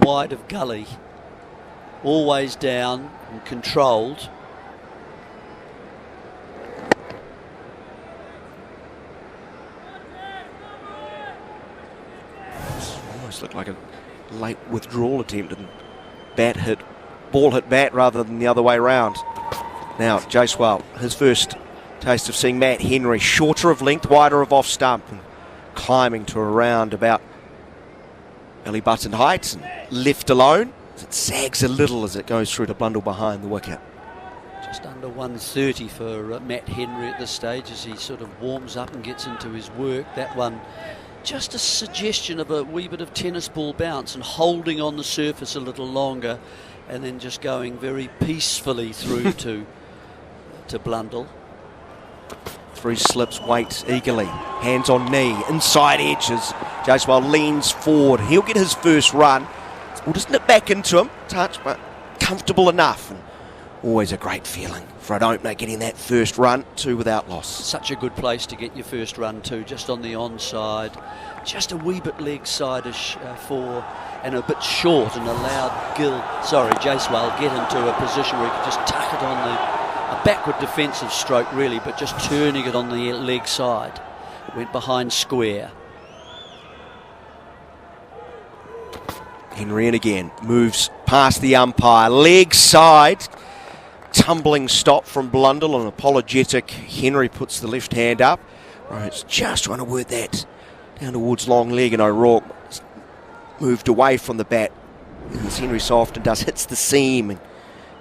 wide of gully, always down and controlled. Almost looked like a late withdrawal attempt, and ball hit bat rather than the other way round. Now Jaiswal, his first taste of seeing Matt Henry, shorter of length, wider of off stump, and climbing to around about belly button height, and left alone. It sags a little as it goes through to Blundell behind the wicket. Just under 130 for Matt Henry at this stage as he sort of warms up and gets into his work. That one, just a suggestion of a wee bit of tennis ball bounce and holding on the surface a little longer, and then just going very peacefully through to Blundell. 3 slips, waits eagerly, hands on knee, inside edges. Jaiswal leans forward. He'll get his first run. We'll just nip back into him, touch, but comfortable enough. And always a great feeling for an opener getting that first run, 2 without loss. Such a good place to get your first run to, just on the onside, just a wee bit leg side-ish for, and a bit short, and allowed Jaiswal get into a position where he could just tuck it on a backward defensive stroke really, but just turning it on the leg side. Went behind square. Henry in again, moves past the umpire, leg side, tumbling stop from Blundell, and apologetic Henry puts the left hand up. Right, just trying to work that down towards long leg, and O'Rourke moved away from the bat, as Henry so often does, hits the seam and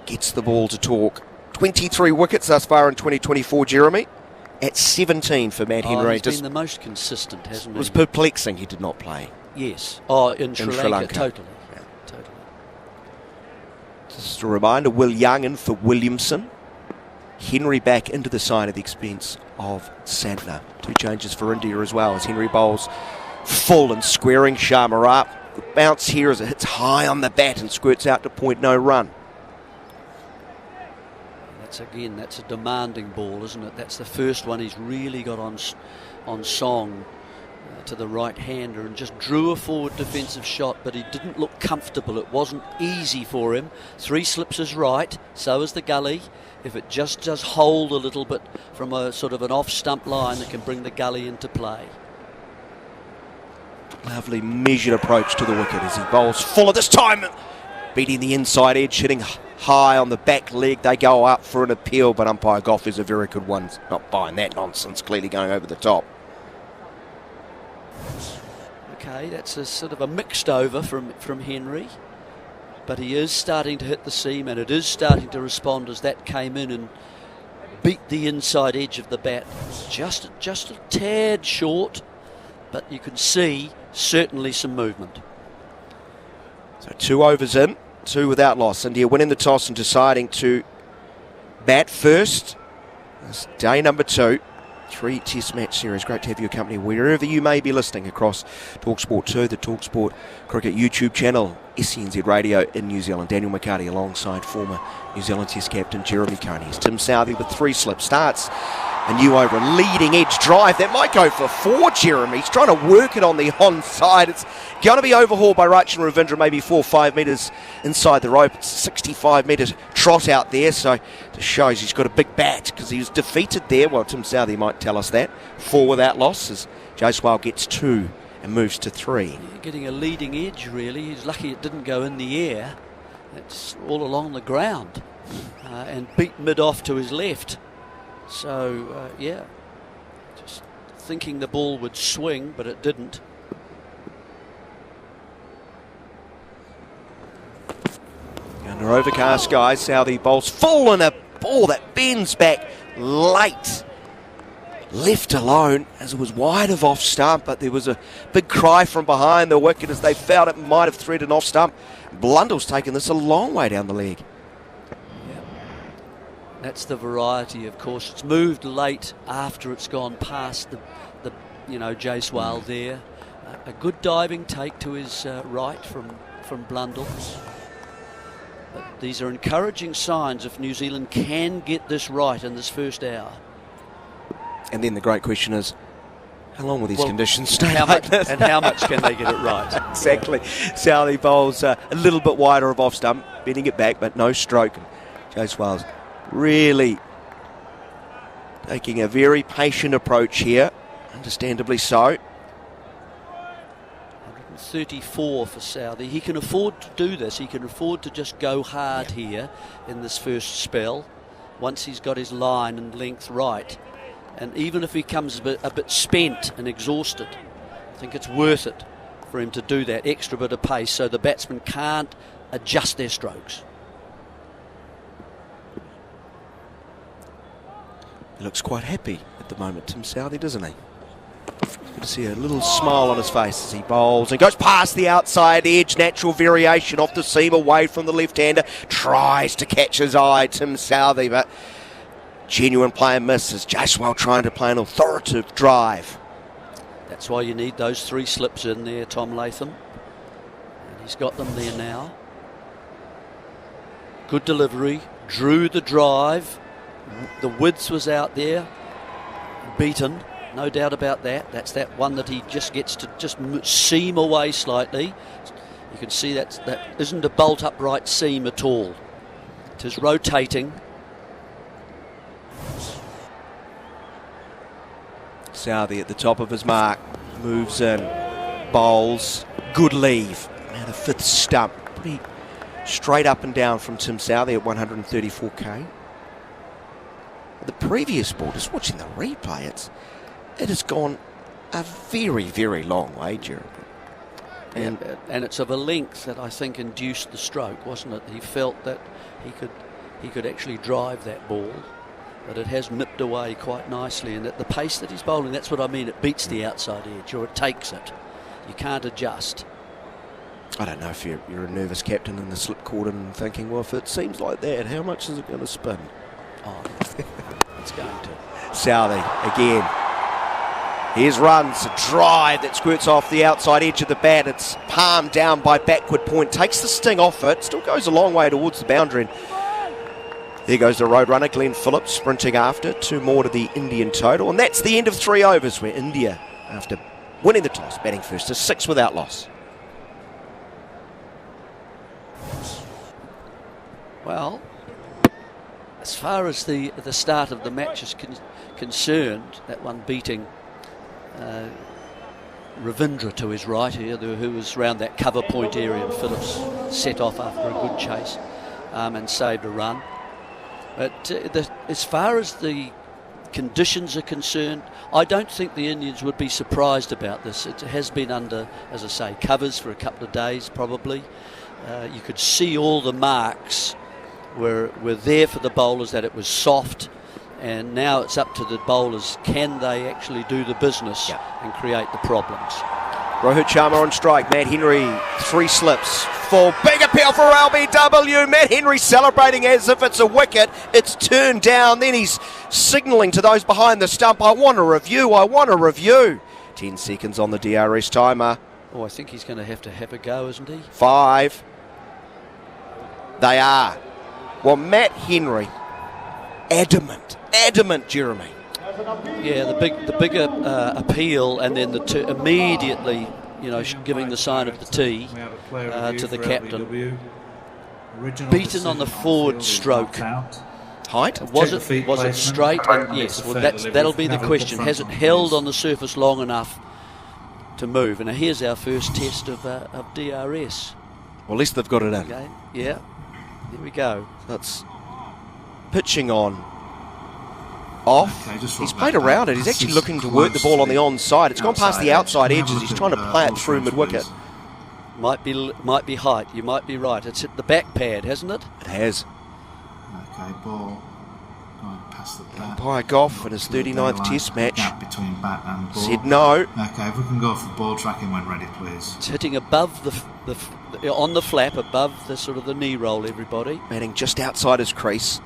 gets the ball to talk. 23 wickets thus far in 2024, Jeremy, at 17 for Matt Henry. He's been the most consistent, hasn't he? It was perplexing he did not play. Yes. In Sri Lanka. Totally. Yeah, totally. Just a reminder, Will Young in for Williamson. Henry back into the side at the expense of Santner. 2 changes for India as well, as Henry bowls full and squaring Sharma up. The bounce here as it hits high on the bat and squirts out to point no run. That's a demanding ball, isn't it? That's the first one he's really got on song to the right-hander, and just drew a forward defensive shot, but he didn't look comfortable. It wasn't easy for him. 3 slips is right, so is the gully. If it just does hold a little bit from a sort of an off-stump line, that can bring the gully into play. Lovely measured approach to the wicket as he bowls full at this time, beating the inside edge, hitting high on the back leg. They go up for an appeal, but umpire Goff is a very good one. Not buying that nonsense, clearly going over the top. Okay, that's a sort of a mixed over from Henry, but he is starting to hit the seam, and it is starting to respond as that came in and beat the inside edge of the bat. Just a tad short, but you can see certainly some movement. So 2 overs in, 2 without loss. India winning the toss and deciding to bat first. It's day number 2. 3 Test match series. Great to have your company wherever you may be listening across talkSPORT 2, the talkSPORT Cricket YouTube channel, SENZ Radio in New Zealand. Daniel McHardy alongside former New Zealand Test captain Jeremy Coney. Tim Southey with 3 slips. Starts a new over, a leading edge drive. That might go for 4, Jeremy. He's trying to work it on the onside. It's going to be overhauled by Rachin Ravindra, maybe 4 or 5 metres inside the rope. It's a 65-metre trot out there, so it shows he's got a big bat because he was defeated there. Well, Tim Southey might tell us that. 4 without loss as Jaiswal gets 2 and moves to 3. Getting a leading edge, really. He's lucky it didn't go in the air. It's all along the ground and beat mid-off to his left. So, just thinking the ball would swing, but it didn't. Under overcast skies, Southey bowls full and a ball that bends back late. Left alone as it was wide of off stump, but there was a big cry from behind the wicket as they felt it might have threaded off stump. Blundell's taken this a long way down the leg. That's the variety, of course. It's moved late after it's gone past the Jaiswal there. A good diving take to his right from Blundell. But these are encouraging signs if New Zealand can get this right in this first hour. And then the great question is, How long will these conditions stay how like much, this? and how much can they get it right? Exactly. Southey bowls a little bit wider of off stump, bending it back, but no stroke. And Jaiswal's really taking a very patient approach here, understandably so. 134 for Southey. He can afford to do this. He can afford to just go hard here in this first spell, once he's got his line and length right. And even if he comes a bit spent and exhausted, I think it's worth it for him to do that extra bit of pace so the batsmen can't adjust their strokes. He looks quite happy at the moment, Tim Southey, doesn't he? Good to see a little smile on his face as he bowls and goes past the outside edge. Natural variation off the seam away from the left-hander. Tries to catch his eye, Tim Southey, but genuine play and miss as Jaiswal trying to play an authoritative drive. That's why you need those 3 slips in there, Tom Latham. And he's got them there now. Good delivery, drew the drive. The width was out there, beaten, no doubt about that. That's that one that he just gets to just seam away slightly. You can see that isn't a bolt upright seam at all. It is rotating. Southey at the top of his mark, moves in, bowls, good leave. Now the 5th stump, pretty straight up and down from Tim Southey at 134k. The previous ball, just watching the replay, it has gone a very, very long way, Jarrod. And it's of a length that I think induced the stroke, wasn't it? He felt that he could actually drive that ball, but it has nipped away quite nicely. And at the pace that he's bowling, that's what I mean. It beats the outside edge, or it takes it. You can't adjust. I don't know if you're a nervous captain in the slip cordon and thinking, well, if it seems like that, how much is it going to spin? Oh, it's going to. Southey again. Here's runs, a drive that squirts off the outside edge of the bat. It's palmed down by backward point, takes the sting off it, still goes a long way towards the boundary. And there goes the road runner, Glenn Phillips, sprinting after. 2 more to the Indian total. And that's the end of 3 overs, where India, after winning the toss, batting first, is 6 without loss. Well, as far as the start of the match is concerned, that one beating Ravindra to his right here, who was around that cover point area, and Phillips set off after a good chase and saved a run. But as far as the conditions are concerned, I don't think the Indians would be surprised about this. It has been under, as I say, covers for a couple of days probably. You could see all the marks were there for the bowlers, that it was soft, and now it's up to the bowlers. Can they actually do the business and create the problems? Rohit Sharma on strike. Matt Henry, 3 slips. Full big appeal for LBW. Matt Henry celebrating as if it's a wicket. It's turned down. Then he's signalling to those behind the stump, I want a review, I want a review. 10 seconds on the DRS timer. Oh, I think he's going to have a go, isn't he? 5. They are. Well, Matt Henry, adamant, Jeremy. Yeah, the bigger appeal, and then immediately, giving the sign of the T to the captain. Beaten on the forward stroke. Height? Was it straight? And yes, well, that'll be the question. Has it held on the surface long enough to move? And now here's our first test of DRS. Well, at least they've got it in. Okay. Yeah. Here we go. That's pitching on. Off. Okay, he's played around it. He's actually looking to work the ball on the onside. It's gone past the outside edges. He's trying to play it through mid-wicket. Might be height. You might be right. It's hit the back pad, hasn't it? It has. Okay, ball going past the bat. Umpire Goff in his 39th Test match between bat and ball. Said no. Okay, if we can go for ball tracking when ready, please. It's hitting above on the flap, above the sort of the knee roll, everybody. Batting just outside his crease.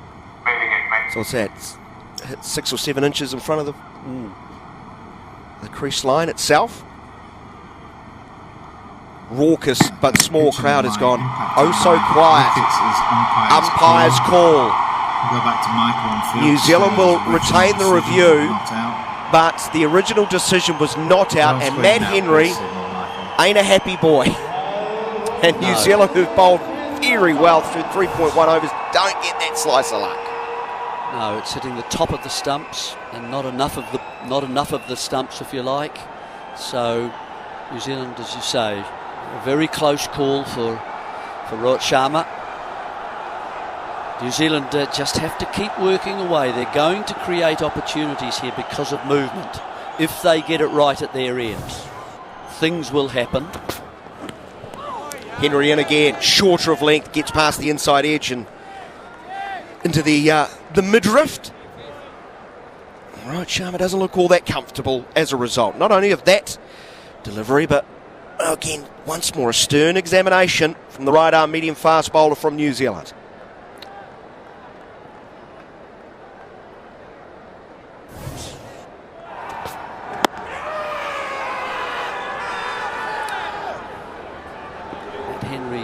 So what's that? It's hit 6 or 7 inches in front of the crease line itself. Raucous but small crowd has gone oh so quiet. Umpire's call. Go back to Michael on field. New Zealand will retain the review. but the original decision was not out, and Matt Henry ain't a happy boy. And New Zealand, who've bowled very well through 3.1 overs, don't get that slice of luck. No, it's hitting the top of the stumps and not enough of the stumps, if you like. So New Zealand, as you say, a very close call for Rohit Sharma. New Zealand just have to keep working away. They're going to create opportunities here because of movement. If they get it right at their end, things will happen. Henry in again, shorter of length, gets past the inside edge and into the midriff. Right, Sharma doesn't look all that comfortable as a result. Not only of that delivery, but again, once more a stern examination from the right arm medium fast bowler from New Zealand.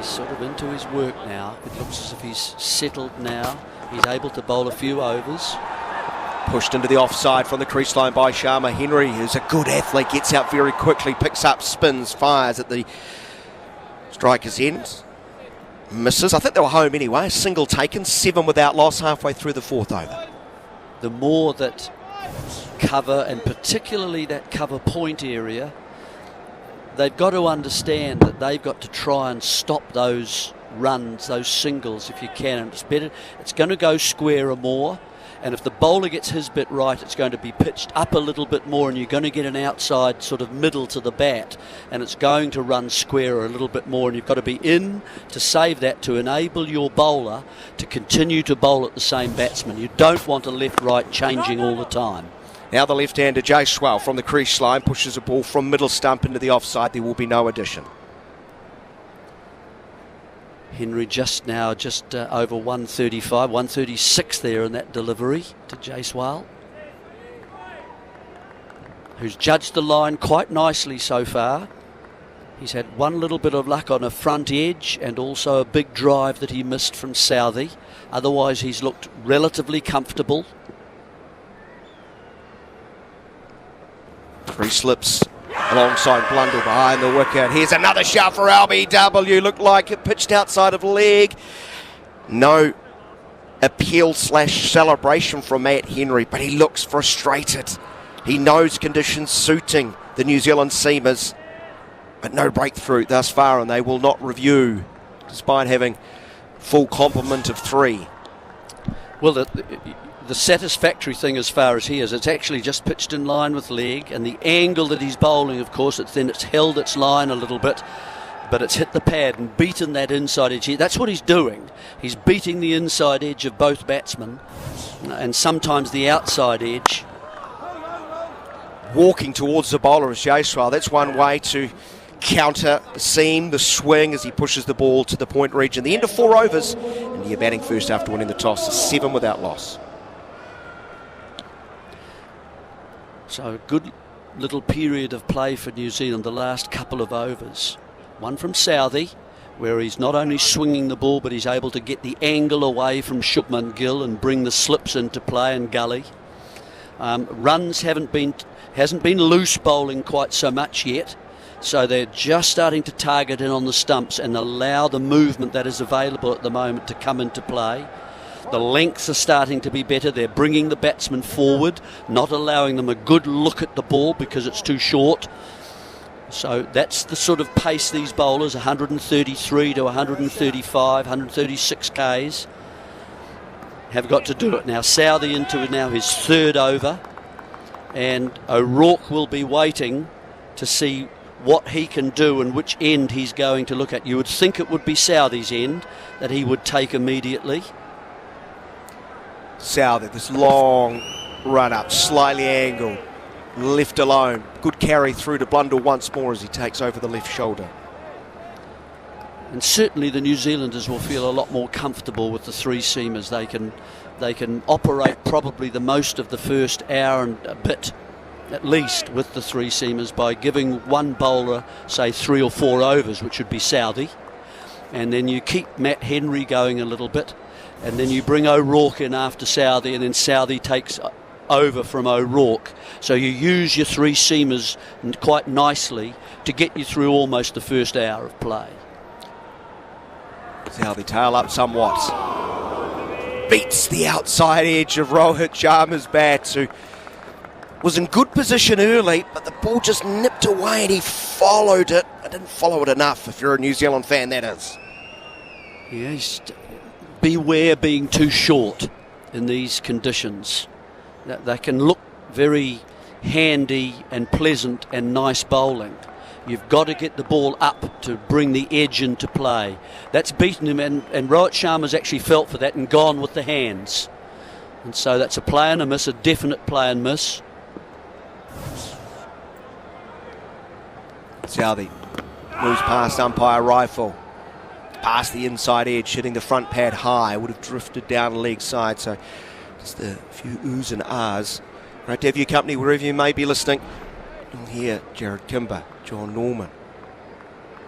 Sort of into his work now. It looks as if he's settled now. He's able to bowl a few overs. Pushed into the offside from the crease line by Sharma. Henry, who's a good athlete, gets out very quickly, picks up, spins, fires at the striker's end. Misses. I think they were home anyway. A single taken, 7 without loss halfway through the 4th over. The more that cover, and particularly that cover point area, they've got to understand that they've got to try and stop those runs, those singles, if you can. And it's better. It's going to go square or more. And if the bowler gets his bit right, it's going to be pitched up a little bit more, and you're going to get an outside sort of middle to the bat, and it's going to run square a little bit more, and you've got to be in to save that, to enable your bowler to continue to bowl at the same batsman. You don't want a left-right changing all the time. Now the left-hander Jaiswal from the crease line pushes a ball from middle stump into the offside. There will be no addition. Henry just over 135, 136 there in that delivery to Jaiswal, who's judged the line quite nicely so far. He's had one little bit of luck on a front edge and also a big drive that he missed from Southey. Otherwise he's looked relatively comfortable. 3 slips alongside Blundell behind the wicket. Here's another shot for LBW. Looked like it pitched outside of leg. No appeal / celebration from Matt Henry, but he looks frustrated. He knows conditions suiting the New Zealand seamers, but no breakthrough thus far, and they will not review despite having full complement of 3. Well, the satisfactory thing as far as he is, it's actually just pitched in line with leg, and the angle that he's bowling, of course, it's held its line a little bit, but it's hit the pad and beaten that inside edge. That's what he's doing. He's beating the inside edge of both batsmen, and sometimes the outside edge. Walking towards the bowler is Jaiswal. That's one way to counter the seam, the swing, as he pushes the ball to the point region. The end of 4 overs, and you're batting first after winning the toss, 7 without loss. So a good little period of play for New Zealand, the last couple of overs. One from Southey, where he's not only swinging the ball, but he's able to get the angle away from Shubman Gill and bring the slips into play and gully. Runs hasn't been loose bowling quite so much yet, so they're just starting to target in on the stumps and allow the movement that is available at the moment to come into play. The lengths are starting to be better. They're bringing the batsmen forward, not allowing them a good look at the ball because it's too short. So that's the sort of pace these bowlers, 133 to 135, 136 Ks, have got to do it. Now Southey into now his 3rd over, and O'Rourke will be waiting to see what he can do and which end he's going to look at. You would think it would be Southey's end that he would take immediately. Southey, this long run up, slightly angled, left alone. Good carry through to Blundell once more as he takes over the left shoulder. And certainly the New Zealanders will feel a lot more comfortable with the 3 seamers. They can operate probably the most of the first hour and a bit, at least, with the 3 seamers by giving one bowler, say, 3 or 4 overs, which would be Southey. And then you keep Matt Henry going a little bit. And then you bring O'Rourke in after Southey, and then Southey takes over from O'Rourke. So you use your three seamers quite nicely to get you through almost the first hour of play. See how they tail up somewhat. Beats the outside edge of Rohit Sharma's bat, who was in good position early, but the ball just nipped away and he followed it. I didn't follow it enough, if you're a New Zealand fan, that is. Yeah, beware being too short in these conditions. They can look very handy and pleasant and nice bowling. You've got to get the ball up to bring the edge into play. That's beaten him, and Rohit Sharma's actually felt for that and gone with the hands. And so that's a play and a miss, a definite play and miss. Southey moves past umpire Rifle, past the inside edge, hitting the front pad high, would have drifted down the leg side, so just a few oohs and ahs. Great to have you company wherever you may be listening. And here, Jarrod Kimber, Jon Norman,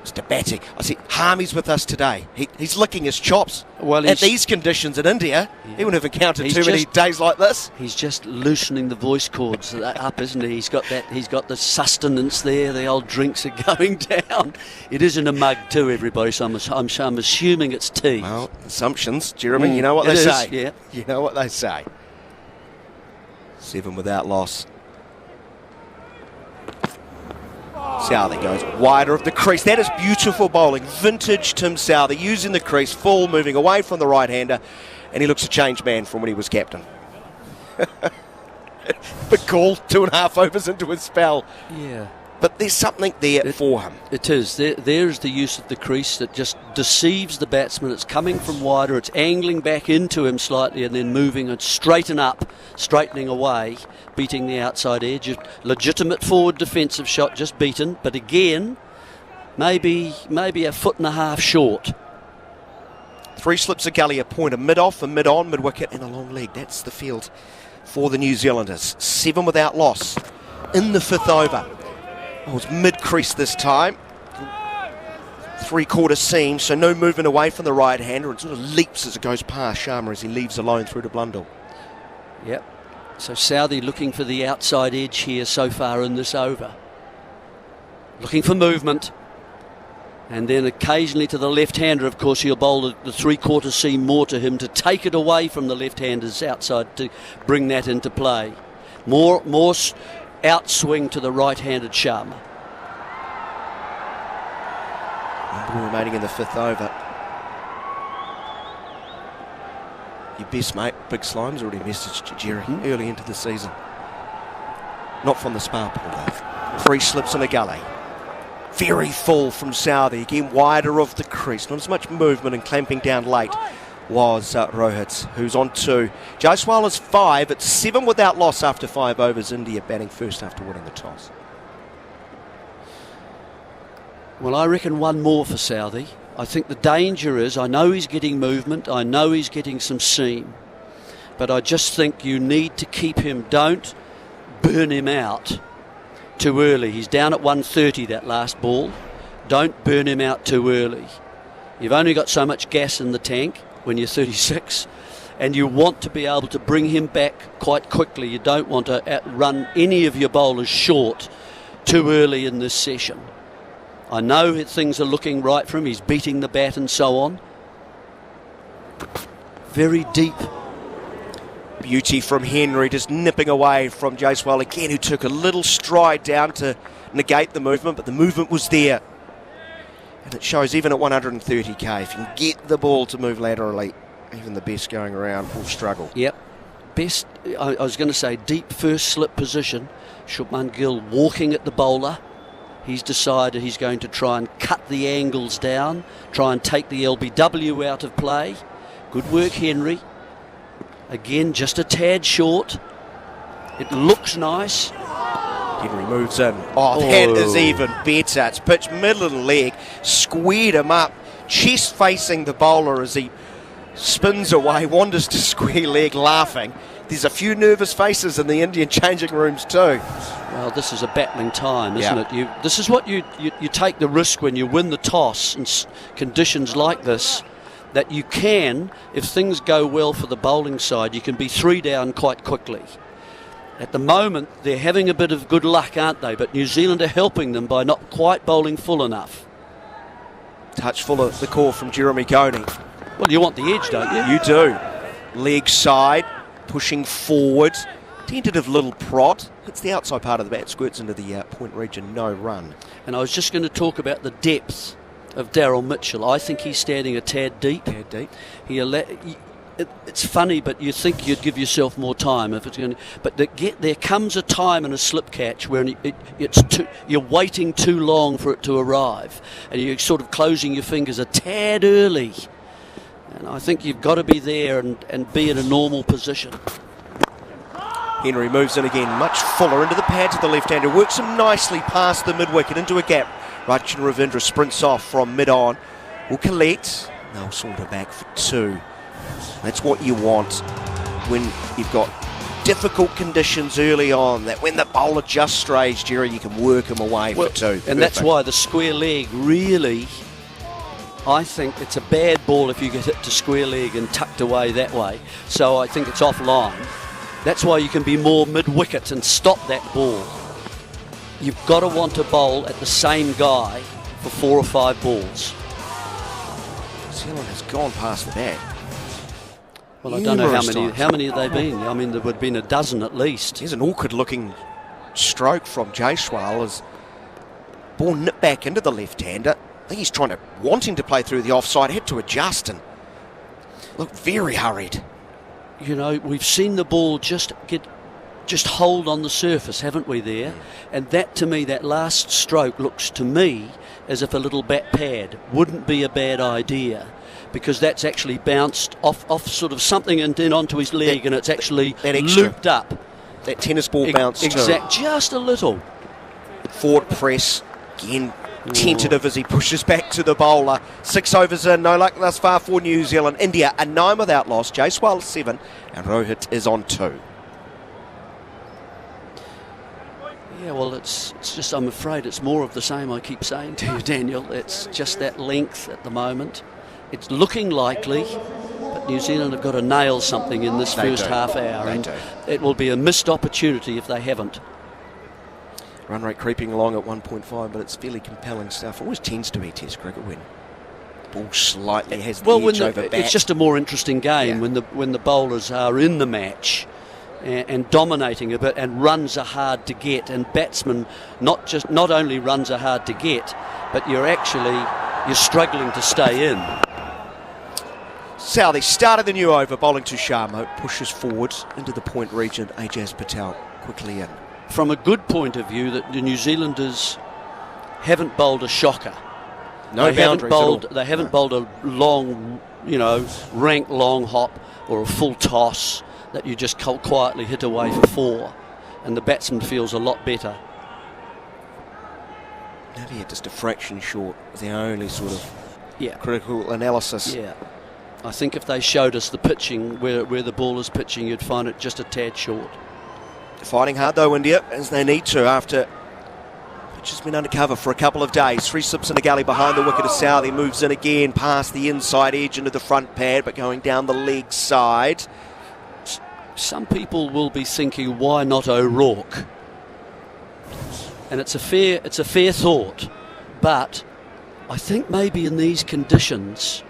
Mr. Batty. I see Harmy's with us today. He's licking his chops. Well, at these conditions in India, yeah, he wouldn't have encountered too many days like this. He's just loosening the voice cords up, isn't he? He's got the sustenance there. The old drinks are going down. It is in a mug too, everybody. So I'm assuming it's tea. Well, assumptions, Jeremy. You know what they say. Yeah. You know what they say. 7 without loss. Southey goes wider of the crease. That is beautiful bowling. Vintage Tim Southey using the crease, full, moving away from the right-hander, and he looks a changed man from when he was captain. Big call, 2.5 overs into his spell. Yeah. But there's something there for him. It is. There's the use of the crease that just deceives the batsman. It's coming from wider, it's angling back into him slightly and then moving and straightening away, beating the outside edge. A legitimate forward defensive shot, just beaten, but again, maybe a foot and a half short. 3 slips of gully, a pointer, mid-off and mid-on, mid-wicket and a long leg. That's the field for the New Zealanders. 7 without loss in the 5th over. It was mid-crease this time. 3/4 seam, so no movement away from the right-hander. It sort of leaps as it goes past Sharma as he leaves alone through to Blundell. Yep. So Southey looking for the outside edge here so far in this over. Looking for movement. And then occasionally to the left-hander, of course, he'll bowl the 3/4 seam more to him to take it away from the left-hander's outside to bring that into play. More outswing to the right-handed Sharma. Ball remaining in the 5th over. Your best mate, Big Slime's already messaged Jerry early into the season. Not from the Spa pool though. 3 slips in a gully. Very full from Southey. Again, wider of the crease. Not as much movement and clamping down late was Rohit, who's on 2. Jaiswal is 5. It's 7 without loss after 5 overs. India batting first after winning the toss. Well, I reckon one more for Southey. I think the danger is, I know he's getting movement, I know he's getting some seam, but I just think you need to keep him. Don't burn him out too early. He's down at 130 that last ball. Don't burn him out too early. You've only got so much gas in the tank when you're 36, and you want to be able to bring him back quite quickly. You don't want to run any of your bowlers short too early in this session. I know things are looking right for him. He's beating the bat and so on. Very deep. Beauty from Henry, just nipping away from Jaiswal again, who took a little stride down to negate the movement, but the movement was there. And it shows even at 130k, if you can get the ball to move laterally, even the best going around will struggle. Yep. Best, I was going to say, deep first slip position. Shubman Gill walking at the bowler. He's decided he's going to try and cut the angles down, try and take the LBW out of play. Good work, Henry. Again, just a tad short. It looks nice. Henry moves in. Oh, that is even better. It's pitched middle of the leg, squared him up, chest facing the bowler as he spins away, wanders to square leg laughing. There's a few nervous faces in the Indian changing rooms too. Well, this is a battling time, isn't it? This is what you take the risk when you win the toss in conditions like this, that you can, if things go well for the bowling side, you can be 3 down quite quickly. At the moment, they're having a bit of good luck, aren't they? But New Zealand are helping them by not quite bowling full enough. Touch full of the call from Jeremy Coney. Well, you want the edge, don't you? You do. Leg side, pushing forward. Tentative little prod. Hits the outside part of the bat, squirts into the point region, no run. And I was just going to talk about the depth of Daryl Mitchell. I think he's standing a tad deep. Tad deep. It's funny, but you think you'd give yourself more time if it's going to. But there comes a time in a slip catch where you're waiting too long for it to arrive, and you're sort of closing your fingers a tad early. And I think you've got to be there and be in a normal position. Henry moves in again, much fuller into the pads of the left-hander. Works him nicely past the mid-wicket into a gap. Rachin Ravindra sprints off from mid-on. Will collect. They'll saunter back for 2. That's what you want when you've got difficult conditions early on, that when the bowler just strays, Jerry, you can work him away for 2. And that's why the square leg really, I think it's a bad ball if you get hit to square leg and tucked away that way. So I think it's offline. That's why you can be more mid-wicket and stop that ball. You've got to want to bowl at the same guy for 4 or 5 balls. Zealand has gone past the bat. Well, I don't know how many have they been. I mean, there would have been a dozen at least. Here's an awkward-looking stroke from Jaiswal as ball nipped back into the left-hander. I think he's wanting to play through the offside, had to adjust and looked very hurried. You know, we've seen the ball just hold on the surface, haven't we, there? And that, to me, that last stroke looks to me as if a little bat pad wouldn't be a bad idea, because that's actually bounced off sort of something and then onto his leg, and it's actually looped up. That tennis ball bounce just a little. Forward press, again tentative as he pushes back to the bowler. 6 overs in, no luck thus far for New Zealand. India a 9 without loss, Jaiswal 7 and Rohit is on 2. Yeah, well, it's just, I'm afraid it's more of the same, I keep saying to you, Daniel. It's just that length at the moment. It's looking likely, but New Zealand have got to nail something in this first half hour, and it will be a missed opportunity if they haven't. Run rate creeping along at 1.5, but it's fairly compelling stuff. It always tends to be Test cricket when ball slightly has the edge over bat. It's just a more interesting game when the bowlers are in the match and dominating a bit, and runs are hard to get, and batsmen not only runs are hard to get, but you're struggling to stay in. Southey started the new over, bowling to Sharma, pushes forward into the point region. Ajaz Patel quickly in. From a good point of view, that the New Zealanders haven't bowled a shocker. They haven't bowled a long, rank long hop or a full toss that you just quietly hit away for 4, and the batsman feels a lot better. Maybe just a fraction short was the only sort of critical analysis. Yeah, I think if they showed us the pitching, where the ball is pitching, you'd find it just a tad short. Fighting hard though, India, as they need to after pitch has been undercover for a couple of days. 3 slips in a gully behind the wicket of Southey, moves in again past the inside edge into the front pad, but going down the leg side. Some people will be thinking, why not O'Rourke? And it's a fair thought, but I think maybe in these conditions,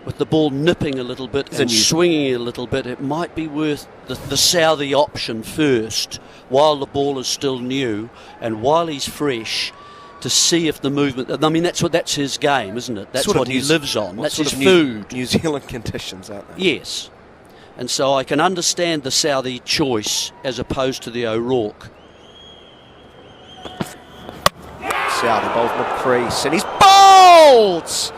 with the ball nipping a little bit and swinging a little bit, it might be worth the Southey option first, while the ball is still new and while he's fresh, to see if the movement. I mean, that's his game, isn't it? That's what he lives on. That's his food. New Zealand conditions, aren't they? Yes, and so I can understand the Southey choice as opposed to the O'Rourke. Southey bowls mid-crease and he's bowled!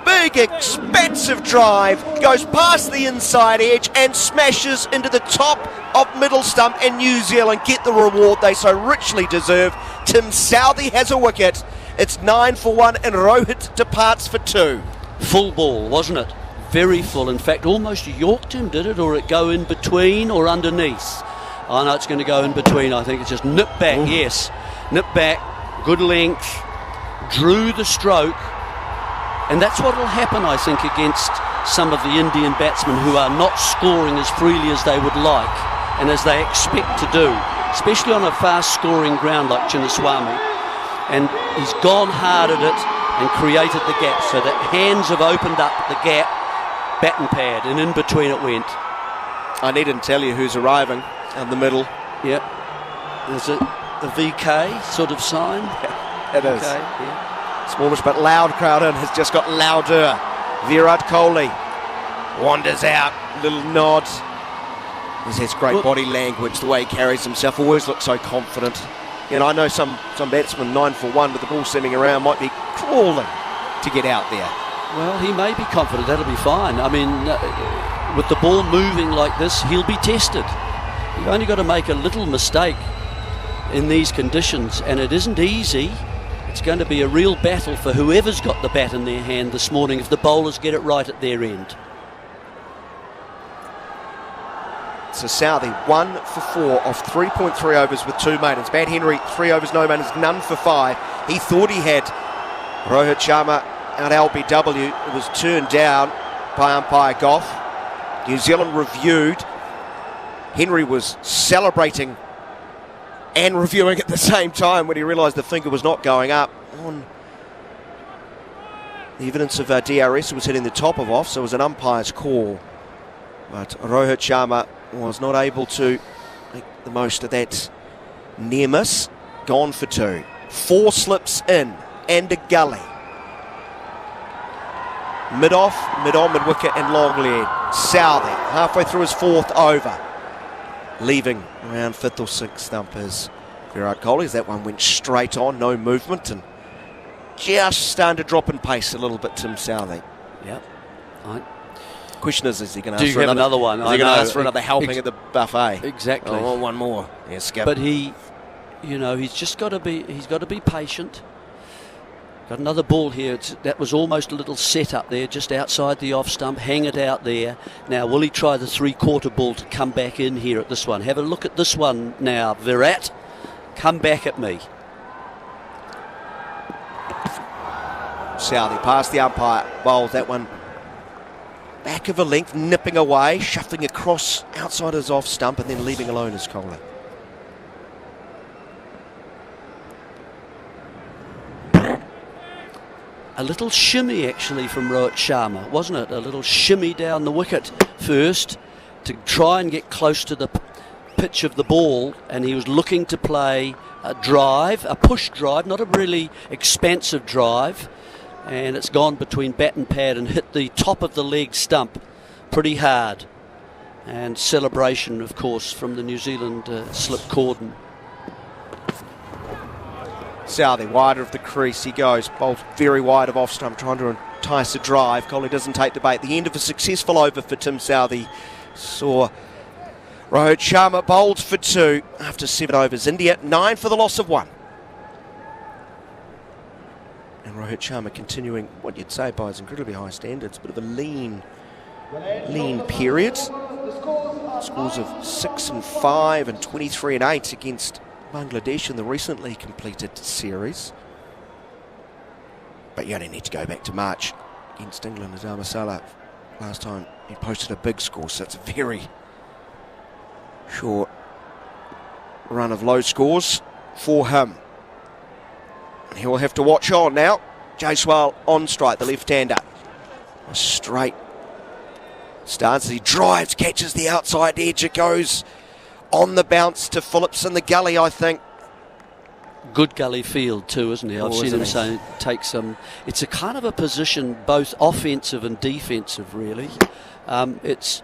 Big expensive drive, goes past the inside edge and smashes into the top of middle stump, and New Zealand get the reward they so richly deserve. Tim Southey has a wicket. It's 9 for 1 and Rohit departs for 2. Full ball, wasn't it? Very full. In fact, almost yorked him, did it? Or it go in between or underneath? I know it's going to go in between. I think it's just nip back. Ooh. Yes, nip back, good length, drew the stroke. And that's what will happen, I think, against some of the Indian batsmen who are not scoring as freely as they would like and as they expect to do. especially on a fast-scoring ground like Chinnaswamy. And he's gone hard at it and created the gap, so that hands have opened up the gap, bat and pad, and in between it went. I needn't tell you who's arriving in the middle. Yep. There's a VK sort of sign. It is. Okay, yeah. Smallish but loud crowd in has just got louder. Virat Kohli wanders out, little nod. He has great body language, the way he carries himself, always looks so confident. You know, I know some batsmen 9 for 1 with the ball sitting around might be crawling to get out there. Well, he may be confident, that'll be fine. I mean, with the ball moving like this, he'll be tested. You've only got to make a little mistake in these conditions, and it isn't easy. It's going to be a real battle for whoever's got the bat in their hand this morning if the bowlers get it right at their end. So Southey 1 for 4 off 3.3 overs with 2 maidens. Matt Henry 3 overs, no maidens, none for 5. He thought he had Rohit Sharma out LBW. It was turned down by umpire Goff. New Zealand reviewed. Henry was celebrating and reviewing at the same time when he realised the finger was not going up. On the evidence of DRS was hitting the top of off, so it was an umpire's call. But Rohit Sharma was not able to make the most of that near miss. Gone for 2. 4 slips in and a gully. Mid-off, mid-on, mid-wicket and long leg. Southey halfway through his 4th over. Leaving around 5th or 6th stump is Virat Kohli, as that one went straight on, no movement, and just starting to drop in pace a little bit, Tim Southey. Yep. Right. Question is he going to ask for another one? Is he going to ask for another helping at the buffet? Exactly. Oh, one more. Yeah, skip. But he, you know, he's got to be patient. Got another ball here. That was almost a little set up there, just outside the off stump. Hang it out there. Now, will he try the 3/4 ball to come back in here at this one? Have a look at this one now, Virat. Come back at me. Southey past the umpire, bowls that one back of a length, nipping away, shuffling across outside his off stump and then leaving alone his Kohli. A little shimmy actually from Rohit Sharma, wasn't it? A little shimmy down the wicket first to try and get close to the pitch of the ball, and he was looking to play a drive, a push drive, not a really expansive drive, and it's gone between bat and pad and hit the top of the leg stump pretty hard. And celebration, of course, from the New Zealand slip cordon. Southey wider of the crease, he goes, bowls very wide of off stump, trying to entice a drive. Kohli doesn't take the bait. The end of a successful over for Tim Southey saw Rohit Sharma bowled for 2 after 7 overs. India 9 for the loss of 1. And Rohit Sharma continuing what you'd say by his incredibly high standards, bit of a lean period. Scores of 6 and 5 and 23 and 8 against Bangladesh in the recently completed series. But you only need to go back to March against England as Dharamsala. Last time he posted a big score, so it's a very short run of low scores for him. He will have to watch on now. Jaiswal on strike, the left-hander. A straight stance as he drives, catches the outside edge. It goes on the bounce to Phillips in the gully, I think. Good gully field too, isn't he? I've seen him take some. It's a kind of a position, both offensive and defensive, really. It's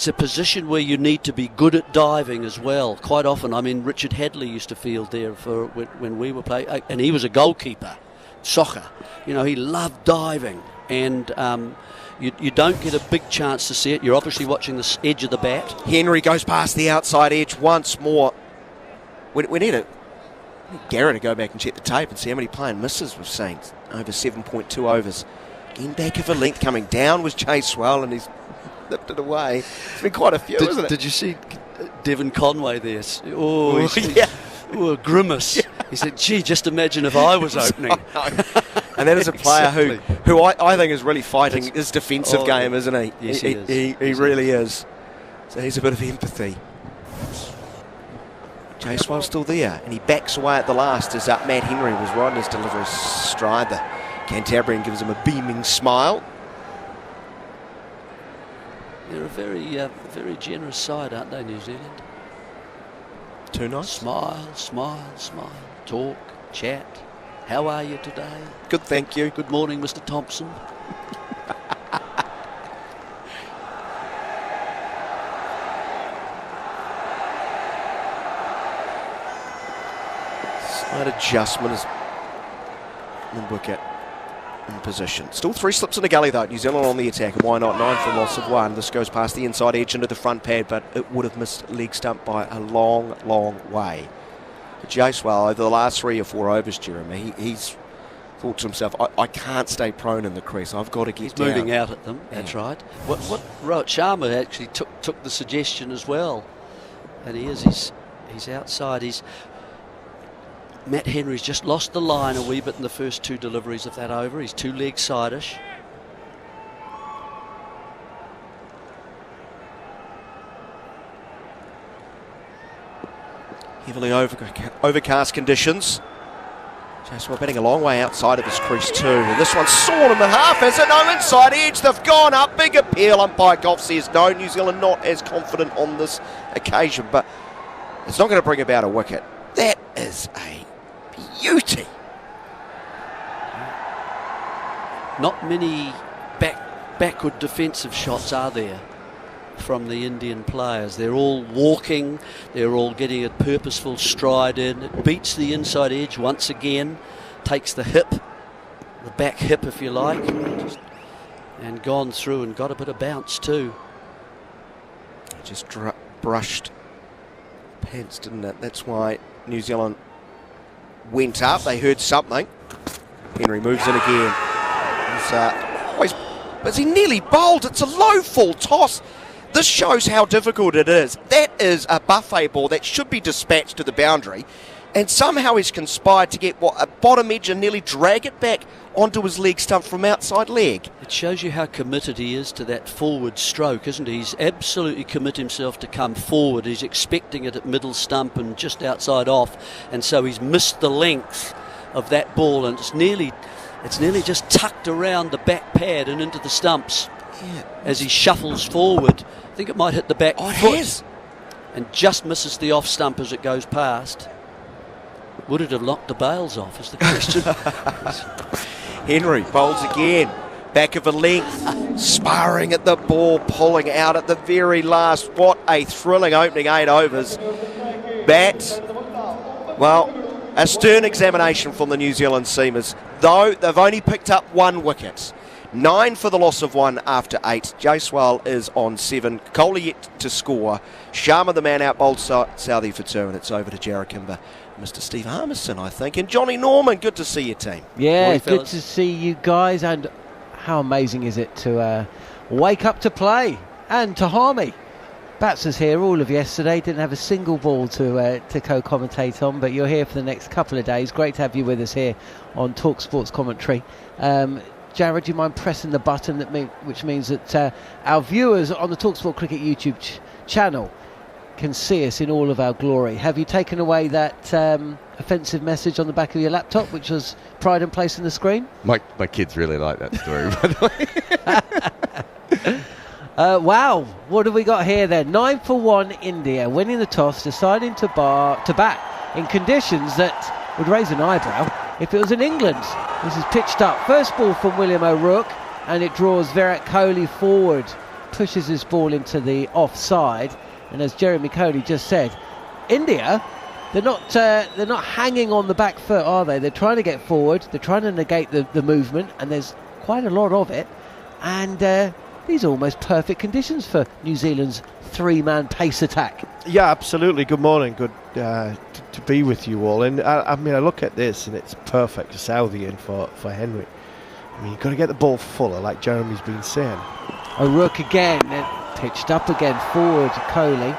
a position where you need to be good at diving as well. Quite often, I mean, Richard Hadley used to field there for when we were playing, and he was a goalkeeper, soccer. You know, he loved diving, and you don't get a big chance to see it. You're obviously watching the edge of the bat. Henry goes past the outside edge once more. We need Garrett to go back and check the tape and see how many play and misses we've seen over 7.2 overs. Again, back of a length coming down was Jaiswal, and he's nipped it away. It's been quite a few, isn't it? Did you see Devon Conway there? Oh, yeah. A grimace. Yeah. He said, gee, just imagine if I was opening. And that is a player who I think is really fighting his defensive game, isn't he? Yes, he is. He really is. So he's a bit of empathy. Jaiswal's still there, and he backs away at the last as Matt Henry was right in his delivery stride. The Cantabrian gives him a beaming smile. They're a very generous side, aren't they, New Zealand? Too nice. Smile, smile, smile. Talk, chat. How are you today? Good, thank you. Good morning, Mr. Thompson. Slight adjustment as the wicket in position. Still 3 slips in the gully though. New Zealand on the attack, and why not? 9 for loss of 1. This goes past the inside edge into the front pad, but it would have missed leg stump by a long, long way. But Jaiswal, over the last 3 or 4 overs, Jeremy, he's thought to himself, I can't stay prone in the crease. I've got to get down. He's moving out at them. That's right. What Rohit Sharma actually took the suggestion as well, and he's outside. Matt Henry's just lost the line a wee bit in the first 2 deliveries of that over. He's 2 leg side-ish. Heavily overcast conditions. Jaiswal batting a long way outside of his crease too. And this one's sawn in the half, is it? No, inside edge. They've gone up. Big appeal. Umpire Goff says no. New Zealand not as confident on this occasion, but it's not going to bring about a wicket. That is a beauty. Not many backward defensive shots are there from the Indian players. They're all walking, they're all getting a purposeful stride in. It beats the inside edge once again, takes the hip, the back hip if you like, and gone through and got a bit of bounce too. Just brushed pants, didn't it? That's why New Zealand went up. They heard something. Henry moves in again. But he nearly bowled. It's a low full toss. This shows how difficult it is. That is a buffet ball that should be dispatched to the boundary, and somehow he's conspired to get a bottom edge and nearly drag it back onto his leg stump from outside leg. It shows you how committed he is to that forward stroke, isn't he? He's absolutely committed himself to come forward. He's expecting it at middle stump and just outside off, and so he's missed the length of that ball, and it's nearly just tucked around the back pad and into the stumps. Yeah. As he shuffles forward. I think it might hit the back foot and just misses the off stump as it goes past. Would it have knocked the bails off is the question. Henry bowls again. Back of a length. Sparring at the ball, pulling out at the very last. What a thrilling opening 8 overs. Well, a stern examination from the New Zealand seamers. Though they've only picked up 1 wicket. 9 for the loss of 1 after 8. Jaiswal is on 7. Kohli yet to score. Sharma the man out, bowled Southee for 2, and it's over to Jarrod Kimber. Mr. Steve Harmison, I think, and Jon Norman. Good to see you, team. Yeah, morning, good to see you guys, and how amazing is it to wake up to play, and to Harmy. Bats was here all of yesterday, didn't have a single ball to co-commentate on, but you're here for the next couple of days. Great to have you with us here on talkSPORT's commentary. Jarrod, do you mind pressing the button which means that our viewers on the talkSPORT Cricket YouTube channel can see us in all of our glory? Have you taken away that offensive message on the back of your laptop, which was pride and place in the screen? My kids really like that story, by the way. Wow, what have we got here then? 9 for 1 India, winning the toss, deciding to bat in conditions that would raise an eyebrow if it was in England. This is pitched up. First ball from William O'Rourke, and it draws Virat Kohli forward, pushes his ball into the offside. And as Jeremy Kohli just said, India, they're not hanging on the back foot, are they? They're trying to get forward. They're trying to negate the movement, and there's quite a lot of it. And these are almost perfect conditions for New Zealand's 3-man pace attack. Yeah, absolutely. Good morning. Good to be with you all. And I mean, I look at this and it's perfect to Southee in for Henry. I mean, you've got to get the ball fuller, like Jeremy's been saying. O'Rourke again, pitched up again forward to Kohli,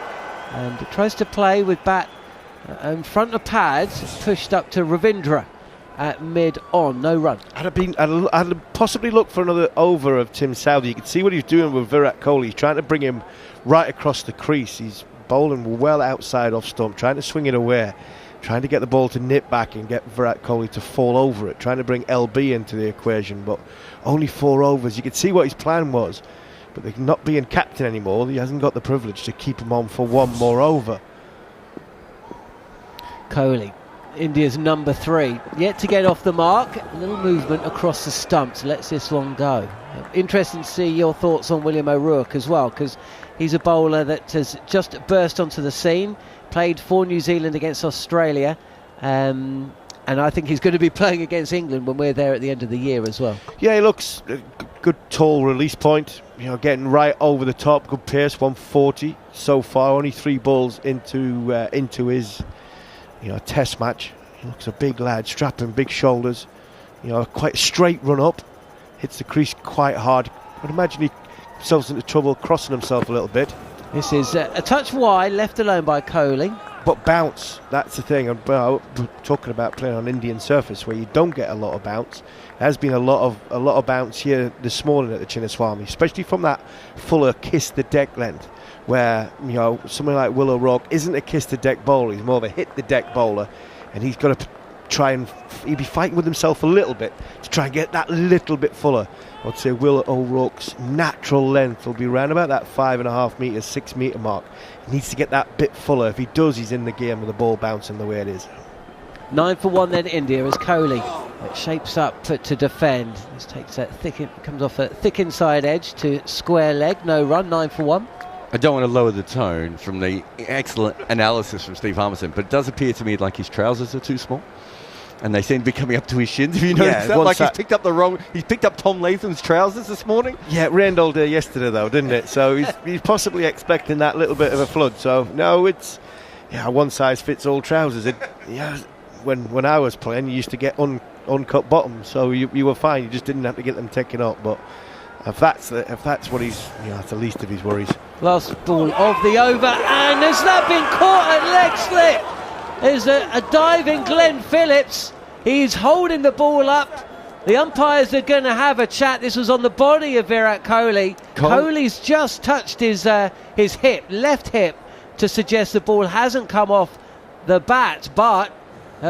and tries to play with bat in front of pads, pushed up to Ravindra at mid-on, no run. I'd possibly look for another over of Tim Southee. You can see what he's doing with Virat Kohli. He's trying to bring him right across the crease. He's bowling well outside off stump, trying to swing it away, trying to get the ball to nip back and get Virat Kohli to fall over it, trying to bring LB into the equation, but only 4 overs. You could see what his plan was, but they're not being captain anymore. He hasn't got the privilege to keep him on for 1 more over. Kohli, India's number 3, yet to get off the mark. A little movement across the stumps, lets this one go. Interesting to see your thoughts on William O'Rourke as well, because he's a bowler that has just burst onto the scene, played for New Zealand against Australia, and I think he's going to be playing against England when we're there at the end of the year as well. Yeah, he looks a good tall release point, getting right over the top, good pace, 140 so far, only 3 balls into his test match. He looks a big lad, strapping, big shoulders, quite a straight run up, hits the crease quite hard. I'd imagine he himself into trouble, crossing himself a little bit. This is a touch wide, left alone by Kohli. But bounce, that's the thing. We're talking about playing on Indian surface where you don't get a lot of bounce. There has been a lot of bounce here this morning at the Chinnaswamy, especially from that fuller kiss the deck length, where someone like Will O'Rourke isn't a kiss the deck bowler, he's more of a hit the deck bowler, and he's got to try and he'd be fighting with himself a little bit to try and get that little bit fuller. I'd say Will O'Rourke's natural length will be around about that 5.5 metres, 6 metre mark. He needs to get that bit fuller. If he does, he's in the game with the ball bouncing the way it is. 9 for 1 then India as Kohli shapes up to defend. This takes that comes off a thick inside edge to square leg, no run, 9 for 1. I don't want to lower the tone from the excellent analysis from Steve Harmison, but it does appear to me like his trousers are too small, and they seem to be coming up to his shins. Have you noticed that? Like he's picked up Tom Latham's trousers this morning. Yeah, it rained all day yesterday though, didn't it? So he's possibly expecting that little bit of a flood. So no, it's one size fits all trousers. When I was playing, you used to get uncut bottoms, so you were fine. You just didn't have to get them taken up. But if that's what he's, that's the least of his worries. Last ball of the over, and has that been caught at leg slip? There's a diving Glenn Phillips. He's holding the ball up. The umpires are going to have a chat. This was on the body of Virat Kohli. Kohli's just touched his hip, left hip, to suggest the ball hasn't come off the bat, but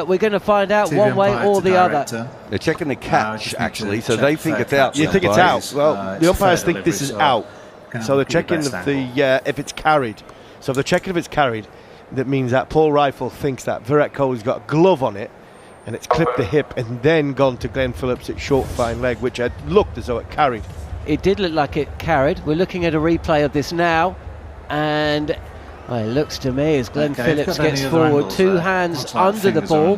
we're going to find out one way or the other. They're checking the catch, actually, so they think it's out. You think it's out? Well, the umpires think this is out. So they're checking if it's carried. So if they're checking if it's carried, that means that Paul Rifle thinks that Virat Kohli's got a glove on it and it's clipped the hip and then gone to Glenn Phillips at short fine leg, which had looked as though it carried. It did look like it carried. We're looking at a replay of this now, and it looks to me as Glenn Phillips gets forward, 2 hands under the ball.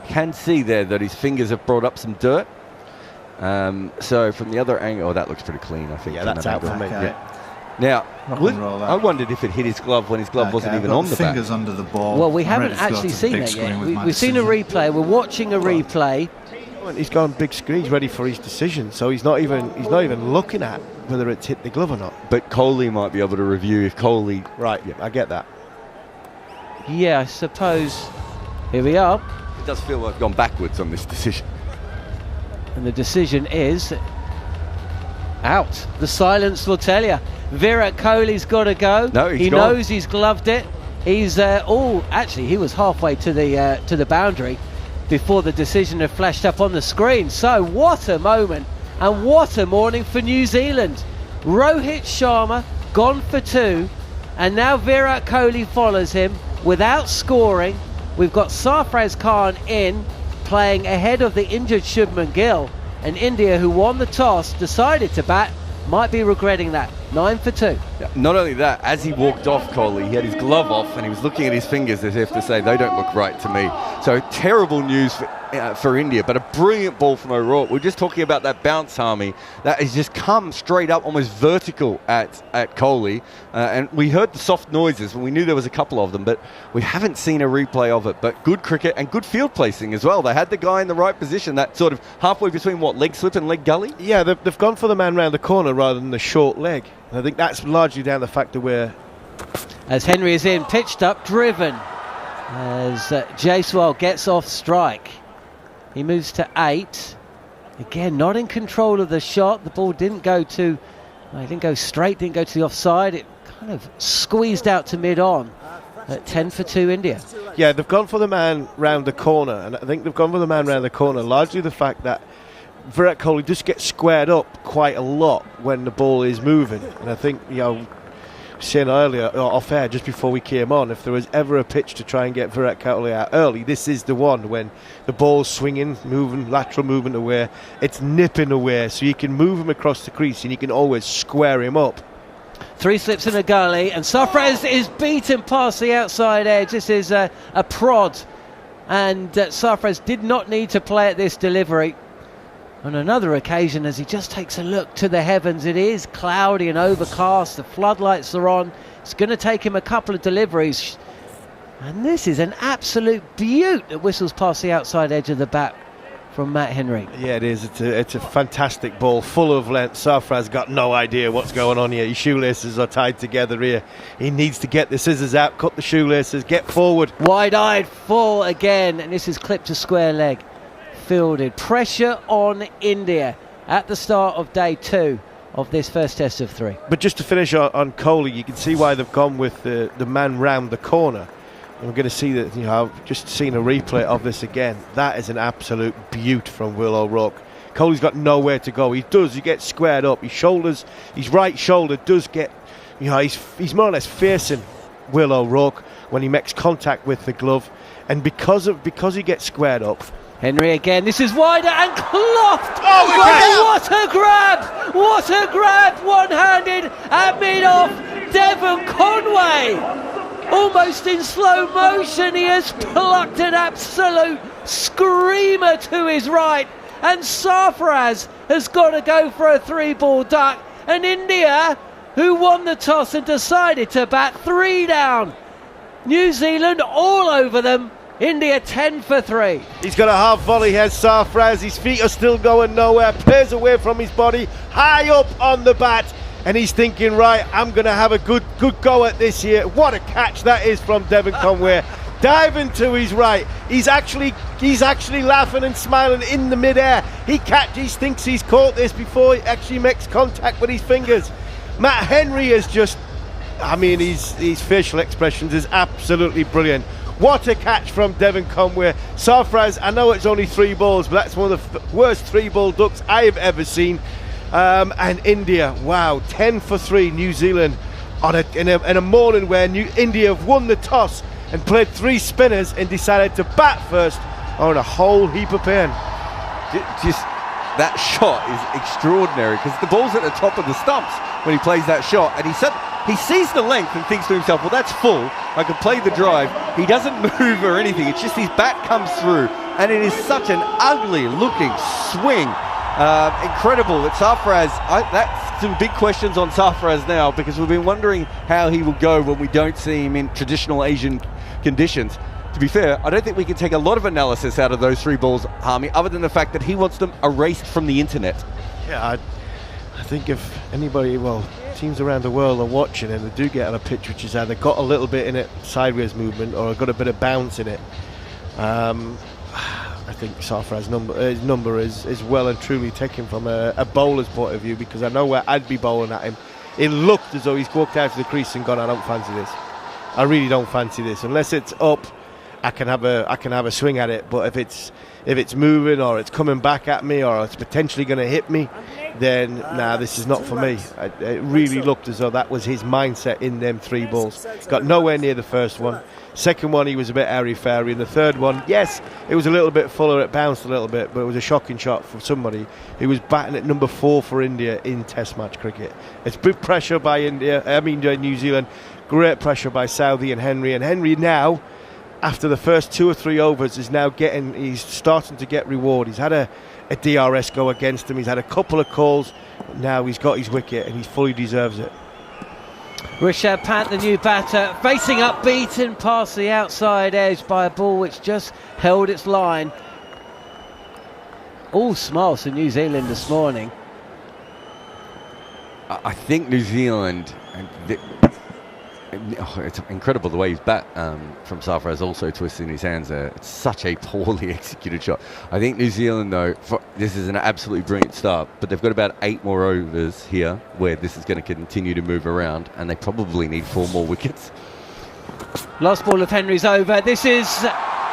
Can see there that his fingers have brought up some dirt. So from the other angle, that looks pretty clean, I think. Yeah, that's out for me. Now, I wondered if it hit his glove when his glove wasn't even on the bat. Fingers under the ball. Well, we haven't actually seen that yet. We've seen a replay. We're watching a replay. He's gone big screen. He's ready for his decision. So he's not even looking at whether it's hit the glove or not. But Kohli might be able to review if Kohli. Right. Yeah, I get that. Yeah, I suppose. Here we are. It does feel like I've gone backwards on this decision. And the decision is out. The silence will tell you. Virat Kohli's got to go. No, he knows he's gloved it. He's actually he was halfway to the boundary before the decision had flashed up on the screen. So what a moment and what a morning for New Zealand. Rohit Sharma gone for 2, and now Virat Kohli follows him without scoring. We've got Sarfraz Khan in, playing ahead of the injured Shubman Gill, and India, who won the toss, decided to bat, might be regretting that. 9 for 2. Yeah, not only that, as he walked off, Kohli, he had his glove off and he was looking at his fingers as if to say, they don't look right to me. So terrible news for India, but a brilliant ball from O'Rourke. We're just talking about that bounce, Harmy. That has just come straight up, almost vertical at Kohli. And we heard the soft noises, and we knew there was a couple of them, but we haven't seen a replay of it. But good cricket and good field placing as well. They had the guy in the right position, that sort of halfway between, leg slip and leg gully? Yeah, they've gone for the man round the corner rather than the short leg. I think that's largely down the fact of where... As Henry is in, pitched up, driven. As Jaiswal gets off strike. He moves to 8. Again, not in control of the shot. The ball didn't go straight, didn't go to the offside. It kind of squeezed out to mid-on at 10 for 2 India. Yeah, they've gone for the man round the corner, and I think they've gone for the man round the corner largely the fact that Virat Kohli just gets squared up quite a lot when the ball is moving. And I think, saying earlier, off air, just before we came on, if there was ever a pitch to try and get Virat Kohli out early, this is the one when the ball's swinging, moving, lateral movement away, it's nipping away, so you can move him across the crease and you can always square him up. 3 slips in a gully, and Sarfraz is beaten past the outside edge. This is a prod, and Sarfraz did not need to play at this delivery. On another occasion, as he just takes a look to the heavens, it is cloudy and overcast, the floodlights are on. It's going to take him a couple of deliveries, and this is an absolute beaut that whistles past the outside edge of the bat from Matt Henry. Yeah, it is. It's a fantastic ball, full of length. Sarfraz got no idea what's going on here. His shoelaces are tied together here. He needs to get the scissors out, cut the shoelaces, get forward. Wide-eyed full again, and this is clipped to square leg. Fielded. Pressure on India at the start of day 2 of this first test of 3. But just to finish on Kohli, you can see why they've gone with the man round the corner. And we're going to see that, I've just seen a replay of this again. That is an absolute beaut from Will O'Rourke. Kohli's got nowhere to go. He gets squared up. His right shoulder does get, he's more or less facing Will O'Rourke when he makes contact with the glove. And because he gets squared up, Henry again, this is wider and clocked! Oh, what a grab! What a grab! One-handed and mid-off, Devon Conway! Almost in slow motion, he has plucked an absolute screamer to his right, and Sarfraz has got to go for a 3-ball duck, and India, who won the toss and decided to bat 3 down. New Zealand all over them. India 10 for 3. He's got a half volley here, Sarfraz. His feet are still going nowhere. Plays away from his body, high up on the bat. And he's thinking, right, I'm going to have a good go at this here. What a catch that is from Devon Conway. Diving to his right. He's actually laughing and smiling in the midair. He thinks he's caught this before he actually makes contact with his fingers. Matt Henry is just, his facial expressions is absolutely brilliant. What a catch from Devon Conway. Sarfraz, I know it's only 3 balls, but that's one of the worst 3-ball ducks I've ever seen. And India, wow, 10 for 3, New Zealand, in a morning where India have won the toss and played 3 spinners and decided to bat first on a whole heap of pain. Just that shot is extraordinary because the ball's at the top of the stumps when he plays that shot, and he sees the length and thinks to himself, well, that's full, I can play the drive. He doesn't move or anything, it's just his bat comes through, and it is such an ugly looking swing. Incredible that Sarfraz, that's some big questions on Sarfraz now, because we've been wondering how he will go when we don't see him in traditional Asian conditions. To be fair, I don't think we can take a lot of analysis out of those 3 balls, Harmy, other than the fact that he wants them erased from the internet. Yeah, I think if anybody, teams around the world are watching and they do get on a pitch which has either got a little bit in it, sideways movement, or got a bit of bounce in it, I think Sarfraz's number is well and truly taken from a bowler's point of view, because I know where I'd be bowling at him. It looked as though he's walked out to the crease and gone, I don't fancy this. I really don't fancy this. Unless it's up, I can have a swing at it, but if it's moving or it's coming back at me or it's potentially going to hit me, then this is not for me. It really looked as though that was his mindset in them 3 balls. Got nowhere near the first one. Second one, he was a bit airy-fairy. And the third one, yes, it was a little bit fuller, it bounced a little bit, but it was a shocking shot for somebody who was batting at number 4 for India in Test match cricket. It's big pressure by New Zealand, great pressure by Southee and Henry. And Henry now, after the first 2 or 3 overs, he's starting to get reward. He's had a DRS go against him. He's had a couple of calls. Now he's got his wicket and he fully deserves it. Rishabh Pant, the new batter, facing up, beaten past the outside edge by a ball which just held its line. All smiles for New Zealand this morning. I think New Zealand, it's incredible the way he's bat from Sarfraz, also twisting his hands there. It's such a poorly executed shot. I think New Zealand, though, this is an absolutely brilliant start, but they've got about 8 more overs here where this is going to continue to move around, and they probably need 4 more wickets. Last ball of Henry's over. This is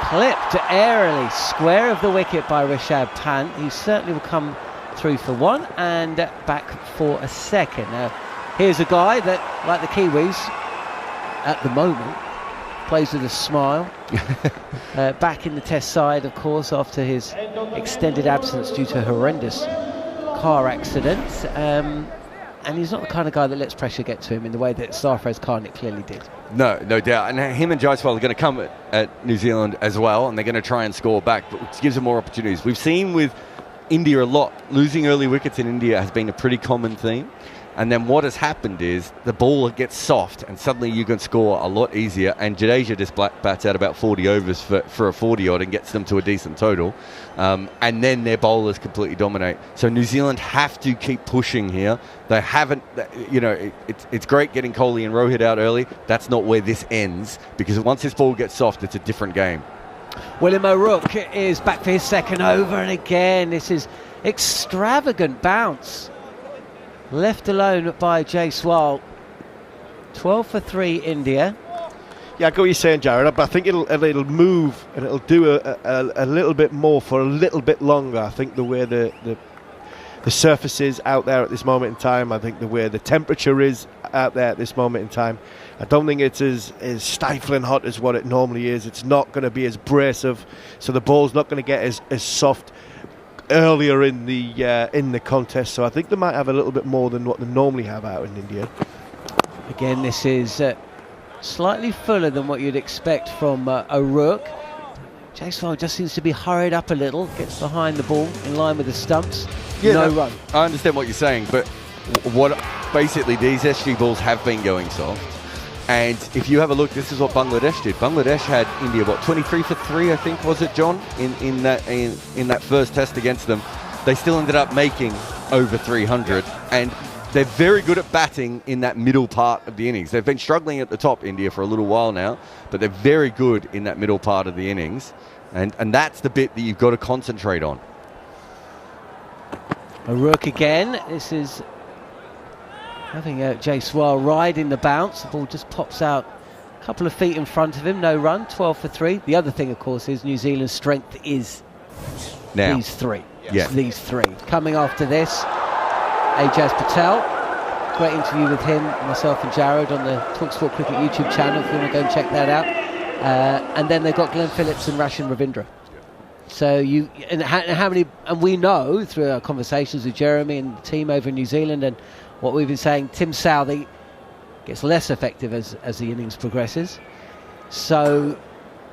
clipped airily square of the wicket by Rishabh Pant. He certainly will come through for 1 and back for a second. Now, here's a guy that, like the Kiwis, at the moment, plays with a smile. Back in the Test side, of course, after his extended absence due to a horrendous car accident. And he's not the kind of guy that lets pressure get to him in the way that Sarfraz Khan clearly did. No doubt. And him and Jaiswal are going to come at New Zealand as well, and they're going to try and score back, but it gives them more opportunities. We've seen with India a lot. Losing early wickets in India has been a pretty common theme. And then what has happened is the ball gets soft and suddenly you can score a lot easier. And Jadeja just bats out about 40 overs for a 40-odd and gets them to a decent total. And then their bowlers completely dominate. So New Zealand have to keep pushing here. They haven't, it's great getting Kohli and Rohit out early. That's not where this ends, because once this ball gets soft, it's a different game. William O'Rourke is back for his second over. And again, this is extravagant bounce. Left alone by Jaiswal. 12 for 3 India. Yeah, I get what you're saying, Jarrod, but I think it'll move and it'll do a little bit more for a little bit longer. I think the way the surface is out there at this moment in time, I think the way the temperature is out there at this moment in time, I don't think it's as stifling hot as what it normally is. It's not going to be as abrasive, so the ball's not going to get as soft earlier in the contest, so I think they might have a little bit more than what they normally have out in India. Again, this is slightly fuller than what you'd expect from O'Rourke. Jaiswal just seems to be hurried up a little, gets behind the ball in line with the stumps. No run. I understand what you're saying, but what basically these SG balls have been going soft. And if you have a look, this is what Bangladesh did. Bangladesh had India, 23 for 3, I think, was it, John, in that first test against them. They still ended up making over 300, and they're very good at batting in that middle part of the innings. They've been struggling at the top, India, for a little while now, but they're very good in that middle part of the innings, and that's the bit that you've got to concentrate on. O'Rourke again. This is having Jaiswal riding the bounce. The ball just pops out a couple of feet in front of him. No run, 12 for 3. The other thing, of course, is New Zealand's strength is now these 3. Yeah. These 3. Coming after this, Ajaz Patel. Great interview with him, myself and Jarrod on the talkSPORT Cricket YouTube channel if you want to go and check that out. And then they've got Glenn Phillips and Rachin Ravindra. So how many, and we know through our conversations with Jeremy and the team over in New Zealand and what we've been saying, Tim Southee gets less effective as the innings progresses. So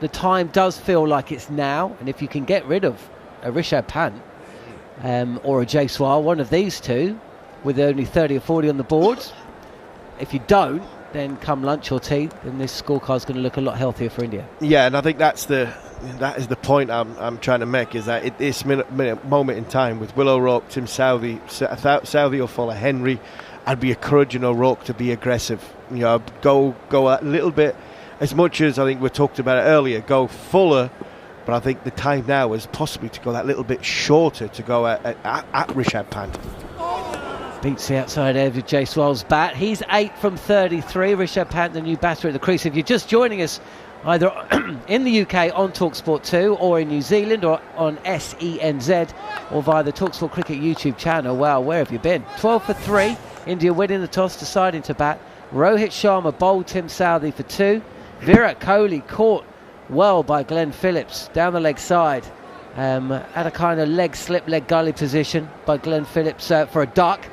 the time does feel like it's now, and if you can get rid of a Rishabh Pant or a Jaiswal, one of these two, with only 30 or 40 on the board, if you don't, then come lunch or tea, then this scorecard's going to look a lot healthier for India. Yeah, and I think that is the point I'm trying to make, is that at this moment in time, with Will O'Rourke, Tim Southee will follow Henry, I'd be encouraging O'Rourke to be aggressive. Go a little bit, as much as I think we talked about it earlier, go fuller, but I think the time now is possibly to go that little bit shorter, to go at Rishabh Pant. Beats the outside edge of Jaiswal's bat. He's 8 from 33. Rishabh Pant, the new batter at the crease. If you're just joining us, either in the UK on talkSPORT 2 or in New Zealand or on SENZ or via the talkSPORT Cricket YouTube channel, well, where have you been? 12 for 3. India winning the toss, deciding to bat. Rohit Sharma bowled Tim Southee for 2. Virat Kohli caught well by Glenn Phillips down the leg side. At a kind of leg slip, leg gully position by Glenn Phillips for a duck.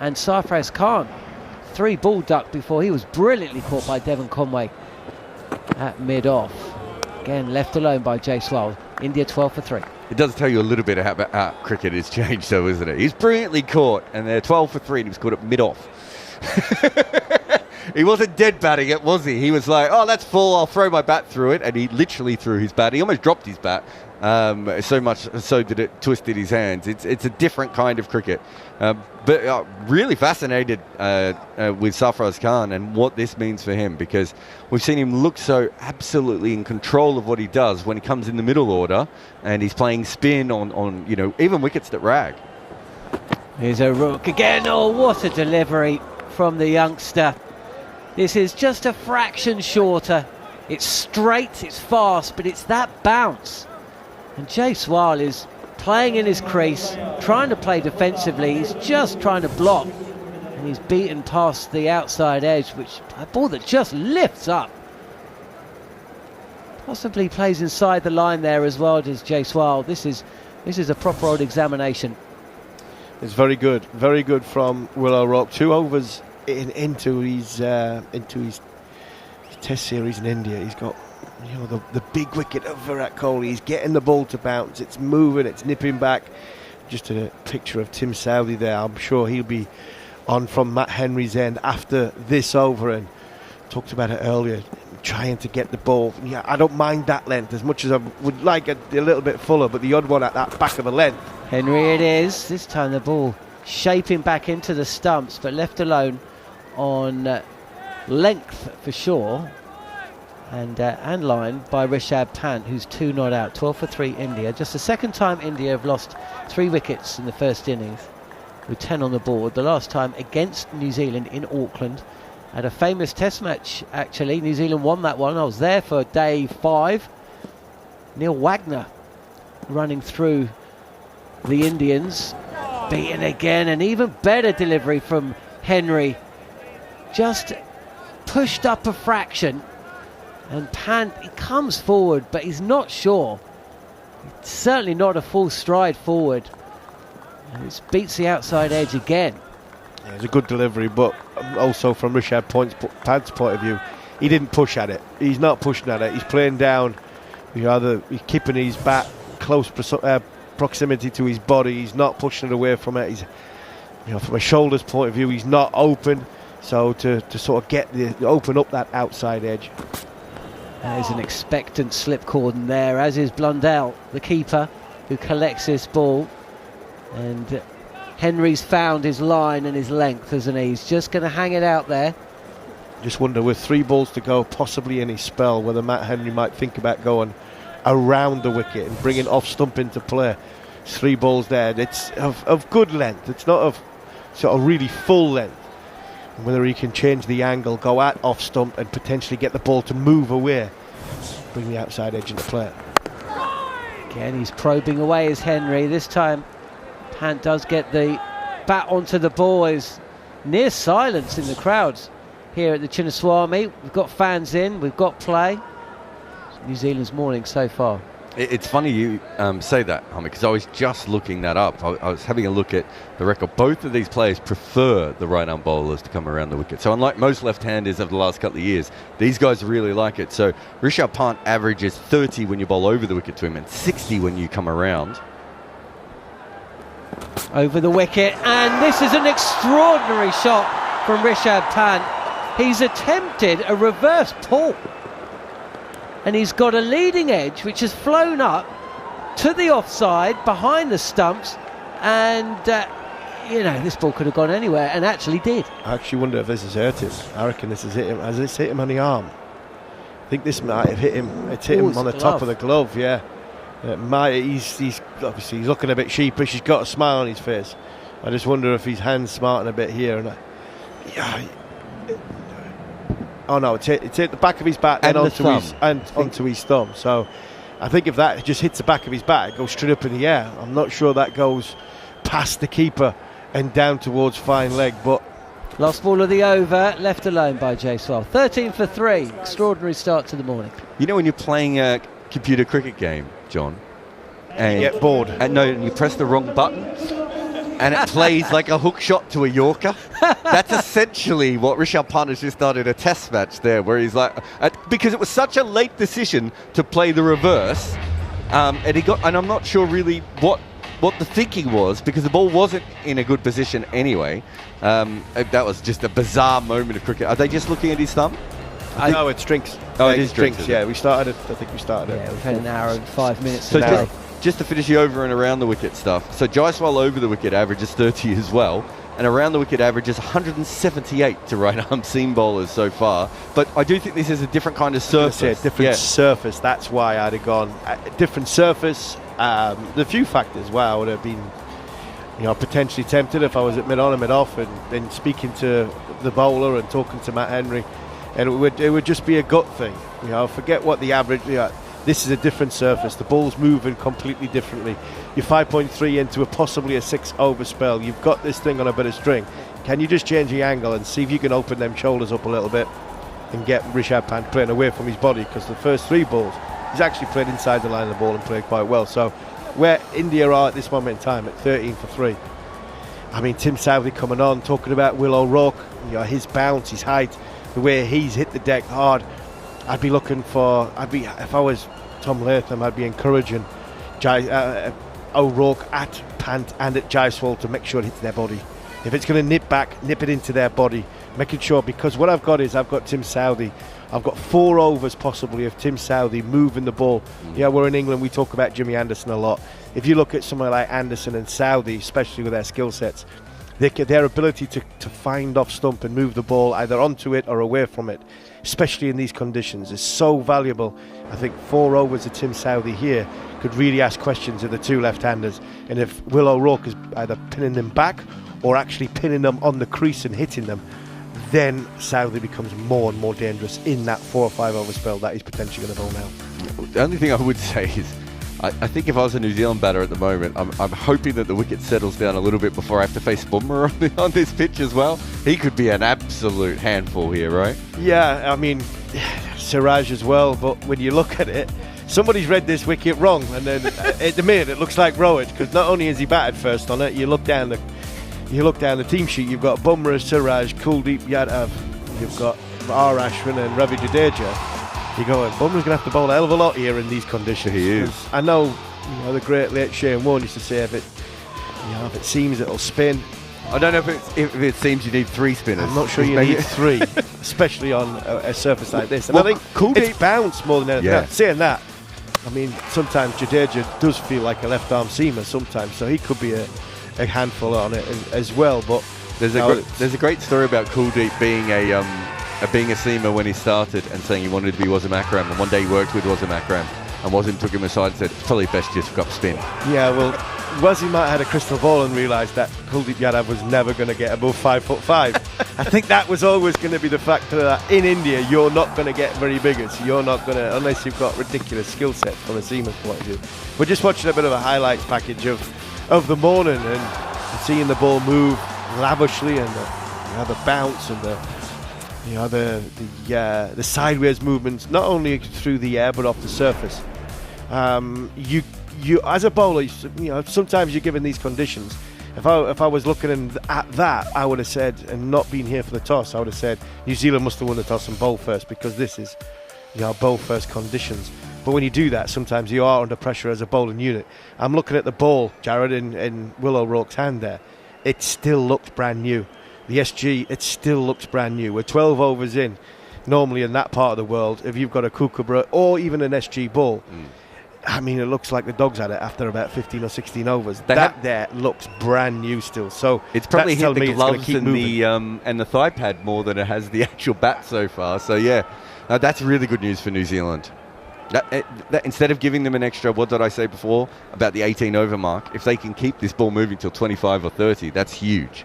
And Sarfraz Khan, 3-ball duck before he was brilliantly caught by Devon Conway at mid-off. Again, left alone by Jaiswal. India 12 for 3. It does tell you a little bit about how cricket has changed, though, isn't it? He's brilliantly caught, and they're 12 for 3, and he was caught at mid-off. He wasn't dead batting it, was he? He was like, oh, that's full, I'll throw my bat through it, and he literally threw his bat. He almost dropped his bat, So much so that it twisted his hands. It's a different kind of cricket. But really fascinated with Sarfaraz Khan and what this means for him, because we've seen him look so absolutely in control of what he does when he comes in the middle order and he's playing spin on even wickets that rag. Here's a rook again. Oh, what a delivery from the youngster. This is just a fraction shorter. It's straight, it's fast, but it's that bounce. And Jaiswal is playing in his crease, trying to play defensively. He's just trying to block. And he's beaten past the outside edge, which a ball that just lifts up. Possibly plays inside the line there as well, does Jaiswal. This is a proper old examination. It's very good from Willow Rock. 2 overs into his Test series in India. He's got the big wicket of Virat Kohli. He's getting the ball to bounce. It's moving. It's nipping back. Just a picture of Tim Southey there. I'm sure he'll be on from Matt Henry's end after this over, and talked about it earlier, trying to get the ball. Yeah, I don't mind that length as much as I would like it a little bit fuller, but the odd one at that back of the length. Henry it is. This time the ball shaping back into the stumps, but left alone on length for sure, and line by Rishabh Pant, who's 2 not out. 12 for 3 India. Just the second time India have lost 3 wickets in the first innings, with 10 on the board. The last time against New Zealand in Auckland at a famous test match, actually. New Zealand won that one. I was there for day 5. Neil Wagner running through the Indians, beaten again. An even better delivery from Henry, just pushed up a fraction, and Pant, he comes forward but he's not sure. It's certainly not a full stride forward, and it beats the outside edge again. Yeah, it's a good delivery, but also from Rishabh Pant's point of view, he didn't push at it. He's not pushing at it. He's playing down. He's keeping his bat close proximity to his body. He's not pushing it away from it. He's, from a shoulders point of view, he's not open. So to sort of open up that outside edge. There's an expectant slip cordon there, as is Blundell, the keeper, who collects this ball. And Henry's found his line and his length, hasn't he? He's just going to hang it out there. Just wonder, with 3 balls to go, possibly in his spell, whether Matt Henry might think about going around the wicket and bringing off stump into play. 3 balls there. It's of good length. It's not of sort of really full length. Whether he can change the angle, go at off stump, and potentially get the ball to move away, bring the outside edge into play. Again, he's probing away as Henry. This time, Pant does get the bat onto the ball. Is near silence in the crowds here at the Chinnaswamy. We've got fans in, we've got play. New Zealand's morning so far. It's funny you say that, because I was just looking that up. I was having a look at the record. Both of these players prefer the right-arm bowlers to come around the wicket. So unlike most left-handers of the last couple of years, these guys really like it. So Rishabh Pant averages 30 when you bowl over the wicket to him and 60 when you come around. Over the wicket, and this is an extraordinary shot from Rishabh Pant. He's attempted a reverse pull, and he's got a leading edge which has flown up to the offside behind the stumps, and this ball could have gone anywhere, and actually did. I actually wonder if this has hurt him. I reckon this has hit him. Has this hit him on the arm? I think this might have hit him. It's hit him on the top of the glove. Yeah, he's obviously looking a bit sheepish. He's got a smile on his face. I just wonder if his hand's smarting a bit here. Oh no, it's hit the back of his bat and onto his thumb. So I think if that just hits the back of his bat, it goes straight up in the air. I'm not sure that goes past the keeper and down towards fine leg. But last ball of the over, left alone by Jaiswal. 13 for 3. Extraordinary start to the morning. When you're playing a computer cricket game, John, and you get bored, and you press the wrong button, and it plays like a hook shot to a Yorker. That's essentially what Rishabh Pant has just started a test match there, where he's like, because it was such a late decision to play the reverse, and I'm not sure really what the thinking was, because the ball wasn't in a good position anyway. That was just a bizarre moment of cricket. Are they just looking at his thumb? No, it's Drinks. Oh, it is drinks. Yeah, we started. I think we started. Yeah, we've had an hour and 5 minutes. So just to finish the over and around the wicket stuff. So Jaiswal over the wicket averages 30 as well, and around the wicket averages 178 to right-arm seam bowlers so far. But I do think this is a different kind of surface. Different surface. That's why I'd have gone different surface. The few factors where I would have been, potentially tempted if I was at mid-on and mid-off, and speaking to the bowler and talking to Matt Henry, and it would just be a gut thing. Forget what the average. This is a different surface. The ball's moving completely differently. You're 5.3 into possibly a 6-over spell. You've got this thing on a bit of string. Can you just change the angle and see if you can open them shoulders up a little bit and get Rishabh Pant playing away from his body? Because the first 3 balls, he's actually played inside the line of the ball and played quite well. So where India are at this moment in time, at 13 for 3. I mean, Tim Southey coming on, talking about Will O'Rourke, his bounce, his height, the way he's hit the deck hard. I'd be looking for, if I was Tom Latham, I'd be encouraging O'Rourke at Pant and at Jaiswal to make sure it hits their body. If it's going to nip back, nip it into their body, making sure, because what I've got Tim Southey. I've got 4 overs possibly of Tim Southey moving the ball. We're in England, we talk about Jimmy Anderson a lot. If you look at someone like Anderson and Southey, especially with their skill sets, their ability to find off stump and move the ball either onto it or away from it, especially in these conditions, is so valuable. I think 4 overs of Tim Southey here could really ask questions of the 2 left-handers. And if Will O'Rourke is either pinning them back or actually pinning them on the crease and hitting them, then Southey becomes more and more dangerous in that 4 or 5 over spell that he's potentially going to bowl now. The only thing I would say is, I think if I was a New Zealand batter at the moment, I'm hoping that the wicket settles down a little bit before I have to face Bumrah on this pitch as well. He could be an absolute handful here, right? Yeah, I mean, Siraj as well, but when you look at it, somebody's read this wicket wrong, and then at the minute it looks like Rohit, because not only is he batted first on it, you look down the team sheet, you've got Bumrah, Siraj, Kuldeep Yadav, you've got R. Ashwin and Ravi Jadeja. You're going, Bumrah's going to have to bowl a hell of a lot here in these conditions. He is. I know, the great late Shane Warne used to say, if it seems, it'll spin. I don't know if it seems you need 3 spinners. I'm not sure you need 3, especially on a surface like this. And I think it's bounce more than anything. Yeah. Now, saying that, I mean, sometimes Jadeja does feel like a left-arm seamer sometimes, so he could be a handful on it as well. But there's a great story about Kuldeep being a seamer when he started and saying he wanted to be Wasim Akram, and one day he worked with Wasim Akram, and Wasim took him aside and said, it's probably best just go up spin. Yeah, well, Wasim might have had a crystal ball and realised that Kuldeep Yadav was never going to get above 5'5". I think that was always going to be the factor that in India you're not going to get very big, so you're not going to, unless you've got ridiculous skill sets from a seamer's point of view. We're just watching a bit of a highlights package of the morning and seeing the ball move lavishly and the bounce and the sideways movements, not only through the air but off the surface. You as a bowler, sometimes you're given these conditions. If I was looking at that, I would have said, and not being here for the toss, I would have said New Zealand must have won the toss and bowl first, because this is bowl first conditions. But when you do that, sometimes you are under pressure as a bowling unit. I'm looking at the ball, Jarrod, in Will O'Rourke's hand there. It still looked brand new. The SG, it still looks brand new. We're 12 overs in. Normally in that part of the world, if you've got a Kookaburra or even an SG ball, I mean, it looks like the dogs had it after about 15 or 16 overs. That there looks brand new still. So it's probably hit the gloves and the thigh pad more than it has the actual bat so far. So yeah, that's really good news for New Zealand. That instead of giving them an extra, what did I say before about the 18 over mark? If they can keep this ball moving till 25 or 30, that's huge.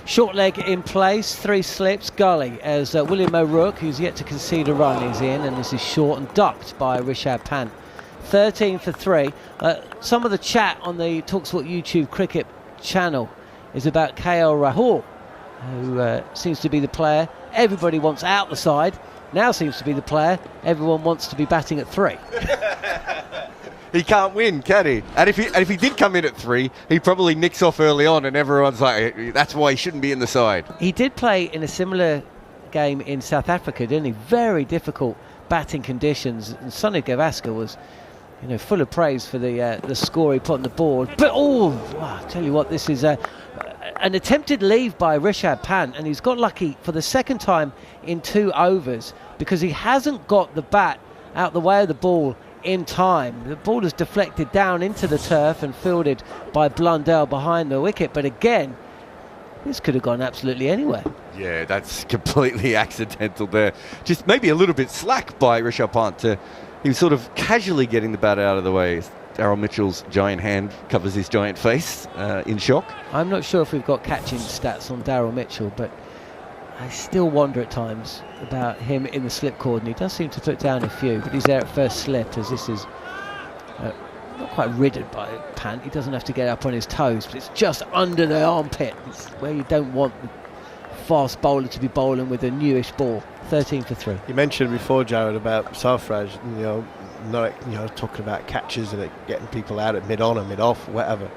Short leg in place, 3 slips, gully, as William O'Rourke, who's yet to concede a run, is in, and this is short and ducked by Rishabh Pant. 13 for 3. Some of the chat on the talkSPORT YouTube cricket channel is about KL Rahul, who seems to be the player everybody wants out the side, now seems to be the player everyone wants to be batting at 3. He can't win, can he? And if he did come in at 3, he probably nicks off early on, and everyone's like, that's why he shouldn't be in the side. He did play in a similar game in South Africa, didn't he? Very difficult batting conditions, and Sonny Gavaskar was, full of praise for the score he put on the board. But I tell you what, this is an attempted leave by Rishabh Pant, and he's got lucky for the second time in 2 overs because he hasn't got the bat out the way of the ball in time. The ball is deflected down into the turf and fielded by Blundell behind the wicket, but again, this could have gone absolutely anywhere. Yeah, that's completely accidental there. Just maybe a little bit slack by Rishabh Pant. He was sort of casually getting the bat out of the way. Daryl Mitchell's giant hand covers his giant face in shock. I'm not sure if we've got catching stats on Daryl Mitchell, but I still wonder at times about him in the slip cordon. He does seem to put down a few, but he's there at first slip, as this is not quite ridded by Pant. He doesn't have to get up on his toes, but it's just under the armpit. It's where you don't want the fast bowler to be bowling with a newish ball. 13 for 3. You mentioned before, Jarrod, about Sarfraz, talking about catches and getting people out at mid-on or mid-off, whatever.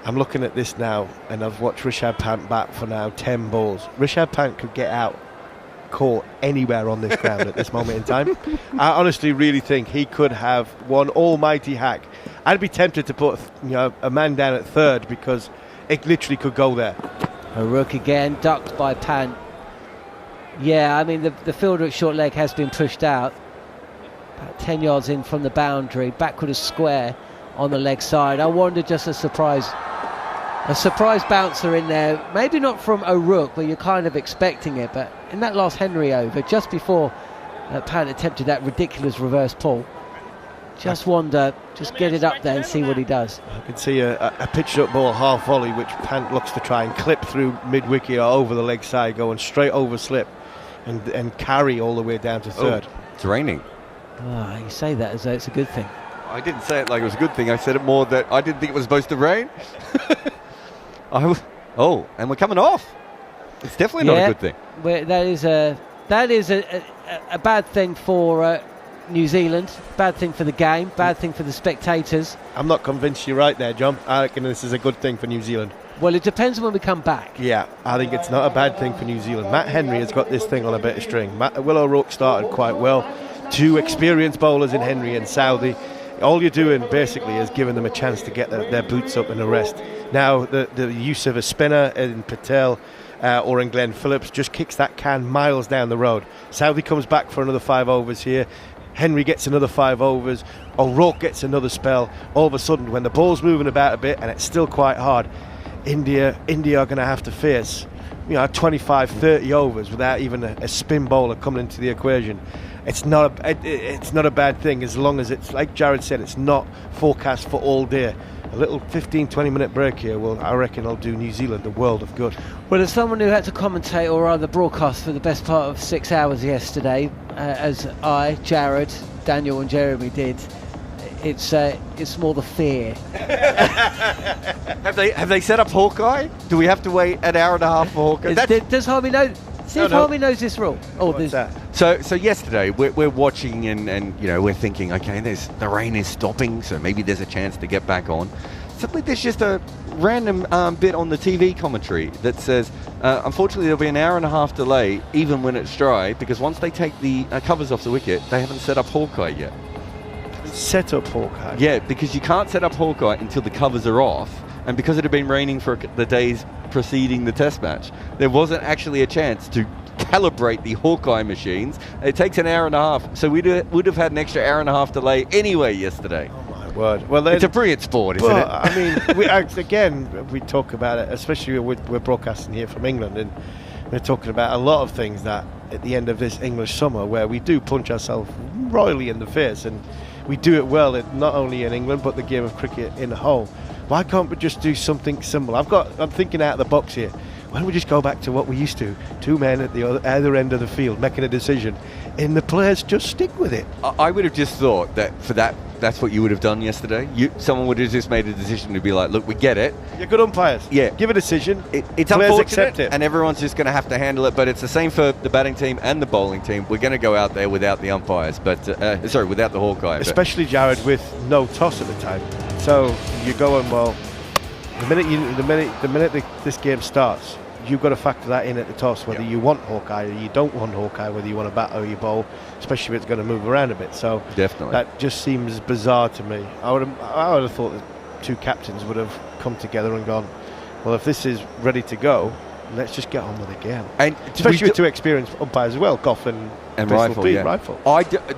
I'm looking at this now, and I've watched Rishabh Pant bat for now 10 balls. Rishabh Pant could get out caught anywhere on this ground at this moment in time. I honestly really think he could have one almighty hack. I'd be tempted to put a man down at third because it literally could go there. A rook again, ducked by Pant. Yeah, I mean, the fielder at short leg has been pushed out. About 10 yards in from the boundary, backward a square on the leg side. I wonder, just a surprise bouncer in there. Maybe not from a rook, where you're kind of expecting it, but in that last Henry over, just before Pant attempted that ridiculous reverse pull. Just wonder, just get it up there and see what he does. I can see a pitched up ball half volley, which Pant looks to try and clip through mid-wicket or over the leg side, going straight over slip and carry all the way down to third. It's raining. Oh, you say that as though it's a good thing. I didn't say it like it was a good thing. I said it more that I didn't think it was supposed to rain. And we're coming off. It's definitely not a good thing. That is a bad thing for New Zealand, bad thing for the game, bad thing for the spectators. I'm not convinced you're right there, John. I reckon this is a good thing for New Zealand. Well, it depends on when we come back. Yeah, I think it's not a bad thing for New Zealand. Matt Henry has got this thing on a bit of string. Willow Rook started quite well. 2 experienced bowlers in Henry and Southey. All you're doing basically is giving them a chance to get their boots up and a rest. Now the use of a spinner in Patel or in Glenn Phillips just kicks that can miles down the road. Southey comes back for another 5 overs here. Henry gets another 5 overs. O'Rourke gets another spell. All of a sudden, when the ball's moving about a bit and it's still quite hard, India are going to have to face 25, 30 overs without even a spin bowler coming into the equation. It's not a bad thing, as long as it's, like Jarrod said, it's not forecast for all day. A little 15-20 minute break here I reckon will do New Zealand a world of good. Well, as someone who had to commentate or rather broadcast for the best part of 6 hours yesterday, as I, Jarrod, Daniel and Jeremy did, it's more the fear. Have they set up Hawkeye? Do we have to wait an hour and a half for Hawkeye? Does Harvey know? See if Harvey knows this rule. What's that? So yesterday we're watching and we're thinking, okay, the rain is stopping, so maybe there's a chance to get back on. Suddenly there's just a random bit on the TV commentary that says, unfortunately there'll be an hour and a half delay even when it's dry, because once they take the covers off the wicket, they haven't set up Hawkeye yet. Set up Hawkeye? Yeah, because you can't set up Hawkeye until the covers are off, and because it had been raining for the days preceding the test match, there wasn't actually a chance to calibrate the Hawkeye machines. It takes an hour and a half, so we would have had an extra hour and a half delay anyway yesterday. Oh my word. Well, it's a brilliant sport, isn't it? I mean, we talk about it, especially we're broadcasting here from England, and we're talking about a lot of things that at the end of this English summer where we do punch ourselves royally in the face, and we do it well, not only in England but the game of cricket in the whole. Why can't we just do something simple? I'm thinking out of the box here. Why don't we just go back to what we used to? 2 men at the other end of the field making a decision, and the players just stick with it. I would have just thought that that's what you would have done yesterday. Someone would have just made a decision to be like, look, we get it. You're good umpires. Yeah. Give a decision. It's players unfortunate, accept it. and everyone's just going to have to handle it. But it's the same for the batting team and the bowling team. We're going to go out there without the umpires, without the Hawkeye. Especially, Jarrod, with no toss at the time. So you're going, well, the minute this game starts, you've got to factor that in at the toss, whether you want Hawkeye or you don't want Hawkeye, whether you want to bat or you bowl, especially if it's going to move around a bit. So definitely, that just seems bizarre to me. I would have thought the 2 captains would have come together and gone, well, if this is ready to go, let's just get on with the game. And especially with two experienced umpires as well, Goff and Rifle. Rifle.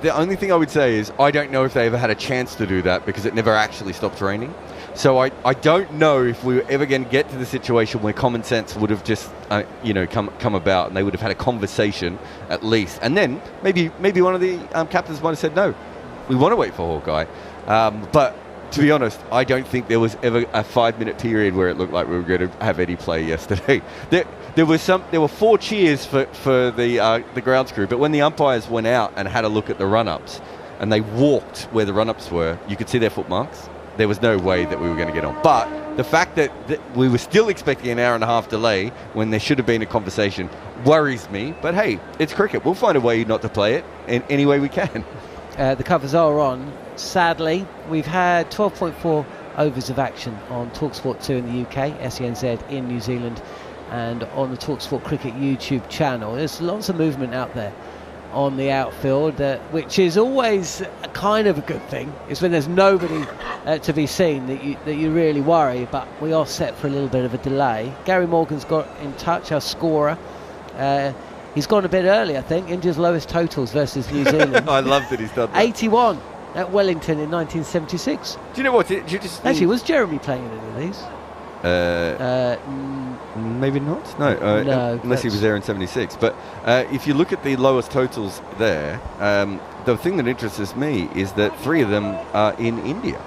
The only thing I would say is I don't know if they ever had a chance to do that because it never actually stopped raining. So I don't know if we were ever going to get to the situation where common sense would have just come about and they would have had a conversation at least. And then maybe one of the captains might have said, no, we want to wait for Hawkeye. But to be honest, I don't think there was ever a 5-minute period where it looked like we were going to have any play yesterday. There were 4 cheers for the grounds crew, but when the umpires went out and had a look at the run-ups and they walked where the run-ups were, you could see their foot marks. There was no way that we were going to get on. But the fact that we were still expecting an hour and a half delay when there should have been a conversation worries me. But hey, it's cricket. We'll find a way not to play it in any way we can. The covers are on. Sadly, we've had 12.4 overs of action on talkSPORT 2 in the UK, SENZ in New Zealand, and on the talkSPORT Cricket YouTube channel. There's lots of movement out there on the outfield, which is always a kind of a good thing. It's when there's nobody to be seen that you really worry, but we are set for a little bit of a delay. Gary Morgan's got in touch, our scorer. He's gone a bit early, I think. India's lowest totals versus New Zealand. I love that he's done that. 81 at Wellington in 1976. Do you know what? Actually, was Jeremy playing in any of these? Maybe not. No, unless he was there in 76. But if you look at the lowest totals there, the thing that interests me is that 3 of them are in India.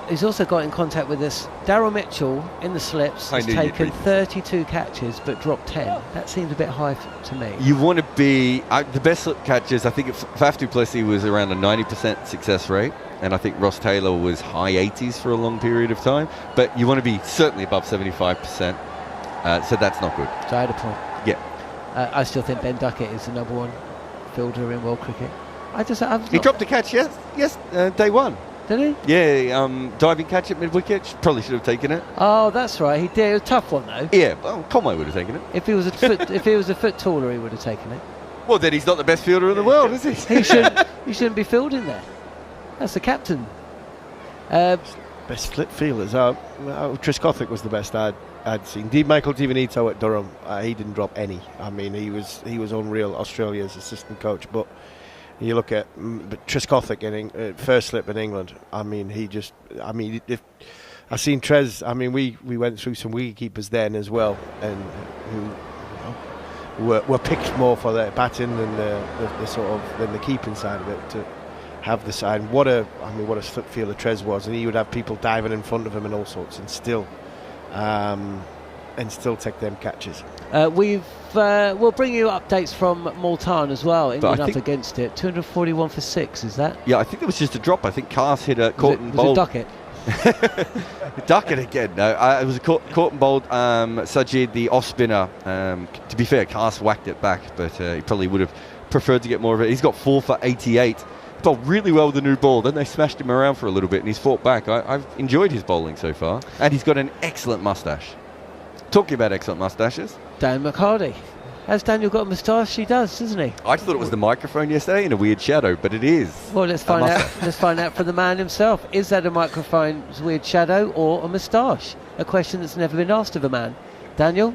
He's also got in contact with us. Daryl Mitchell in the slips has taken 32 catches but dropped 10. That seems a bit high to me. You want to be the best slip catches. I think Faf du Plessis was around a 90% success rate, and I think Ross Taylor was high 80s for a long period of time. But you want to be certainly above 75%. So that's not good. So I had a point. Yeah. I still think Ben Duckett is the number 1 fielder in world cricket. He dropped a catch. Yes, day 1. Did he? Yeah, diving catch at mid-wicket. Probably should have taken it. Oh, that's right. He did. It was a tough one, though. Yeah, well, Conway would have taken it. If he was a foot taller, he would have taken it. Well, then he's not the best fielder in the world, is he? He shouldn't be fielding there. That's the captain. Best flip fielders. Triscothick was the best I'd seen. Michael Divinito at Durham. He didn't drop any. I mean, he was unreal. Australia's assistant coach, but. You look at Triscothick in first slip in England. I mean, if I seen Trez. I mean, we went through some wicketkeepers then as well, and who were picked more for their batting than the keeping side of it to have the side. What a slip fielder Trez was, and he would have people diving in front of him and all sorts, and still take them catches. We'll bring you updates from Multan as well. England up against it. 241 for 6, is that? Yeah, I think there was just a drop. I think Cars hit a caught and bowled. Was it Duckett? Duckett again. No, it was a caught and bowled Sajid, the off spinner. To be fair, Cars whacked it back, but he probably would have preferred to get more of it. He's got 4 for 88. Bowled really well with the new ball. Then they smashed him around for a little bit, and he's fought back. I've enjoyed his bowling so far, and he's got an excellent moustache. Talking about excellent moustaches, Dan McHardy. Has Daniel got a moustache? He does, doesn't he? I thought it was the microphone yesterday in a weird shadow, but it is. Well, let's find out. Let's find out from the man himself. Is that a microphone's weird shadow or a moustache? A question that's never been asked of a man. Daniel?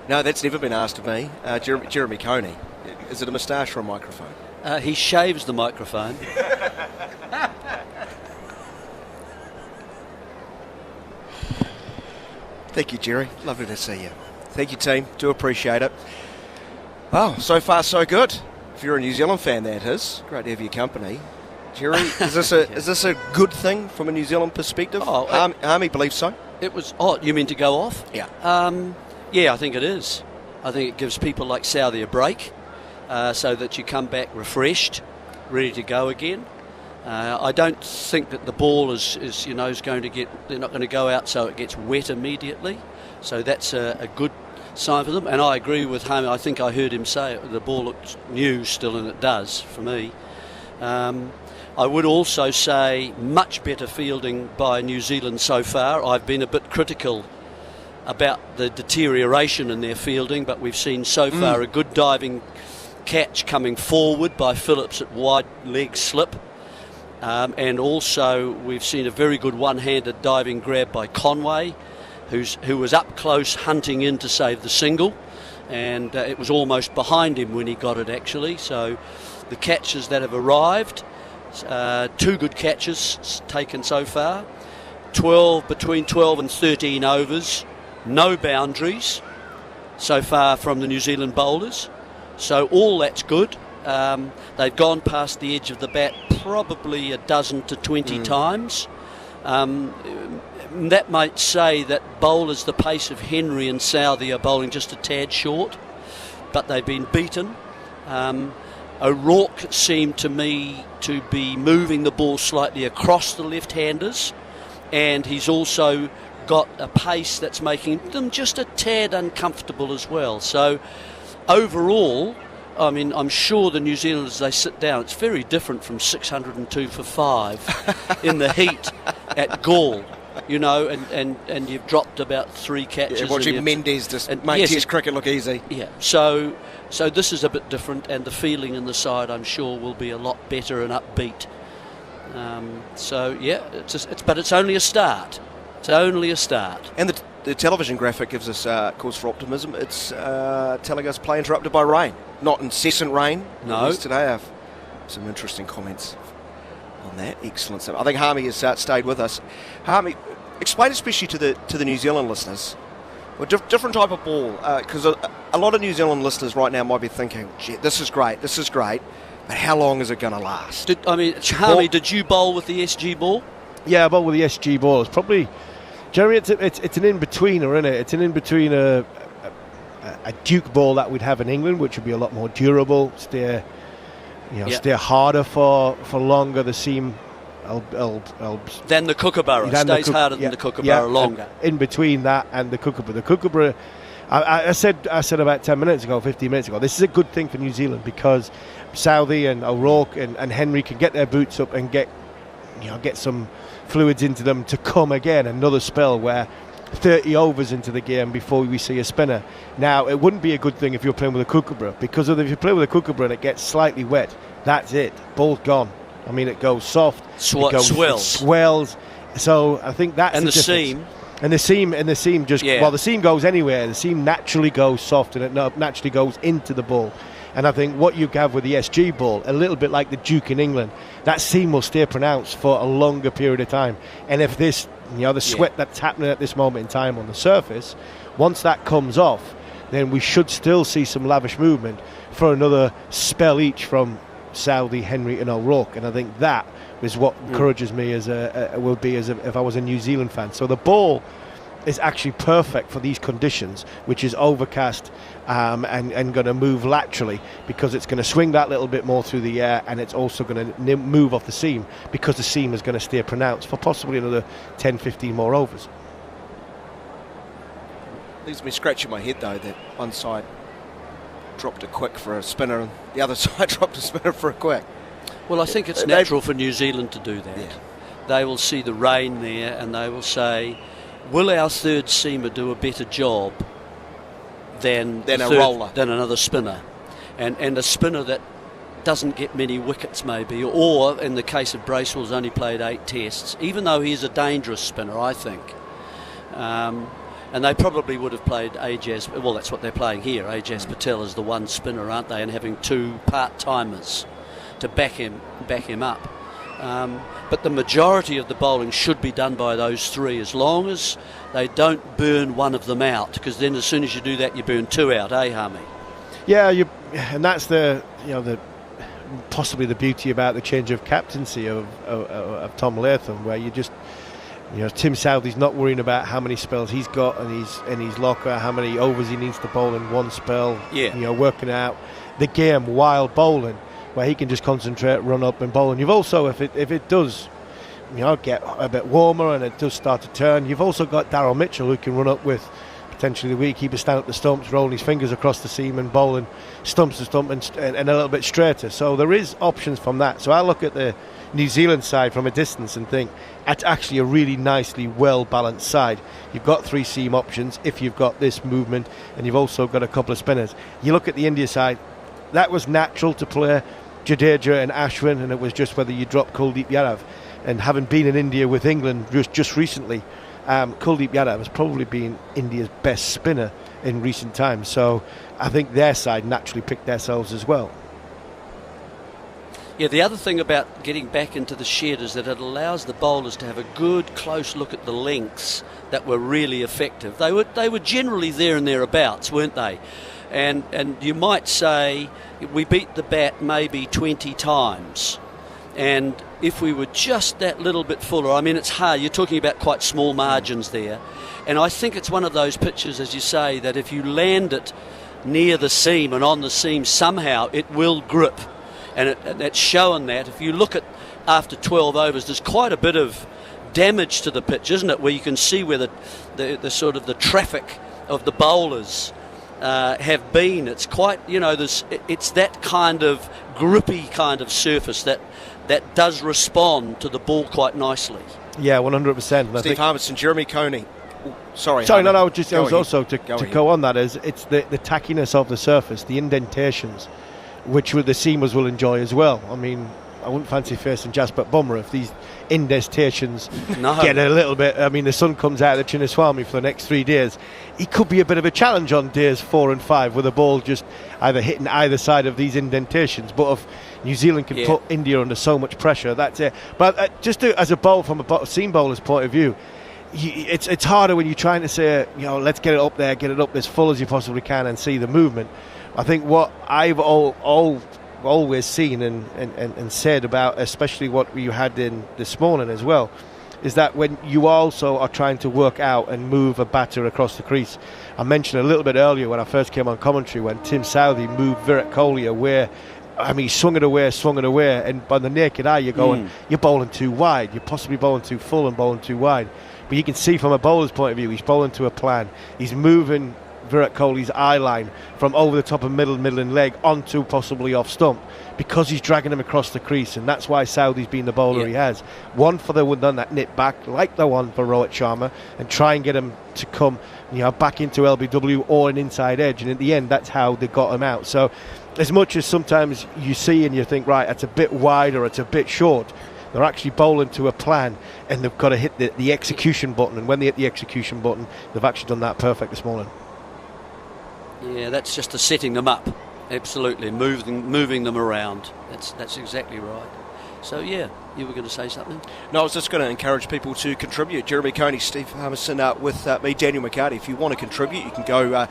No, that's never been asked of me. Jeremy Coney. Is it a moustache or a microphone? He shaves the microphone. Thank you, Jerry. Lovely to see you. Thank you, team. Do appreciate it. Oh, so far so good. If you're a New Zealand fan, that is. Great to have your company. Jerry, is this a good thing from a New Zealand perspective? Army believes so. It was. Oh, you mean to go off? Yeah. Yeah, I think it is. I think it gives people like Southey a break, so that you come back refreshed, ready to go again. I don't think that the ball is going to get. They're not going to go out so it gets wet immediately. So that's a good sign for them. And I agree with him. I think I heard him say the ball looks new still, and it does for me. I would also say much better fielding by New Zealand so far. I've been a bit critical about the deterioration in their fielding, but we've seen so far a good diving catch coming forward by Phillips at wide leg slip. And also we've seen a very good one-handed diving grab by Conway, who was up close hunting in to save the single, and it was almost behind him when he got it actually. So the catches that have arrived, 2 good catches taken so far, between 12 and 13 overs, no boundaries so far from the New Zealand bowlers, so all that's good. They've gone past the edge of the bat probably a dozen to 20 times. That might say that bowlers the pace of Henry and Southey are bowling just a tad short, but they've been beaten. O'Rourke seemed to me to be moving the ball slightly across the left-handers, and he's also got a pace that's making them just a tad uncomfortable as well. So overall, I mean, I'm sure the New Zealanders, they sit down, it's very different from 602 for 5 in the heat at Gaul, you know, and you've dropped about 3 catches. Yeah, watching Mendes just make Test cricket look easy. Yeah, so this is a bit different, and the feeling in the side, I'm sure, will be a lot better and upbeat. But it's only a start. It's only a start. And the television graphic gives us cause for optimism. It's telling us play interrupted by rain. Not incessant rain. No. Today I have some interesting comments on that. Excellent stuff. I think Harmy has stayed with us. Harmy, explain especially to the New Zealand listeners, a different type of ball, because a lot of New Zealand listeners right now might be thinking, gee, this is great, but how long is it going to last? Harmy, did you bowl with the SG ball? Yeah, I bowl with the SG ball. It's probably, generally it's an in-betweener, isn't it? It's an in-between a Duke ball that we'd have in England, which would be a lot more durable, stay harder for longer. The seam then the Kookaburra stays harder than the Kookaburra longer. In between that and the Kookaburra, I said about 10 minutes ago, 15 minutes ago, this is a good thing for New Zealand because Southey and O'Rourke and Henry can get their boots up and get some fluids into them to come again another spell where 30 overs into the game before we see a spinner. Now, it wouldn't be a good thing if you're playing with a Kookaburra, because if you play with a Kookaburra and it gets slightly wet, that's it. Ball's gone. I mean, it goes soft. Swells. Swells. So I think that's the seam. And the seam just, well, the seam goes anywhere. The seam naturally goes soft and it naturally goes into the ball. And I think what you have with the SG ball, a little bit like the Duke in England, that seam will stay pronounced for a longer period of time. And if this, the sweat that's happening at this moment in time on the surface, once that comes off, then we should still see some lavish movement for another spell each from Southey, Henry and O'Rourke. And I think that is what encourages me if I was a New Zealand fan. So the ball is actually perfect for these conditions, which is overcast and going to move laterally, because it's going to swing that little bit more through the air, and it's also going to move off the seam because the seam is going to stay pronounced for possibly another 10-15 more overs. Leaves me scratching my head though that one side dropped a quick for a spinner and the other side dropped a spinner for a quick. Well, I think it's natural for New Zealand to do that. Yeah. They will see the rain there and they will say, will our third seamer do a better job than another spinner? And a spinner that doesn't get many wickets maybe, or in the case of Bracewell's only played 8 tests, even though he's a dangerous spinner, I think. And they probably would have played Ajaz, well, that's what they're playing here. Ajaz Patel is the one spinner, aren't they? And having 2 part-timers to back him up. But the majority of the bowling should be done by those 3, as long as they don't burn one of them out, because then as soon as you do that, you burn 2 out, Harmy? Yeah, and that's the possibly the beauty about the change of captaincy of Tom Latham, where you just, Tim Southey's not worrying about how many spells he's got in his locker, how many overs he needs to bowl in one spell. Yeah. Working out the game while bowling, where he can just concentrate, run up and bowl. And you've also, if it does, get a bit warmer and it does start to turn, you've also got Darryl Mitchell, who can run up with potentially the wicketkeeper, stand up the stumps, rolling his fingers across the seam and bowling stumps to stump and a little bit straighter. So there is options from that. So I look at the New Zealand side from a distance and think it's actually a really nicely well balanced side. You've got 3 seam options if you've got this movement, and you've also got a couple of spinners. You look at the India side, that was natural to play Jadeja and Ashwin, and it was just whether you drop Kuldeep Yadav. And having been in India with England just recently, Kuldeep Yadav has probably been India's best spinner in recent times. So I think their side naturally picked themselves as well. Yeah, the other thing about getting back into the shed is that it allows the bowlers to have a good close look at the lengths that were really effective. They were generally there and thereabouts, weren't they? And you might say we beat the bat maybe 20 times. And if we were just that little bit fuller, I mean, it's hard. You're talking about quite small margins there. And I think it's one of those pitches, as you say, that if you land it near the seam and on the seam somehow, it will grip. And it's showing that. If you look at after 12 overs, there's quite a bit of damage to the pitch, isn't it? Where you can see where the sort of the traffic of the bowlers have been. It's quite, it's that kind of grippy kind of surface that does respond to the ball quite nicely. Yeah, 100%. Steve Harmison, Jeremy Coney. Sorry, no. To go on that is it's the tackiness of the surface, the indentations, which the seamers will enjoy as well. I mean, I wouldn't fancy facing Jasprit Bumrah if these indentations get a little bit. I mean, the sun comes out of the Chinnaswamy for the next 3 days. He could be a bit of a challenge on days 4 and 5 with the ball just either hitting either side of these indentations. But if New Zealand can put India under so much pressure, that's it. But as a bowl from a seam bowler's point of view, it's harder when you're trying to say, let's get it up there, get it up as full as you possibly can and see the movement. I think what I've always seen and said about, especially what you had in this morning as well, is that when you also are trying to work out and move a batter across the crease. I mentioned a little bit earlier when I first came on commentary when Tim Southee moved Virat Kohli away. I mean, he swung it away, and by the naked eye you're going, you're bowling too wide, you're possibly bowling too full and bowling too wide. But you can see from a bowler's point of view, he's bowling to a plan. He's moving Virat Kohli's eye line from over the top of middling leg onto possibly off stump because he's dragging him across the crease, and that's why Southee's been the bowler he has. One for the one that nip back, like the one for Rohit Sharma, and try and get him to come back into LBW or an inside edge, and at the end that's how they got him out. So as much as sometimes you see and you think, right, it's a bit wide or it's a bit short, they're actually bowling to a plan, and they've got to hit the execution button, and when they hit the execution button, they've actually done that perfect this morning. Yeah, that's just the setting them up. Absolutely, moving them around. That's exactly right. So yeah, you were going to say something? No, I was just going to encourage people to contribute. Jeremy Coney, Steve Harmison with me, Daniel McHardy. If you want to contribute, you can go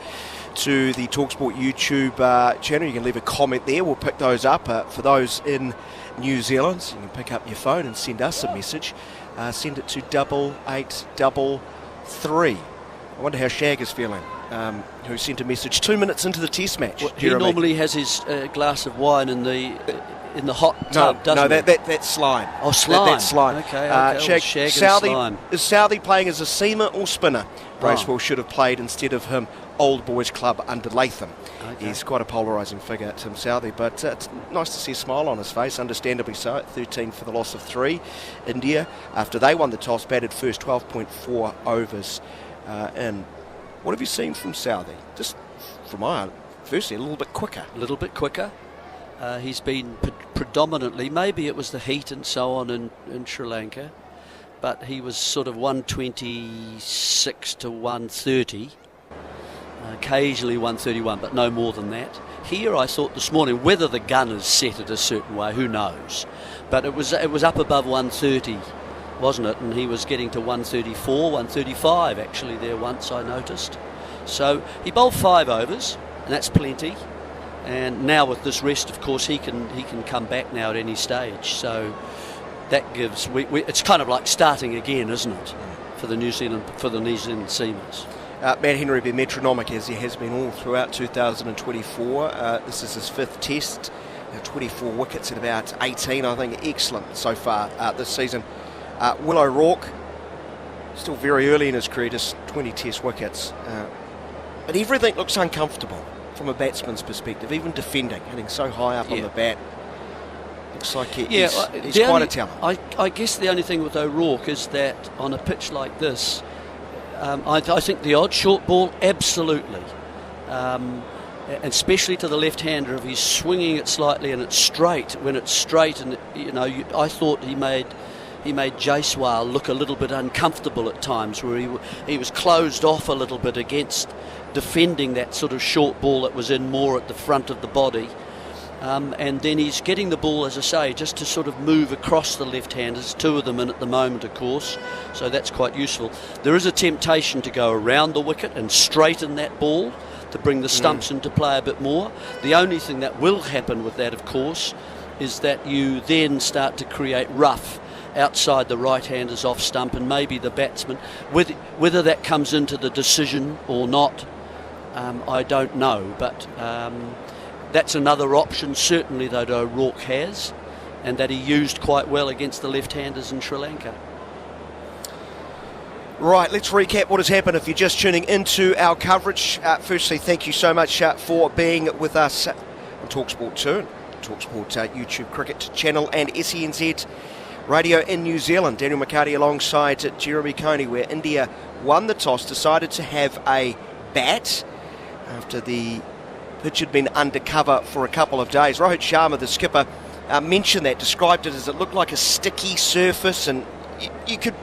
to the talkSPORT YouTube channel. You can leave a comment there. We'll pick those up. For those in New Zealand, you can pick up your phone and send us a message. Send it to 8833. I wonder how Shag is feeling, who sent a message 2 minutes into the test match. Well, he normally has his glass of wine in the hot tub, doesn't he? No, that's Slime. Oh, Slime. That's Slime. Okay. Shag Southee, and Slime. Is Southee playing as a seamer or spinner? Bracewell should have played instead of him, Old Boys Club under Latham. Okay. He's quite a polarising figure, Tim Southee, but it's nice to see a smile on his face, understandably so, at 13 for the loss of 3. India, after they won the toss, batted first 12.4 overs. And what have you seen from Southee? Just from my eye, firstly, a little bit quicker. He's been predominantly, maybe it was the heat and so on in Sri Lanka, but he was sort of 126 to 130, occasionally 131, but no more than that. Here I thought this morning, whether the gun is set it a certain way, who knows, but it was up above 130, wasn't it? And he was getting to 134, 135 actually there once, I noticed. So he bowled 5 overs, and that's plenty. And now with this rest, of course, he can come back now at any stage. So that gives it's kind of like starting again, isn't it, for the New Zealand seamers. Matt Henry been metronomic as he has been all throughout 2024. This is his 5th test. 24 wickets at about 18, I think. Excellent so far this season. Will O'Rourke, still very early in his career, just 20 test wickets. But everything looks uncomfortable from a batsman's perspective, even defending, hitting so high up on the bat. Looks like he's quite a talent. I guess the only thing with O'Rourke is that on a pitch like this, I think the odd short ball, absolutely. and especially to the left-hander, if he's swinging it slightly and it's straight, when it's straight, and I thought he made Jaiswal look a little bit uncomfortable at times, where he was closed off a little bit against defending that sort of short ball that was in more at the front of the body. And then he's getting the ball, as I say, just to sort of move across the left-handers, 2 of them in at the moment, of course, so that's quite useful. There is a temptation to go around the wicket and straighten that ball to bring the stumps into play a bit more. The only thing that will happen with that, of course, is that you then start to create rough outside the right-handers off stump, and maybe the batsman, whether that comes into the decision or not, I don't know, but that's another option certainly that O'Rourke has, and that he used quite well against the left-handers in Sri Lanka. Right, let's recap what has happened if you're just tuning into our coverage. Firstly, thank you so much for being with us on talkSPORT 2, talkSPORT YouTube cricket channel, and SENZ radio in New Zealand. Daniel McHardy alongside Jeremy Coney, where India won the toss, decided to have a bat after the pitch had been undercover for a couple of days. Rohit Sharma, the skipper, mentioned that, described it as it looked like a sticky surface, and you could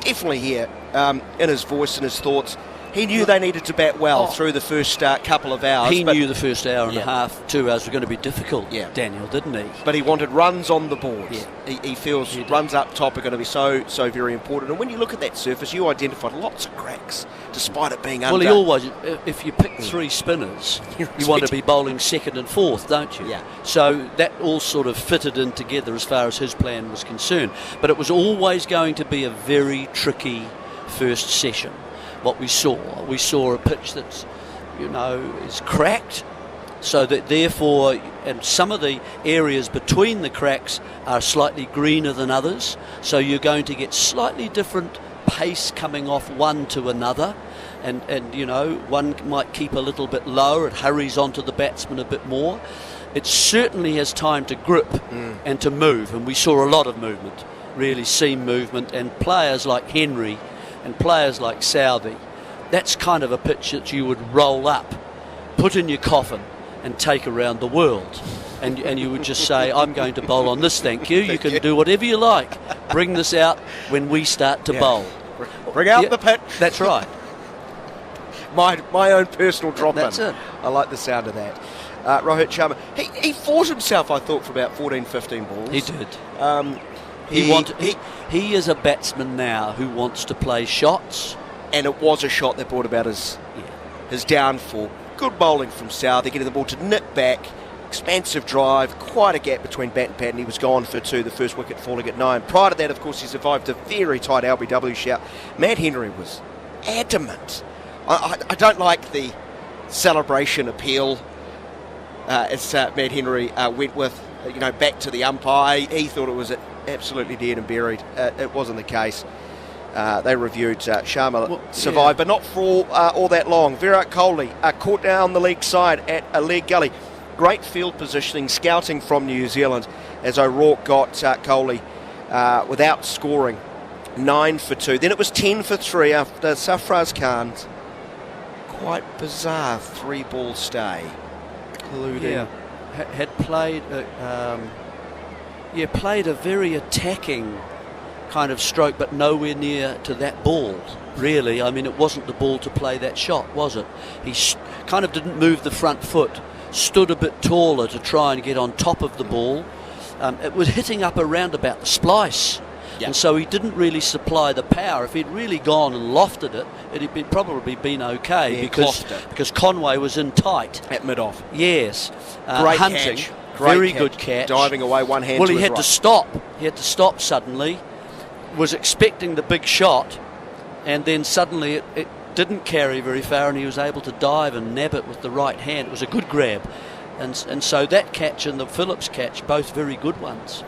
definitely hear in his voice and his thoughts, he knew they needed to bat well through the first couple of hours. He knew the first hour and a half, 2 hours were going to be difficult, Daniel, didn't he? But he wanted runs on the board. Yeah. He feels runs up top are going to be so very important. And when you look at that surface, you identified lots of cracks, despite it being under. Well, he always, if you pick 3 spinners, you want to be bowling second and fourth, don't you? Yeah. So that all sort of fitted in together as far as his plan was concerned. But it was always going to be a very tricky first session. What we saw a pitch that's, is cracked, so that therefore, and some of the areas between the cracks are slightly greener than others, so you're going to get slightly different pace coming off one to another, and one might keep a little bit lower, it hurries onto the batsman a bit more. It certainly has time to grip and to move, and we saw a lot of movement, really seam movement, and players like Henry and players like Southey, that's kind of a pitch that you would roll up, put in your coffin and take around the world, and you would just say, I'm going to bowl on this, thank you, you can do whatever you like, bring this out when we start to bowl. Bring out the pitch. That's right. My own personal drop-in. That's it. I like the sound of that. Rohit Sharma, he fought himself, I thought, for about 14, 15 balls. He did. He is a batsman now who wants to play shots. And it was a shot that brought about his downfall. Good bowling from Southey, getting the ball to nip back. Expansive drive, quite a gap between bat and pad, and he was gone for 2, the first wicket falling at 9. Prior to that, of course, he survived a very tight LBW shout. Matt Henry was adamant. I don't like the celebration appeal as Matt Henry went with, back to the umpire. He thought it was absolutely dead and buried. It wasn't the case. They reviewed Sharma survived, but not for all that long. Virat Kohli caught down the leg side at a leg gully. Great field positioning, scouting from New Zealand as O'Rourke got Kohli without scoring. 9 for 2. Then it was 10 for 3 after Sarfraz Khan's quite bizarre 3-ball stay, including had played played a very attacking kind of stroke, but nowhere near to that ball, really. I mean, it wasn't the ball to play that shot, was it? He kind of didn't move the front foot, stood a bit taller to try and get on top of the ball. It was hitting up around about the splice, and so he didn't really supply the power. If he'd really gone and lofted it, it'd probably been okay, because Conway was in tight. At mid-off. Yes. Great hunting, catch. Very good catch. Diving away one hand Well, to he his had right. to stop. He had to stop suddenly. Was expecting the big shot, and then suddenly it didn't carry very far, and he was able to dive and nab it with the right hand. It was a good grab, and so that catch and the Phillips catch, both very good ones.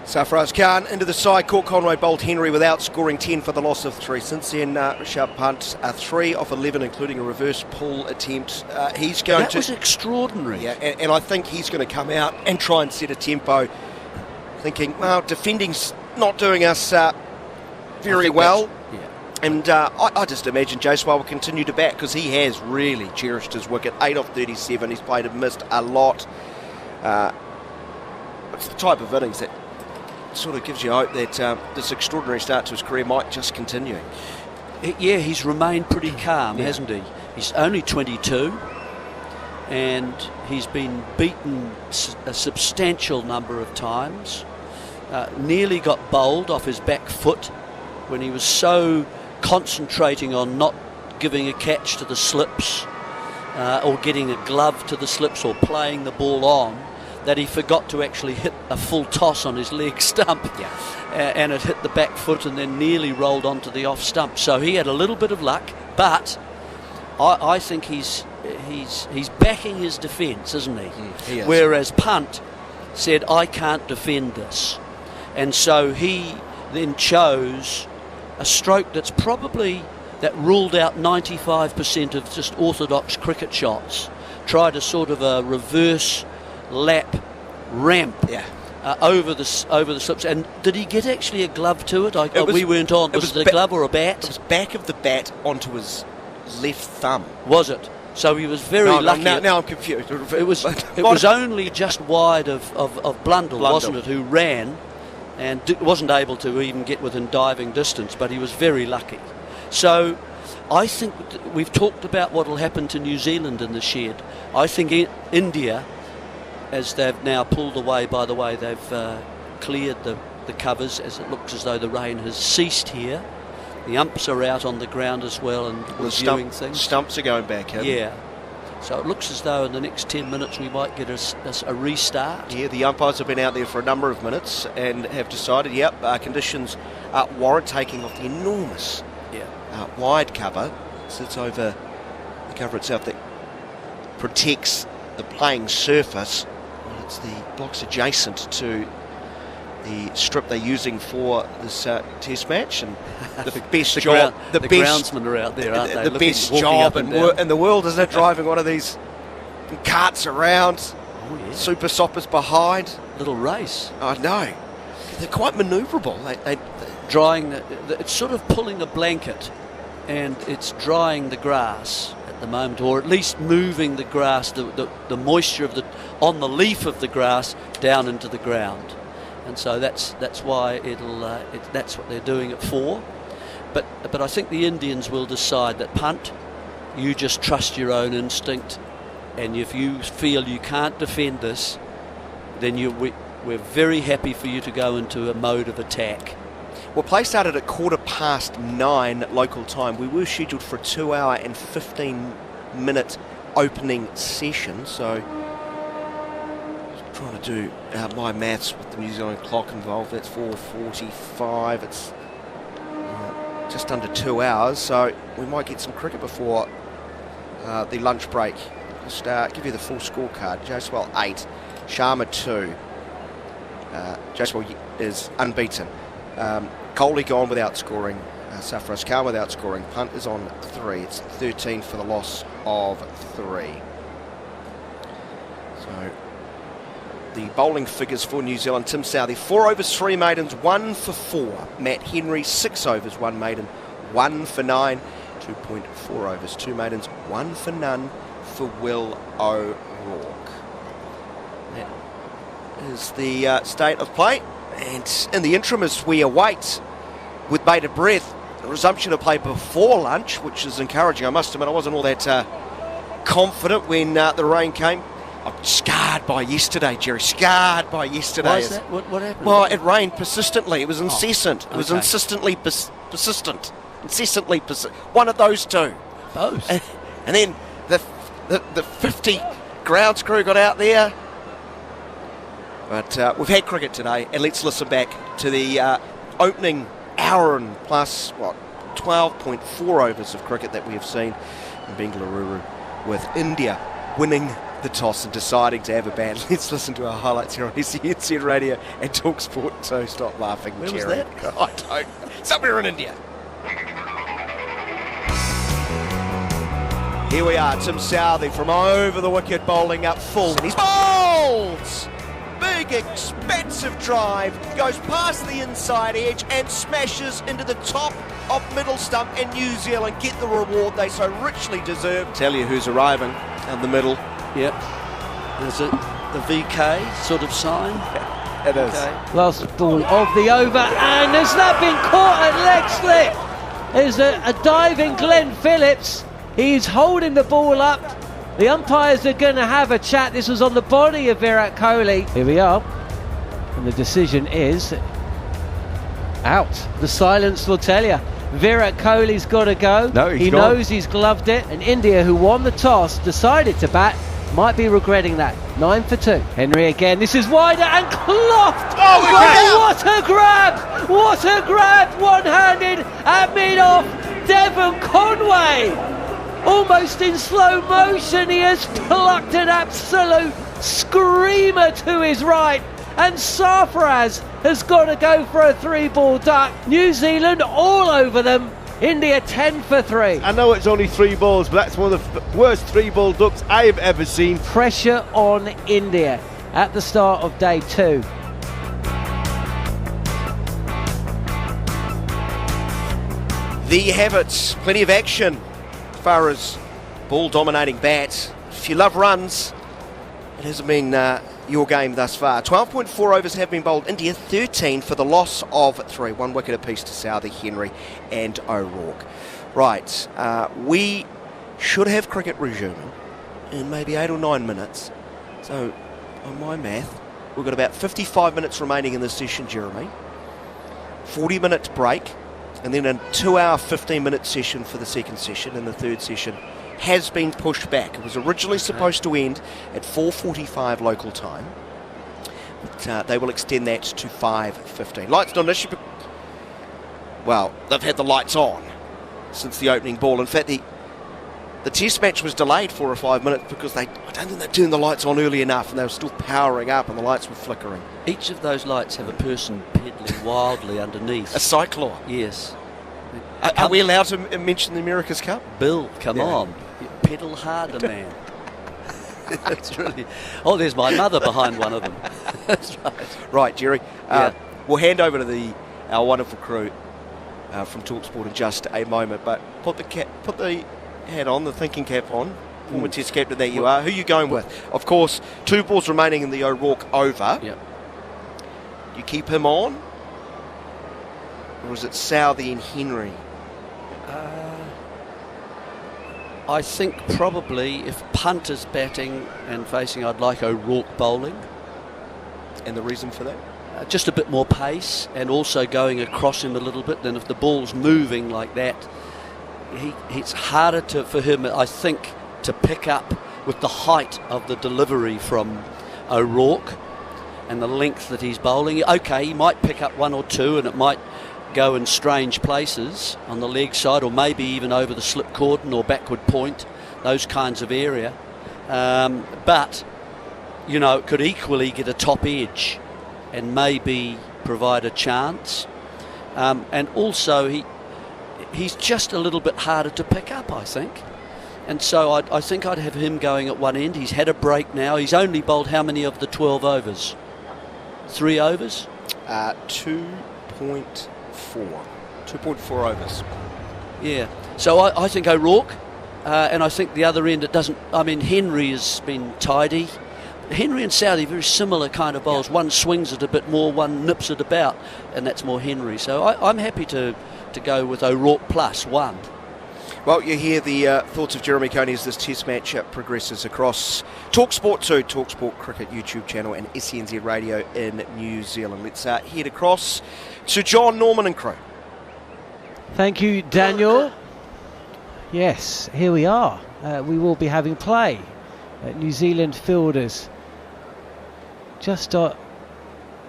Sarfraz Khan into the side, caught Conway, bowled Henry without scoring 10 for the loss of 3. Since then, Rishabh Pant 3 off 11, including a reverse pull attempt. That was extraordinary. Yeah, and I think he's going to come out and try and set a tempo, thinking, well, defending's not doing us very well. And I just imagine Jaiswal will continue to bat because he has really cherished his wicket. 8 off 37. He's played and missed a lot. It's the type of innings that sort of gives you hope that this extraordinary start to his career might just continue. Yeah, he's remained pretty calm, hasn't he? He's only 22, and he's been beaten a substantial number of times. Nearly got bowled off his back foot when he was so concentrating on not giving a catch to the slips or getting a glove to the slips or playing the ball on, that he forgot to actually hit a full toss on his leg stump. And it hit the back foot and then nearly rolled onto the off stump. So he had a little bit of luck, but I think he's backing his defence, isn't he? He is. Whereas Punt said, I can't defend this. And so he then chose a stroke that ruled out 95% of just orthodox cricket shots. Tried a sort of a reverse lap ramp over the slips. And did he get actually a glove to it? We weren't on. Was it a glove or a bat? It was back of the bat onto his left thumb. Was it? So he was very lucky. Now I'm confused. It was only just wide of Blundell, wasn't it, who ran and wasn't able to even get within diving distance, but he was very lucky. So I think we've talked about what will happen to New Zealand in the shed. I think India, as they've now pulled away, by the way, they've cleared the covers, as it looks as though the rain has ceased here. The umps are out on the ground as well and reviewing things. Stumps are going back in. Yeah. So it looks as though in the next 10 minutes we might get a restart. Yeah, the umpires have been out there for a number of minutes and have decided, conditions warrant taking off the enormous wide cover. Sits over the cover itself that protects the playing surface. Well, it's the blocks adjacent to the strip they're using for this test match, and the best job, the groundsmen are out there, aren't they? The best job in the world, isn't it? Driving one of these carts around, super soppers behind. Little race. I know. They're quite manoeuvrable. They drying. It's sort of pulling a blanket, and it's drying the grass at the moment, or at least moving the grass, the moisture on the leaf of the grass down into the ground. And so that's why that's what they're doing it for. But I think the Indians will decide that, Punt, you just trust your own instinct, and if you feel you can't defend this, then we're very happy for you to go into a mode of attack. Well, play started at 9:15 local time. We were scheduled for a 2 hour and 15-minute opening session, so trying to do my maths with the New Zealand clock involved. That's 4:45. It's just under 2 hours, so we might get some cricket before the lunch break. Just give you the full scorecard. Jaiswal 8, Sharma 2. Jaiswal is unbeaten. Kohli gone without scoring. Safras Khan without scoring. Punt is on 3. It's 13 for the loss of 3. So the bowling figures for New Zealand: Tim Southee, 4 overs, 3 maidens, 1 for 4. Matt Henry, 6 overs, 1 maiden, 1 for 9. 2.4 overs, 2 maidens, 1 for none for Will O'Rourke. That is the state of play. And in the interim, as we await with bated breath the resumption of play before lunch, which is encouraging. I must admit, I wasn't all that confident when the rain came. I'm scarred by yesterday, Jerry. Scarred by yesterday. Why is that? What happened? Well, it rained persistently. It was incessant. It was insistently persistent. Incessantly persistent. One of those two. Both. And then the 50 grounds crew got out there. But we've had cricket today, and let's listen back to the opening hour and plus, 12.4 overs of cricket that we have seen in Bengaluru, with India winning the toss and deciding to have a bat. Let's listen to our highlights here on SENZ Radio and talkSPORT. So stop laughing, Where Jerry. was that? I don't. Somewhere in India. Here we are, Tim Southee from over the wicket, bowling up full. And he's bowled! big, expensive drive, goes past the inside edge and smashes into the top of middle stump, and New Zealand get the reward they so richly deserve. Tell you who's arriving in the middle. Yep. Is it the VK sort of sign? It is. Okay. Last ball of the over, and has that been caught at leg slip? There's a diving Glenn Phillips. He's holding the ball up. The umpires are going to have a chat. This was on the body of Virat Kohli. Here we are. And the decision is out. The silence will tell you. Virat Kohli's got to go. No, he gone. knows he's gloved it. And India, who won the toss, decided to bat, might be regretting that. 9 for 2. Henry again. This is wider and clocked. What a grab! What a grab! One-handed at mid-off. Devon Conway. Almost in slow motion, he has plucked an absolute screamer to his right. And Sarfaraz has got to go for a 3-ball duck. New Zealand all over them. India 10 for 3. I know it's only 3 balls, but that's one of the worst 3-ball ducks I have ever seen. Pressure on India at the start of day 2. There you have it. Plenty of action as far as ball dominating bats. If you love runs, it hasn't been your game thus far. 12.4 overs have been bowled. India 13 for the loss of 3. 1 wicket apiece to Southey, Henry and O'Rourke. Right, we should have cricket resuming in maybe 8 or 9 minutes. So, on my math, we've got about 55 minutes remaining in this session, Jeremy. 40-minute break, and then a 2-hour, 15-minute session for the second session, and the third session has been pushed back. It was originally supposed to end at 4:45 local time, but they will extend that to 5:15. Lights not an issue. Well, they've had the lights on since the opening ball. In fact, the test match was delayed 4 or 5 minutes because I don't think they turned the lights on early enough, and they were still powering up and the lights were flickering. Each of those lights have a person pedaling wildly underneath. A cyclone. Yes. Are we allowed to mention the America's Cup? Bill, come on. You pedal harder, man. That's really... Oh, there's my mother behind one of them. That's right. Right, Jerry. Yeah. We'll hand over to our wonderful crew from talkSPORT in just a moment, but put the hat on, the thinking cap on. Former Test captain that you are. Who are you going with? Of course, 2 balls remaining in the O'Rourke over. Yep. You keep him on? Or is it Southey and Henry? I think probably if Punt is batting and facing, I'd like O'Rourke bowling. And the reason for that? Just a bit more pace, and also going across him a little bit. Then if the ball's moving like that, it's harder for him, I think, to pick up with the height of the delivery from O'Rourke and the length that he's bowling. Okay, he might pick up 1 or 2 and it might go in strange places on the leg side, or maybe even over the slip cordon or backward point, those kinds of area. But, you know, it could equally get a top edge and maybe provide a chance. And also, he's just a little bit harder to pick up, I think. And so I think I'd have him going at one end. He's had a break now. He's only bowled how many of the 12 overs? 3 overs? 2.4 overs. Yeah. So I think O'Rourke, and I think the other end, it doesn't... I mean, Henry has been tidy. Henry and Southey, very similar kind of bowls. One swings it a bit more, one nips it about, and that's more Henry. So I'm happy to go with O'Rourke plus 1. Well, you hear the thoughts of Jeremy Coney as this test match progresses across talkSPORT 2, talkSPORT Cricket YouTube channel and SENZ Radio in New Zealand. Let's head across to Jon Norman and crew. Thank you, Daniel. Yes, here we are. We will be having play. New Zealand fielders just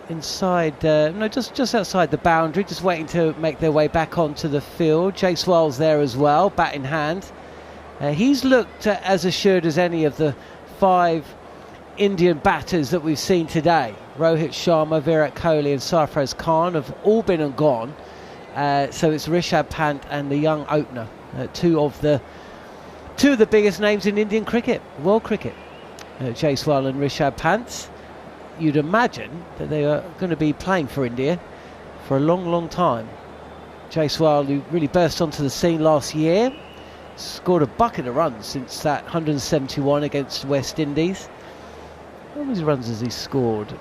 inside, just outside the boundary, just waiting to make their way back onto the field. Jaiswal's there as well, bat in hand. He's looked as assured as any of the 5 Indian batters that we've seen today. Rohit Sharma, Virat Kohli and Sarfaraz Khan have all been and gone. So it's Rishabh Pant and the young opener, two of the biggest names in Indian cricket, world cricket, Jaiswal and Rishabh Pant. you'd imagine that they are going to be playing for India for a long time. Jaiswal, who really burst onto the scene last year, scored a bucket of runs since that 171 against West Indies. How many runs has he scored?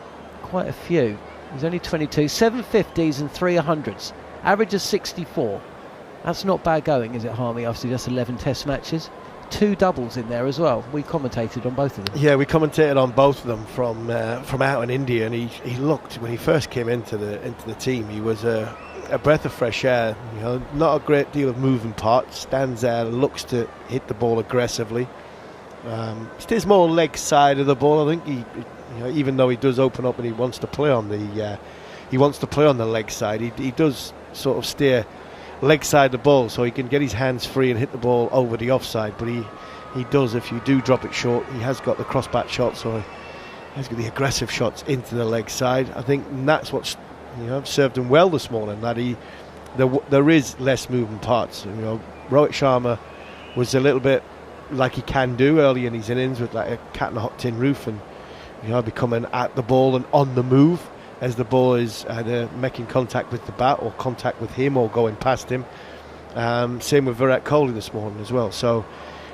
Quite a few. He's only 22, 750s and 3 100s. Average of 64. That's not bad going, is it, Harmy? Obviously, just 11 test matches. 2 doubles in there as well. We commentated on both of them. Yeah, we commentated on both of them from out in India, and he looked, when he first came into the team, he was a breath of fresh air. You know, not a great deal of moving parts. Stands there, looks to hit the ball aggressively. Stays more leg side of the ball. I think he, you know, even though he does open up and he wants to play on the leg side, he does sort of steer leg side the ball so he can get his hands free and hit the ball over the offside. But he does, if you do drop it short, he has got the cross-bat shots, or he has got the aggressive shots into the leg side. I think that's what's, you know, served him well this morning, that there is less moving parts. You know, Rohit Sharma was a little bit like he can do early in his innings with like a cat and a hot tin roof, and you know, becoming at the ball and on the move as the ball is either making contact with the bat or contact with him or going past him. Same with Virat Kohli this morning as well. So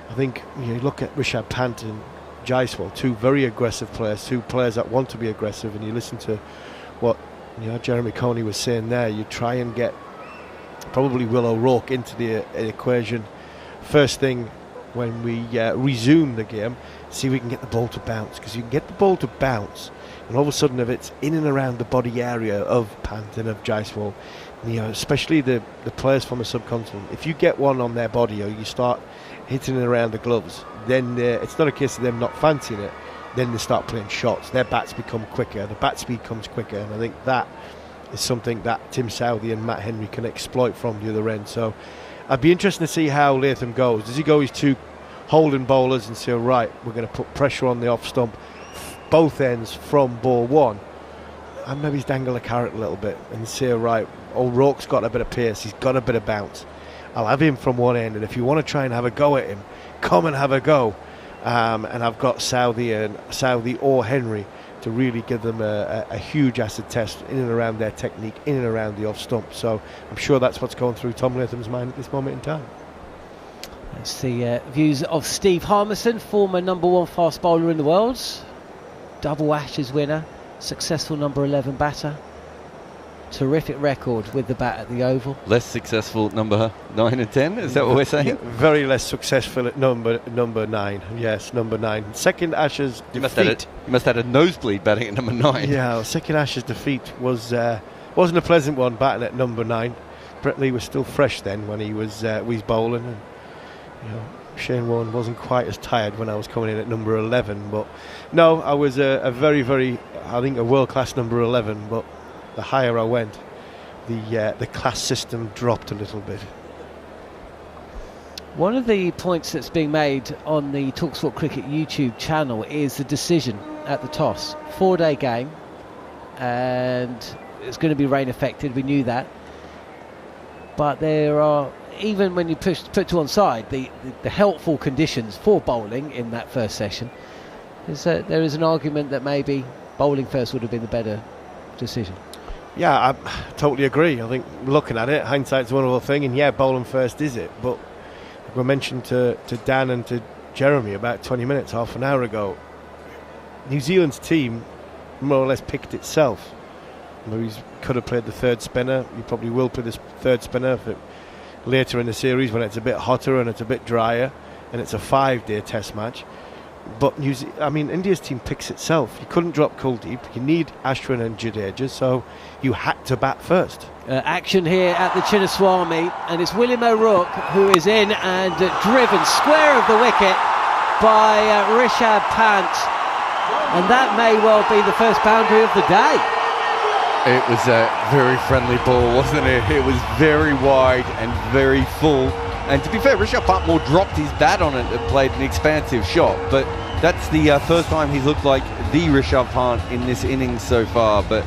I think, you know, you look at Rishabh Pant and Jaiswal, 2 very aggressive players, 2 players that want to be aggressive, and you listen to what, you know, Jeremy Coney was saying there. You try and get probably Will O'Rourke into the equation first thing when we resume the game, see if we can get the ball to bounce, because you can get the ball to bounce, and all of a sudden if it's in and around the body area of Pant and of Jaiswal, you know, especially the players from the subcontinent, if you get one on their body or you start hitting it around the gloves, then it's not a case of them not fancying it. Then they start playing shots. Their bats become quicker. The bat speed comes quicker, and I think that is something that Tim Southey and Matt Henry can exploit from the other end. So I'd be interested to see how Latham goes. Does he go his 2 holding bowlers and say, right, we're going to put pressure on the off stump, both ends from ball 1, and maybe he's dangle a carrot a little bit and say, right, O'Rourke's got a bit of pace, he's got a bit of bounce, I'll have him from one end, and if you want to try and have a go at him, come and have a go. And I've got Southey or Henry to really give them a huge acid test in and around their technique, in and around the off stump. So I'm sure that's what's going through Tom Latham's mind at this moment in time. That's the views of Steve Harmison, former #1 fast bowler in the world, double Ashes winner, successful number 11 batter. Terrific record with the bat at the Oval. Less successful number 9 and 10, is that what we're saying? Yeah, very less successful at number 9. Yes, number 9. Second Ashes defeat. You must have had a nosebleed batting at number 9. Yeah, second Ashes defeat wasn't a pleasant one, batting at number 9. Brett Lee was still fresh then when he was bowling, and you know, Shane Warne wasn't quite as tired when I was coming in at number 11. But no, I was a very, very, I think, a world-class number 11. But the higher I went, the class system dropped a little bit. One of the points that's being made on the talkSPORT Cricket YouTube channel is the decision at the toss. 4-day game, and it's going to be rain affected, we knew that. But there are, even when you put to one side, the helpful conditions for bowling in that first session, there is an argument that maybe bowling first would have been the better decision. Yeah, I totally agree. I think looking at it, hindsight's a wonderful thing, and yeah, bowling first is it. But we mentioned to Dan and to Jeremy about 20 minutes, half an hour ago, New Zealand's team more or less picked itself. He could have played the third spinner. He probably will play this third spinner later in the series when it's a bit hotter and it's a bit drier and it's a 5-day test match. But India's team picks itself. You couldn't drop Kuldeep. You need Ashwin and Jadeja, so you had to bat first. Action here at the Chinnaswamy, and it's William O'Rourke who is in and driven square of the wicket by Rishabh Pant, and that may well be the first boundary of the day. It was a very friendly ball, wasn't it? It was very wide and very full. And to be fair, Rishabh Pant more dropped his bat on it and played an expansive shot. But that's the first time he's looked like the Rishabh Pant in this innings so far. But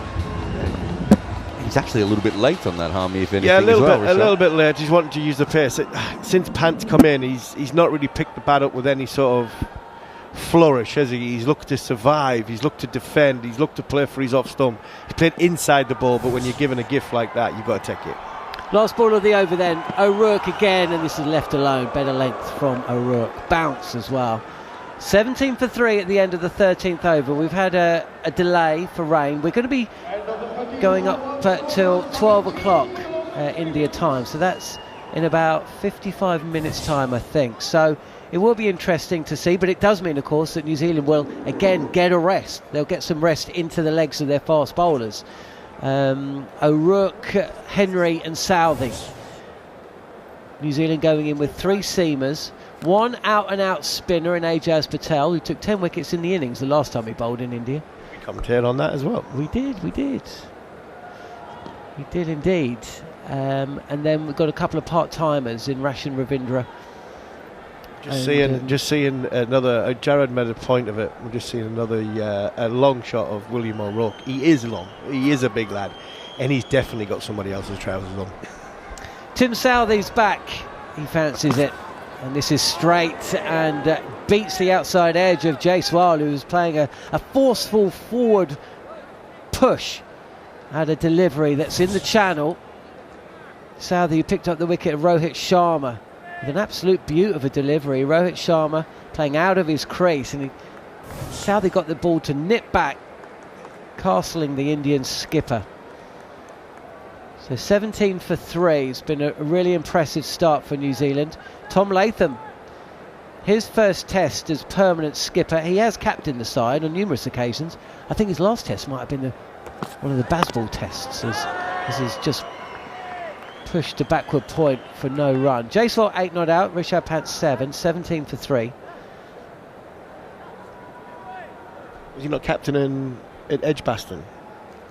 he's actually a little bit late on that, Harmy, if anything. Yeah, a little bit bit late. He's wanting to use the pace. Since Pant's come in, he's not really picked the bat up with any sort of flourish, has he? He's looked to survive, he's looked to defend, he's looked to play for his off stump. He's played inside the ball, but when you're given a gift like that, you've got to take it. Last ball of the over then. O'Rourke again, and this is left alone. Better length from O'Rourke. Bounce as well. 17 for 3 at the end of the 13th over. We've had a delay for rain. We're going to be going up till 12 o'clock India time. So that's in about 55 minutes time, I think. So it will be interesting to see. But it does mean, of course, that New Zealand will, again, get a rest. They'll get some rest into the legs of their fast bowlers. O'Rourke, Henry and Southey. New Zealand going in with 3 seamers, 1 out-and-out spinner in Ajaz Patel, who took 10 wickets in the innings the last time he bowled in India. We commentated on that as well. We did indeed. And then we've got a couple of part-timers in Rashan Ravindra. Just seeing another. Jarrod made a point of it. We're just seeing another a long shot of William O'Rourke. He is long. He is a big lad, and he's definitely got somebody else's trousers on. Tim Southey's back. He fancies it, and this is straight and beats the outside edge of Jaiswal, who was playing a forceful forward push at a delivery that's in the channel. Southey picked up the wicket of Rohit Sharma. With an absolute beaut of a delivery. Rohit Sharma playing out of his crease, and Southey got the ball to nip back, castling the Indian skipper. So 17 for 3. It's been a really impressive start for New Zealand. Tom Latham, his first test as permanent skipper. He has captained the side on numerous occasions. I think his last test might have been one of the Bazball tests, as he's just pushed to backward point for no run. Jaiswal 8 not out, Rishabh Pant 7, 17 for 3. Was he not captaining at Edgbaston?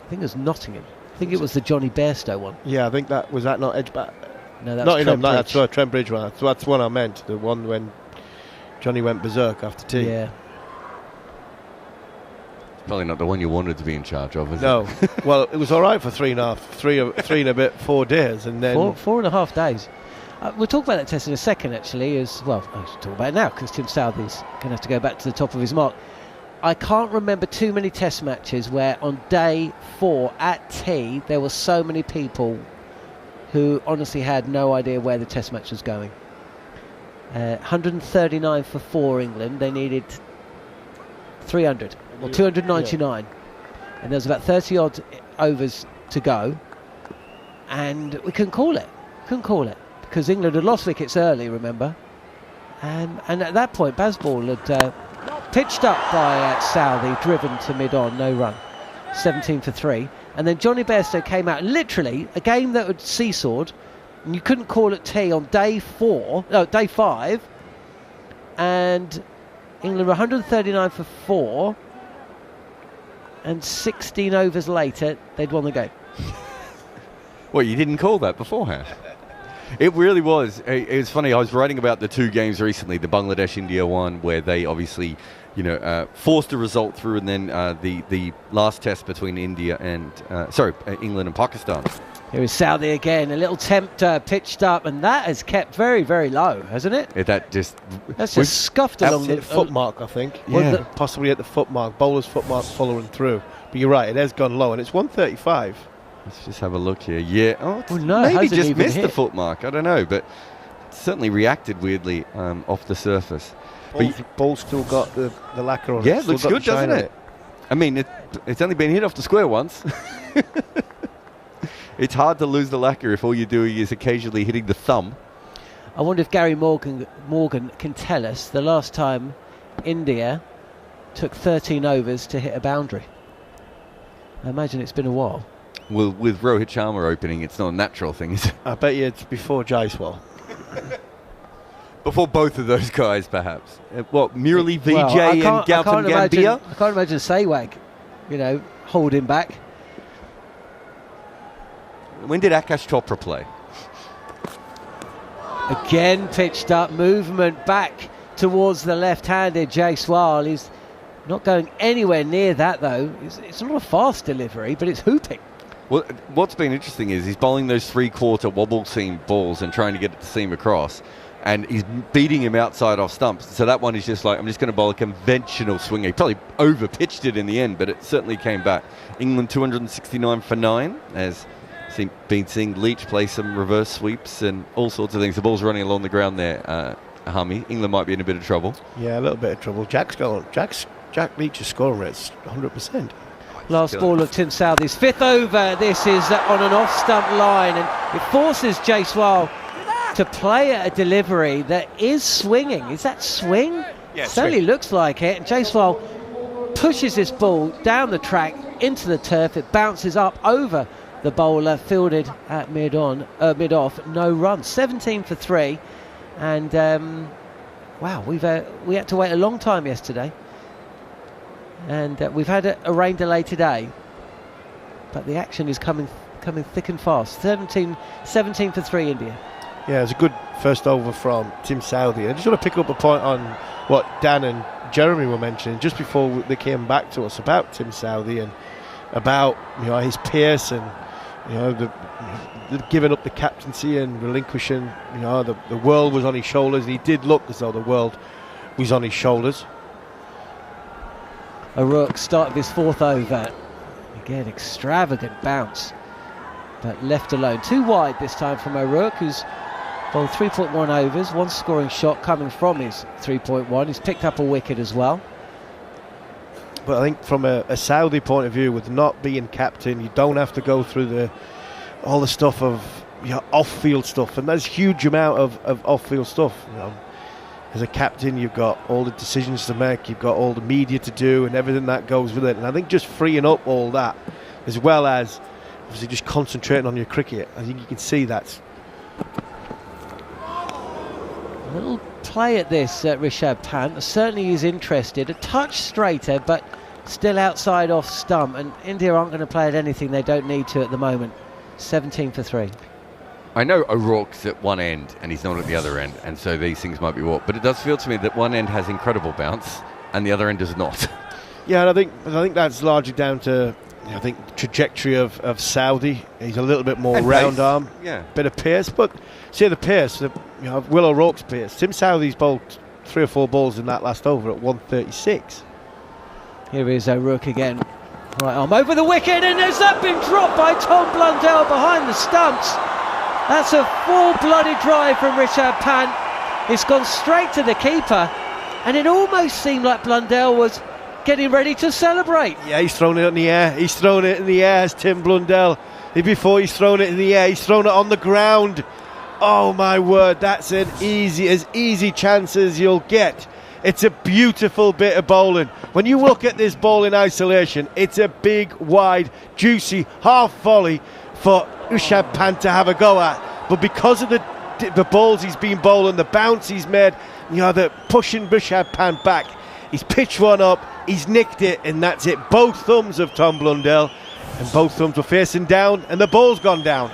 I think it was Nottingham. I think it was the Johnny Bairstow one. Yeah, I think that was that not Edgbaston. No, that's Nottingham. That's the Trent Bridge one. That's one I meant. The one when Johnny went berserk after tea. Yeah. Probably not the one you wanted to be in charge of, is it? No. Well, it was all right for 3 and a bit, 4 days, and then 4.5 days. We'll talk about that test in a second, actually. I should talk about it now because Tim Southey's going to have to go back to the top of his mark. I can't remember too many test matches where on day 4 at tea there were so many people who honestly had no idea where the test match was going. 139 for 4 England. They needed 300. Well, 299, and there was about 30 odd overs to go, and we couldn't call it because England had lost wickets early, remember, and at that point Bazball had pitched up by Southey, driven to mid-on, no run, 17 for 3, and then Johnny Bairstow came out, literally a game that had seesawed, and you couldn't call it tea on day 5, and England were 139 for 4. And 16 overs later, they'd won the game. Well, you didn't call that beforehand. It really was. It was funny. I was writing about the 2 games recently, the Bangladesh-India one, where they obviously, forced a result through, and then the last test between England and Pakistan. Here is Southey again, a little tempter pitched up, and that has kept very, very low, hasn't it? That's just scuffed along the foot mark, I think. Yeah. Possibly at the foot mark, bowler's foot mark following through. But you're right, it has gone low, and it's 135. Let's just have a look here. Yeah, no, maybe just missed hit the foot mark. I don't know, but certainly reacted weirdly off the surface. Ball's still got the lacquer on it. Yeah, it looks good, doesn't it? I mean, it's only been hit off the square once. It's hard to lose the lacquer if all you're doing is occasionally hitting the thumb. I wonder if Gary Morgan can tell us the last time India took 13 overs to hit a boundary. I imagine it's been a while. Well, with Rohit Sharma opening, it's not a natural thing, is it? I bet you it's before Jaiswal. Before both of those guys, perhaps. Murali Vijay and Gautam Gambhir? I can't imagine Sehwag, holding back. When did Akash Chopra play? Again pitched up, movement back towards the left-handed Jaiswal. He's not going anywhere near that, though. It's not a fast delivery, but it's hooping. Well, what's been interesting is he's bowling those 3/4 wobble seam balls and trying to get it to seam across. and he's beating him outside off stumps. So that one is just like, I'm just going to bowl a conventional swinger. He probably over-pitched it in the end, but it certainly came back. England 269 for 9, as been seeing Leach play some reverse sweeps and all sorts of things. The ball's running along the ground there, Harmy. England might be in a bit of trouble. Yeah, a little bit of trouble. Jack Leach's scoring rate's 100%. Last ball of Tim Southey's 5th over. This is on an off-stump line, and it forces Jaiswal to play at a delivery that is swinging. Is that swing? Yeah, certainly looks like it. And Jaiswal pushes this ball down the track into the turf. It bounces up over the bowler, fielded at mid-off. No run. 17 for 3. And wow, we had to wait a long time yesterday. And we've had a rain delay today. But the action is coming thick and fast. 17 for 3, India. Yeah, it was a good first over from Tim Southey. I just want to pick up a point on what Dan and Jeremy were mentioning just before they came back to us about Tim Southey and about his pace and the giving up the captaincy and relinquishing. The world was on his shoulders. And he did look as though the world was on his shoulders. O'Rourke started his 4th over. Again, extravagant bounce, but left alone. 2 wide this time from O'Rourke, who's bowled 3.1 overs, 1 scoring shot coming from his 3.1. He's picked up a wicket as well. But I think from a Saudi point of view, with not being captain, you don't have to go through all the stuff of off-field stuff, and there's a huge amount of off-field stuff. As a captain, you've got all the decisions to make, you've got all the media to do, and everything that goes with it. And I think just freeing up all that, as well as obviously just concentrating on your cricket, I think you can see that. A little play at this, Rishabh Pant. Certainly he's interested. A touch straighter, but still outside off stump. And India aren't going to play at anything they don't need to at the moment. 17 for 3. I know O'Rourke's at one end and he's not at the other end, and so these things might be warped. But it does feel to me that one end has incredible bounce and the other end does not. Yeah, and I think that's largely down to trajectory of Saudi. He's a little bit more and round pace. arm, bit of pace. But see the pace, Will O'Rourke's pace. Tim Southey's bowled 3 or 4 balls in that last over at 136. Here is O'Rourke again. Right arm over the wicket, and has that been dropped by Tom Blundell behind the stumps? That's a full-blooded drive from Rishabh Pant. It's gone straight to the keeper, and it almost seemed like Blundell was getting ready to celebrate. Yeah, he's thrown it in the air. He's thrown it in the air as Tim Blundell. Before he's thrown it in the air, he's thrown it on the ground. Oh my word, that's as easy chance as you'll get. It's a beautiful bit of bowling. When you look at this ball in isolation, it's a big, wide, juicy half volley for Rishabh Pant to have a go at. But because of the balls he's been bowling, the bounce he's made, the pushing Rishabh Pant back, he's pitched one up, he's nicked it, and that's it. Both thumbs of Tom Blundell, and both thumbs were facing down, and the ball's gone down.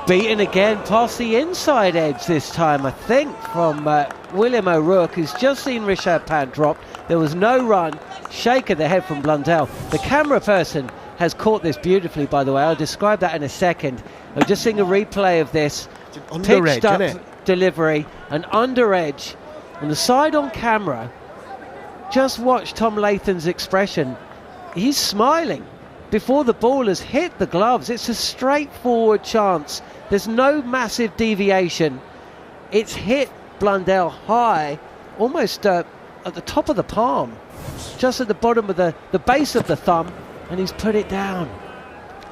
Beaten again past the inside edge this time, I think, from William O'Rourke, who's just seen Rishabh Pant drop. There was no run. Shake of the head from Blundell. The camera person has caught this beautifully, by the way. I'll describe that in a second. I'm just seeing a replay of this. Pitched up delivery, an under edge. On the side on camera, just watch Tom Lathan's expression. He's smiling before the ball has hit the gloves. It's a straightforward chance. There's no massive deviation. It's hit Blundell high, almost at the top of the palm, just at the bottom of the base of the thumb, and he's put it down.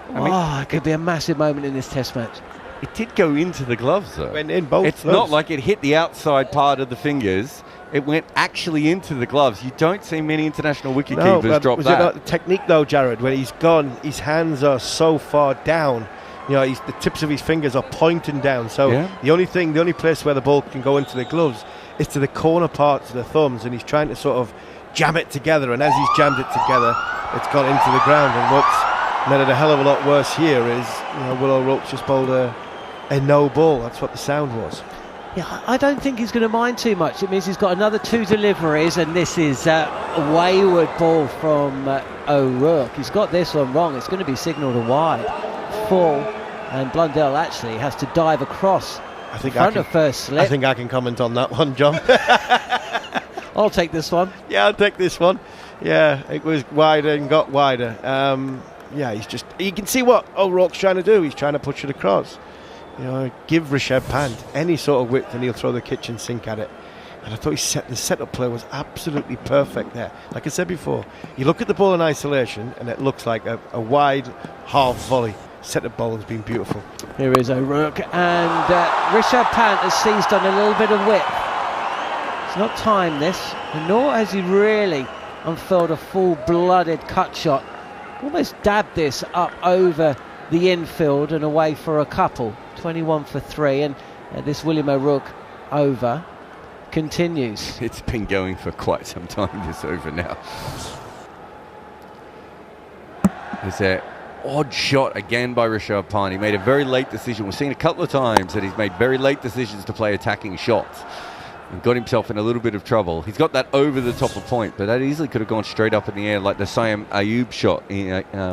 It could be a massive moment in this test match. It did go into the gloves, though. Went in both It's gloves. not like it hit the outside part of the fingers. It went actually into the gloves. You don't see many international wicketkeepers drop was that. It not the technique, though, Jarrod? When he's gone, his hands are so far down. The tips of his fingers are pointing down. So the only place where the ball can go into the gloves is to the corner parts of the thumbs, and he's trying to sort of jam it together. And as he's jammed it together, it's gone into the ground. And what's made it a hell of a lot worse here is Will O'Rourke just bowled a no ball. That's what the sound was. Yeah, I don't think he's going to mind too much. It means he's got another 2 deliveries, and this is a wayward ball from O'Rourke. He's got this one wrong. It's going to be signalled a wide. Full, and Blundell actually has to dive across I think Front of first slip. I think I can comment on that one, John. I'll take this one. Yeah, I'll take this one. Yeah, it was wider and got wider. Yeah, you can see what O'Rourke's trying to do. He's trying to push it across. Give Rishabh Pant any sort of width and he'll throw the kitchen sink at it. And I thought the setup play was absolutely perfect there. Like I said before, you look at the ball in isolation and it looks like a wide half volley. Setup ball has been beautiful. Here is O'Rourke, and Rishabh Pant has seized on a little bit of width. He's not timed this, nor has he really unfurled a full-blooded cut shot. Almost dabbed this up over the infield and away for a couple. 21 for 3, and this William O'Rourke over continues. It's been going for quite some time, this over now. There's an odd shot again by Rishabh Pant. He made a very late decision. We've seen a couple of times that he's made very late decisions to play attacking shots and got himself in a little bit of trouble. He's got that over the top of point, but that easily could have gone straight up in the air like the Saim Ayub shot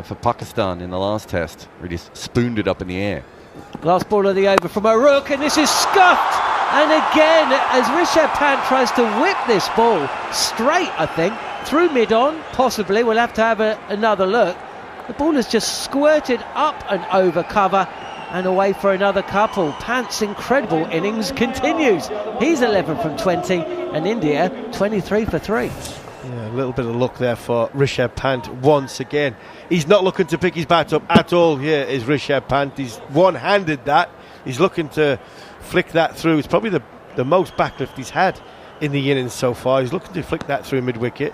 for Pakistan in the last test, where he just spooned it up in the air. Last ball of the over from O'Rourke, and this is scuffed. And again, as Rishabh Pant tries to whip this ball straight, I think, through mid-on, possibly. We'll have to have another look. The ball has just squirted up and over cover and away for another couple. Pant's incredible innings continues. He's 11 from 20, and India 23 for 3. Yeah, a little bit of luck there for Rishabh Pant once again. He's not looking to pick his bat up at all. Here is Rishabh Pant. He's one-handed that. He's looking to flick that through. It's probably the most backlift he's had in the innings so far. He's looking to flick that through mid-wicket,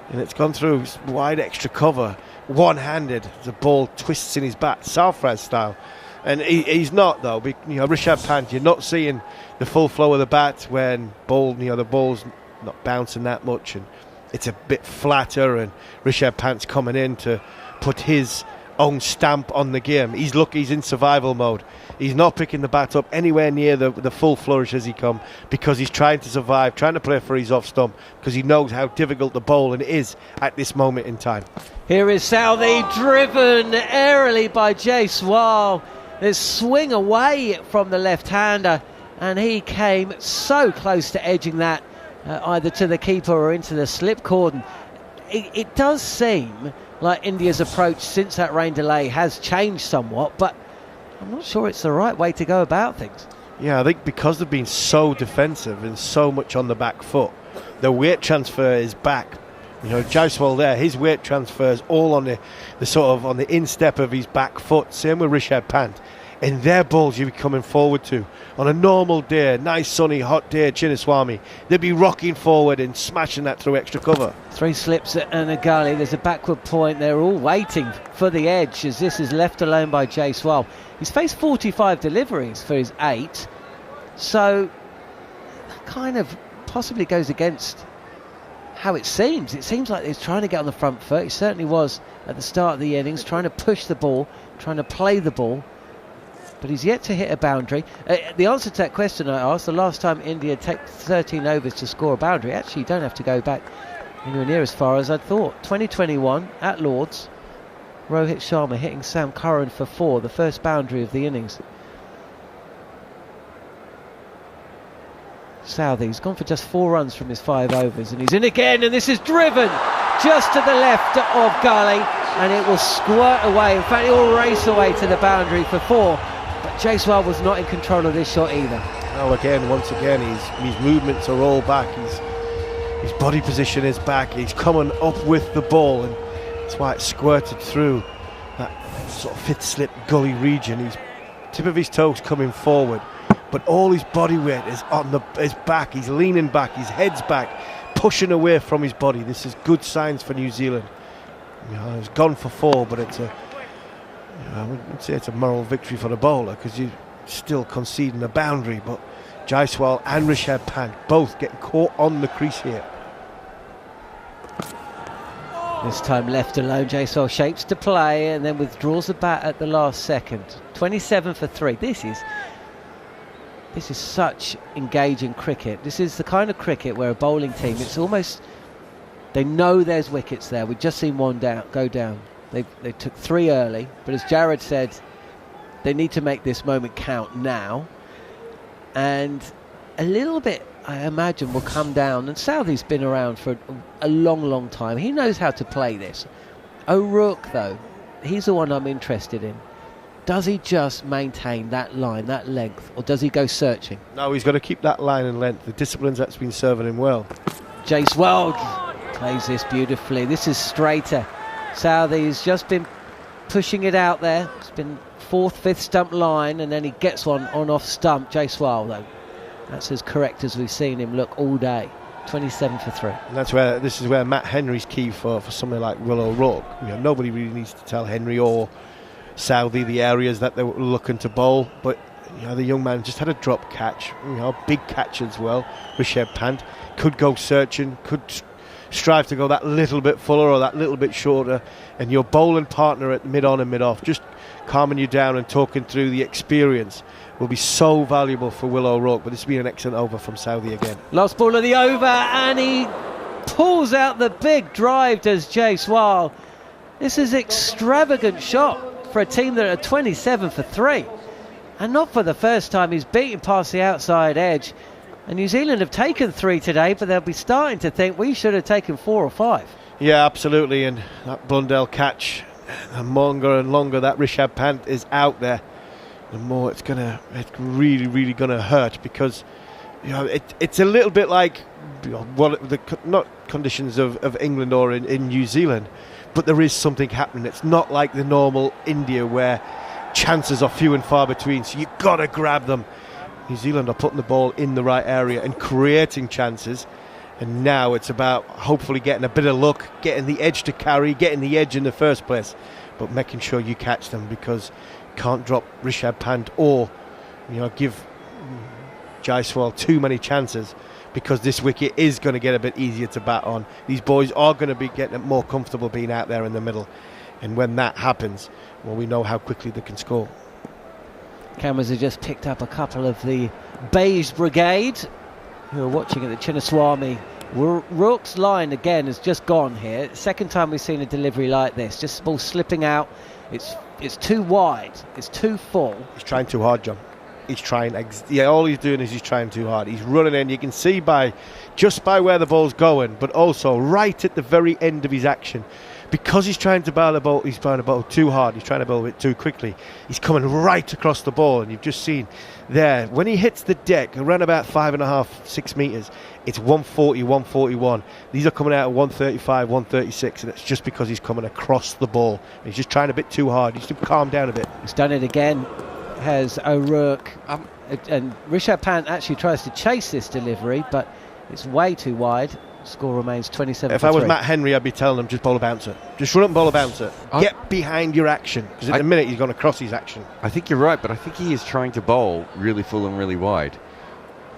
and it's gone through wide extra cover, one-handed. The ball twists in his bat, Sarfraz style. And he's not, though. Rishabh Pant, you're not seeing the full flow of the bat when the ball's not bouncing that much, and it's a bit flatter, and Rishabh Pant's coming in to put his own stamp on the game. He's in survival mode. He's not picking the bat up anywhere near the full flourish as he come, because he's trying to survive, trying to play for his off stump, because he knows how difficult the bowling is at this moment in time. Here is Southey, driven airily by Jaiswal. There's swing away from the left-hander, and he came so close to edging that either to the keeper or into the slip cordon. It does seem like India's approach since that rain delay has changed somewhat, but I'm not sure it's the right way to go about things. Yeah, I think because they've been so defensive and so much on the back foot, the weight transfer is back. Jaiswal there, his weight transfer is all on the sort of on the instep of his back foot. Same with Rishabh Pant. And their balls you'd be coming forward to on a normal day, nice sunny hot day at Chinnaswamy, they'd be rocking forward and smashing that through extra cover. 3 slips and a gully. There's a backward point. They're all waiting for the edge as this is left alone by Jaiswal. He's faced 45 deliveries for his 8, so that kind of possibly goes against how it seems. It seems like he's trying to get on the front foot. He certainly was at the start of the innings, trying to push the ball, trying to play the ball, but he's yet to hit a boundary. The answer to that question I asked, the last time India took 13 overs to score a boundary, actually you don't have to go back anywhere near as far as I'd thought. 2021 at Lord's, Rohit Sharma hitting Sam Curran for 4, the first boundary of the innings. Southey's gone for just 4 runs from his 5 overs, and he's in again, and this is driven just to the left of gully, and it will squirt away. In fact, it will race away to the boundary for 4, but Jaiswal was not in control of this shot either. Once again, his movements are all back. His body position is back. He's coming up with the ball, and that's why it squirted through that sort of 5th slip gully region. His tip of his toes coming forward, but all his body weight is on his back. He's leaning back, his head's back, pushing away from his body. This is good signs for New Zealand. He's gone for 4, but I wouldn't say it's a moral victory for the bowler, because you're still conceding a boundary. But Jaiswal and Rishabh Pant both getting caught on the crease here. This time left alone, Jaiswal shapes to play and then withdraws the bat at the last second. 27 for 3. This is such engaging cricket. This is the kind of cricket where a bowling team, it's almost, they know there's wickets there. We've just seen one go down. They took 3 early, but as Jarrod said, they need to make this moment count now. and a little bit, I imagine, will come down. And Southey's been around for a long time. He knows how to play this. O'Rourke, though, he's the one I'm interested in. Does he just maintain that line, that length, or does he go searching? No, he's got to keep that line and length. The disciplines, that's been serving him well. Jace Wild plays this beautifully. This is straighter. Southey's just been pushing it out there. It's been 4th, 5th stump line, and then he gets one on off stump. Jace Wild, though, that's as correct as we've seen him look all day. 27 for 3. And this is where Matt Henry's key for somebody like Will O'Rourke. Nobody really needs to tell Henry or Southey the areas that they were looking to bowl, but the young man just had a drop catch, big catch as well. Rishabh Pant could go searching, could strive to go that little bit fuller or that little bit shorter, and your bowling partner at mid-on and mid-off just calming you down and talking through the experience will be so valuable for Will O'Rourke. But this has been an excellent over from Southey again. Last ball of the over, and he pulls out the big drive, does Jace Wild. This is extravagant shot for a team that are 27 for 3. And not for the first time. He's beaten past the outside edge. And New Zealand have taken 3 today, but they'll be starting to think we should have taken 4 or 5. Yeah, absolutely. And that Blundell catch, the longer and longer that Rishabh Pant is out there, the more it's really gonna hurt, because it's a little bit like not conditions of England or in New Zealand, but there is something happening. It's not like the normal India where chances are few and far between, so you've got to grab them. New Zealand are putting the ball in the right area and creating chances, and now it's about hopefully getting a bit of luck, getting the edge to carry, getting the edge in the first place, but making sure you catch them, because you can't drop Rishabh Pant or give Jaiswal too many chances, because this wicket is going to get a bit easier to bat on. These boys are going to be getting more comfortable being out there in the middle, and when that happens, well, we know how quickly they can score. Cameras have just picked up a couple of the Beige Brigade who are watching at the Chinnaswamy. Rourke's line again has just gone here. Second time we've seen a delivery like this. Just ball slipping out. It's too wide. It's too full. He's trying too hard, John. He's trying. All he's doing is he's trying too hard. He's running in. You can see just by where the ball's going, but also right at the very end of his action. Because he's trying to bowl the ball, he's trying to bowl too hard, he's trying to bowl it too quickly. He's coming right across the ball, and you've just seen there, when he hits the deck, around about 5.5, 6 metres, it's 140, 141. These are coming out at 135, 136, and it's just because he's coming across the ball. He's just trying a bit too hard. He needs to calm down a bit. He's done it again, has O'Rourke. And Rishabh Pant actually tries to chase this delivery, but it's way too wide. Score remains 27 If for I was 3. Matt Henry, I'd be telling him just bowl a bouncer. Just run up and bowl a bouncer. Get behind your action, because at the minute he's going to cross his action. I think you're right, but I think he is trying to bowl really full and really wide,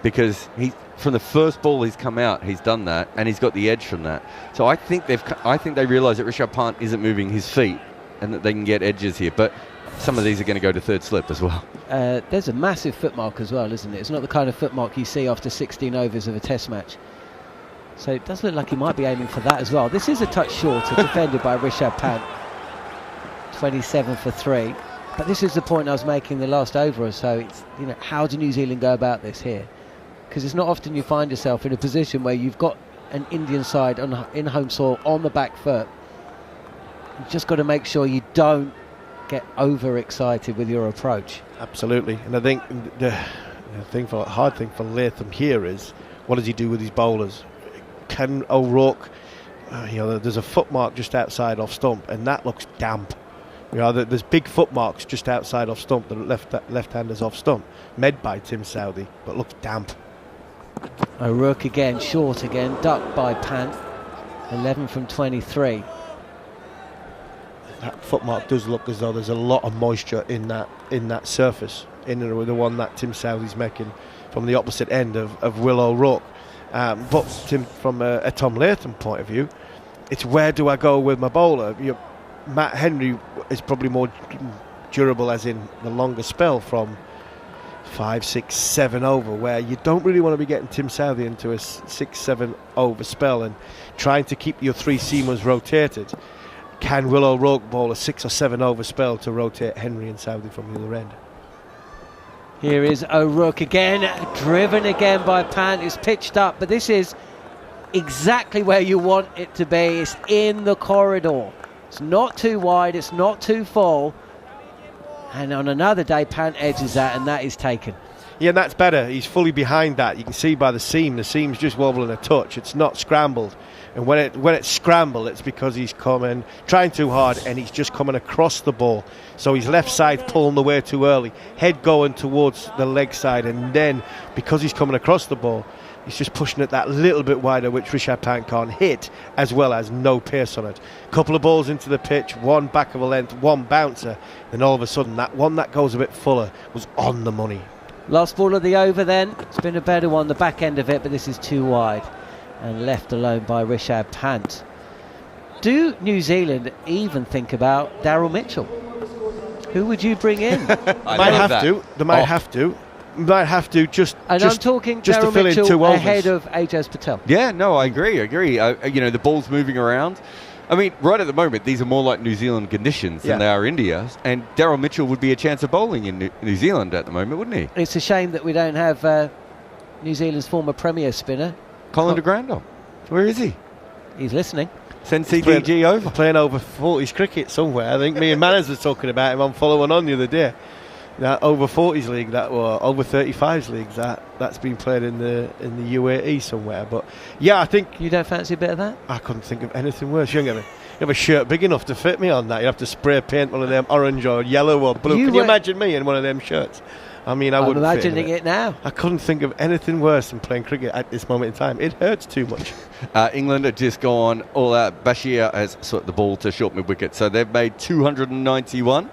because from the first ball he's come out, he's done that, and he's got the edge from that. So I think they realise that Rishabh Pant isn't moving his feet, and that they can get edges here. But some of these are going to go to third slip as well. There's a massive footmark as well, isn't it? It's not the kind of footmark you see after 16 overs of a test match. So it does look like he might be aiming for that as well. This is a touch shorter, defended by Rishabh Pant. 27 for 3. But this is the point I was making the last over or so. It's, how do New Zealand go about this here? Because it's not often you find yourself in a position where you've got an Indian side in home soil on the back foot. You've just got to make sure you don't get overexcited with your approach. Absolutely. And I think the hard thing for Latham here is, what does he do with his bowlers? Can O'Rourke, there's a footmark just outside off stump, and that looks damp. There's big footmarks just outside off stump, the left-handers off stump, made by Tim Southey, but looks damp. O'Rourke again, short again, ducked by Pant. 11 from 23. That footmark does look as though there's a lot of moisture in that surface, in the one that Tim Southey's making from the opposite end of Will O'Rourke. But from a Tom Latham point of view, it's where do I go with my bowler? Matt Henry is probably more durable, as in the longer spell, from 5, 6, 7 over, where you don't really want to be getting Tim Southey into a 6, 7 over spell and trying to keep your 3 seamers rotated. Can Will O'Rourke bowl a 6 or 7 over spell to rotate Henry and Southey from the other end? Here is O'Rourke again, driven again by Pant. It's pitched up, but this is exactly where you want it to be. It's in the corridor. It's not too wide, it's not too full. And on another day, Pant edges that, and that is taken. Yeah, and that's better. He's fully behind that. You can see by the seam's just wobbling a touch. It's not scrambled. And when it's scrambled, it's because he's coming, trying too hard, and he's just coming across the ball. So his left side pulling the way too early, head going towards the leg side, and then because he's coming across the ball, he's just pushing it that little bit wider, which Rishabh Pant can't hit, as well as no pace on it. Couple of balls into the pitch, one back of a length, one bouncer, then all of a sudden that one that goes a bit fuller was on the money. Last ball of the over then. It's been a better one, the back end of it, but this is too wide and left alone by Rishabh Pant. Do New Zealand even think about Daryl Mitchell? Who would you bring in? They might have to just. And I'm talking just Daryl to fill in Mitchell 2 overs. ahead of Ajaz Patel. Yeah, no, I agree. The ball's moving around. I mean, right at the moment, these are more like New Zealand conditions than they are India. And Daryl Mitchell would be a chance of bowling in New Zealand at the moment, wouldn't he? It's a shame that we don't have New Zealand's former Premier spinner, Colin de Grandel. Where is he? He's listening. Send CDG over. Playing over 40s cricket somewhere. I think me and Manners was talking about him on Following On the other day. That over 40s league, that or over 35s leagues, that's been played in the UAE somewhere. But yeah, I think you don't fancy a bit of that. I couldn't think of anything worse. You have a shirt big enough to fit me on that. You have to spray paint one of them orange or yellow or blue. Can you imagine me in one of them shirts? I mean, I'm imagining it now. I couldn't think of anything worse than playing cricket at this moment in time. It hurts too much. England have just gone all out. Bashir has swept the ball to short mid-wicket, so they've made 291.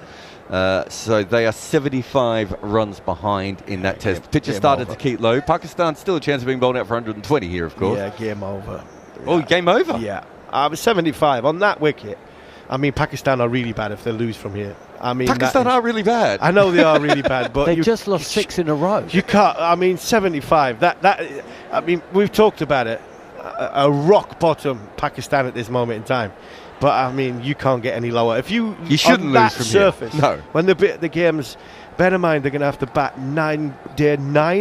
So they are 75 runs behind in that test. Pitch has started to keep low. Pakistan still a chance of being bowled out for 120 here, of course. Yeah, game over. Oh, game over? Yeah. I was 75 on that wicket. I mean, Pakistan are really bad if they lose from here. I mean, Pakistan are really bad. I know they are really bad, but they just lost 6 in a row. You can't. I mean, 75. I mean, we've talked about it. A rock bottom Pakistan at this moment in time. But I mean, you can't get any lower. If you shouldn't on lose that from surface. Here. No. When the game's, bear in mind they're going to have to bat 9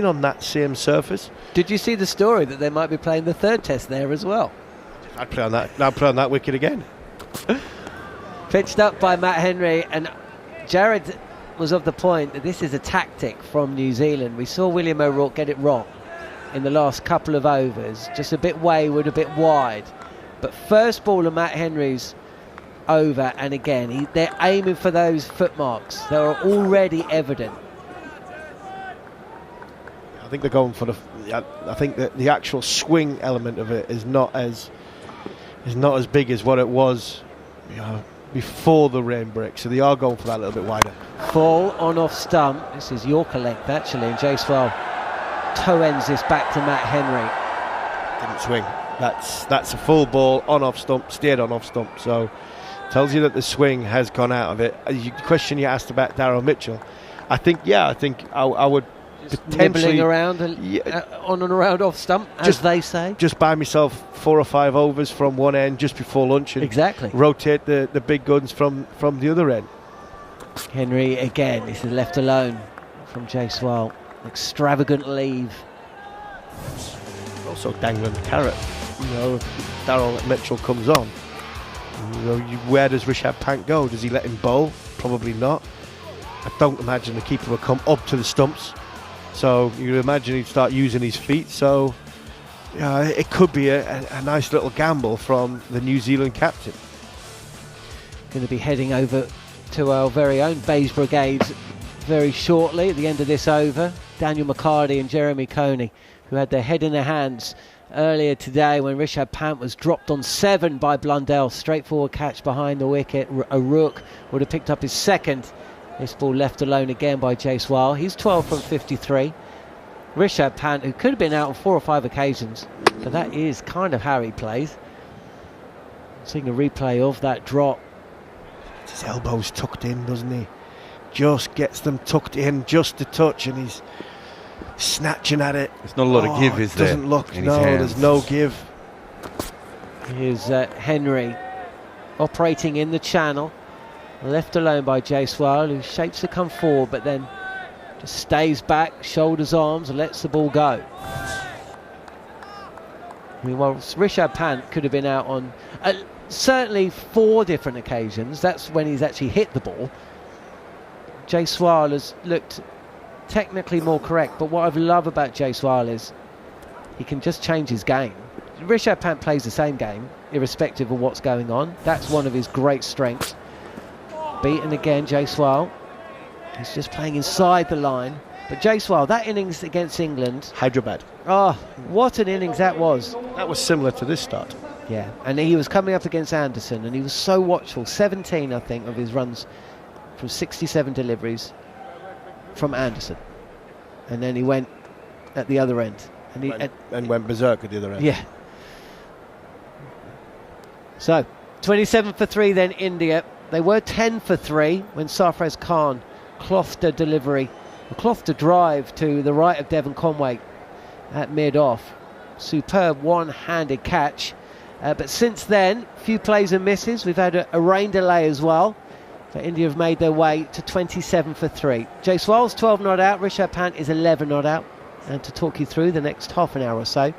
on that same surface. Did you see the story that they might be playing the 3rd test there as well? I'd play on that. I'd play on that wicket again. Pitched up by Matt Henry, and Jarrod was of the point that this is a tactic from New Zealand. We saw William O'Rourke get it wrong in the last couple of overs, just a bit wayward, a bit wide. But first ball of Matt Henry's over, and again they're aiming for those footmarks that are already evident. I think they're going for I think that the actual swing element of it is not as big as what it was before the rain break, so they are going for that a little bit wider. Full on off stump. This is Yorker length actually, and Jaiswal toe ends this back to Matt Henry. Didn't swing. That's a full ball on off stump, stayed on off stump, so tells you that the swing has gone out of it. The question you asked about Daryl Mitchell, I think I would just potentially nibbling around on and around off stump, as they say. Just buy myself 4 or 5 overs from one end just before lunch, and exactly rotate the big guns from the other end. Henry again. This is left alone from Jaiswal. Extravagant leave. Also dangling the carrot. If Daryl Mitchell comes on, where does Rishabh Pant go? Does he let him bowl? Probably not. I don't imagine the keeper will come up to the stumps, so you imagine he'd start using his feet. So it could be a nice little gamble from the New Zealand captain. Going to be heading over to our very own Bays Brigade very shortly at the end of this over. Daniel McHardy and Jeremy Coney, who had their head in their hands earlier today when Rishabh Pant was dropped on 7 by Blundell. Straightforward catch behind the wicket. O'Rourke would have picked up his 2nd. This ball left alone again by Jaiswal. He's 12 from 53. Rishabh Pant, who could have been out on 4 or 5 occasions, but that is kind of how he plays. Seeing a replay of that drop. His elbows tucked in, doesn't he? Just gets them tucked in just a touch, and he's snatching at it. There's not a lot of give, is there? Doesn't look. No, there's no give. Here's Henry operating in the channel, left alone by Jaiswal, who shapes to come forward, but then Just stays back, shoulders, arms, and lets the ball go. I mean, while Rishabh Pant could have been out on certainly 4 different occasions, that's when he's actually hit the ball. Jaiswal has looked technically more correct, but what I love about Jaiswal is he can just change his game. Rishabh Pant plays the same game, irrespective of what's going on. That's one of his great strengths. Beaten again, Jaiswal. He's just playing inside the line. But Jaiswal, that innings against England... Hyderabad. Oh, what an innings that was. That was similar to this start. Yeah, and he was coming up against Anderson, and he was so watchful. 17, I think, of his runs from 67 deliveries from Anderson. And then he went at the other end. And went berserk at the other end. Yeah. So, 27 for 3 then, India. They were 10 for 3 when Sarfraz Khan clothed a delivery, clothed a drive to the right of Devon Conway at mid-off. Superb one-handed catch. But since then, few plays and misses. We've had a rain delay as well. So India have made their way to 27 for 3. Jaiswal's 12 not out. Rishabh Pant is 11 not out. And to talk you through the next half an hour or so,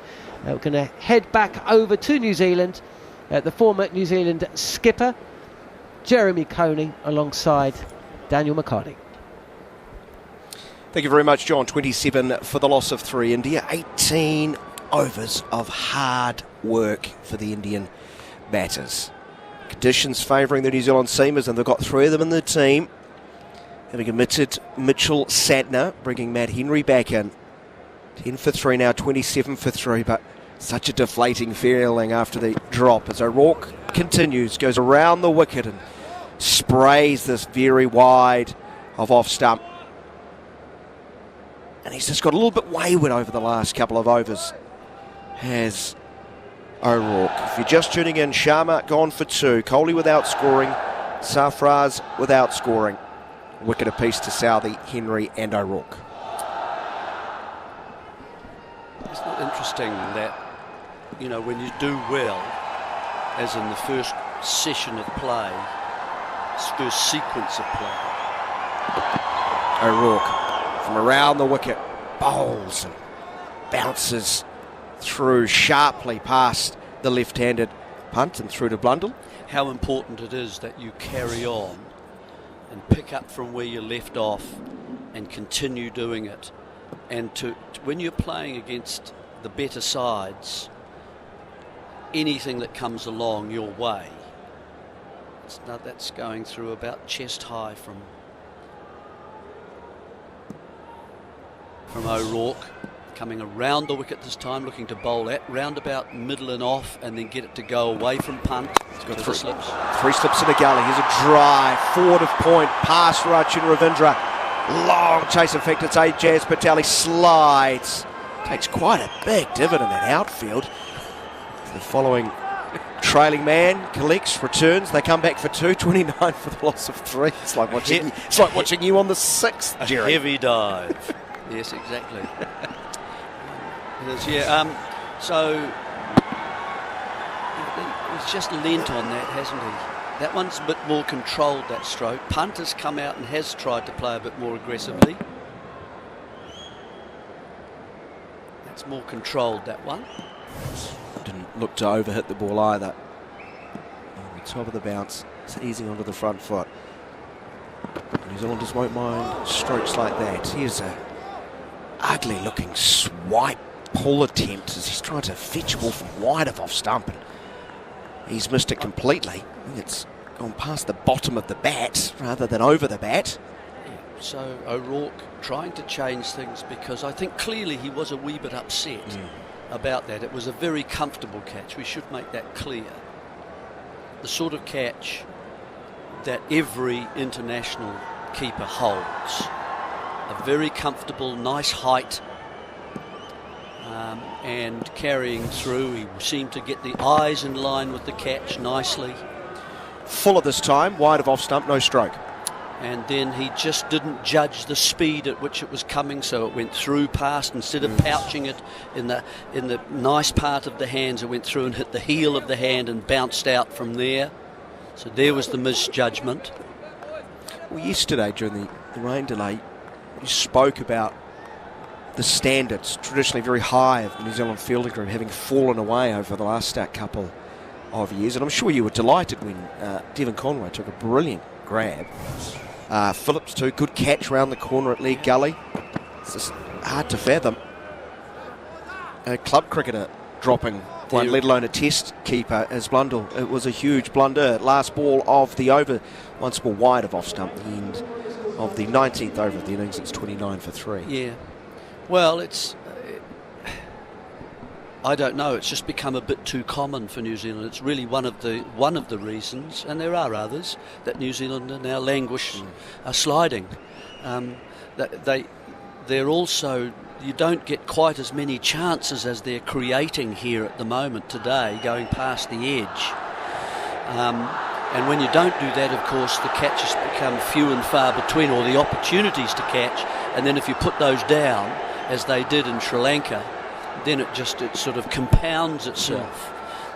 we're going to head back over to New Zealand. The former New Zealand skipper, Jeremy Coney, alongside Daniel McHardy. Thank you very much, John. 27 for the loss of 3. India, 18 overs of hard work for the Indian batters. Conditions favouring the New Zealand seamers, and they've got 3 of them in the team. Having omitted Mitchell Santner, bringing Matt Henry back in. 10 for 3 now, 27 for 3, but such a deflating feeling after the drop as O'Rourke continues, goes around the wicket and sprays this very wide of off stump. And he's just got a little bit wayward over the last couple of overs, has O'Rourke. If you're just tuning in, Sharma gone for 2. Kohli without scoring, Sarfraz without scoring. Wicket apiece to Southey, Henry and O'Rourke. Isn't it interesting that, you know, when you do well, as in the first session of play, first sequence of play. O'Rourke from around the wicket bowls and bounces through sharply past the left-handed punt and through to Blundell. How important it is that you carry on and pick up from where you left off and continue doing it. And to when you're playing against the better sides, anything that comes along your way, that's going through about chest high from O'Rourke, coming around the wicket this time, looking to bowl at round about middle and off, and then get it to go away from punt. He's got 3 slips. 3 slips in a gully. Here's a drive forward of point past Rachin Ravindra. Long chase effect. It's Ajaz Patel. He slides. Takes quite a big dividend in outfield. The following trailing man collects, returns. They come back for 2, 29 for the loss of 3. It's like watching you on the 6th, Jerry. Heavy dive. Yes, exactly. It is, yeah. So he's just lent on that, hasn't he? That one's a bit more controlled, that stroke. Punt has come out and has tried to play a bit more aggressively. That's more controlled, that one. Didn't look to overhit the ball either. On the top of the bounce, it's easing onto the front foot. New Zealanders won't mind strokes like that. Here's a ugly looking swipe pull attempt as he's trying to fetch a ball from wide of off stump, and he's missed it completely. I think it's gone past the bottom of the bat rather than over the bat. Yeah, so O'Rourke trying to change things, because I think clearly he was a wee bit upset about that. It was a very comfortable catch. We should make that clear. The sort of catch that every international keeper holds. A very comfortable, nice height, and carrying through. He seemed to get the eyes in line with the catch nicely. Fuller this time, wide of off stump, no stroke. And then he just didn't judge the speed at which it was coming, so it went through past. Instead of pouching it in the nice part of the hands, it went through and hit the heel of the hand and bounced out from there. So there was the misjudgment. Well, yesterday during the rain delay, you spoke about the standards, traditionally very high of the New Zealand fielding group, having fallen away over the last couple of years. And I'm sure you were delighted when Devon Conway took a brilliant grab. Phillips too, good catch round the corner at leg gully. It's just hard to fathom. A club cricketer dropping one, let alone a test keeper as Blundell. It was a huge blunder. Last ball of the over, once more wide of off stump, the end of the 19th over of the innings. It's 29 for 3. Yeah. Well, it's... I don't know. It's just become a bit too common for New Zealand. It's really one of the reasons, and there are others, that New Zealand are now are sliding. They're also... You don't get quite as many chances as they're creating here at the moment today, going past the edge. And when you don't do that, of course, the catches become few and far between, or the opportunities to catch. And then if you put those down, as they did in Sri Lanka, then it sort of compounds itself.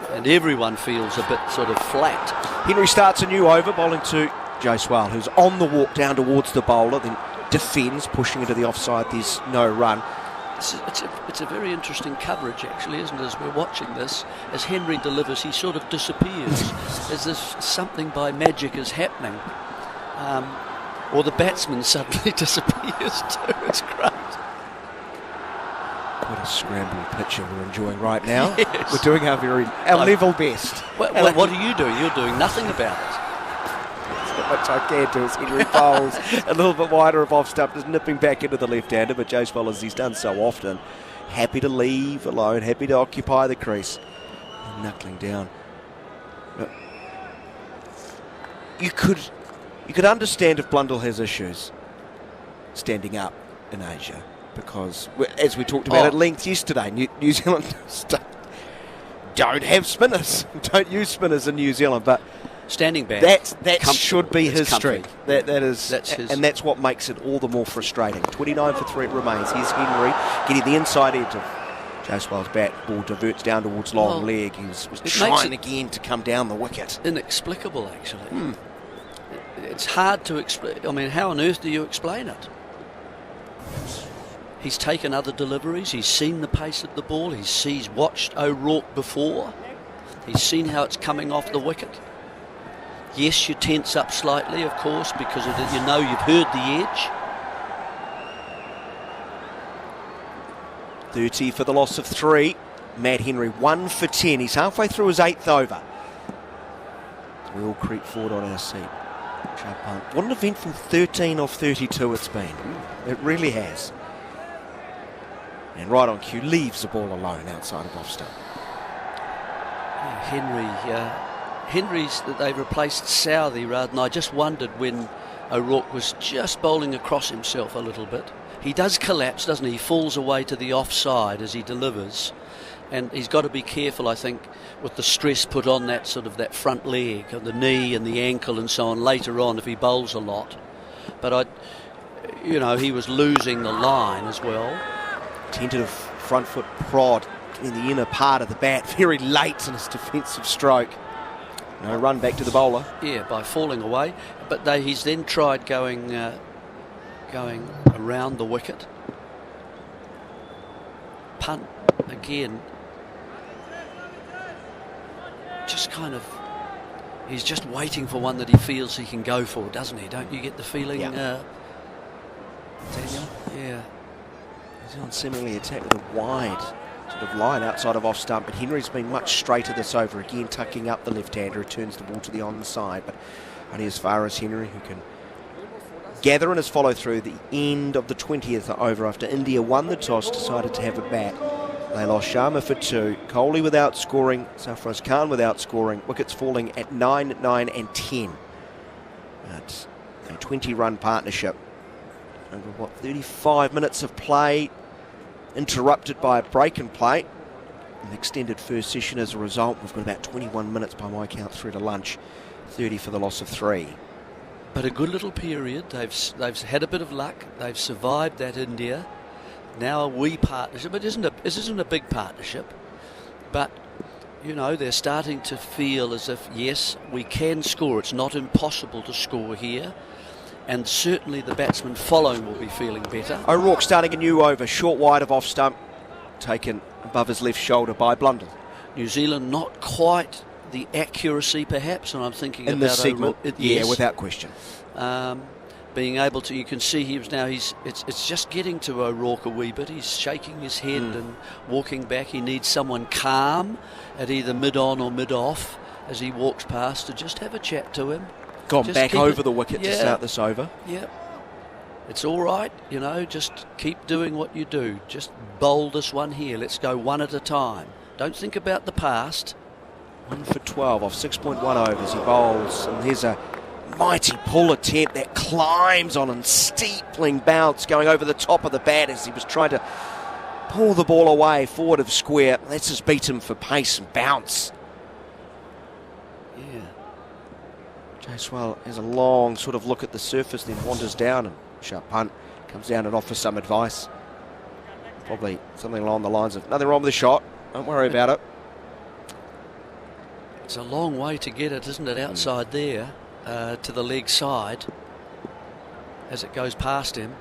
And everyone feels a bit sort of flat. Henry starts a new over, bowling to Jaiswal, who's on the walk down towards the bowler, then defends, pushing into the offside. There's no run. It's a very interesting coverage, actually, isn't it? As we're watching this, as Henry delivers, he sort of disappears. As if something by magic is happening. Or the batsman suddenly disappears too. It's great. What a scramble picture we're enjoying right now. Yes. We're doing our level best. What are you doing? You're doing nothing about it. Much I can do as Henry bowls a little bit wider of off stump, just nipping back into the left-hander, but Jaiswal, as he's done so often, happy to leave alone, happy to occupy the crease, and knuckling down. You could understand if Blundell has issues standing up in Asia, because as we talked about at length yesterday, New Zealand don't have spinners, don't use spinners in New Zealand, but standing back. That should be his strength. That's his. And that's what makes it all the more frustrating. 29 for 3 it remains. Here's Henry getting the inside edge of Jaiswal's bat. Ball diverts down towards long leg. He was trying again to come down the wicket. Inexplicable, actually. It's hard to explain. I mean, how on earth do you explain it? He's taken other deliveries. He's seen the pace of the ball. He's watched O'Rourke before. He's seen how it's coming off the wicket. Yes, you tense up slightly, of course, because you've heard the edge. 30 for the loss of 3. Matt Henry 1 for 10. He's halfway through his 8th over. We all creep forward on our seat. What an eventful 13 off 32 it's been. It really has. And right on cue, leaves the ball alone outside of off stump. Henry's that they've replaced Southey rather than I just wondered when O'Rourke was just bowling across himself a little bit. He does collapse, doesn't he? He falls away to the offside as he delivers. And he's got to be careful, I think, with the stress put on that front leg, the knee and the ankle and so on later on if he bowls a lot. But he was losing the line as well. Tentative front foot prod in the inner part of the bat, very late in his defensive stroke. No run back to the bowler. Yeah, by falling away. But he's then tried going around the wicket. Punt again. Just he's just waiting for one that he feels he can go for, doesn't he? Don't you get the feeling, Daniel? Yeah. New Zealand seemingly attacked with a wide line outside of off stump, but Henry's been much straighter this over, again tucking up the left-hander, returns the ball to the onside, but only as far as Henry, who can gather in his follow-through the end of the 20th over after India won the toss, decided to have a bat. They lost Sharma for 2, Kohli without scoring, Sarfaraz Khan without scoring, wickets falling at 9, 9 and 10. That's a 20-run partnership. Over 35 minutes of play, interrupted by a break in play. An extended first session as a result. We've got about 21 minutes by my count through to lunch. 30 for the loss of 3. But a good little period. They've had a bit of luck. They've survived that India. Now a wee partnership. It isn't a big partnership. But, they're starting to feel as if, yes, we can score. It's not impossible to score here. and certainly the batsman following will be feeling better. O'Rourke starting a new over, short wide of off stump, taken above his left shoulder by Blundell. New Zealand not quite the accuracy perhaps, and I'm thinking In about this segment, yes. without question. Being able to, you can see it's just getting to O'Rourke a wee bit. He's shaking his head and walking back. He needs someone calm at either mid-on or mid-off as he walks past to just have a chat to him. Gone Just back keep over it- the wicket to yeah. start this over. Yep. It's all right, just keep doing what you do. Just bowl this one here. Let's go one at a time. Don't think about the past. 1 for 12 off 6.1 overs. He bowls, and here's a mighty pull attempt that climbs on and steepling bounce going over the top of the bat as he was trying to pull the ball away forward of square. Let's just beat him for pace and bounce. Yeah. Jaiswal has a long sort of look at the surface, then wanders down and sharp punt, comes down and offers some advice. Probably something along the lines of, nothing wrong with the shot, don't worry about it. It's a long way to get it, isn't it, outside there to the leg side as it goes past him.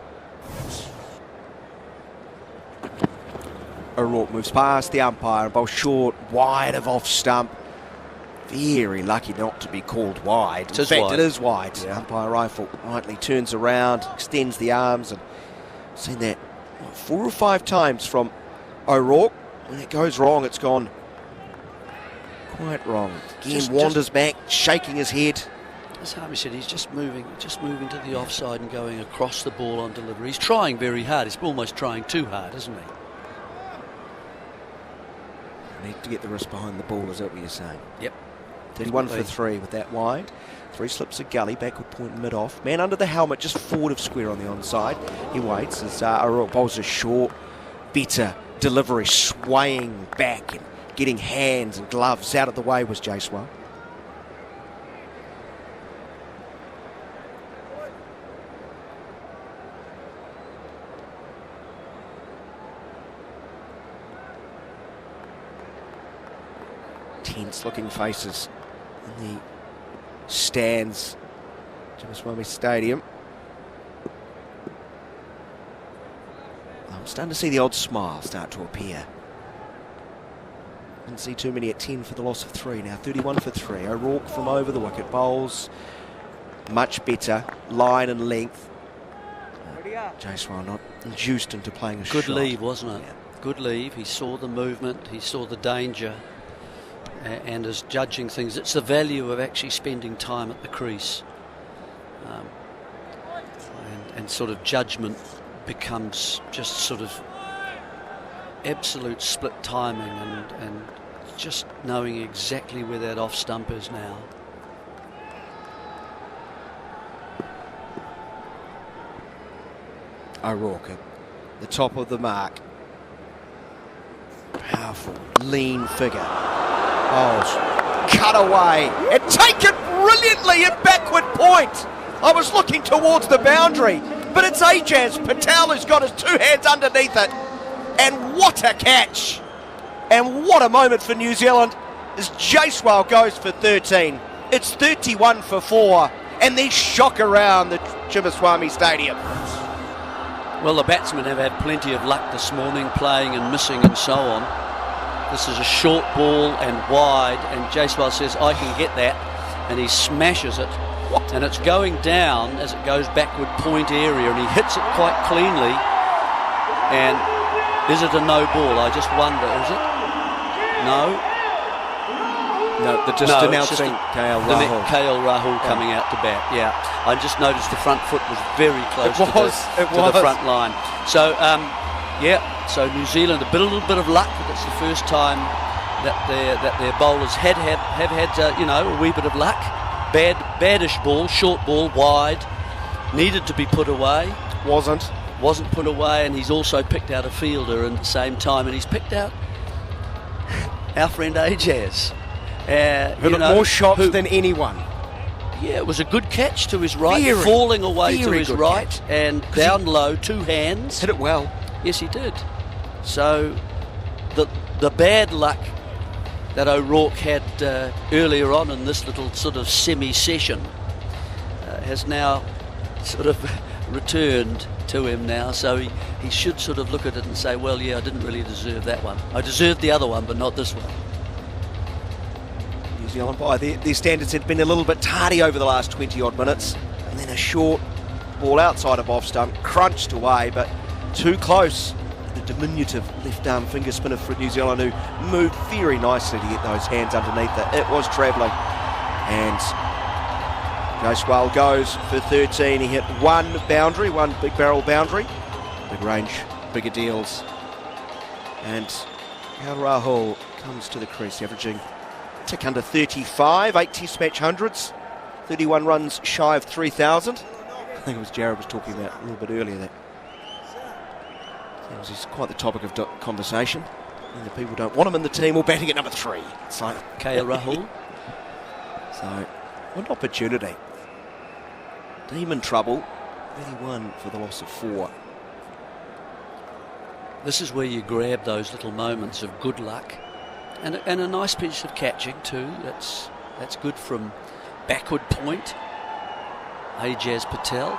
O'Rourke moves past the umpire and bowls short, wide of off stump. Very lucky not to be called wide. In fact, it is wide. The umpire rifle rightly turns around, extends the arms, and I've seen that 4 or 5 times from O'Rourke. When it goes wrong, it's gone quite wrong. Again, wanders back, shaking his head. As Harvey said, he's just moving to the offside and going across the ball on delivery. He's trying very hard. He's almost trying too hard, isn't he? Need to get the wrist behind the ball, is that what you're saying? Yep. 31 for 3 with that wide. 3 slips of gully, backward point mid-off. Man under the helmet, just forward of square on the onside. He waits as O'Rourke bowls a short, better delivery, swaying back and getting hands and gloves out of the way was Jaiswal. Tense looking faces in the stands, Jaiswal Stadium. I'm starting to see the odd smile start to appear. Didn't see too many at 10 for the loss of 3. Now 31 for 3. O'Rourke from over the wicket bowls much better line and length. Jaiswal not induced into playing a shot. Good leave, wasn't it? Yeah. Good leave. He saw the movement. He saw the danger. And is judging things. It's the value of actually spending time at the crease, and sort of judgment becomes just sort of absolute split timing and just knowing exactly where that off stump is now. O'Rourke at the top of the mark. Powerful, lean figure. Oh, cut away and taken brilliantly at backward point. I was looking towards the boundary, but it's Ajaz Patel who's got his 2 hands underneath it. And what a catch! And what a moment for New Zealand as Jaiswal goes for 13. It's 31 for 4, and they shock around the Chimaswamy Stadium. Well, the batsmen have had plenty of luck this morning, playing and missing and so on. This is a short ball and wide, and Jaiswal says, I can get that, and he smashes it. And it's going down as it goes backward point area, and he hits it quite cleanly. And is it a no ball? I just wonder, is it? No? No, they're just announcing KL Rahul. KL Rahul coming out to bat, yeah. I just noticed the front foot was very close to the front line. So, so New Zealand, a little bit of luck. It's the first time that their bowlers have had a wee bit of luck. Badish ball, short ball, wide, needed to be put away. Wasn't put away, and he's also picked out a fielder at the same time, and he's picked out our friend Ajaz. Who got more shots than anyone. Yeah, it was a good catch to his right, falling away to his right, catch. And down low, 2 hands. Hit it well. Yes, he did. So the bad luck that O'Rourke had earlier on in this little sort of semi-session has now sort of returned to him now, so he should sort of look at it and say, well, yeah, I didn't really deserve that one. I deserved the other one, but not this one. New Zealand, by their standards, had been a little bit tardy over the last 20-odd minutes, and then a short ball outside of off stump, crunched away, but too close. The diminutive left-arm finger spinner for New Zealand, who moved very nicely to get those hands underneath it. It was travelling, and Joe Swale goes for 13. He hit one boundary, one big barrel boundary. Big range, bigger deals. And Rahul comes to the crease, averaging a tick under 35, 8 Test match hundreds, 31 runs shy of 3,000. I think it was Jarrod was talking about a little bit earlier that was quite the topic of conversation. And the people don't want him in the team or batting at number 3. It's like KL Rahul. So, what an opportunity. Team in trouble. 31 for the loss of 4. This is where you grab those little moments of good luck, and a nice piece of catching too. That's good from backward point. Ajaz Patel.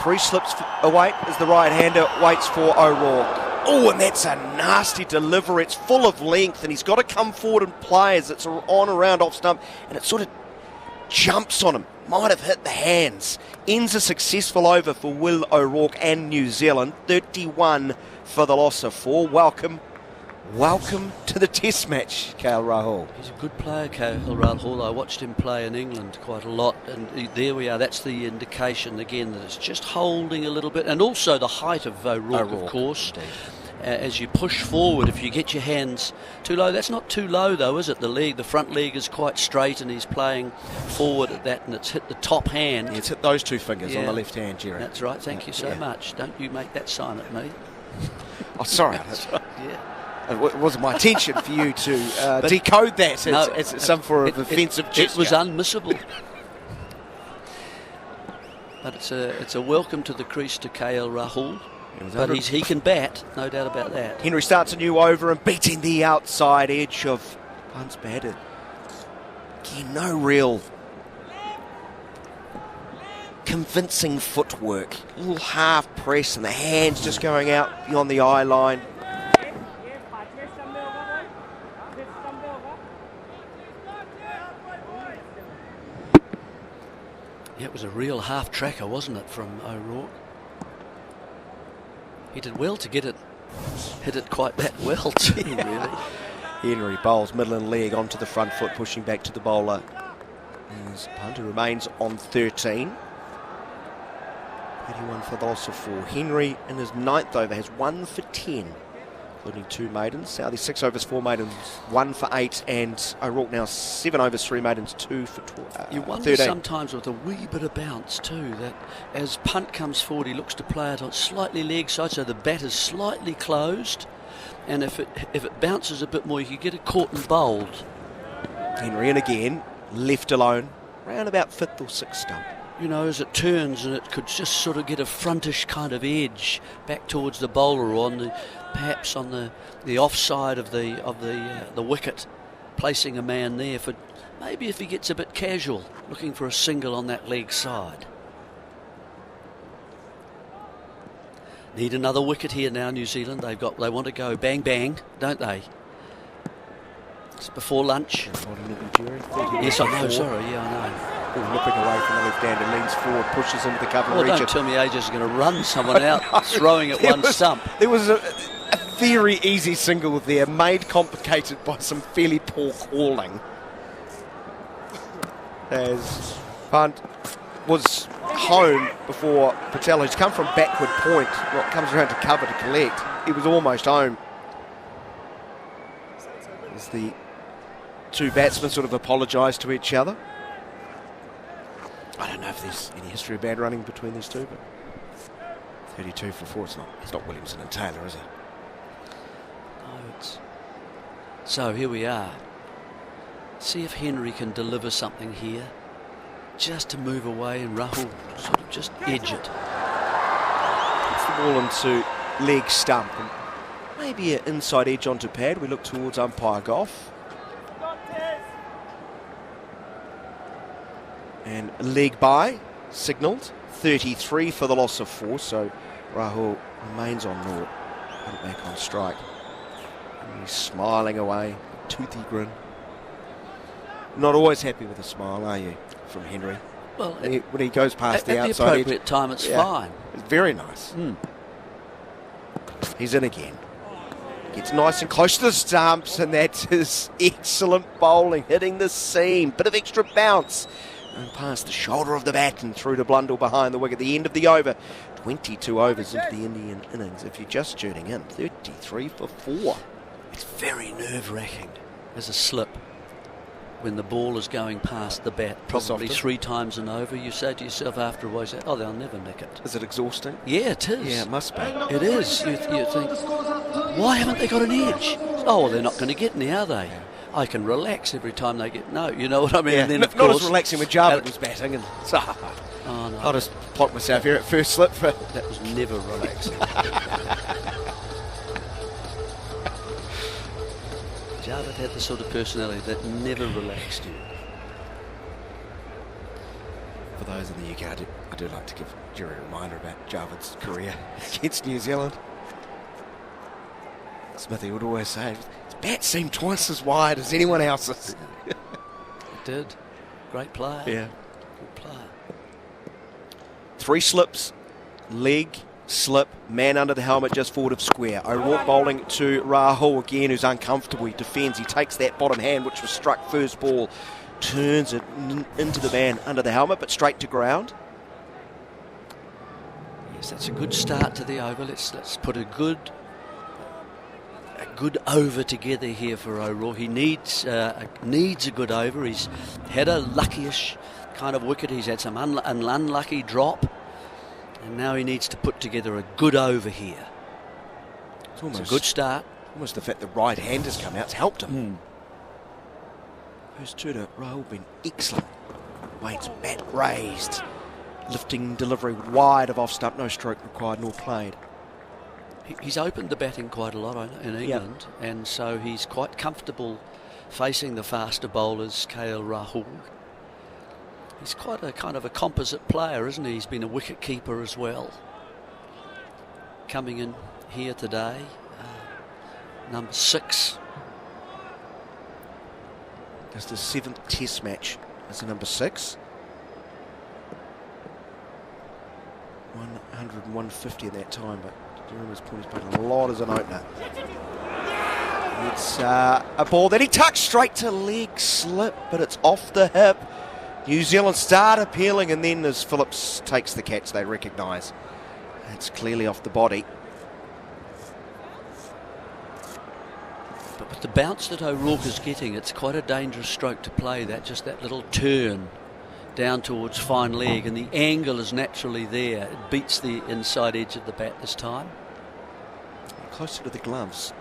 3 slips away as the right-hander waits for O'Rourke. Oh, and that's a nasty delivery. It's full of length, and he's got to come forward and play as it's on around off stump, and it sort of jumps on him. Might have hit the hands. Ends a successful over for Will O'Rourke and New Zealand. 31 for the loss of 4. Welcome to the Test match, KL Rahul. He's a good player, KL Rahul. I watched him play in England quite a lot, and there we are. That's the indication again that it's just holding a little bit, and also the height of O'Rourke, of course. As you push forward, if you get your hands too low, that's not too low though, is it? The front leg is quite straight, and he's playing forward at that, and it's hit the top hand. Yeah, it's hit those 2 fingers on the left hand, Jarrod. That's right. Thank you so much. Don't you make that sign at me. Oh, sorry. That's right. Yeah. It wasn't my intention for you to decode that as some form of offensive gesture. It was unmissable. But it's a welcome to the crease to KL Rahul. But he can bat, no doubt about that. Henry starts a new over and beating the outside edge of Hunt's batted. Again, no real convincing footwork. A little half press and the hands just going out beyond the eye line. Yeah, it was a real half tracker, wasn't it, from O'Rourke? He did well to hit it quite that well too, really. Henry bowls middle and leg onto the front foot, pushing back to the bowler. His punter remains on 13. 31 for the loss of 4. Henry in his 9th over has 1 for 10, including 2 maidens. Southey 6 overs, 4 maidens, 1 for 8, and O'Rourke now 7 overs, 3 maidens, 2 for 12. You wonder 13. sometimes with a wee bit of bounce too, that as punt comes forward, he looks to play it on slightly leg side, so the bat is slightly closed, and if it bounces a bit more, you could get it caught and bowled. Henry in again, left alone, round about 5th or 6th stump. You know, as it turns, and it could just sort of get a frontish kind of edge back towards the bowler, or perhaps on the offside of the wicket, placing a man there for maybe if he gets a bit casual, looking for a single on that leg side. Need another wicket here now, New Zealand. They want to go bang bang, don't they? It's before lunch. Yes, I know. Sorry, yeah, I know. Nipping away from the left hand and leans forward, pushes into the cover region. Don't tell me Ajaz is going to run someone out, throwing at one stump. There was a very easy single there, made complicated by some fairly poor calling. As punt was home before Patel, who's come from backward point, comes around to cover to collect. He was almost home. As the 2 batsmen sort of apologised to each other. I don't know if there's any history of bad running between these two, but 32 for 4. It's not Williamson and Taylor, is it? No, so here we are. See if Henry can deliver something here, just to move away, and Rahul sort of just edge it. Puts the ball into leg stump, and maybe an inside edge onto pad. We look towards umpire Goff. And leg by, signalled. 33 for the loss of 4, so Rahul remains on naught. Put it back on strike. And he's smiling away, toothy grin. Not always happy with a smile, are you, from Henry? Well, when he goes past the outside at the appropriate time, it's fine. It's very nice. He's in again. Gets nice and close to the stumps, and that's his excellent bowling, hitting the seam. Bit of extra bounce. And past the shoulder of the bat and through to Blundell behind the wicket. The end of the over. 22 overs into the Indian innings. If you're just tuning in, 33 for 4. It's very nerve-wracking as a slip when the ball is going past the bat, probably 3 times an over. You say to yourself after a while, oh, they'll never nick it. Is it exhausting? Yeah, it is. Yeah, it must be. It is. You think, why haven't they got an edge? Oh, well, they're not going to get any, are they? I can relax every time they get no. You know what I mean? Yeah, and then, not as relaxing when Jarrod was batting. And oh, no. I'll just plonk myself here at first slip. That was never relaxing. Jarrod had the sort of personality that never relaxed you. For those in the UK, I do like to give Jerry a reminder about Jarrod's career against New Zealand. Smithy would always say, his bat seemed twice as wide as anyone else's. It did. Great player. Yeah. Good player. 3 slips, leg, slip, man under the helmet just forward of square. O'Rourke bowling to Rahul again, who's uncomfortable. He defends. He takes that bottom hand, which was struck first ball, turns it into the man under the helmet, but straight to ground. Yes, that's a good start to the over. Let's put a good over together here for O'Rourke. He needs a good over. He's had a lucky-ish kind of wicket. He's had some an unlucky drop, and now he needs to put together a good over here. It's a good start. Almost the fact the right hand has come out has helped him. First two to Rahul been excellent. Wade's bat raised, lifting delivery wide of off stump, no stroke required nor played. He's opened the batting quite a lot in England, and so he's quite comfortable facing the faster bowlers, KL Rahul. He's quite a kind of a composite player, isn't he? He's been a wicket keeper as well. Coming in here today, number 6. That's the 7th test match as the number 6. 100 and 150 in that time, but Jeremy's point, he's played a lot as an opener. It's a ball that he tucks straight to leg slip, but it's off the hip. New Zealand start appealing, and then as Phillips takes the catch, they recognise it's clearly off the body. But with the bounce that O'Rourke is getting, it's quite a dangerous stroke to play, just that little turn down towards fine leg, and the angle is naturally there. It beats the inside edge of the bat this time. Closer to the gloves.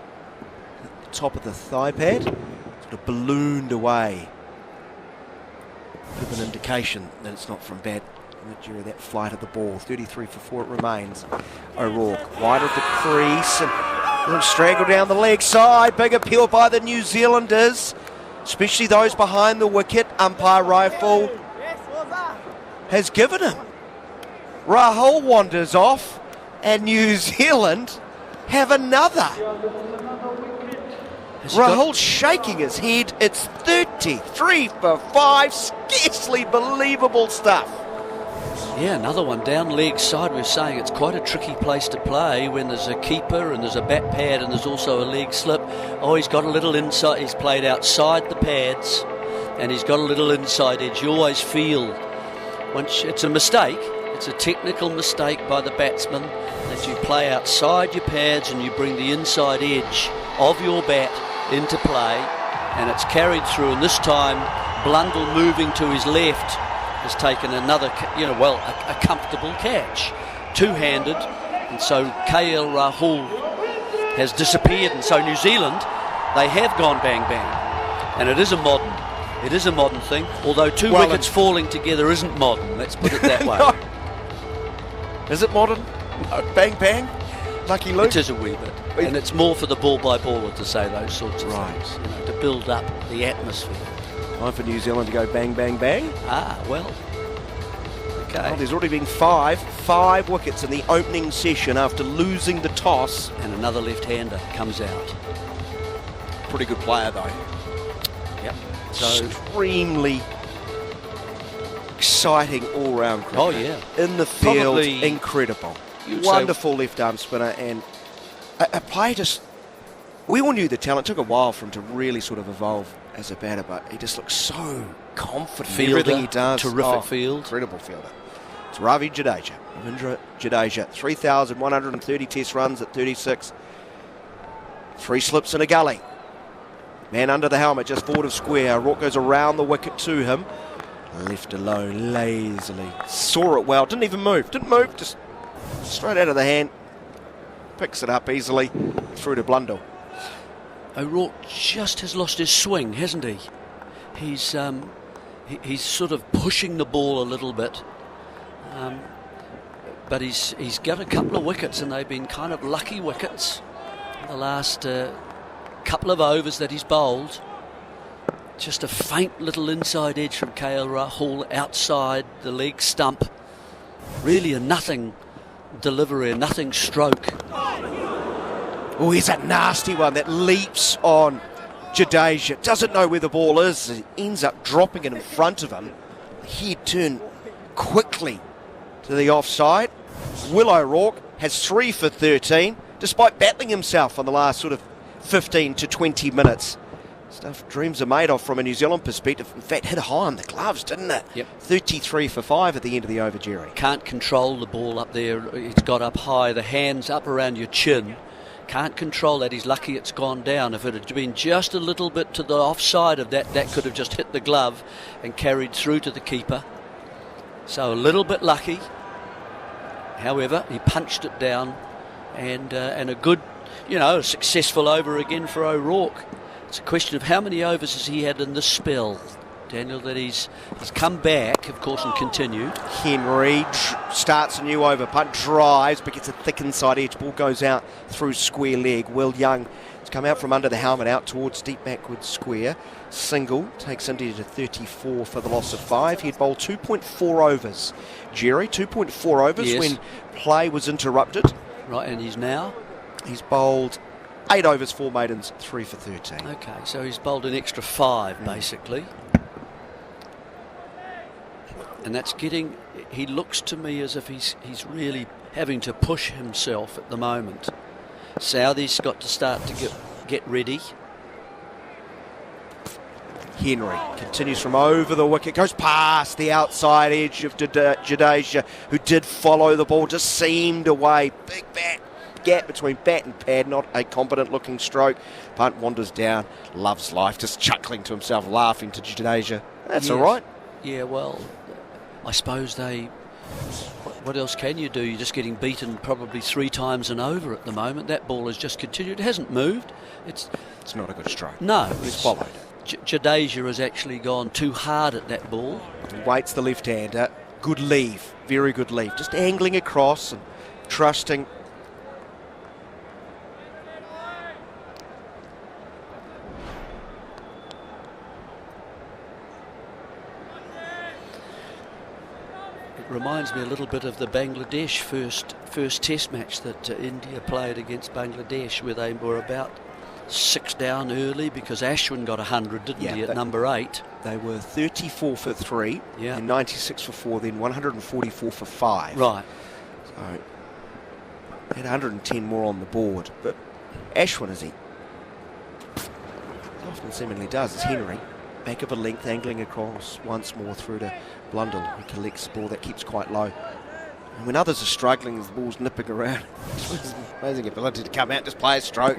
At the top of the thigh pad, sort of ballooned away. Bit of an indication that it's not from bat during that flight of the ball. 33 for 4 it remains. O'Rourke wide of the crease and a little straggle down the leg side. Big appeal by the New Zealanders, especially those behind the wicket. Umpire rifle has given him. Rahul wanders off, and New Zealand have another. Rahul shaking his head. It's 33 for 5. Scarcely believable stuff. Yeah, another one down leg side. We're saying it's quite a tricky place to play when there's a keeper and there's a bat pad and there's also a leg slip. Oh, he's got a little inside. He's played outside the pads and he's got a little inside edge. You always feel once it's a mistake. It's a technical mistake by the batsman that you play outside your pads and you bring the inside edge of your bat into play, and it's carried through. And this time, Blundell moving to his left has taken another, a comfortable catch, two-handed, and so KL Rahul has disappeared. And so New Zealand, they have gone bang bang, and it is a modern thing. Although two wickets falling together isn't modern. Let's put it that way. No. Is it modern? No. Bang bang. Lucky Luke. It is a wee bit. And it's more for the ball-by-baller to say those sorts of things, to build up the atmosphere. Time for New Zealand to go bang, bang, bang. Well, Okay. Well, there's already been five wickets in the opening session after losing the toss. And another left-hander comes out. Pretty good player though. Yep. So, Extremely exciting all-round cricket. oh yeah. In the field, Probably, incredible. you'd Wonderful left-arm spinner, and a player just... We all knew the talent. It took a while for him to really sort of evolve as a batter, but he just looks so confident in everything he does. Terrific field. Incredible fielder. It's Ravi Jadeja. Ravindra Jadeja. 3,130 test runs at 36. 3 slips in a gully. Man under the helmet, just forward of square. Rock goes around the wicket to him. Left alone, lazily. Saw it well. Didn't even move. Didn't move. Just straight out of the hand. Picks it up easily. Through to Blundell. O'Rourke just has lost his swing, hasn't he? He's sort of pushing the ball a little bit, but he's got a couple of wickets, and they've been kind of lucky wickets. The last couple of overs that he's bowled, just a faint little inside edge from KL Rahul outside the leg stump. Really a nothing delivery, a nothing stroke. Oh, here's a nasty one that leaps on Jadeja. Doesn't know where the ball is. He ends up dropping it in front of him. He'd turn quickly to the offside. Will O'Rourke has 3 for 13, despite battling himself on the last sort of 15 to 20 minutes. Stuff dreams are made of from a New Zealand perspective. In fact, hit high on the gloves, didn't it? Yep. 33 for 5 at the end of the over, Jerry. Can't control the ball up there. It's got up high, the hands up around your chin. Can't control that. He's lucky it's gone down. If it had been just a little bit to the offside of that, that could have just hit the glove and carried through to the keeper. So a little bit lucky. However, he punched it down, and a good, a successful over again for O'Rourke. It's a question of how many overs has he had in this spell, Daniel, that he's come back, of course, and continued. Henry starts a new over punt, drives, but gets a thick inside edge. Ball goes out through square leg. Will Young has come out from under the helmet, out towards deep backwards square. Single takes India to 34 for the loss of 5. He'd bowled 2.4 overs. Jerry, 2.4 overs, yes, when play was interrupted. Right, and he's bowled 8 overs, 4 maidens, 3 for 13. Okay, so he's bowled an extra 5, basically. And that's getting... He looks to me as if he's really having to push himself at the moment. Southey's got to start to get ready. Henry continues from over the wicket, goes past the outside edge of Jadeja, who did follow the ball, just seamed away. Big gap between bat and pad, not a competent looking stroke. Punt wanders down, loves life, just chuckling to himself, laughing to Jadeja. That's all right. Yeah, well, I suppose what else can you do? You're just getting beaten probably 3 times and over at the moment. That ball has just continued. It hasn't moved. It's not a good stroke. No. It's followed. Jadeja has actually gone too hard at that ball. He waits the left-hander. Good leave. Very good leave. Just angling across and trusting. Reminds me a little bit of the Bangladesh first test match that India played against Bangladesh, where they were about 6 down early because Ashwin got 100, didn't he, at number 8? They were 34 for 3, and 96 for 4, then 144 for 5. Right. So, had 110 more on the board. But Ashwin, as he often seemingly does, is Henry. Back of a length, angling across once more through to Blundell, who collects the ball that keeps quite low. And when others are struggling, the ball's nipping around. It's amazing ability to come out, just play a stroke.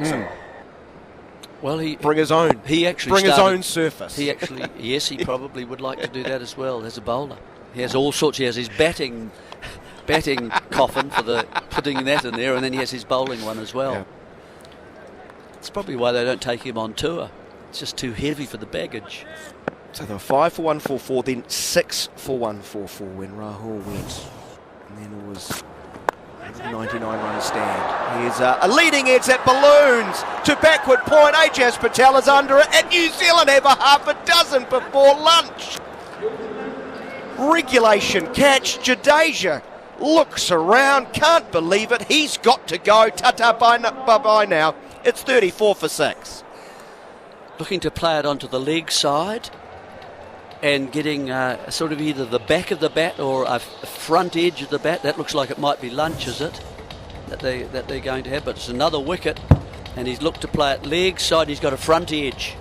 Well, he bring his own. He actually bring his own surface. He actually, yes, he probably would like to do that as well as a bowler. He has all sorts. He has his batting coffin for the putting that in there, and then he has his bowling one as well. Yeah. It's probably why they don't take him on tour. It's just too heavy for the baggage. So they were 5 for 144, then 6 for 144 when Rahul went. And then it was 199 run stand. Here's a leading edge that balloons to backward point. Ajaz Patel is under it, and New Zealand have a half a dozen before lunch. Regulation catch. Jadeja looks around, can't believe it. He's got to go. Ta-ta, bye-bye now. It's 34 for 6. Looking to play it onto the leg side and getting sort of either the back of the bat or a front edge of the bat. That looks like it might be lunch, is it? That they're going to have, but it's another wicket, and he's looked to play it leg side. He's got a front edge,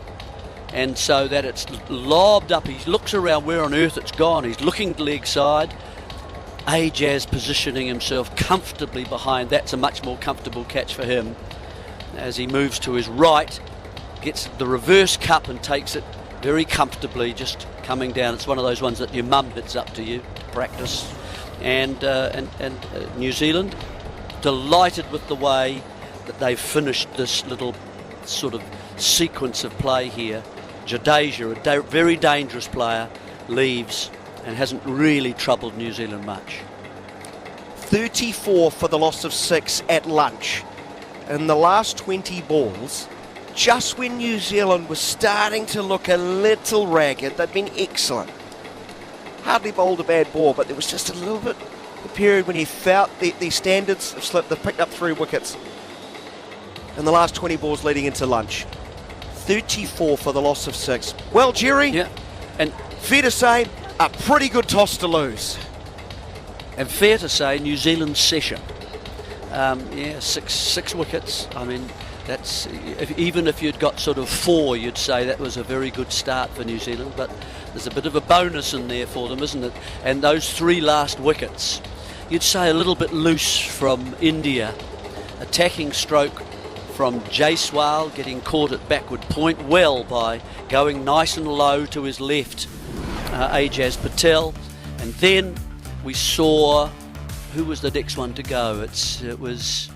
and so that it's lobbed up. He looks around where on earth it's gone. He's looking leg side. Ajaz positioning himself comfortably behind. That's a much more comfortable catch for him as he moves to his right, gets the reverse cup and takes it very comfortably, just coming down. It's one of those ones that your mum hits up to you, practice. And New Zealand, delighted with the way that they've finished this little sort of sequence of play here. Jadeja, a very dangerous player, leaves and hasn't really troubled New Zealand much. 34 for the loss of 6 at lunch. In the last 20 balls, just when New Zealand was starting to look a little ragged, they'd been excellent. Hardly bowled a bad ball, but there was just a little bit of a period when he felt the standards have slipped. They've picked up 3 wickets in the last 20 balls leading into lunch. 34 for the loss of 6. Well, Jerry, yeah, and fair to say, a pretty good toss to lose. And fair to say, New Zealand's session. Six wickets. I mean, that's even if you'd got sort of 4, you'd say that was a very good start for New Zealand. But there's a bit of a bonus in there for them, isn't it? And those 3 last wickets, you'd say a little bit loose from India. Attacking stroke from Jaiswal, getting caught at backward point well by going nice and low to his left, Ajaz Patel. And then we saw, who was the next one to go? It was...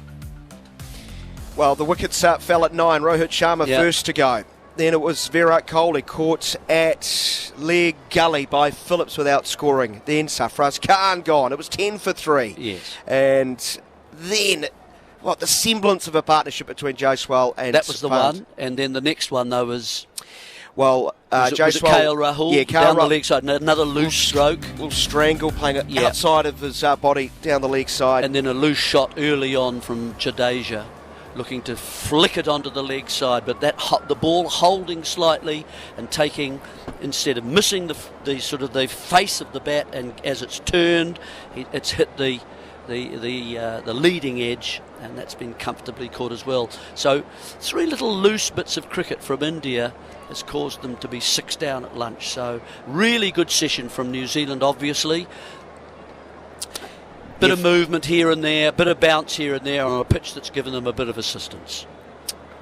Well, the wickets fell at 9. Rohit Sharma first to go. Then it was Virat Kohli caught at leg gully by Phillips without scoring. Then Sarfraz Khan gone. It was 10 for 3. Yes. And then, the semblance of a partnership between Jaiswal and that was the Sarfraz. one. And then the next one, though, was... Well, was it Jaiswal, KL Rahul down the leg side, another loose stroke. Little strangle, playing it outside of his body down the leg side. And then a loose shot early on from Jadeja, looking to flick it onto the leg side, but the ball holding slightly and taking, instead of missing the sort of the face of the bat, and as it's turned, it's hit the leading edge, and that's been comfortably caught as well. So 3 little loose bits of cricket from India has caused them to be 6 down at lunch. So really good session from New Zealand, obviously. Bit of movement here and there, bit of bounce here and there on a pitch that's given them a bit of assistance.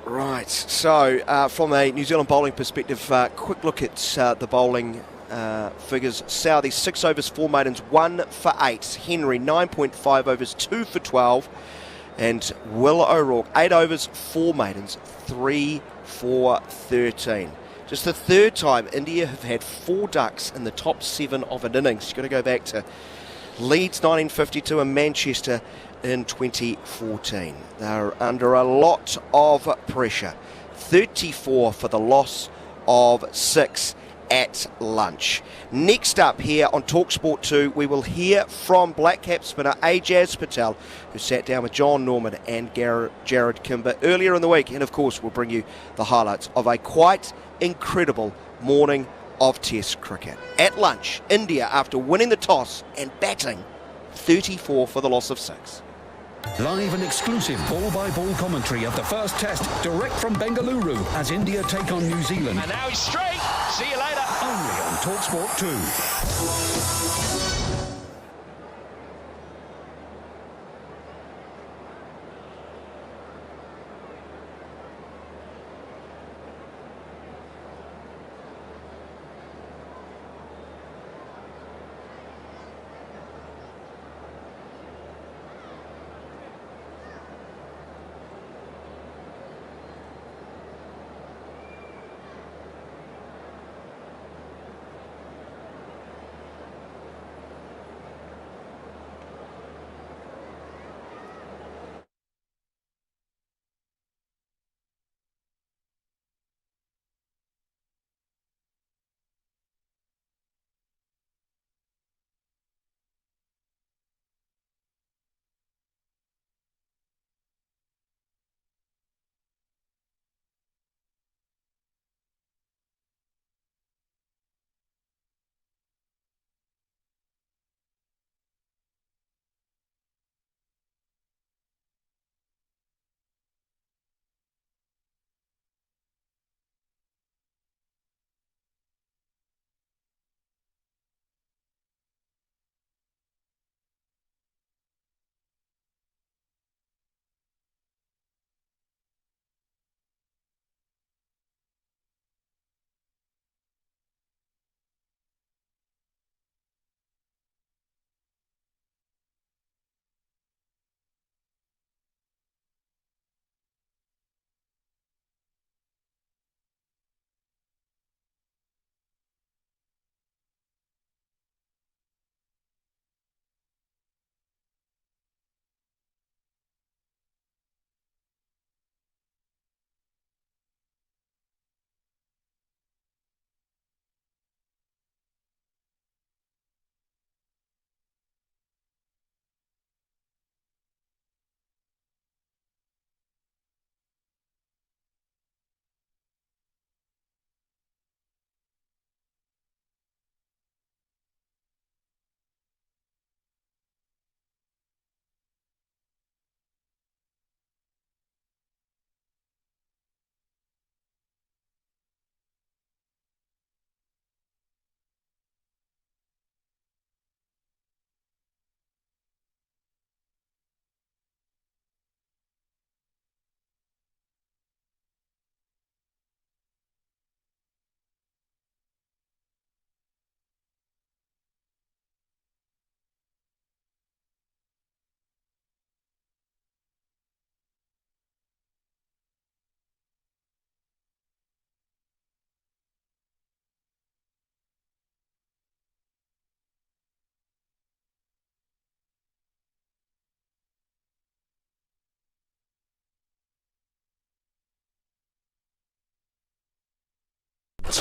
Right, so from a New Zealand bowling perspective, quick look at the bowling figures. Southey, 6 overs, 4 maidens, 1 for 8. Henry, 9.5 overs, 2 for 12. And Will O'Rourke, 8 overs, 4 maidens, 3 for 13. Just the 3rd time India have had 4 ducks in the top 7 of an innings. You've got to go back to Leeds 1952 and Manchester in 2014. They're under a lot of pressure. 34 for the loss of 6 at lunch. Next up here on talkSPORT 2, we will hear from black cap spinner Ajaz Patel, who sat down with Jon Norman and Jarrod Kimber earlier in the week. And of course, we'll bring you the highlights of a quite incredible morning of Test cricket. At lunch, India, after winning the toss and batting, 34 for the loss of 6. Live and exclusive ball-by-ball commentary of the first Test, direct from Bengaluru, as India take on New Zealand. And now he's straight. See you later. Only on talkSPORT 2.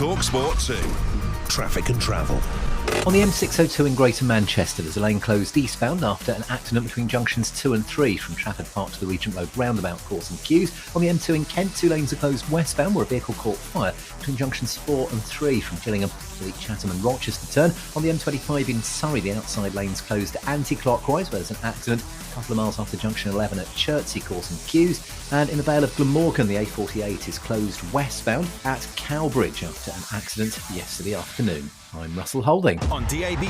talkSPORT 2. Traffic and travel. On the M602 in Greater Manchester, there's a lane closed eastbound after an accident between junctions 2 and 3 from Trafford Park to the Regent Road roundabout causing queues. On the M2 in Kent, 2 lanes are closed westbound where a vehicle caught fire between junctions 4 and 3 from Gillingham to the Chatham and Rochester turn. On the M25 in Surrey, the outside lane's closed anti-clockwise where there's an accident a couple of miles after junction 11 at Chertsey causing queues. And in the Vale of Glamorgan, the A48 is closed westbound at Cowbridge after an accident yesterday afternoon. I'm Russell Holding. On DAB+,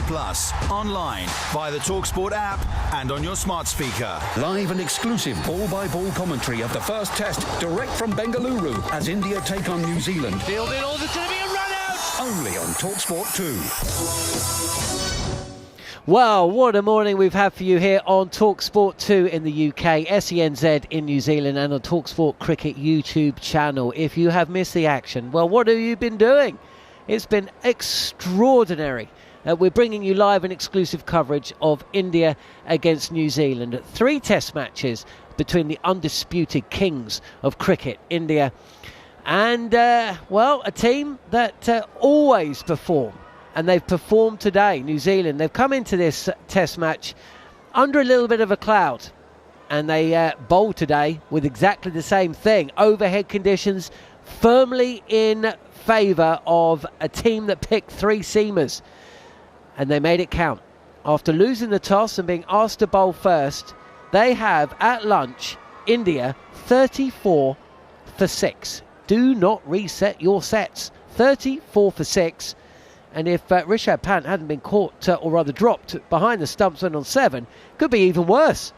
online, via the talkSPORT app and on your smart speaker. Live and exclusive ball-by-ball commentary of the first test direct from Bengaluru as India take on New Zealand. Fielded, oh, there's going to be a run-out! Only on talkSPORT 2. Well, what a morning we've had for you here on talkSPORT 2 in the UK, SENZ in New Zealand and on talkSPORT Cricket YouTube channel. If you have missed the action, well, what have you been doing? It's been extraordinary. We're bringing you live and exclusive coverage of India against New Zealand. 3 test matches between the undisputed kings of cricket, India, and, well, a team that always perform. And they've performed today, New Zealand. They've come into this test match under a little bit of a cloud. And they bowled today with exactly the same thing. Overhead conditions firmly in favour of a team that picked 3 seamers. And they made it count. After losing the toss and being asked to bowl first, they have, at lunch, India 34 for 6. Do not reset your sets. 34 for 6. And if Rishabh Pant hadn't been caught, or rather dropped, behind the stumps when on 7, could be even worse.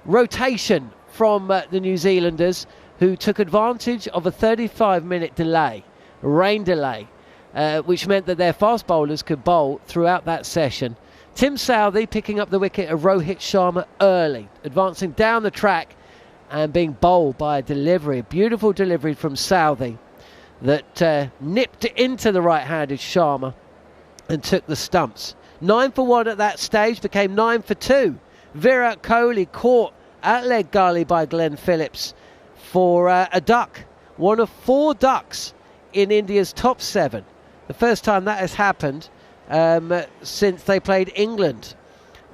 Rotation from the New Zealanders, who took advantage of a 35-minute delay, rain delay, which meant that their fast bowlers could bowl throughout that session. Tim Southee picking up the wicket of Rohit Sharma early, advancing down the track and being bowled by a delivery, a beautiful delivery from Southee that nipped into the right-handed Sharma and took the stumps. 9 for 1 at that stage, became 9 for 2. Virat Kohli caught at leg gully by Glenn Phillips for a duck. One of 4 ducks in India's top 7. The first time that has happened since they played England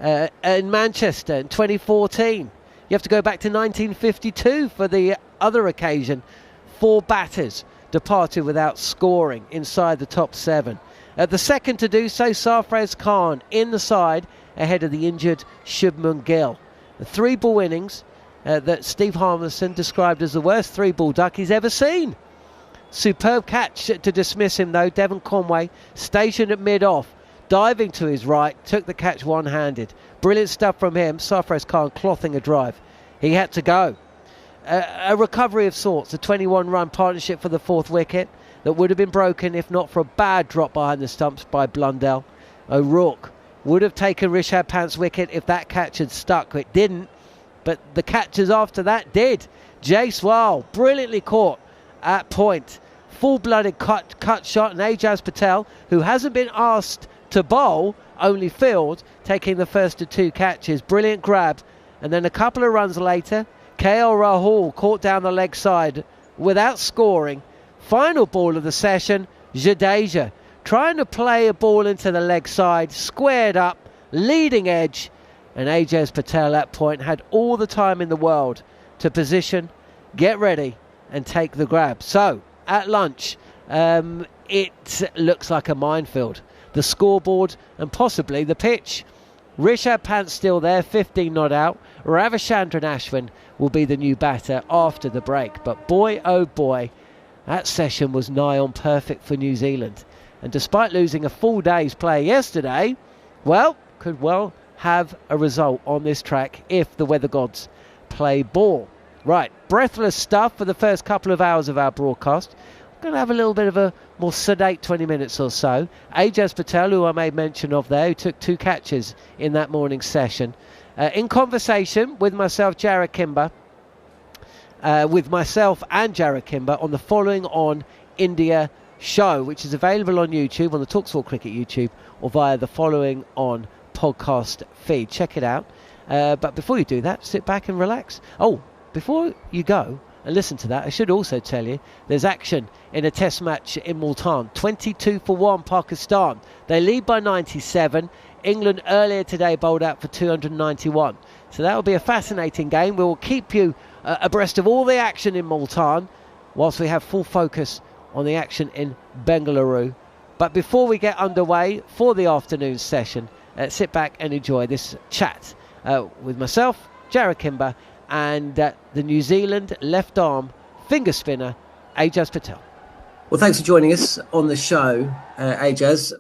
in Manchester in 2014. You have to go back to 1952 for the other occasion. 4 batters departed without scoring inside the top 7. The second to do so, Sarfraz Khan in the side ahead of the injured Shubman Gill. The 3-ball innings that Steve Harmison described as the worst 3-ball duck he's ever seen. Superb catch to dismiss him though. Devon Conway stationed at mid-off, diving to his right, took the catch one-handed. Brilliant stuff from him. Sarfraz Khan clothing a drive. He had to go. A recovery of sorts, a 21-run partnership for the 4th wicket that would have been broken if not for a bad drop behind the stumps by Blundell. O'Rourke would have taken Rishabh Pant's wicket if that catch had stuck. It didn't, but the catches after that did. Jaiswal brilliantly caught at point. Full-blooded cut shot, and Ajaz Patel, who hasn't been asked to bowl, only field, taking the first of 2 catches. Brilliant grab. And then a couple of runs later, KL Rahul caught down the leg side without scoring. Final ball of the session, Jadeja trying to play a ball into the leg side, squared up, leading edge, and Ajaz Patel at point had all the time in the world to position, get ready and take the grab. So at lunch it looks like a minefield. The scoreboard and possibly the pitch. Rishabh Pant still there, 15 not out. Ravichandran Ashwin will be the new batter after the break. But boy, oh boy, that session was nigh on perfect for New Zealand. And despite losing a full day's play yesterday, well, could well have a result on this track if the weather gods play ball. Right, breathless stuff for the first couple of hours of our broadcast. We're going to have a little bit of a more sedate 20 minutes or so. Ajaz Patel, who I made mention of there, who took 2 catches in that morning's session. In conversation with myself, Jarrod Kimber, with myself and Jarrod Kimber on the Following On India show, which is available on YouTube, on the talkSPORT Cricket YouTube, or via the Following On podcast feed. Check it out. But before you do that, sit back and relax. Oh, before you go, and listen to that. I should also tell you there's action in a test match in Multan. 22-1 Pakistan. They lead by 97. England earlier today bowled out for 291. So that will be a fascinating game. We will keep you abreast of all the action in Multan whilst we have full focus on the action in Bengaluru. But before we get underway for the afternoon session, sit back and enjoy this chat with myself, Jarrod Kimber, and the New Zealand left arm finger spinner, Ajaz Patel. Well, thanks for joining us on the show, Ajaz.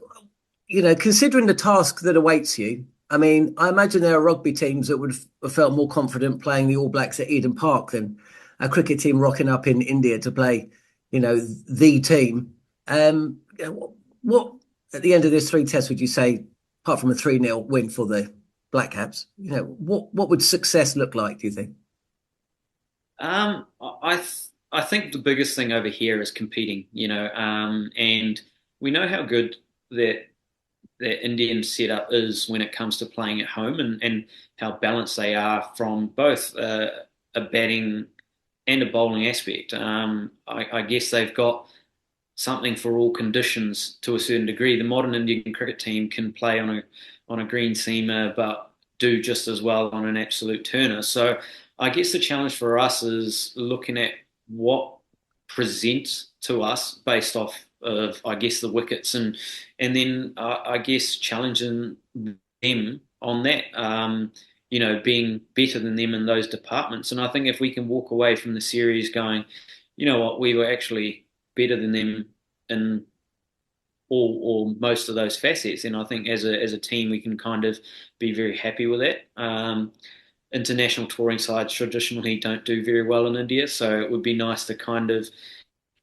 You know, considering the task that awaits you, I mean, I imagine there are rugby teams that would have felt more confident playing the All Blacks at Eden Park than a cricket team rocking up in India to play, you know, the team. What at the end of this 3 tests would you say, apart from a 3-0 win for the Black Caps, you know, what would success look like, do you think? I think the biggest thing over here is competing, you know, and we know how good that Indian setup is when it comes to playing at home, and how balanced they are from both a batting and a bowling aspect. I guess they've got something for all conditions to a certain degree. The modern Indian cricket team can play on a green seamer, but do just as well on an absolute turner. So I guess the challenge for us is looking at what presents to us based off of, I guess, the wickets, and then I guess challenging them on that, you know, being better than them in those departments. And I think if we can walk away from the series going, you know what, we were actually better than them in all or most of those facets, and I think as a team we can kind of be very happy with that. International touring sides traditionally don't do very well in India, so it would be nice to kind of,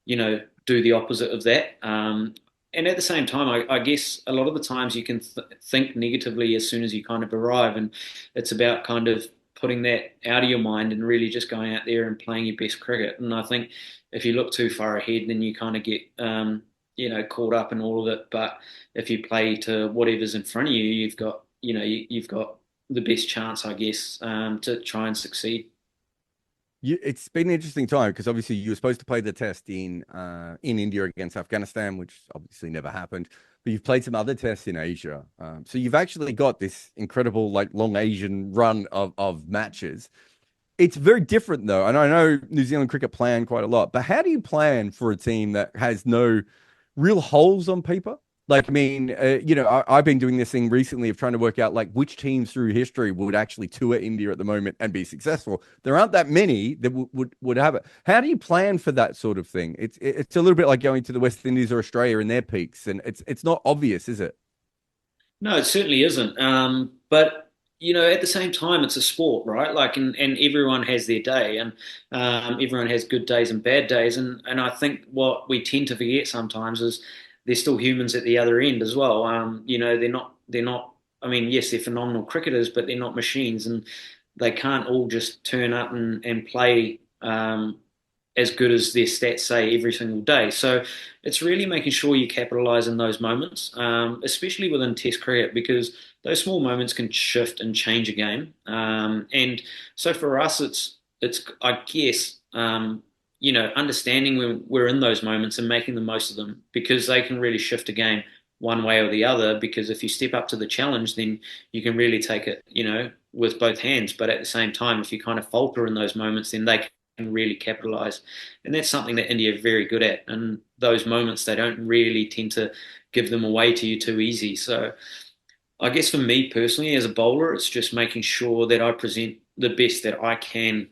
you know, do the opposite of that. And at the same time, I guess a lot of the times you can think negatively as soon as you kind of arrive, and it's about kind of putting that out of your mind and really just going out there and playing your best cricket. And I think if you look too far ahead, then you kind of get, you know, caught up in all of it. But if you play to whatever's in front of you, you've got the best chance, I guess, to try and succeed. It's been an interesting time because obviously you were supposed to play the test in India against Afghanistan, which obviously never happened. But you've played some other tests in Asia, so you've actually got this incredible long Asian run of matches. It's very different though, and I know New Zealand cricket plan quite a lot. But how do you plan for a team that has no real holes on paper? Like, I mean, you know, I've been doing this thing recently of trying to work out like which teams through history would actually tour India at the moment and be successful. There aren't that many that would have it. How do you plan for that sort of thing? It's a little bit like going to the West Indies or Australia in their peaks, and it's not obvious, is it? No, it certainly isn't. But you know, at the same time, it's a sport, right? Like, and everyone has their day, and everyone has good days and bad days, and I think what we tend to forget sometimes is they're still humans at the other end as well. You know, they're not, I mean, yes, they're phenomenal cricketers, but they're not machines, and they can't all just turn up and play as good as their stats say every single day. So it's really making sure you capitalise in those moments, especially within Test cricket, because those small moments can shift and change a game. And so for us, it's I guess, you know, understanding when we're in those moments and making the most of them, because they can really shift a game one way or the other. Because if you step up to the challenge, then you can really take it, you know, with both hands. But at the same time, if you kind of falter in those moments, then they can really capitalise. And that's something that India are very good at. And those moments, they don't really tend to give them away to you too easy. So I guess for me personally, as a bowler, it's just making sure that I present the best that I can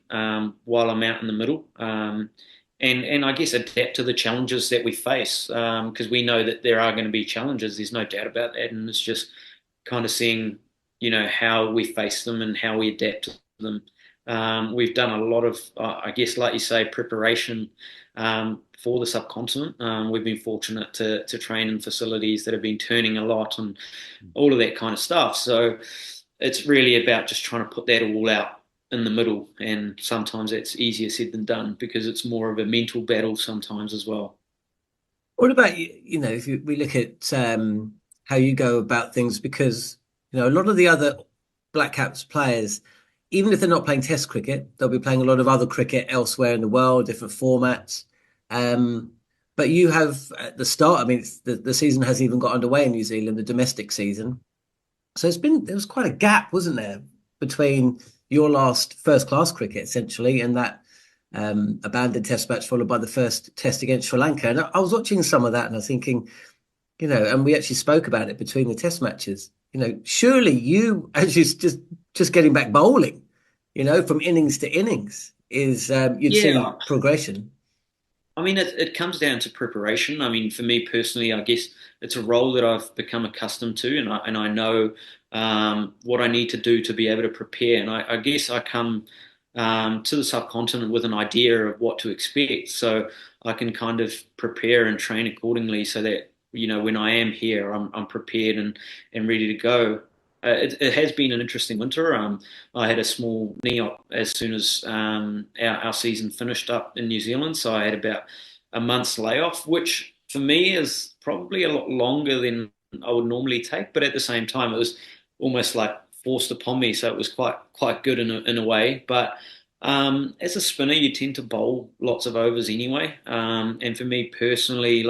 while I'm out in the middle, and I guess adapt to the challenges that we face, because we know that there are going to be challenges. There's no doubt about that, and it's just kind of seeing, you know, how we face them and how we adapt to them. We've done a lot of, I guess, like you say, preparation for the subcontinent. We've been fortunate to train in facilities that have been turning a lot and all of that kind of stuff. So it's really about just trying to put that all out in the middle, and sometimes it's easier said than done because it's more of a mental battle sometimes as well. What about, you know, if we look at how you go about things, because, you know, a lot of the other Black Caps players, even if they're not playing Test cricket, they'll be playing a lot of other cricket elsewhere in the world, different formats. But you have at the start, I mean, the season hasn't even got underway in New Zealand, the domestic season. So there was quite a gap, wasn't there, between your last first-class cricket, essentially, and that abandoned Test match followed by the first Test against Sri Lanka. And I was watching some of that and I was thinking, and we actually spoke about it between the Test matches. Surely you, as you just getting back bowling, from innings to innings, is you'd see progression. I mean, it comes down to preparation. I mean, for me personally, I guess it's a role that I've become accustomed to, and I know what I need to do to be able to prepare. And I guess I come to the subcontinent with an idea of what to expect, so I can kind of prepare and train accordingly, so that when I am here, I'm prepared and ready to go. It has been an interesting winter. I had a small knee op as soon as our season finished up in New Zealand, so I had about a month's layoff, which for me is probably a lot longer than I would normally take. But at the same time, it was almost like forced upon me, so it was quite good in a way. But as a spinner, you tend to bowl lots of overs anyway, and for me personally,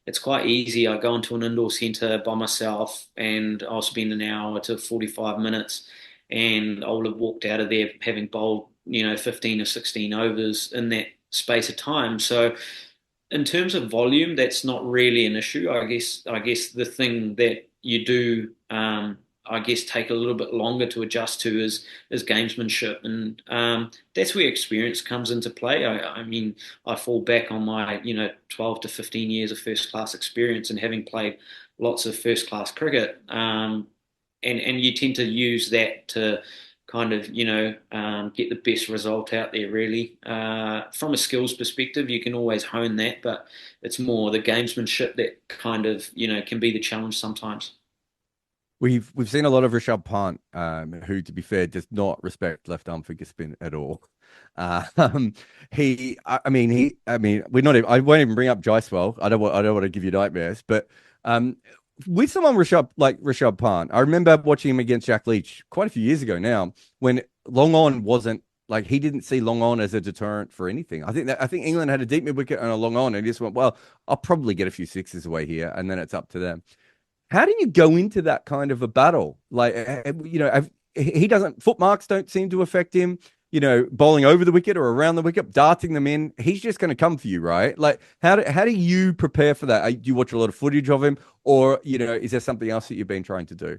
it's quite easy. I go into an indoor centre by myself and I'll spend an hour to 45 minutes and I'll have walked out of there having bowled, 15 or 16 overs in that space of time. So in terms of volume, that's not really an issue. I guess the thing that you do, take a little bit longer to adjust to is gamesmanship, and that's where experience comes into play. I mean, I fall back on my 12 to 15 years of first class experience and having played lots of first class cricket, and you tend to use that to kind of get the best result out there. Really, from a skills perspective, you can always hone that, but it's more the gamesmanship that kind of can be the challenge sometimes. We've seen a lot of Rishabh Pant, who, to be fair, does not respect left arm finger spin at all. We're not even, I won't even bring up Jaiswal. I don't want to give you nightmares, but with someone like Rishabh Pant, I remember watching him against Jack Leach quite a few years ago now, when long on wasn't he didn't see long on as a deterrent for anything. I think England had a deep mid wicket and a long on, and he just went, well, I'll probably get a few sixes away here, and then it's up to them. How do you go into that kind of a battle? He doesn't, foot marks don't seem to affect him, bowling over the wicket or around the wicket, darting them in. He's just going to come for you, right? How do you prepare for that? Do you watch a lot of footage of him, or, is there something else that you've been trying to do?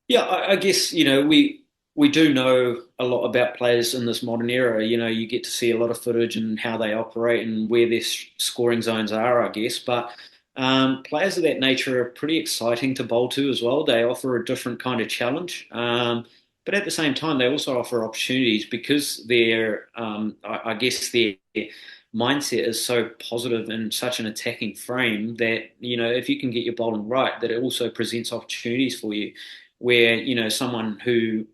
Yeah, I guess, we do know a lot about players in this modern era. You get to see a lot of footage and how they operate and where their scoring zones are, I guess. But players of that nature are pretty exciting to bowl to as well. They offer a different kind of challenge, but at the same time, they also offer opportunities because their mindset is so positive and such an attacking frame that if you can get your bowling right, that it also presents opportunities for you. Where someone who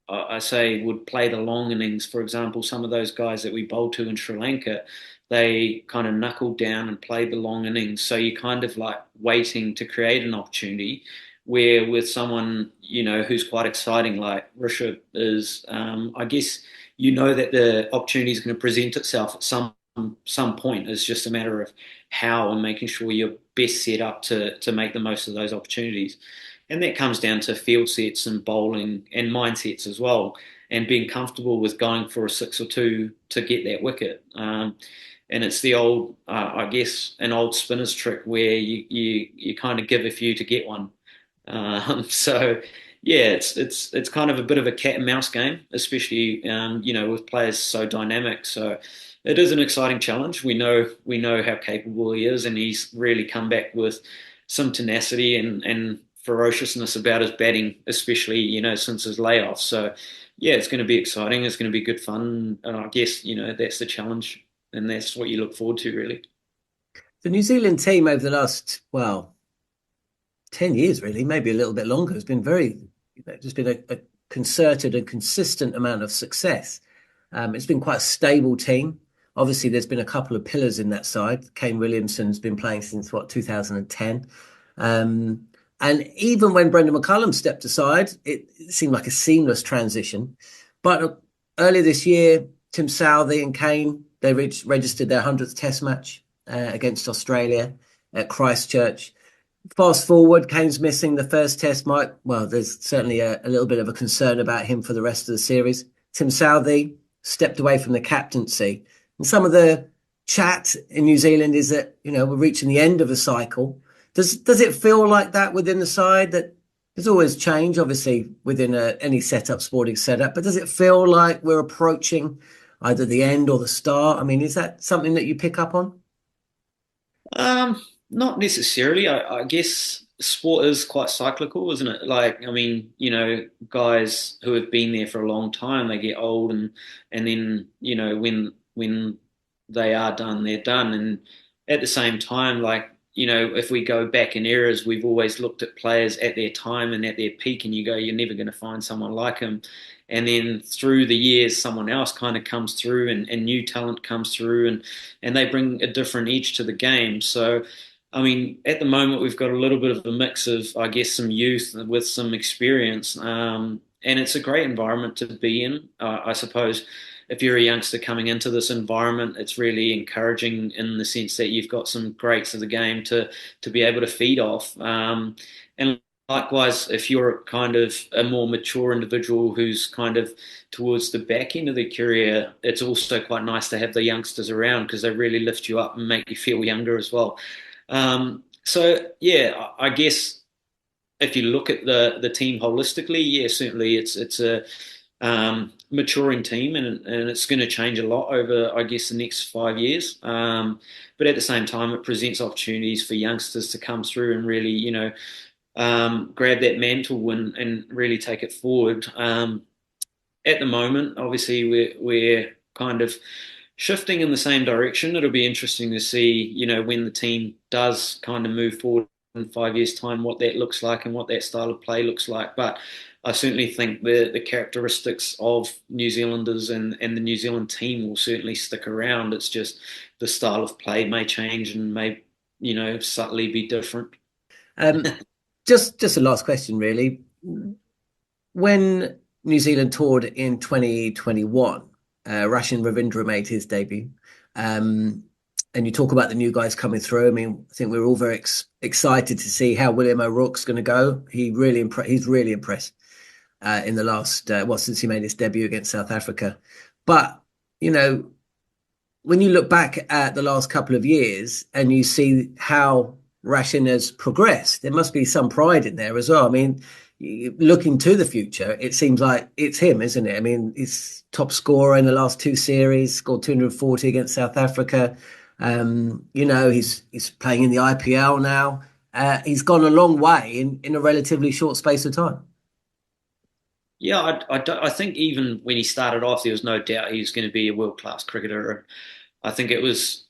I say would play the long innings, for example, some of those guys that we bowled to in Sri Lanka, they kind of knuckled down and played the long innings. So you're kind of waiting to create an opportunity, where with someone, who's quite exciting like Rishabh is, I guess, that the opportunity is going to present itself at some point. It's just a matter of how and making sure you're best set up to make the most of those opportunities. And that comes down to field sets and bowling and mindsets as well, and being comfortable with going for a 6 or 2 to get that wicket. And it's the old, an old spinner's trick where you kind of give a few to get one. So yeah, it's kind of a bit of a cat and mouse game, especially with players so dynamic. So it is an exciting challenge. We know how capable he is, and he's really come back with some tenacity and ferociousness about his batting, especially since his layoff. So yeah, it's going to be exciting. It's going to be good fun, and I guess that's the challenge. And that's what you look forward to, really. The New Zealand team over the last, 10 years, really, maybe a little bit longer, has been just been a concerted and consistent amount of success. It's been quite a stable team. Obviously, there's been a couple of pillars in that side. Kane Williamson's been playing since, 2010. And even when Brendan McCullum stepped aside, it seemed like a seamless transition. But earlier this year, Tim Southey and Kane, they registered their 100th Test match against Australia at Christchurch. Fast forward, Kane's missing the first Test. Well, there's certainly a little bit of a concern about him for the rest of the series. Tim Southey stepped away from the captaincy. And some of the chat in New Zealand is that, we're reaching the end of a cycle. Does it feel like that within the side? That there's always change, obviously, within any sporting setup, but does it feel like we're approaching either the end or the start? I mean, is that something that you pick up on? Not necessarily. I guess sport is quite cyclical, isn't it? Like, I mean, guys who have been there for a long time, they get old, and then when they are done, they're done. And at the same time, like, if we go back in eras, we've always looked at players at their time and at their peak, and you go, you're never going to find someone like him. And then through the years, someone else kind of comes through, and new talent comes through, and they bring a different edge to the game. So, I mean, at the moment, we've got a little bit of a mix of, I guess, some youth with some experience. And it's a great environment to be in. I suppose if you're a youngster coming into this environment, it's really encouraging in the sense that you've got some greats of the game to be able to feed off. And likewise, if you're kind of a more mature individual who's kind of towards the back end of their career, it's also quite nice to have the youngsters around because they really lift you up and make you feel younger as well. So, yeah, I guess if you look at the team holistically, yeah, certainly it's a maturing team, and it's going to change a lot over, I guess, the next 5 years. But at the same time, it presents opportunities for youngsters to come through and really, grab that mantle and really take it forward. At the moment, obviously, we're kind of shifting in the same direction. It'll be interesting to see, when the team does kind of move forward in 5 years' time, what that looks like and what that style of play looks like. But I certainly think the characteristics of New Zealanders and the New Zealand team will certainly stick around. It's just the style of play may change and may, subtly be different. Just a last question, really. When New Zealand toured in 2021, Rashin Ravindra made his debut. And you talk about the new guys coming through. I mean, I think we're all very excited to see how William O'Rourke's going to go. He's really impressed in the last, since he made his debut against South Africa. But, when you look back at the last couple of years and you see how Rashin has progressed, there must be some pride in there as well. I mean, looking to the future, it seems like it's him, isn't it? I mean, he's top scorer in the last two series, scored 240 against South Africa. He's playing in the IPL now. He's gone a long way in a relatively short space of time. Yeah, I think even when he started off, there was no doubt he was going to be a world-class cricketer. I think it was,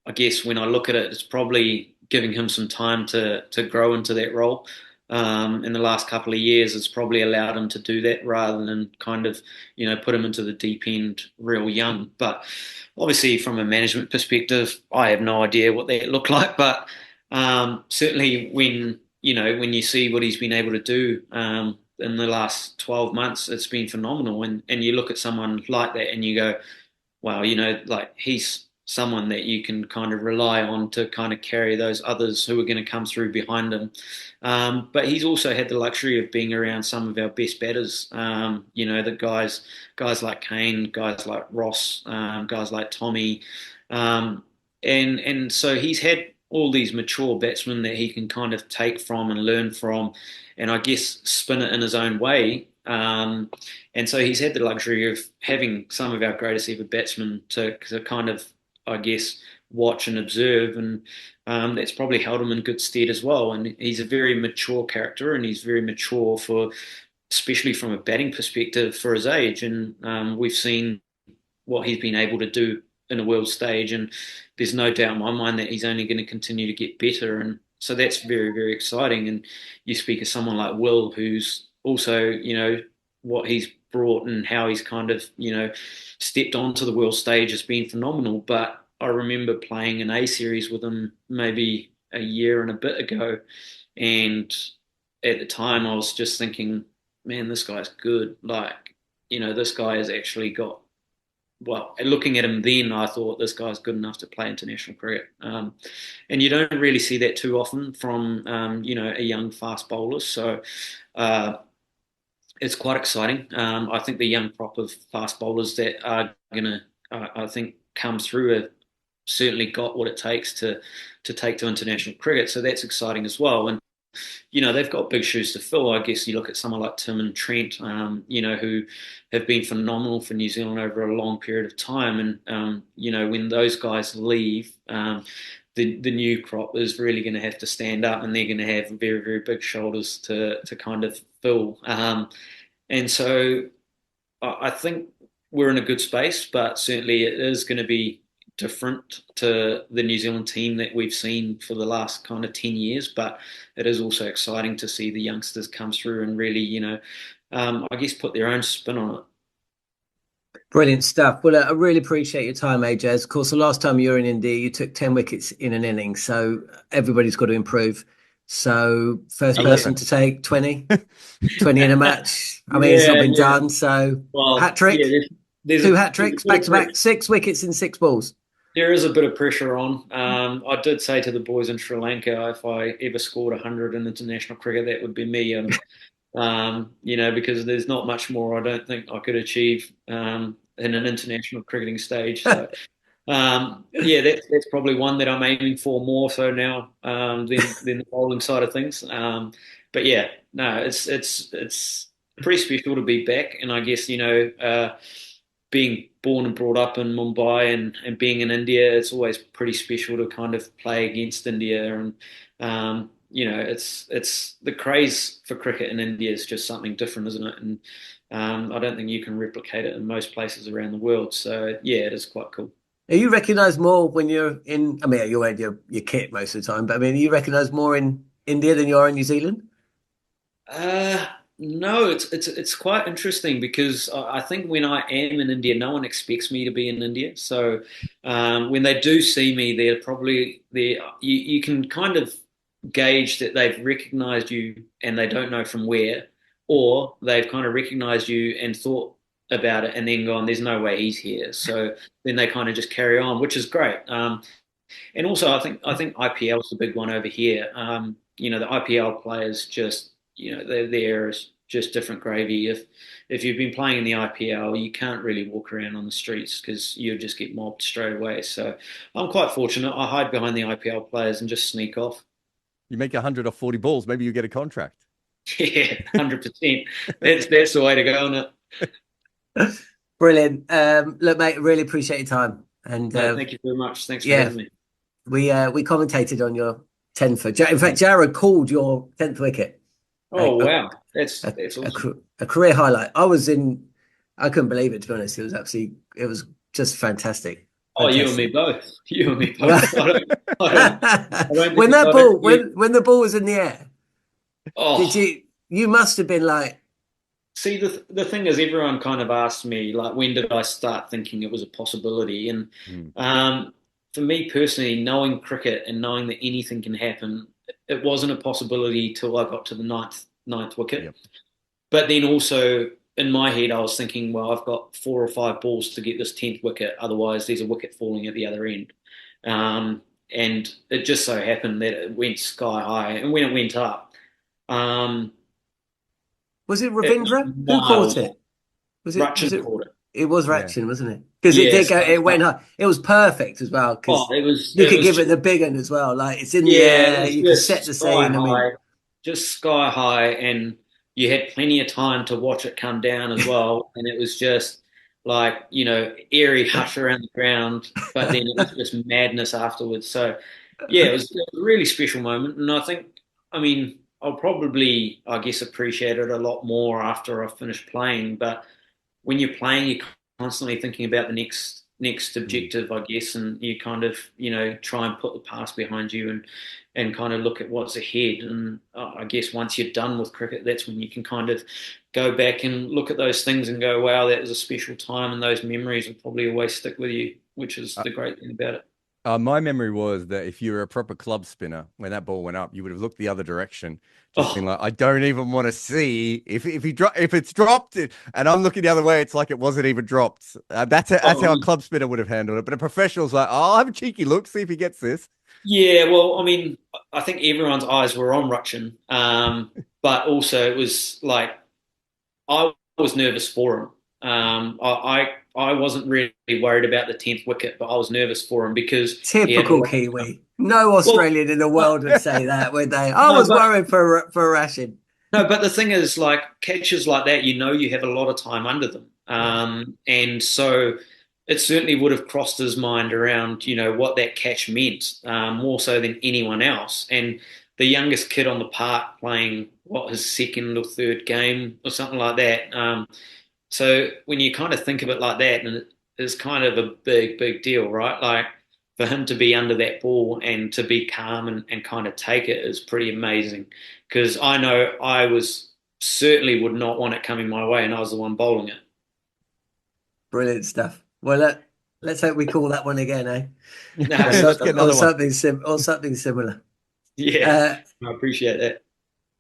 I guess, when I look at it, it's probably giving him some time to grow into that role. In the last couple of years, it's probably allowed him to do that rather than kind of, put him into the deep end real young. But obviously, from a management perspective, I have no idea what that looked like. But certainly, when you see what he's been able to do in the last 12 months, it's been phenomenal. And you look at someone like that and you go, wow, like he's someone that you can kind of rely on to kind of carry those others who are going to come through behind him. But he's also had the luxury of being around some of our best batters. The guys like Kane, guys like Ross, guys like Tommy. And so he's had all these mature batsmen that he can kind of take from and learn from, and I guess spin it in his own way. And so he's had the luxury of having some of our greatest ever batsmen to kind of, I guess, watch and observe, and that's probably held him in good stead as well. And he's a very mature character, and he's very mature especially from a batting perspective for his age. And we've seen what he's been able to do in a world stage, and there's no doubt in my mind that he's only going to continue to get better. And so that's very, very exciting. And you speak of someone like Will, who's also, what he's brought and how he's kind of, stepped onto the world stage has been phenomenal. But I remember playing an A series with him maybe a year and a bit ago, And at the time, I was just thinking, man, this guy's good. Like, this guy has actually got. Well, looking at him then, I thought this guy's good enough to play international cricket. And you don't really see that too often from, a young fast bowler. So it's quite exciting. I think the young crop of fast bowlers that are going to, I think, come through have certainly got what it takes to take to international cricket. So that's exciting as well. And they've got big shoes to fill. I guess you look at someone like Tim and Trent, who have been phenomenal for New Zealand over a long period of time. And, when those guys leave, the new crop is really going to have to stand up, and they're going to have very, very big shoulders to kind of fill. And so I think we're in a good space, but certainly it is going to be different to the New Zealand team that we've seen for the last kind of 10 years, but it is also exciting to see the youngsters come through and really, I guess put their own spin on it. Brilliant stuff. Well, I really appreciate your time, AJ. Of course, the last time you were in India, you took 10 wickets in an inning, so everybody's got to improve. So first person to take 20 in a match. I mean, it's not been done, so hat-trick. Yeah, there's 2 hat-tricks, back-to-back, 6 wickets in 6 balls. There is a bit of pressure on. I did say to the boys in Sri Lanka, if I ever scored 100 in international cricket, that would be me. Because there's not much more I don't think I could achieve in an international cricketing stage. So, that's probably one that I'm aiming for more so now than the bowling side of things. But yeah, no, it's pretty special to be back, and I guess being born and brought up in Mumbai and being in India, it's always pretty special to kind of play against India. And, it's the craze for cricket in India is just something different, isn't it? And I don't think you can replicate it in most places around the world. So, yeah, it is quite cool. Are you recognised more when you're in, I mean, you wear your kit most of the time, but I mean, are you recognised more in India than you are in New Zealand? No, it's quite interesting because I think when I am in India, no one expects me to be in India. So when they do see me, they're probably there. You can kind of gauge that they've recognised you and they don't know from where, or they've kind of recognised you and thought about it and then gone, "There's no way he's here." So then they kind of just carry on, which is great. And also, I think IPL is the big one over here. The IPL players just. They're there as just different gravy. If you've been playing in the IPL, you can't really walk around on the streets because you'll just get mobbed straight away. So I'm quite fortunate. I hide behind the IPL players and just sneak off. You make 100 or 40 balls, maybe you get a contract. Yeah, 100%. That's the way to go on it. Brilliant. Look, mate, really appreciate your time. And thank you very much. Thanks for having me. We commentated on your 10th. In fact, Jarrod called your 10th wicket. Oh wow, that's awesome. A career highlight. I couldn't believe it, to be honest. It was just fantastic. Oh, you and me both. You and me both. When the ball was in the air, you must have been like. See, the thing is, everyone kind of asked me, like, when did I start thinking it was a possibility? And for me personally, knowing cricket and knowing that anything can happen, it wasn't a possibility till I got to the ninth wicket. Yep. But then also in my head, I was thinking, well, I've got 4 or 5 balls to get this 10th wicket. Otherwise, there's a wicket falling at the other end. And it just so happened that it went sky high. And when it went up... was it Ravindra? Who caught it? Rachin caught it. It was Rachin, wasn't it? Because it did go. It went high. It was perfect as well. You could give it the big one as well. Like it's in the air. You can set the scene. Just sky high, and you had plenty of time to watch it come down as well. And it was just like airy hush around the ground, but then it was just madness afterwards. So yeah, it was a really special moment, and I'll probably, I guess, appreciate it a lot more after I finished playing. But when you're playing, you're constantly thinking about the next objective, I guess, and you kind of, try and put the past behind you and kind of look at what's ahead. And I guess once you're done with cricket, that's when you can kind of go back and look at those things and go, wow, that was a special time, and those memories will probably always stick with you, which is the great thing about it. My memory was that if you were a proper club spinner, when that ball went up, you would have looked the other direction, just been like, I don't even want to see if it's dropped, and I'm looking the other way. It's like it wasn't even dropped. That's how a club spinner would have handled it. But a professional's like, oh, I'll have a cheeky look, see if he gets this. Yeah, well, I mean, I think everyone's eyes were on Ruchin, but also it was like I was nervous for him. I wasn't really worried about the 10th wicket, but I was nervous for him because typical Kiwi. No Australian in the world would say that, would they? I was worried for Rashid. No, but the thing is, like catches like that, you have a lot of time under them, and so it certainly would have crossed his mind around what that catch meant, more so than anyone else. And the youngest kid on the park playing his second or third game or something like that. So when you kind of think of it like that, and it's kind of a big deal, right? Like for him to be under that ball and to be calm and kind of take it is pretty amazing. Because I know I certainly would not want it coming my way, and I was the one bowling it. Brilliant stuff. Well, let's hope we call that one again, eh? No, or something similar. Yeah, I appreciate that.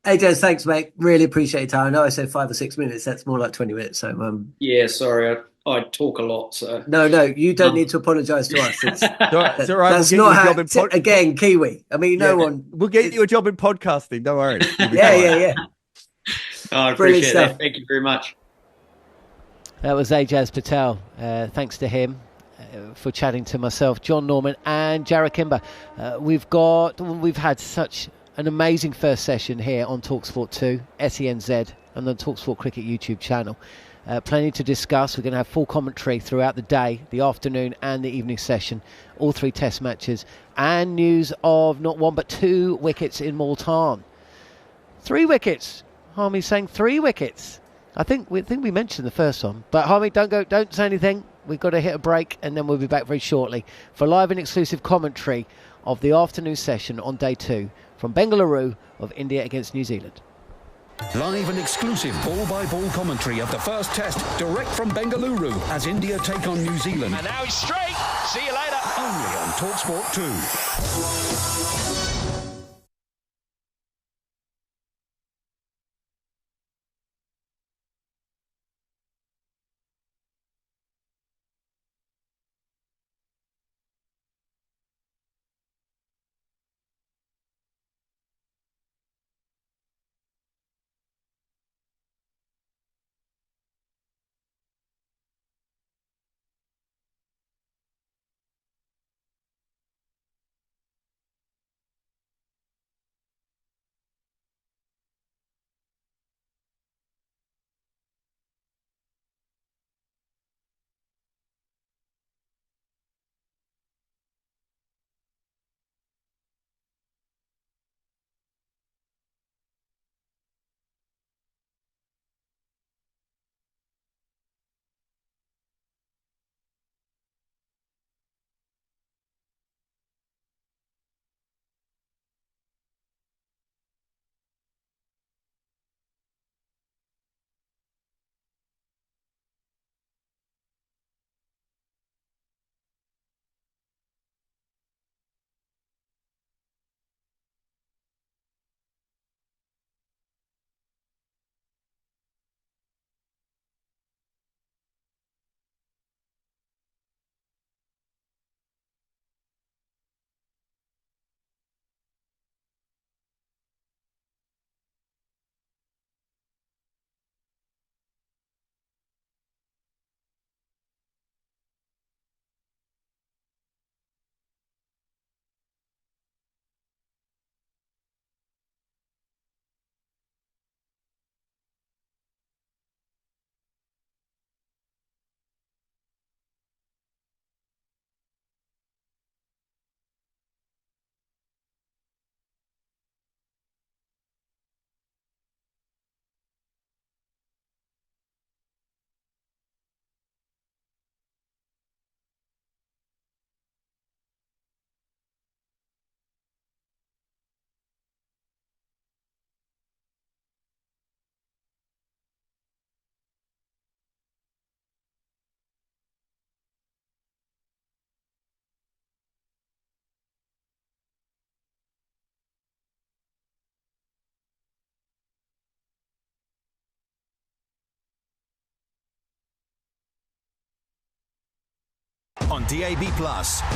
Hey, Des, thanks, mate. Really appreciate your time. I know I said 5 or 6 minutes. That's more like 20 minutes. So, yeah, sorry, I talk a lot. So no, you don't need to apologise to us. It's all right. That's not how. Again, Kiwi. I mean, no one. We'll get you a job in podcasting. Don't worry. Yeah. I appreciate that. Thank you very much. That was Ajaz Patel. Thanks to him for chatting to myself, Jon Norman, and Jarrod Kimber. We've had such an amazing first session here on talkSPORT 2, SENZ, and the talkSPORT Cricket YouTube channel. Plenty to discuss. We're going to have full commentary throughout the day, the afternoon and the evening session, all 3 test matches, and news of not 1 but 2 wickets in Multan. 3 wickets. Harmy's saying 3 wickets. I think we mentioned the first one, but Harmy, don't say anything. We've got to hit a break, and then we'll be back very shortly for live and exclusive commentary of the afternoon session on day 2 from Bengaluru of India against New Zealand. Live and exclusive ball-by-ball commentary of the first test, direct from Bengaluru as India take on New Zealand. And now he's straight. See you later. Only on talkSPORT 2. on DAB+,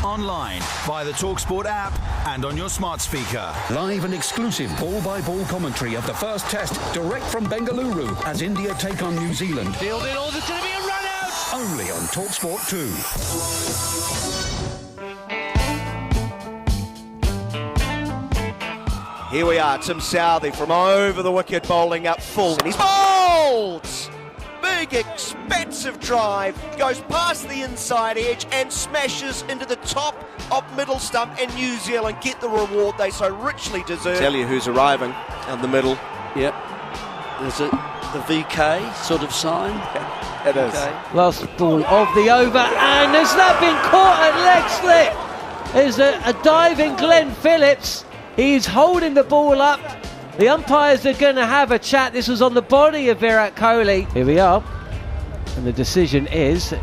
online, via the talkSPORT app and on your smart speaker. Live and exclusive ball-by-ball commentary of the first test direct from Bengaluru as India take on New Zealand. Fielded, oh, there's going to be a run out! Only on talkSPORT 2. Here we are, Tim Southey from over the wicket bowling up full. And he's bowled! Big expansive drive, goes past the inside edge and smashes into the top of middle stump, and New Zealand get the reward they so richly deserve. Tell you who's arriving in the middle. Yep. Is it the VK sort of sign? It is. Okay. Last ball of the over, and has that been caught at leg slip? There's a diving Glenn Phillips. He's holding the ball up. The umpires are going to have a chat. This was on the body of Virat Kohli. Here we are. And the decision is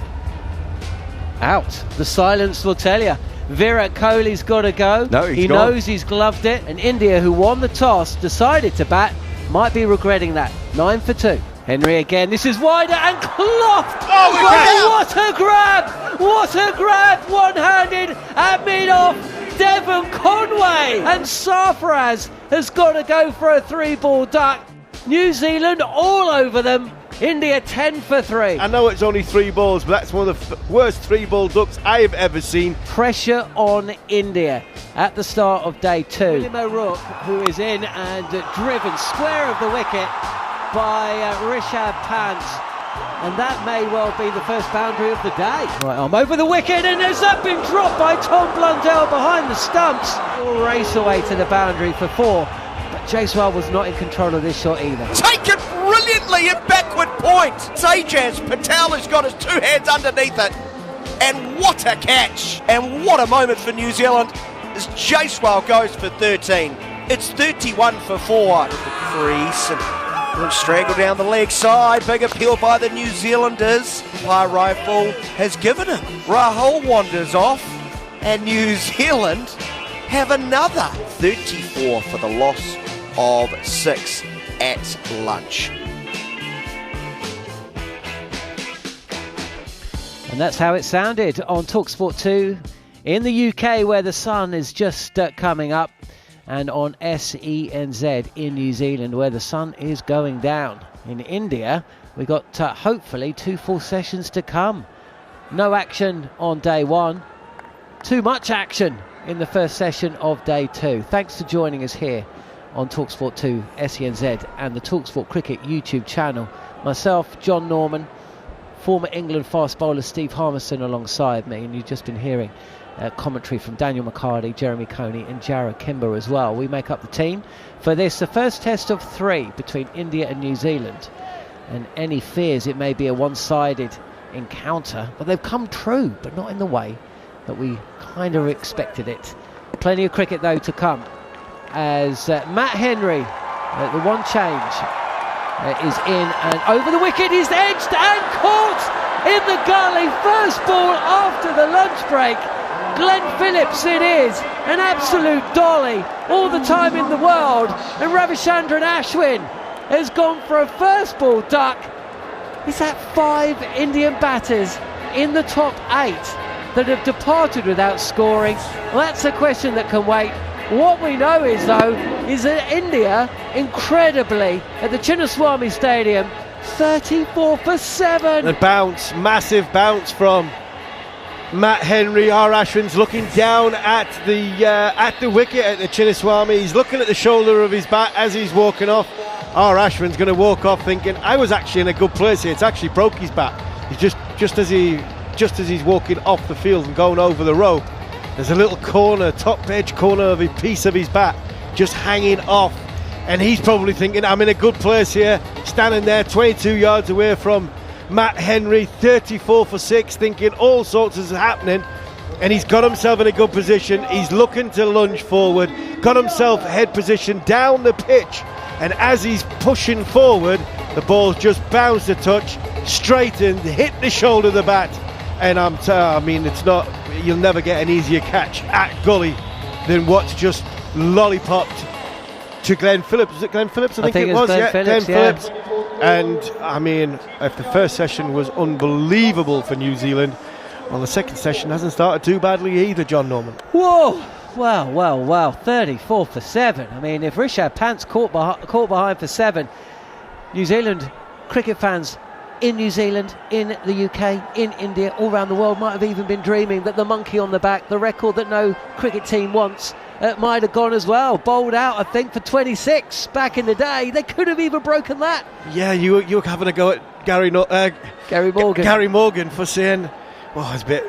out. The silence will tell you. Virat Kohli's got to go. No, he knows he's gloved it. And India, who won the toss, decided to bat, might be regretting that. 9 for 2. Henry again. This is wider and cloth. Oh, what a grab! What a grab! One-handed at mid-off. Devon Conway and Sarfaraz has got to go for a 3-ball duck. New Zealand all over them. India 10 for 3. I know it's only 3 balls, but that's one of the worst 3-ball ducks I have ever seen. Pressure on India at the start of day 2. William O'Rourke, who is in and driven square of the wicket by Rishabh Pant. And that may well be the first boundary of the day. Right arm over the wicket, and has that been dropped by Tom Blundell behind the stumps? Will race away to the boundary for 4. But Jaiswal was not in control of this shot either. Taken brilliantly at backward point. Sajaz Patel has got his 2 hands underneath it. And what a catch. And what a moment for New Zealand as Jaiswal goes for 13. It's 31 for 4. The crease and straggle down the leg side. Big appeal by the New Zealanders. Umpire rifle has given him. Rahul wanders off, and New Zealand have another 34 for the loss of 6 at lunch. And that's how it sounded on talkSPORT 2 in the UK, where the sun is just coming up, and on SENZ in New Zealand, where the sun is going down. In India, we got hopefully 2 full sessions to come. No action on day 1. Too much action in the first session of day 2. Thanks for joining us here on talkSPORT 2 SENZ and the talkSPORT Cricket YouTube channel. Myself, Jon Norman, former England fast bowler Steve Harmison alongside me, and you've just been hearing commentary from Daniel McHardy, Jeremy Coney and Jarrod Kimber as well. We make up the team for this, the first test of 3 between India and New Zealand. And any fears it may be a one-sided encounter, but they've come true, but not in the way that we kind of expected it. Plenty of cricket though to come, as Matt Henry, the one change, is in and over the wicket, is edged and caught in the gully. First ball after the lunch break. Glenn Phillips it is, an absolute dolly, all the time in the world, and Ravichandran Ashwin has gone for a first ball duck. Is that 5 Indian batters in the top 8 that have departed without scoring? Well, that's a question that can wait. What we know is, though, is that India, incredibly, at the Chinnaswamy Stadium, 34 for 7. The bounce, massive bounce from Matt Henry. R. Ashwin's looking down at the wicket at the Chinnaswamy. He's looking at the shoulder of his bat as he's walking off. R. Ashwin's going to walk off thinking, I was actually in a good place here. It's actually broke his bat. He's just as he's walking off the field and going over the rope, there's a little corner, top edge corner of a piece of his bat just hanging off, and he's probably thinking, I'm in a good place here, standing there 22 yards away from Matt Henry, 34 for 6, thinking all sorts is happening, and he's got himself in a good position. He's looking to lunge forward, got himself head position down the pitch, and as he's pushing forward, the ball just bounced a touch, straightened, hit the shoulder of the bat, and it's not, you'll never get an easier catch at gully than what's just lollipopped to Glenn Phillips. Was it Glenn Phillips? I think it was. Glenn Phillips. And I mean, if the first session was unbelievable for New Zealand, Well, the second session hasn't started too badly either, Jon Norman. Whoa! Well, 34 for 7. I mean, if Rishabh Pant's caught behind for 7, New Zealand cricket fans in New Zealand, in the UK, in India, all around the world might have even been dreaming that the monkey on the back, the record that no cricket team wants, might have gone as well. Bowled out, I think, for 26 back in the day. They could have even broken that. Yeah, you're having a go at Gary Morgan for saying,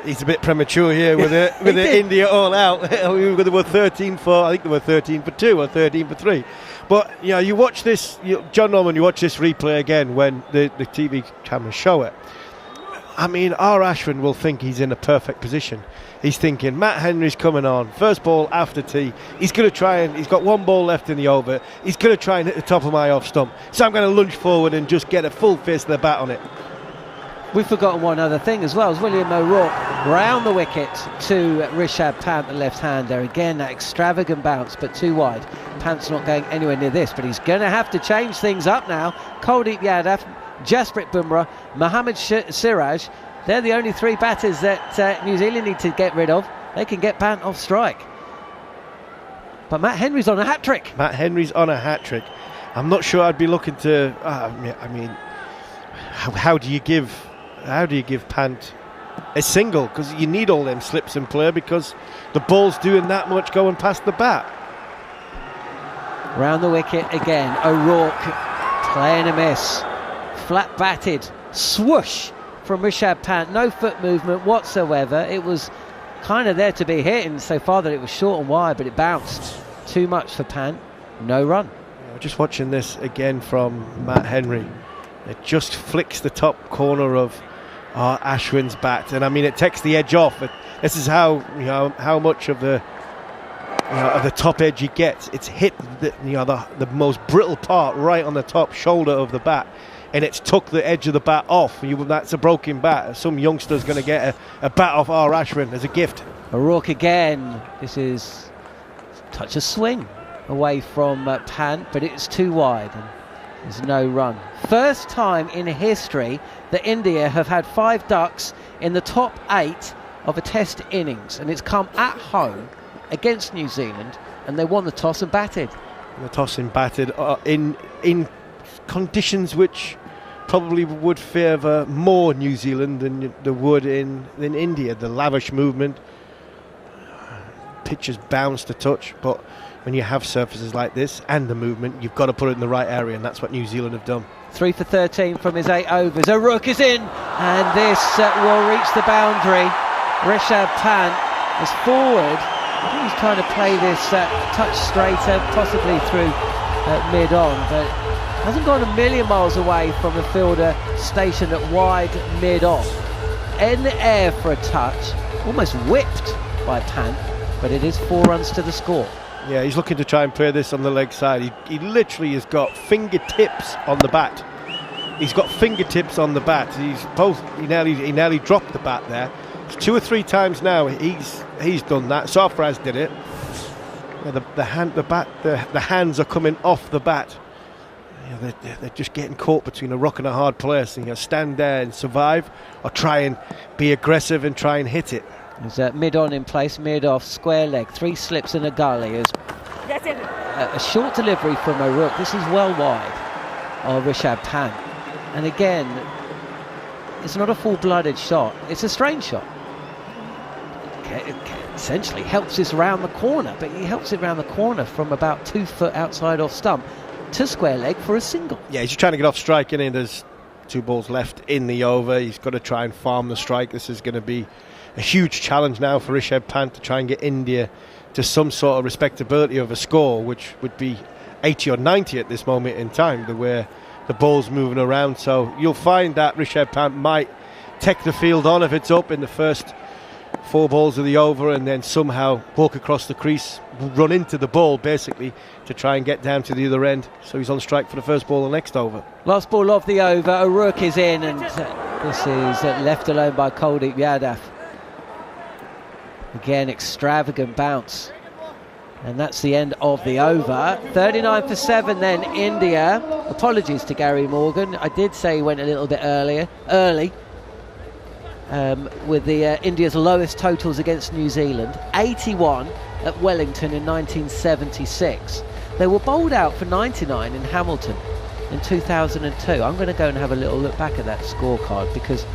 he's a bit premature here with the India all out. They were 13 for, I think they were 13 for 2 or 13 for 3. But you watch this, Jon Norman, you watch this replay again when the TV cameras show it. I mean, R. Ashwin will think he's in a perfect position. He's thinking, Matt Henry's coming on, first ball after tee. He's going to try and, he's got one ball left in the over. He's going to try and hit the top of my off stump. So I'm going to lunge forward and just get a full fist of the bat on it. We've forgotten one other thing as well, as William O'Rourke round the wicket to Rishabh Pant, the left-hander. Again, that extravagant bounce, but too wide. Pant's not going anywhere near this, but he's going to have to change things up now. Kuldeep Yadav, Jasprit Bumrah, Mohammad Siraj, they're the only 3 batters that New Zealand need to get rid of. They can get Pant off strike. But Matt Henry's on a hat-trick. I'm not sure I'd be looking to... I mean, how do you give Pant a single? Because you need all them slips in play because the ball's doing that much going past the bat. Round the wicket again. O'Rourke playing a miss. Flat batted. Swoosh from Rishabh Pant. No foot movement whatsoever. It was kind of there to be hit in so far that it was short and wide, but it bounced. Too much for Pant. No run. Just watching this again from Matt Henry. It just flicks the top corner of Ashwin's bat, and I mean it takes the edge off. This is how much of the top edge he gets. It's hit the most brittle part right on the top shoulder of the bat, and it's took the edge of the bat off. That's a broken bat. Some youngster's going to get a bat off R. Ashwin as a gift. O'Rourke again. This is touch a swing away from Pant, but it's too wide. And there's no run. First time in history that India have had 5 ducks in the top 8 of a test innings, and it's come at home against New Zealand, and they won the toss and batted. In conditions which probably would favour more New Zealand than they would in India. The lavish movement, pitches bounced a touch, but when you have surfaces like this and the movement, you've got to put it in the right area, and that's what New Zealand have done. 3 for 13 from his 8 overs. O'Rourke is in, and this will reach the boundary. Rishabh Pant is forward. I think he's trying to play this touch straighter, possibly through mid-on, but hasn't gone a million miles away from the fielder stationed at wide mid-off. In the air for a touch, almost whipped by Pant, but it is 4 runs to the score. Yeah, he's looking to try and play this on the leg side. He literally has got fingertips on the bat. He nearly dropped the bat there. It's 2 or 3 times now he's done that. Sarfaraz did it. The hands are coming off the bat. They're just getting caught between a rock and a hard place. And stand there and survive, or try and be aggressive and try and hit it. There's mid-on in place, mid-off, square leg, 3 slips in a gully. A short delivery from O'Rourke. This is well wide of Rishabh Pant. And again, it's not a full-blooded shot. It's a strange shot. It essentially helps this round the corner, but he helps it round the corner from about 2 foot outside off stump to square leg for a single. Yeah, he's trying to get off strike, and there's 2 balls left in the over. He's got to try and farm the strike. This is going to be a huge challenge now for Rishabh Pant to try and get India to some sort of respectability of a score, which would be 80 or 90 at this moment in time, the way the ball's moving around. So you'll find that Rishabh Pant might take the field on if it's up in the first 4 balls of the over, and then somehow walk across the crease, run into the ball basically to try and get down to the other end. So he's on strike for the first ball of the next over. Last ball of the over. O'Rourke is in, and this is left alone by Kuldeep Yadav. Again, extravagant bounce. And that's the end of the over. 39 for 7 then, India. Apologies to Gary Morgan. I did say he went a little bit early. with the India's lowest totals against New Zealand, 81 at Wellington in 1976. They were bowled out for 99 in Hamilton in 2002. I'm going to go and have a little look back at that scorecard, because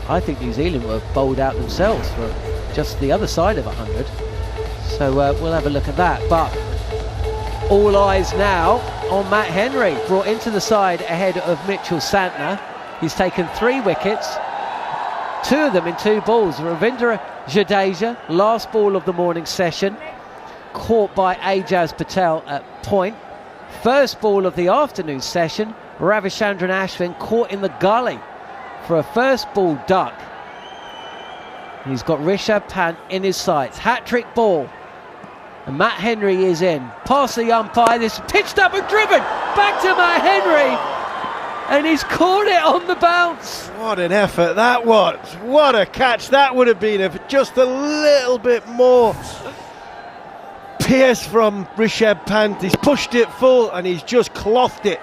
I think New Zealand were bowled out themselves for just the other side of 100. So we'll have a look at that. But all eyes now on Matt Henry, brought into the side ahead of Mitchell Santner. He's taken 3 wickets, 2 of them in 2 balls. Ravindra Jadeja, last ball of the morning session, caught by Ajaz Patel at point. First ball of the afternoon session, Ravichandran Ashwin caught in the gully for a first ball duck. He's got Rishabh Pant in his sights. Hat-trick ball. And Matt Henry is in. Past the umpire, this pitched up and driven. Back to Matt Henry. And he's caught it on the bounce. What an effort that was. What a catch that would have been if just a little bit more pierce from Rishabh Pant. He's pushed it full and he's just clothed it.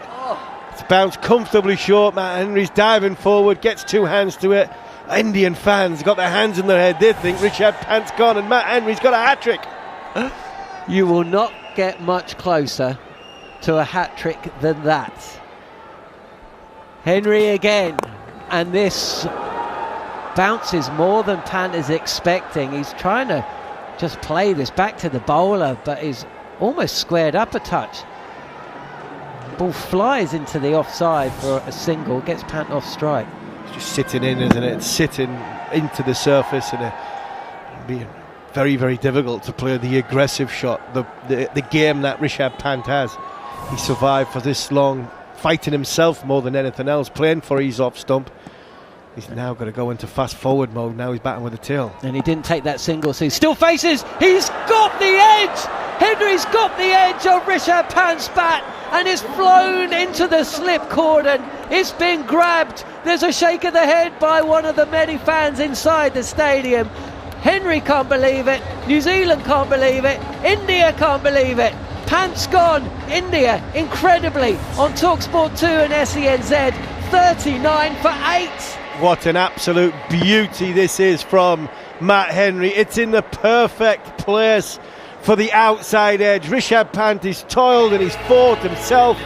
It's bounced comfortably short. Matt Henry's diving forward, gets 2 hands to it. Indian fans got their hands in their head. They think Rishabh Pant's gone and Matt Henry's got a hat-trick. You will not get much closer to a hat-trick than that. Henry again, and this bounces more than Pant is expecting. He's trying to just play this back to the bowler, but he's almost squared up a touch. Ball flies into the offside for a single, gets Pant off strike. It's just sitting in, isn't it? It's sitting into the surface, and it'd be very, very difficult to play the aggressive shot, the game that Rishabh Pant has. He survived for this long, fighting himself more than anything else, playing for his off stump. He's now got to go into fast forward mode. Now he's batting with the tail. And he didn't take that single, so he still faces. He's got the edge! Henry's got the edge of Rishabh Pant's bat, and it's flown into the slip cordon. It's been grabbed. There's a shake of the head by one of the many fans inside the stadium. Henry can't believe it. New Zealand can't believe it. India can't believe it. Pant's gone. India, incredibly, on talkSPORT 2 and SENZ, 39 for 8. What an absolute beauty this is from Matt Henry. It's in the perfect place for the outside edge. Rishabh Pant is toiled and he's fought himself,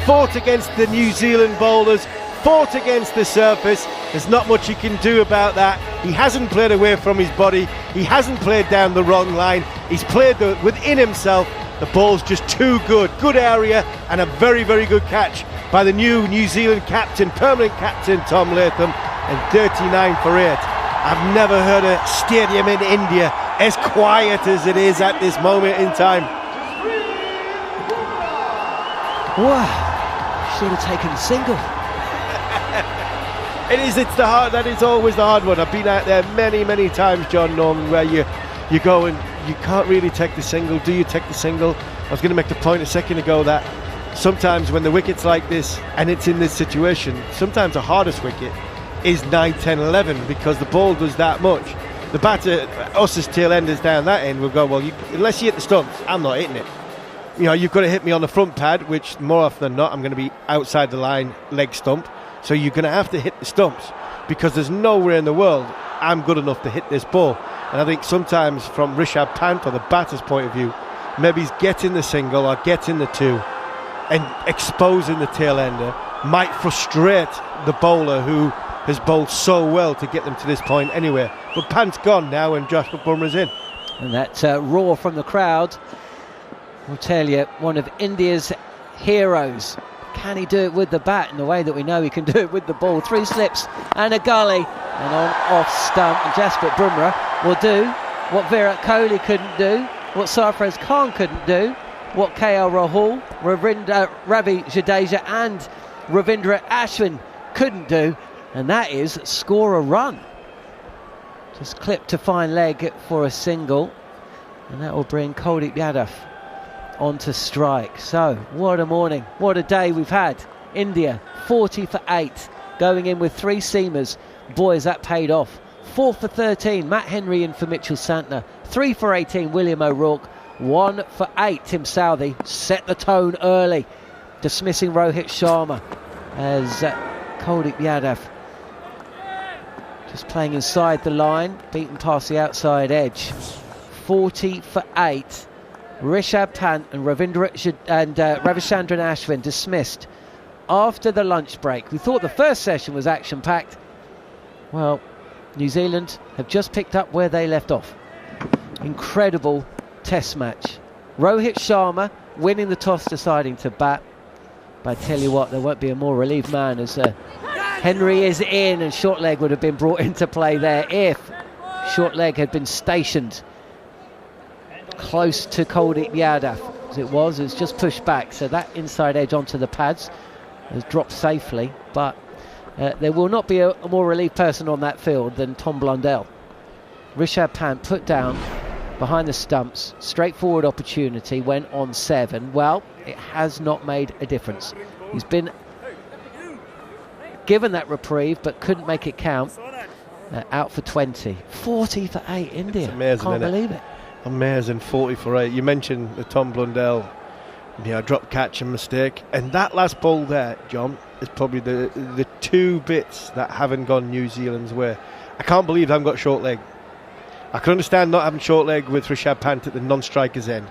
fought against the New Zealand bowlers, fought against the surface. There's not much he can do about that. He hasn't played away from his body. He hasn't played down the wrong line. He's played within himself. The ball's just too good. Good area and a very, very good catch by the New Zealand captain, permanent captain Tom Latham, and 39 for 8. I've never heard a stadium in India as quiet as it is at this moment in time. Wow, should have taken a single. It's the hard. That is always the hard one. I've been out there many, many times, Jon Norman, where you go and you can't really take the single. Do you take the single? I was going to make the point a second ago that sometimes when the wicket's like this and it's in this situation, sometimes the hardest wicket is 9, 10, 11 because the ball does that much. The batter, us as tail enders down that end, will go, well, unless you hit the stumps, I'm not hitting it. You know, you've got to hit me on the front pad, which more often than not, I'm going to be outside the line, leg stump. So you're going to have to hit the stumps because there's nowhere in the world I'm good enough to hit this ball. And I think sometimes from Rishabh Pant or the batter's point of view, maybe he's getting the single or getting the 2 and exposing the tail ender might frustrate the bowler who has bowled so well to get them to this point anyway. But Pant's gone now and Jasprit Bumrah's in. And that roar from the crowd will tell you one of India's heroes. Can he do it with the bat in the way that we know he can do it with the ball? 3 slips and a gully and on off stump. And Jasprit Bumrah will do what Virat Kohli couldn't do, what Sarfraz Khan couldn't do, what KL Rahul, Ravi Jadeja and Ravindra Ashwin couldn't do, and that is score a run. Just clipped to fine leg for a single, and that will bring Kuldeep Yadav onto strike. So what a morning, what a day we've had. India 40 for 8, going in with 3 seamers. Boys, that paid off. 4 for 13, Matt Henry in for Mitchell Santner. 3 for 18, William O'Rourke. 1 for 8, Tim Southey set the tone early, dismissing Rohit Sharma as Kuldeep Yadav Just playing inside the line, beaten past the outside edge. 40 for 8. Rishabh Pant and Ravichandran Ashwin dismissed after the lunch break. We thought the first session was action-packed. Well, New Zealand have just picked up where they left off. Incredible test match. Rohit Sharma winning the toss, deciding to bat. But I tell you what, there won't be a more relieved man as Henry is in, and short leg would have been brought into play there if short leg had been stationed close to Kuldeep Yadav. As it was, it's just pushed back, so that inside edge onto the pads has dropped safely, but there will not be a more relieved person on that field than Tom Blundell. Rishabh Pant put down behind the stumps, straightforward opportunity, went on 7. Well, it has not made a difference. He's been given that reprieve but couldn't make it count. Out for 20. 40 for 8, India. It's amazing, can't believe it. Amazing, 40 for 8. You mentioned the Tom Blundell drop catch and mistake, and that last ball there, John, is probably the 2 bits that haven't gone New Zealand's way. I can't believe they haven't got short leg. I can understand not having short leg with Rishabh Pant at the non-striker's end,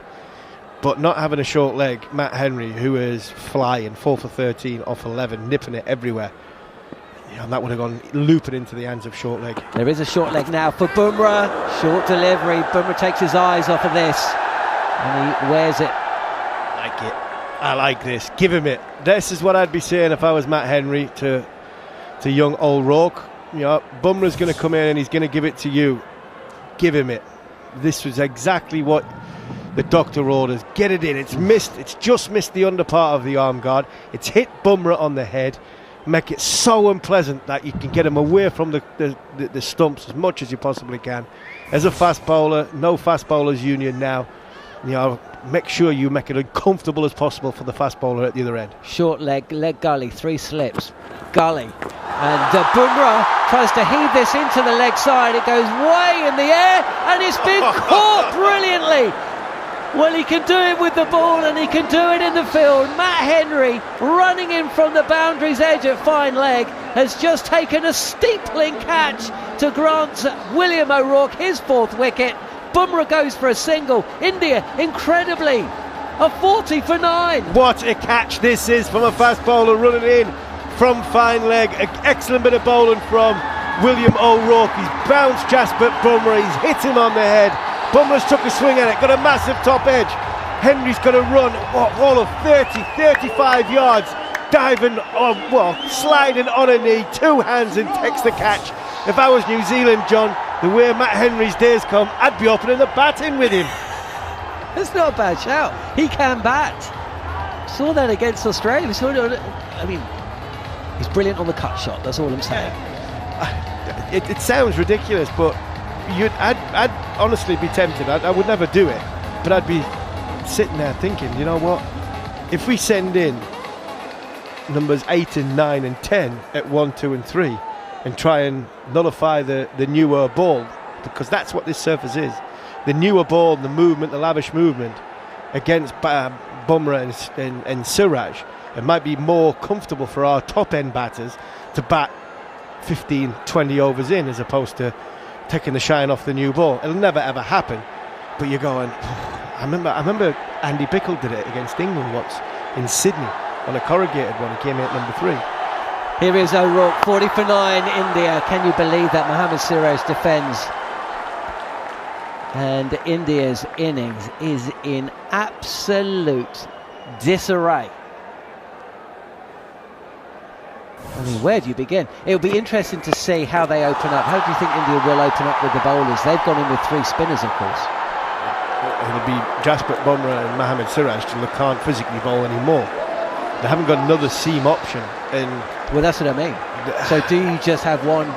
but not having a short leg, Matt Henry, who is flying 4 for 13 off 11, nipping it everywhere. And that would have gone looping into the hands of short leg. There is a short leg now for Bumrah. Short delivery. Bumrah takes his eyes off of this and he wears it. I like this. Give him it. This is what I'd be saying if I was Matt Henry to young O'Rourke. Bumrah's going to come in and he's going to give it to you. Give him it. This was exactly what the doctor orders. Get it in. It's missed. It's just missed the under part of the arm guard. It's hit Bumrah on the head. Make it so unpleasant that you can get him away from the stumps as much as you possibly can. As a fast bowler, no fast bowlers union now. Make sure you make it as comfortable as possible for the fast bowler at the other end. Short leg gully, 3 slips. Gully. And Bumrah tries to heave this into the leg side. It goes way in the air and it's been caught brilliantly. Well, he can do it with the ball and he can do it in the field. Matt Henry, running in from the boundary's edge at fine leg, has just taken a steepling catch to grant William O'Rourke his 4th wicket. Bumrah goes for a single. India, incredibly, a 40 for 9. What a catch this is from a fast bowler running in from fine leg. An excellent bit of bowling from William O'Rourke. He's bounced Jasprit Bumrah. He's hit him on the head. Bumrah's took a swing at it, got a massive top edge. Henry's going to run all of 30-35 yards, diving on, sliding on a knee, 2 hands and takes the catch. If I was New Zealand, John, the way Matt Henry's days come, I'd be opening the batting with him. That's not a bad shout. He can bat. Saw that against Australia. He's brilliant on the cut shot, that's all I'm saying. It sounds ridiculous, but I'd honestly be tempted. I would never do it, but I'd be sitting there thinking, you know what, if we send in numbers 8 and 9 and 10 at 1, 2 and 3 and try and nullify the newer ball, because that's what this surface is, the newer ball, the movement, the lavish movement against Bumrah and Siraj, it might be more comfortable for our top end batters to bat 15, 20 overs in as opposed to taking the shine off the new ball. It'll never ever happen, but you're going, I remember Andy Bickle did it against England once in Sydney on a corrugated one. He came in at number 3. Here is O'Rourke, 40 for 9, India. Can you believe that Mohammad Siraj defends? And India's innings is in absolute disarray. I mean, where do you begin? It'll be interesting to see how they open up. How do you think India will open up with the bowlers? They've gone in with 3 spinners, of course. It'll be Jasprit Bumrah and Mohammad Siraj till they can't physically bowl anymore. They haven't got another seam option. Well, that's what I mean. So do you just have one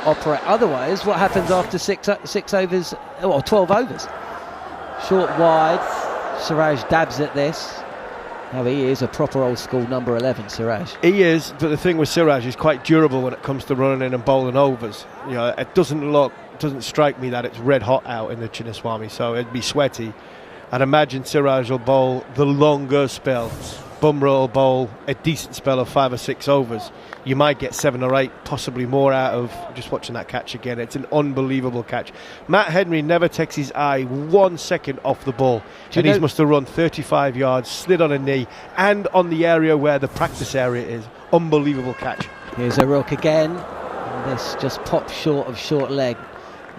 operate? Otherwise, what happens after 6 overs, or 12 overs? Short wide, Siraj dabs at this. Now he is a proper old school number 11, Siraj. He is, but the thing with Siraj is quite durable when it comes to running in and bowling overs. It doesn't strike me that it's red hot out in the Chinnaswamy, so it'd be sweaty. I'd imagine Siraj will bowl the longer spell bum roll bowl a decent spell of 5 or 6 overs, you might get 7 or 8, possibly more out of just watching that catch again. It's an unbelievable catch. Matt Henry never takes his eye 1 second off the ball. And he must have run 35 yards, slid on a knee, and on the area where the practice area is. Unbelievable catch. Here's O'Rourke again. And this just pops short of short leg.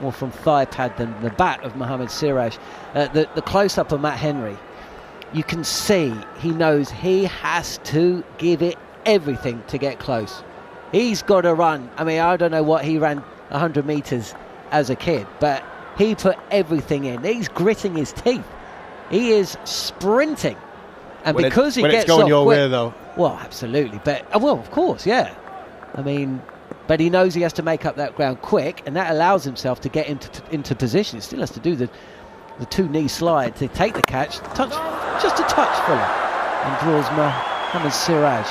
More from thigh pad than the bat of Mohammad Siraj. The close-up of Matt Henry, you can see he knows he has to give it everything to get close. He's got to run. I mean, I don't know what he ran 100 metres as a kid, but he put everything in. He's gritting his teeth. He is sprinting. And when because he gets it's going off your quick, way, though. Well, absolutely. But, well, of course, yeah. I mean, but he knows he has to make up that ground quick, and that allows himself to get into position. He still has to do the 2-knee slide to take the catch, just a touch fuller, and draws Mohammad Siraj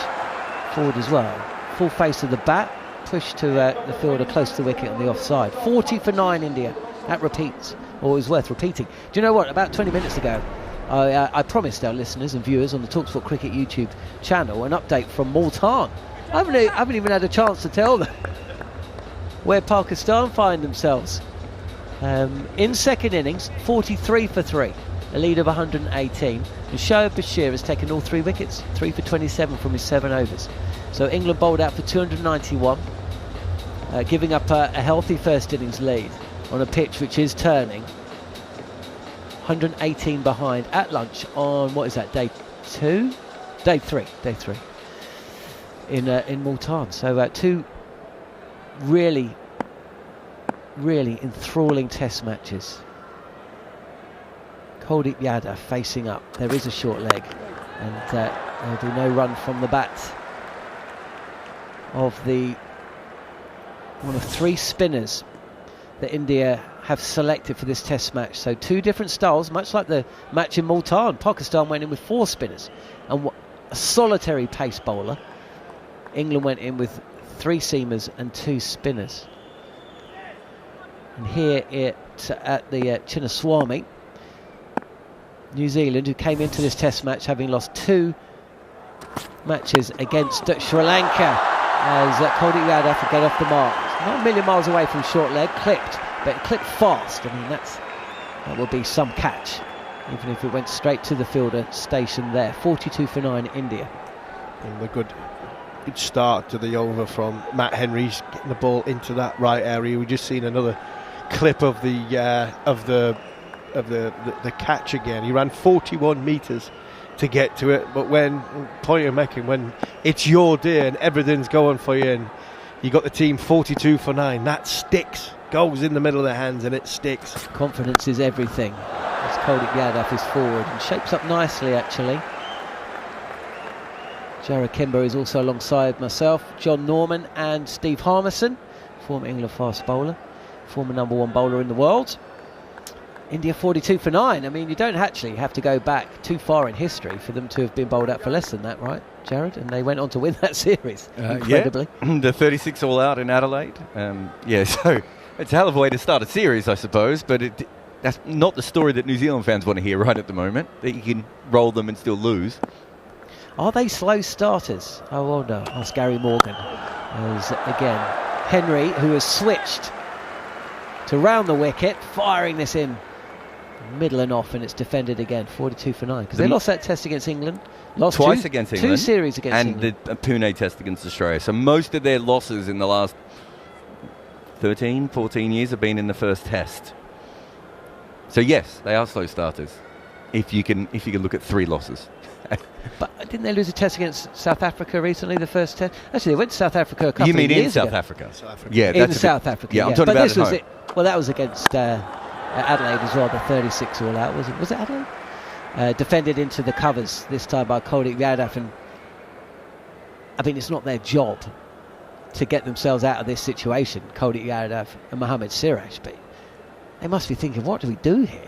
forward as well. Full face of the bat, push to the fielder close to the wicket on the offside. 40 for 9 India. That repeats, or is worth repeating. Do you know what? About 20 minutes ago, I promised our listeners and viewers on the talkSPORT Cricket YouTube channel an update from Multan. I haven't even had a chance to tell them where Pakistan find themselves. In second innings, 43 for 3, a lead of 118. And Shoaib Bashir has taken all 3 wickets, 3 for 27 from his 7 overs. So England bowled out for 291, giving up a healthy first innings lead on a pitch which is turning. 118 behind at lunch on, what is that, day 2? Day 3. In Multan. So 2 really enthralling test matches. Kuldeep Yadav facing up. There is a short leg, and there'll be no run from the bat of one of 3 spinners that India have selected for this test match. So 2 different styles, much like the match in Multan. Pakistan went in with 4 spinners and a solitary pace bowler. England went in with 3 seamers and 2 spinners. And here at the Chinnaswamy, New Zealand, who came into this test match having lost 2 matches against Sri Lanka, as Kuldeep Yadav will get off the mark. Not a million miles away from short leg, clipped, but it clipped fast. I mean, that would be some catch, even if it went straight to the fielder station there. 42 for 9 India. And a good start to the over from Matt Henry's getting the ball into that right area. We've just seen another clip of the catch again. He ran 41 metres to get to it, but when it's your day and everything's going for you, and you got the team 42 for 9, that sticks, goes in the middle of their hands, and it sticks. Confidence is everything. As Kuldeep Yadav is forward and shapes up nicely, actually. Jarrod Kimber is also alongside myself, Jon Norman and Steve Harmison, former England fast bowler, former #1 bowler in the world. India 42 for 9. I mean, you don't actually have to go back too far in history for them to have been bowled out for less than that, right, Jarrod? And they went on to win that series, incredibly. Yeah. The 36 all out in Adelaide. So it's a hell of a way to start a series, I suppose, but that's not the story that New Zealand fans want to hear right at the moment, that you can roll them and still lose. Are they slow starters? I wonder. Ask Gary Morgan. As again, Henry, who has switched to round the wicket, firing this in middle and off, and it's defended again. 42 for 9, because they lost that test against England, lost twice against England, 2 series against England, and the Pune test against Australia. So most of their losses in the last 13, 14 years have been in the first test. So yes, they are slow starters. If you can look at 3 losses. But didn't they lose a test against South Africa recently, the first test? Actually, they went to South Africa a couple of years ago. You mean in South Africa? Yeah, in South Africa. Yeah, I'm talking about this well, that was against Adelaide as well, the 36 all out. Was it Adelaide? Defended into the covers, this time by Kuldeep Yadav. And I mean, it's not their job to get themselves out of this situation, Kuldeep Yadav and Mohammad Siraj, but they must be thinking, what do we do here?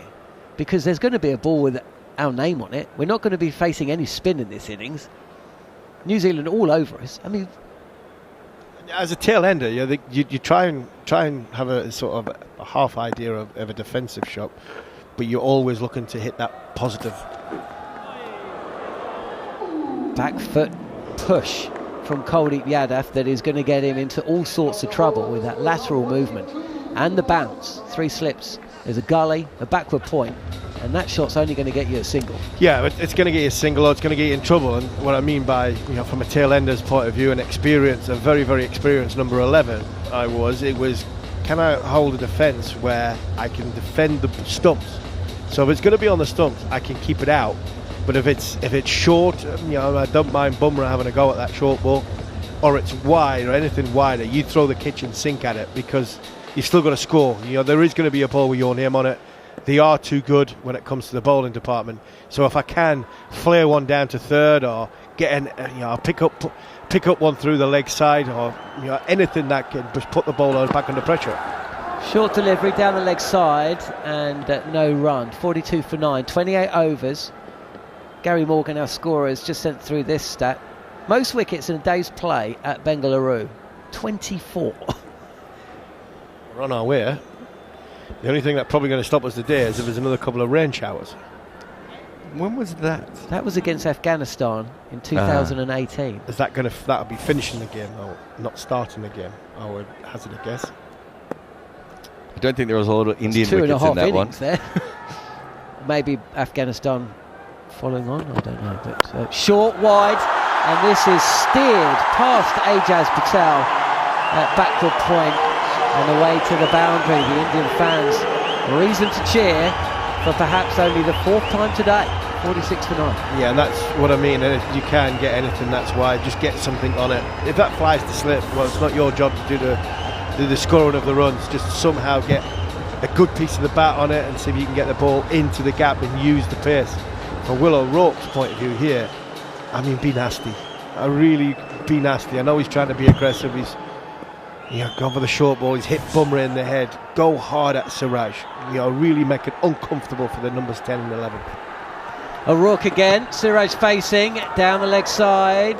Because there's going to be a ball with our name on it. We're not going to be facing any spin in this innings. New Zealand all over us. I mean, as a tail ender, you try and have a sort of a half idea of a defensive shot, but you're always looking to hit that positive. back foot push from Kuldeep Yadav that is going to get him into all sorts of trouble with that lateral movement and the bounce. 3 slips, there's a gully, a backward point, and that shot's only going to get you a single. Yeah, it's going to get you a single, or it's going to get you in trouble. And what I mean by, from a tail ender's point of view and experience, a very, very experienced number 11, it was, can I hold a defence where I can defend the stumps? So if it's going to be on the stumps, I can keep it out. But if it's short, I don't mind Bumrah having a go at that short ball, or it's wide or anything wider, you throw the kitchen sink at it because you've still got to score. There is going to be a ball with your name on it. They are too good when it comes to the bowling department. So if I can flare one down to third, or get pick up one through the leg side, or anything that can just put the bowler back under pressure. Short delivery down the leg side and no run. 42 for 9, 28 overs. Gary Morgan, our scorer, has just sent through this stat. Most wickets in a day's play at Bengaluru, 24. We're on our way. The only thing that's probably going to stop us today is if there's another couple of rain showers. When was that? That was against Afghanistan in 2018. Is that going to that'll be finishing the game or not starting the game? I would hazard a guess. I don't think there was a lot of Indian wickets in that one. There. Maybe Afghanistan following on, I don't know. But short, wide, and this is steered past Ajaz Patel at backward point and away to the boundary. The Indian fans, reason to cheer for perhaps only the 4th time today. 46 for 9. Yeah, and that's what I mean. And if you can get anything, that's why. Just get something on it. If that flies to slip, well, it's not your job to do the scoring of the runs. Just somehow get a good piece of the bat on it and see if you can get the ball into the gap and use the pace. From Will O'Rourke's point of view here, I mean, be nasty. Really be nasty. I know he's trying to be aggressive. He's gone for the short ball. He's hit Bumrah in the head. Go hard at Siraj. Really make it uncomfortable for the numbers 10 and 11. O'Rourke again. Siraj facing down the leg side.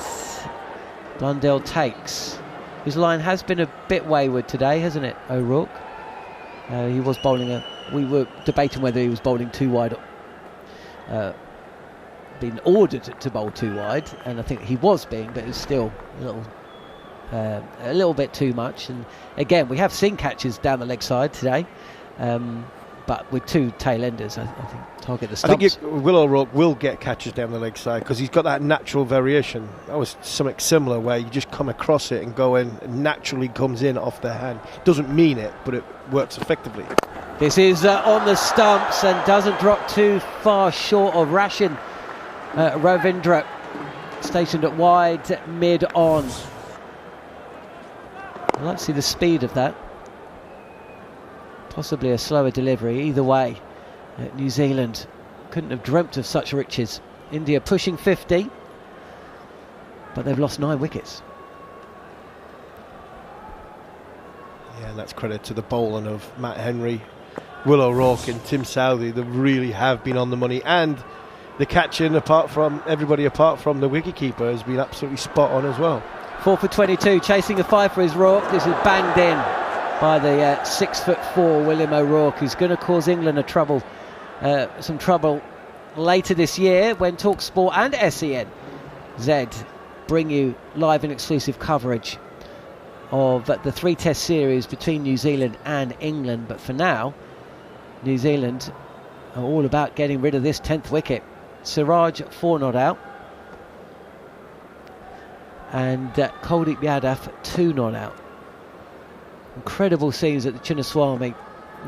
Blundell takes. His line has been a bit wayward today, hasn't it, O'Rourke? He was bowling we were debating whether he was bowling too wide. Been ordered to bowl too wide, and I think he was being, but it was still a little bit too much. And again, we have seen catches down the leg side today, but with 2 tail enders, I think target the stumps. I think Will O'Rourke will get catches down the leg side because he's got that natural variation. That was something similar where you just come across it and go in, and naturally comes in off their hand. Doesn't mean it, but it works effectively. This is on the stumps and doesn't drop too far short of Rashin. Ravindra stationed at wide, mid on. I'd like to see the speed of that. Possibly a slower delivery. Either way, New Zealand couldn't have dreamt of such riches. India pushing 50, but they've lost 9 wickets. Yeah, and that's credit to the bowling of Matt Henry, Will O'Rourke and Tim Southey. They really have been on the money, and the catching apart from the wicketkeeper has been absolutely spot on as well. 4 for 22, chasing a 5 for his Rourke. This is banged in by the 6'4" William O'Rourke, who's going to cause England some trouble later this year when talkSPORT and SENZ bring you live and exclusive coverage of the 3 test series between New Zealand and England. But for now, New Zealand are all about getting rid of this 10th wicket. Siraj 4 not out, and Kuldeep Yadav 2 not out. Incredible scenes at the Chinnaswamy.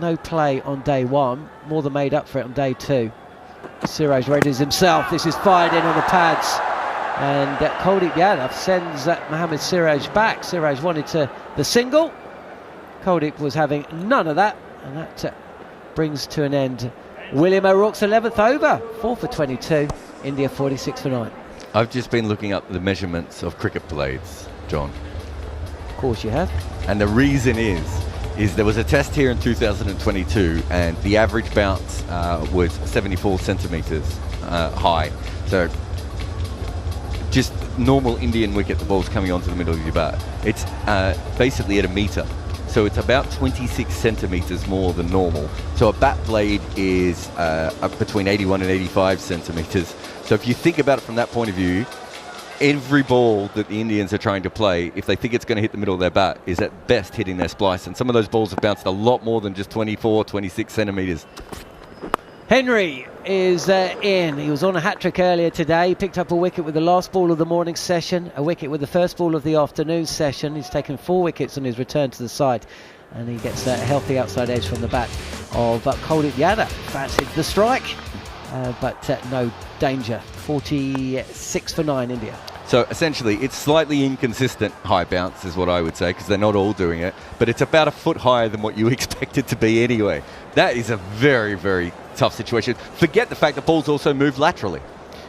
No play on day 1, more than made up for it on day 2. Siraj readies himself. This is fired in on the pads, and Kuldeep Yadav sends Mohammad Siraj back. Siraj wanted the single. Kuldeep was having none of that, and that brings to an end William O'Rourke's 11th over. 4 for 22, India 46 for 9. I've just been looking up the measurements of cricket blades, John. Of course you have. And the reason is there was a test here in 2022, and the average bounce was 74 centimetres high. So just normal Indian wicket, the ball's coming onto the middle of your bat. It's basically at a metre. So it's about 26 centimetres more than normal. So a bat blade is between 81 and 85 centimetres. So if you think about it from that point of view, every ball that the Indians are trying to play, if they think it's going to hit the middle of their bat, is at best hitting their splice. And some of those balls have bounced a lot more than just 24, 26 centimetres. Henry is in. He was on a hat-trick earlier today. He picked up a wicket with the last ball of the morning session, a wicket with the first ball of the afternoon session. He's taken 4 wickets on his return to the side, and he gets a healthy outside edge from the bat of Kuldeep Yadav. Fancied the strike, but no danger. 46 for 9, India. So essentially, it's slightly inconsistent high bounce is what I would say, because they're not all doing it, but it's about a foot higher than what you expect it to be anyway. That is a very, very tough situation. Forget the fact that balls also move laterally.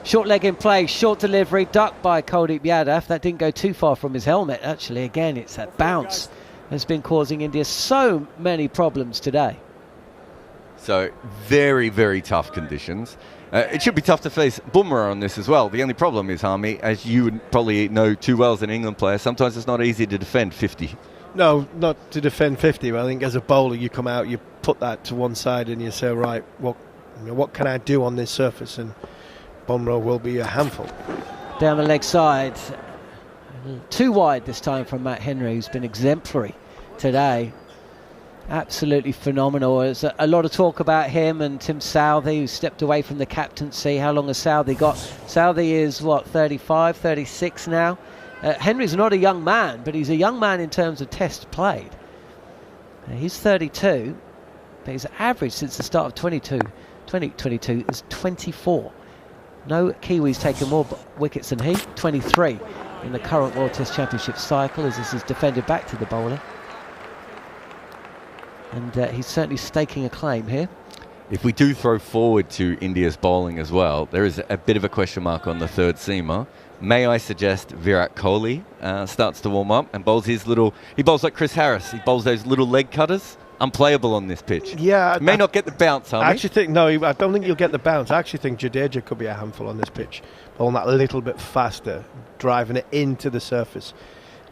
Short leg in play, short delivery, ducked by Kuldeep Yadav. That didn't go too far from his helmet, actually. Again, it's that bounce that's been causing India so many problems today. So very, very tough conditions. It should be tough to face Bumrah on this as well. The only problem is, Harmy, as you would probably know too well as an England player, sometimes it's not easy to defend 50. No, not to defend 50. But I think as a bowler, you come out, you put that to one side and you say, right, what can I do on this surface? And Bumrah will be a handful. Down the leg side, too wide this time from Matt Henry, who's been exemplary today. Absolutely phenomenal. There's a lot of talk about him and Tim Southey, who stepped away from the captaincy. How long has Southey got? Southey is, 35, 36 now? Henry's not a young man, but he's a young man in terms of test played. He's 32, but his average since the start of 2022 is 24. No Kiwis taken more wickets than he, 23 in the current World Test Championship cycle, as this is defended back to the bowler. And he's certainly staking a claim here. If we do throw forward to India's bowling as well, there is a bit of a question mark on the third seamer. May I suggest Virat Kohli starts to warm up and bowls he bowls like Chris Harris. He bowls those little leg cutters. Unplayable on this pitch. Yeah. May not get the bounce, I actually think, no, I don't think you'll get the bounce. I actually think Jadeja could be a handful on this pitch. Bowling that a little bit faster, driving it into the surface.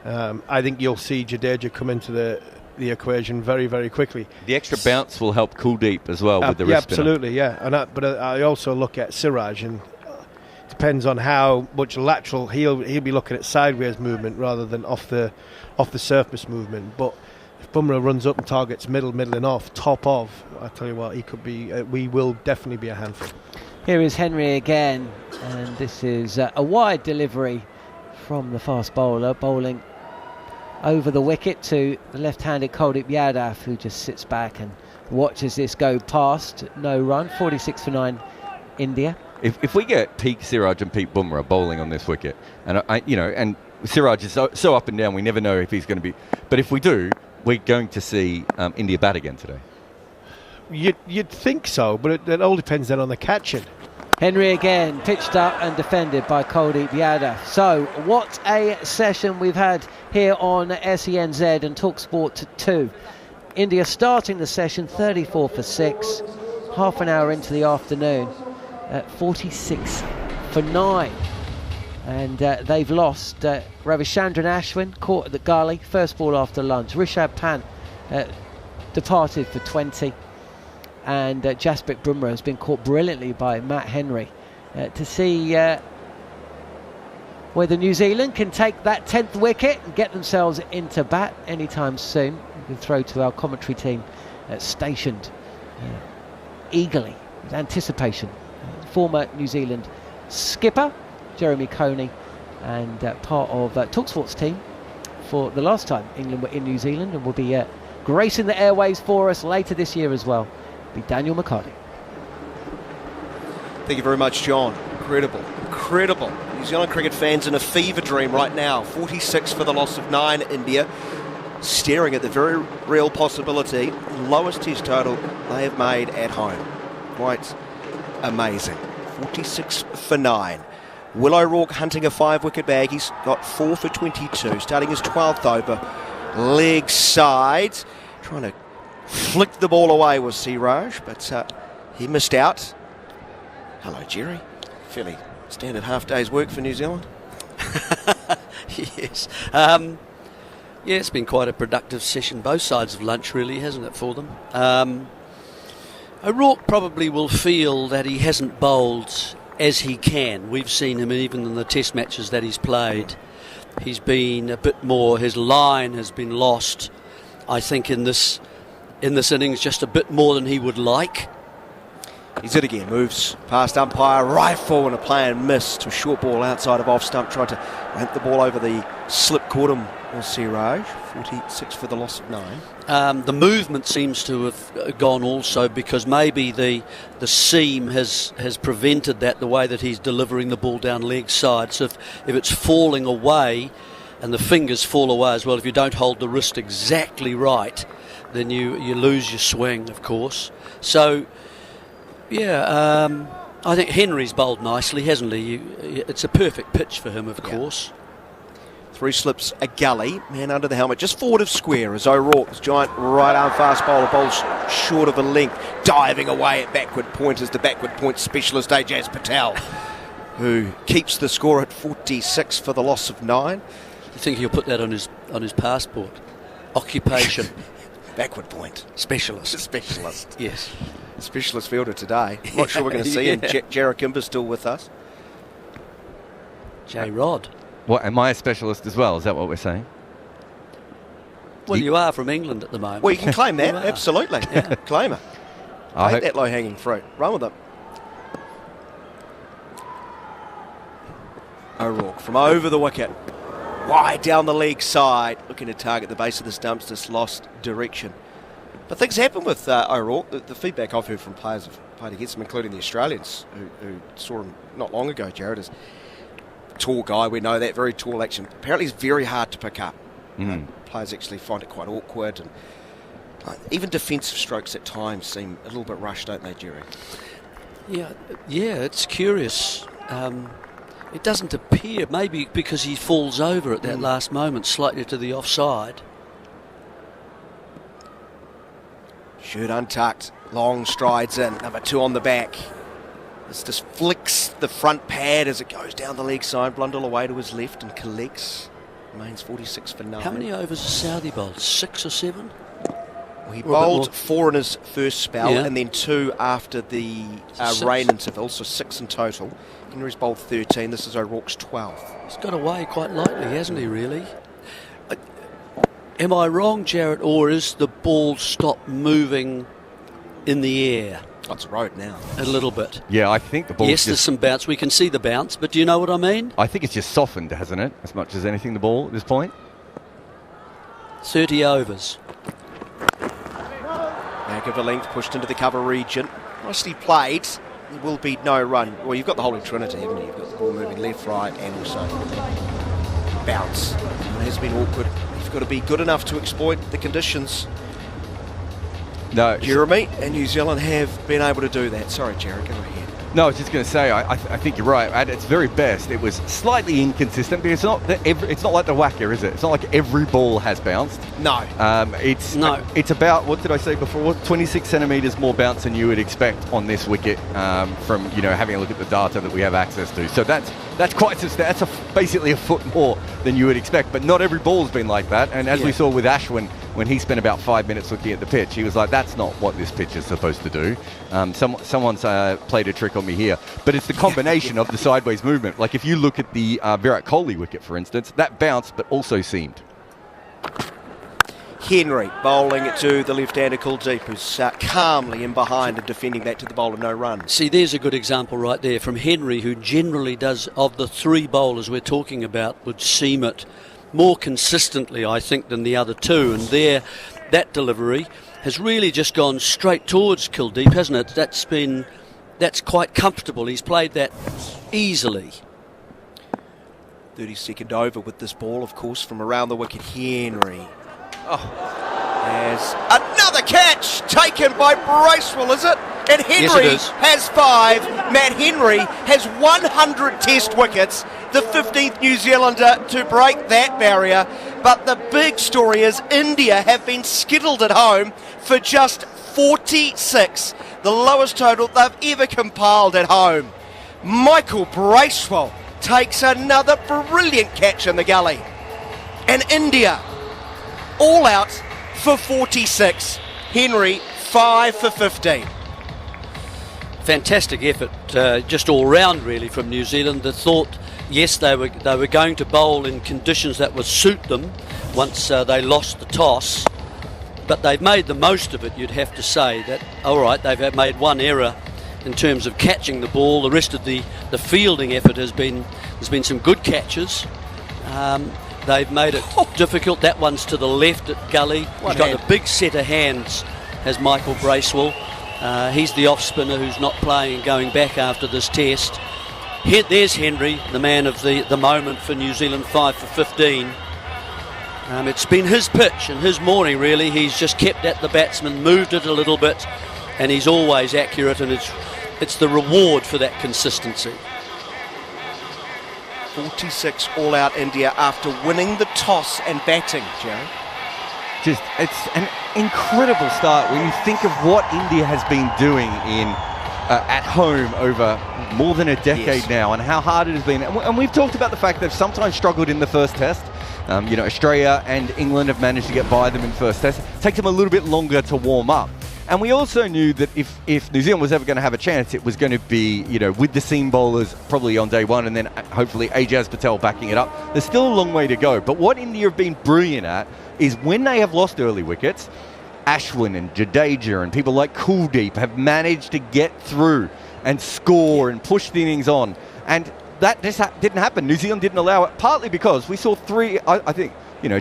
I think you'll see Jadeja come into the equation very, very quickly. The extra bounce will help Kuldeep as well with the wrist spinner. Absolutely, yeah. But I also look at Siraj, and it depends on how much lateral he'll be looking at sideways movement rather than off the surface movement. But if Bumrah runs up and targets middle and off, top of, I tell you what, he could be. We will definitely be a handful. Here is Henry again, and this is a wide delivery from the fast bowler, bowling over the wicket to the left-handed Kuldeep Yadav, who just sits back and watches this go past. No run. 46 for 9, India. If we get peak Siraj and peak Bumrah bowling on this wicket, and and Siraj is so up and down, we never know if he's going to be. But if we do, we're going to see India bat again today. You'd think so, but it all depends then on the catching. Henry again, pitched up and defended by Kuldeep Yadav. So, what a session we've had here on SENZ and talkSPORT 2. India starting the session 34 for 6, half an hour into the afternoon, at 46 for 9. And they've lost Ravichandran Ashwin, caught at the gully, first ball after lunch. Rishabh Pant departed for 20. And Jasprit Bumrah has been caught brilliantly by Matt Henry. To see whether New Zealand can take that 10th wicket and get themselves into bat anytime soon. We can throw to our commentary team stationed eagerly with anticipation. Former New Zealand skipper Jeremy Coney, and part of talkSPORT's team for the last time England were in New Zealand, and will be gracing the airways for us later this year as well. Be Daniel McHardy. Thank you very much, John. Incredible. New Zealand cricket fans in a fever dream right now. 46 for the loss of 9, India. Staring at the very real possibility, lowest test total they have made at home. Quite amazing. 46 for 9. Will O'Rourke hunting a 5-wicket bag. He's got 4 for 22. Starting his 12th over. Leg side. Trying to flick the ball away was Siraj, but he missed out. Hello, Jerry. Fairly standard half day's work for New Zealand. Yes. It's been quite a productive session, both sides of lunch really, hasn't it, for them? O'Rourke probably will feel that he hasn't bowled as he can. We've seen him even in the test matches that he's played. He's been a bit more, his line has been lost, I think, in this innings just a bit more than he would like. He's it again, moves past umpire, rifle and a play and miss to a short ball outside of off stump, tried to ramp the ball over the slip cordon. Siraj, 46 for the loss of 9. The movement seems to have gone also because maybe the seam has prevented that, the way that he's delivering the ball down leg side. So if it's falling away and the fingers fall away as well, if you don't hold the wrist exactly right, then you lose your swing, of course. So, yeah, I think Henry's bowled nicely, hasn't he? It's a perfect pitch for him, of course. 3 slips a gully, man under the helmet, just forward of square as O'Rourke's giant right arm fast bowler bowls short of a length, diving away at backward point as the backward point specialist Ajaz Patel, who keeps the score at 46 for the loss of 9. You think he'll put that on his passport? Occupation. Backward point. Specialist. Specialist. Yes. Specialist fielder today. I'm not sure we're going to see him. Jarrod Kimber still with us. Jarrod. What, am I a specialist as well? Is that what we're saying? Well, you are from England at the moment. Well, you can claim that, absolutely. Yeah. Claim it. Take that low-hanging fruit. Run with it. O'Rourke from over the wicket. Wide down the leg side. Looking to target the base of the stumps, just lost direction. But things happen with O'Rourke. The feedback I've heard from players who've played against him, including the Australians who saw him not long ago, Jarrod, is tall guy, we know that, very tall action. Apparently he's very hard to pick up. Players actually find it quite awkward, and even defensive strokes at times seem a little bit rushed, don't they, Jerry? Yeah, it's curious. It doesn't appear, maybe because he falls over at that last moment, slightly to the offside. Shoot untucked, long strides in, number 2 on the back. This just flicks the front pad as it goes down the leg side. Blundell away to his left and collects. Remains 46 for 9. How many overs has Southee bowled? 6 or 7? Well, he bowled 4 in his first spell, and then 2 after the rain interval, so 6 in total. Henry's bowled 13. This is O'Rourke's 12th. He's got away quite lightly, hasn't he, really? Am I wrong, Jarrod, or is the ball stopped moving in the air? Oh, it's a road now. A little bit. Yeah, I think the ball. Yes, there's some bounce. We can see the bounce, but do you know what I mean? I think it's just softened, hasn't it? As much as anything, the ball at this point. 30 overs. Back of a length, pushed into the cover region. Nicely played. There will be no run. Well, you've got the holding trinity, haven't you? You've got the ball moving left, right, and also bounce. It has been awkward. You've got to be good enough to exploit the conditions. No, Jeremy and New Zealand have been able to do that. Sorry, Jarrod, go ahead. No, I was just going to say, I think you're right. At its very best, it was slightly inconsistent, because it's not like the whacker, is it? It's not like every ball has bounced. No. It's about, what did I say before? 26 centimetres more bounce than you would expect on this wicket from having a look at the data that we have access to. So that's quite substantial. That's basically a foot more than you would expect. But not every ball's been like that. And as we saw with Ashwin, when he spent about 5 minutes looking at the pitch, he was like, that's not what this pitch is supposed to do. Someone's played a trick on me here. But it's the combination of the sideways movement. Like if you look at the Virat Kohli wicket, for instance, that bounced but also seamed. Henry bowling it to the left-hander Kuldeep, who's calmly in behind and defending that to the bowler, no run. See, there's a good example right there from Henry, who generally does, of the 3 bowlers we're talking about, would seam it more consistently, I think, than the other 2. And that delivery has really just gone straight towards Kuldeep, hasn't it? That's quite comfortable. He's played that easily. 32nd over with this ball, of course, from around the wicket. Henry. Has another catch taken by Bracewell, is it? And Henry has 5. Matt Henry has 100 test wickets, the 15th New Zealander to break that barrier. But the big story is India have been skittled at home for just 46, the lowest total they've ever compiled at home. Michael Bracewell takes another brilliant catch in the gully. And India all out for 46. Henry 5 for 15. fantastic effort, just all round really from New Zealand. The thought, yes, they were going to bowl in conditions that would suit them once they lost the toss, but they've made the most of it. You'd have to say that. All right, they've made one error in terms of catching the ball. The rest of the fielding effort there's been some good catches. They've made it difficult. That one's to the left at Gully. He's got a big set of hands, has Michael Bracewell. He's the off spinner who's not playing and going back after this test. There's Henry, the man of the moment for New Zealand, 5 for 15. It's been his pitch and his morning really. He's just kept at the batsman, moved it a little bit, and he's always accurate, and it's the reward for that consistency. 46 all out India after winning the toss and batting, Jarrod. It's an incredible start when you think of what India has been doing at home over more than a decade now, and how hard it has been. And we've talked about the fact they've sometimes struggled in the first test. Australia and England have managed to get by them in first test. It takes them a little bit longer to warm up. And we also knew that if New Zealand was ever going to have a chance, it was going to be, with the seam bowlers probably on day one, and then hopefully Ajaz Patel backing it up. There's still a long way to go. But what India have been brilliant at is when they have lost early wickets, Ashwin and Jadeja and people like Kuldeep have managed to get through and score and push the innings on. And that just didn't happen. New Zealand didn't allow it, partly because we saw three, I think,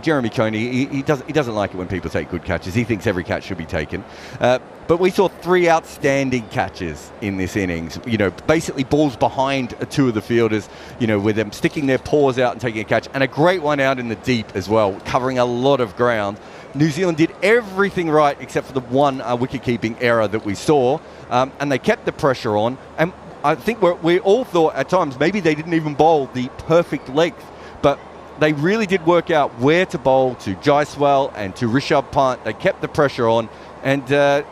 Jeremy Coney, he doesn't like it when people take good catches. He thinks every catch should be taken. But we saw three outstanding catches in this innings. Basically balls behind two of the fielders, with them sticking their paws out and taking a catch. And a great one out in the deep as well, covering a lot of ground. New Zealand did everything right except for the one wicket-keeping error that we saw. And they kept the pressure on. And I think we all thought at times maybe they didn't even bowl the perfect length. But they really did work out where to bowl to Jaiswal and to Rishabh Pant. They kept the pressure on, and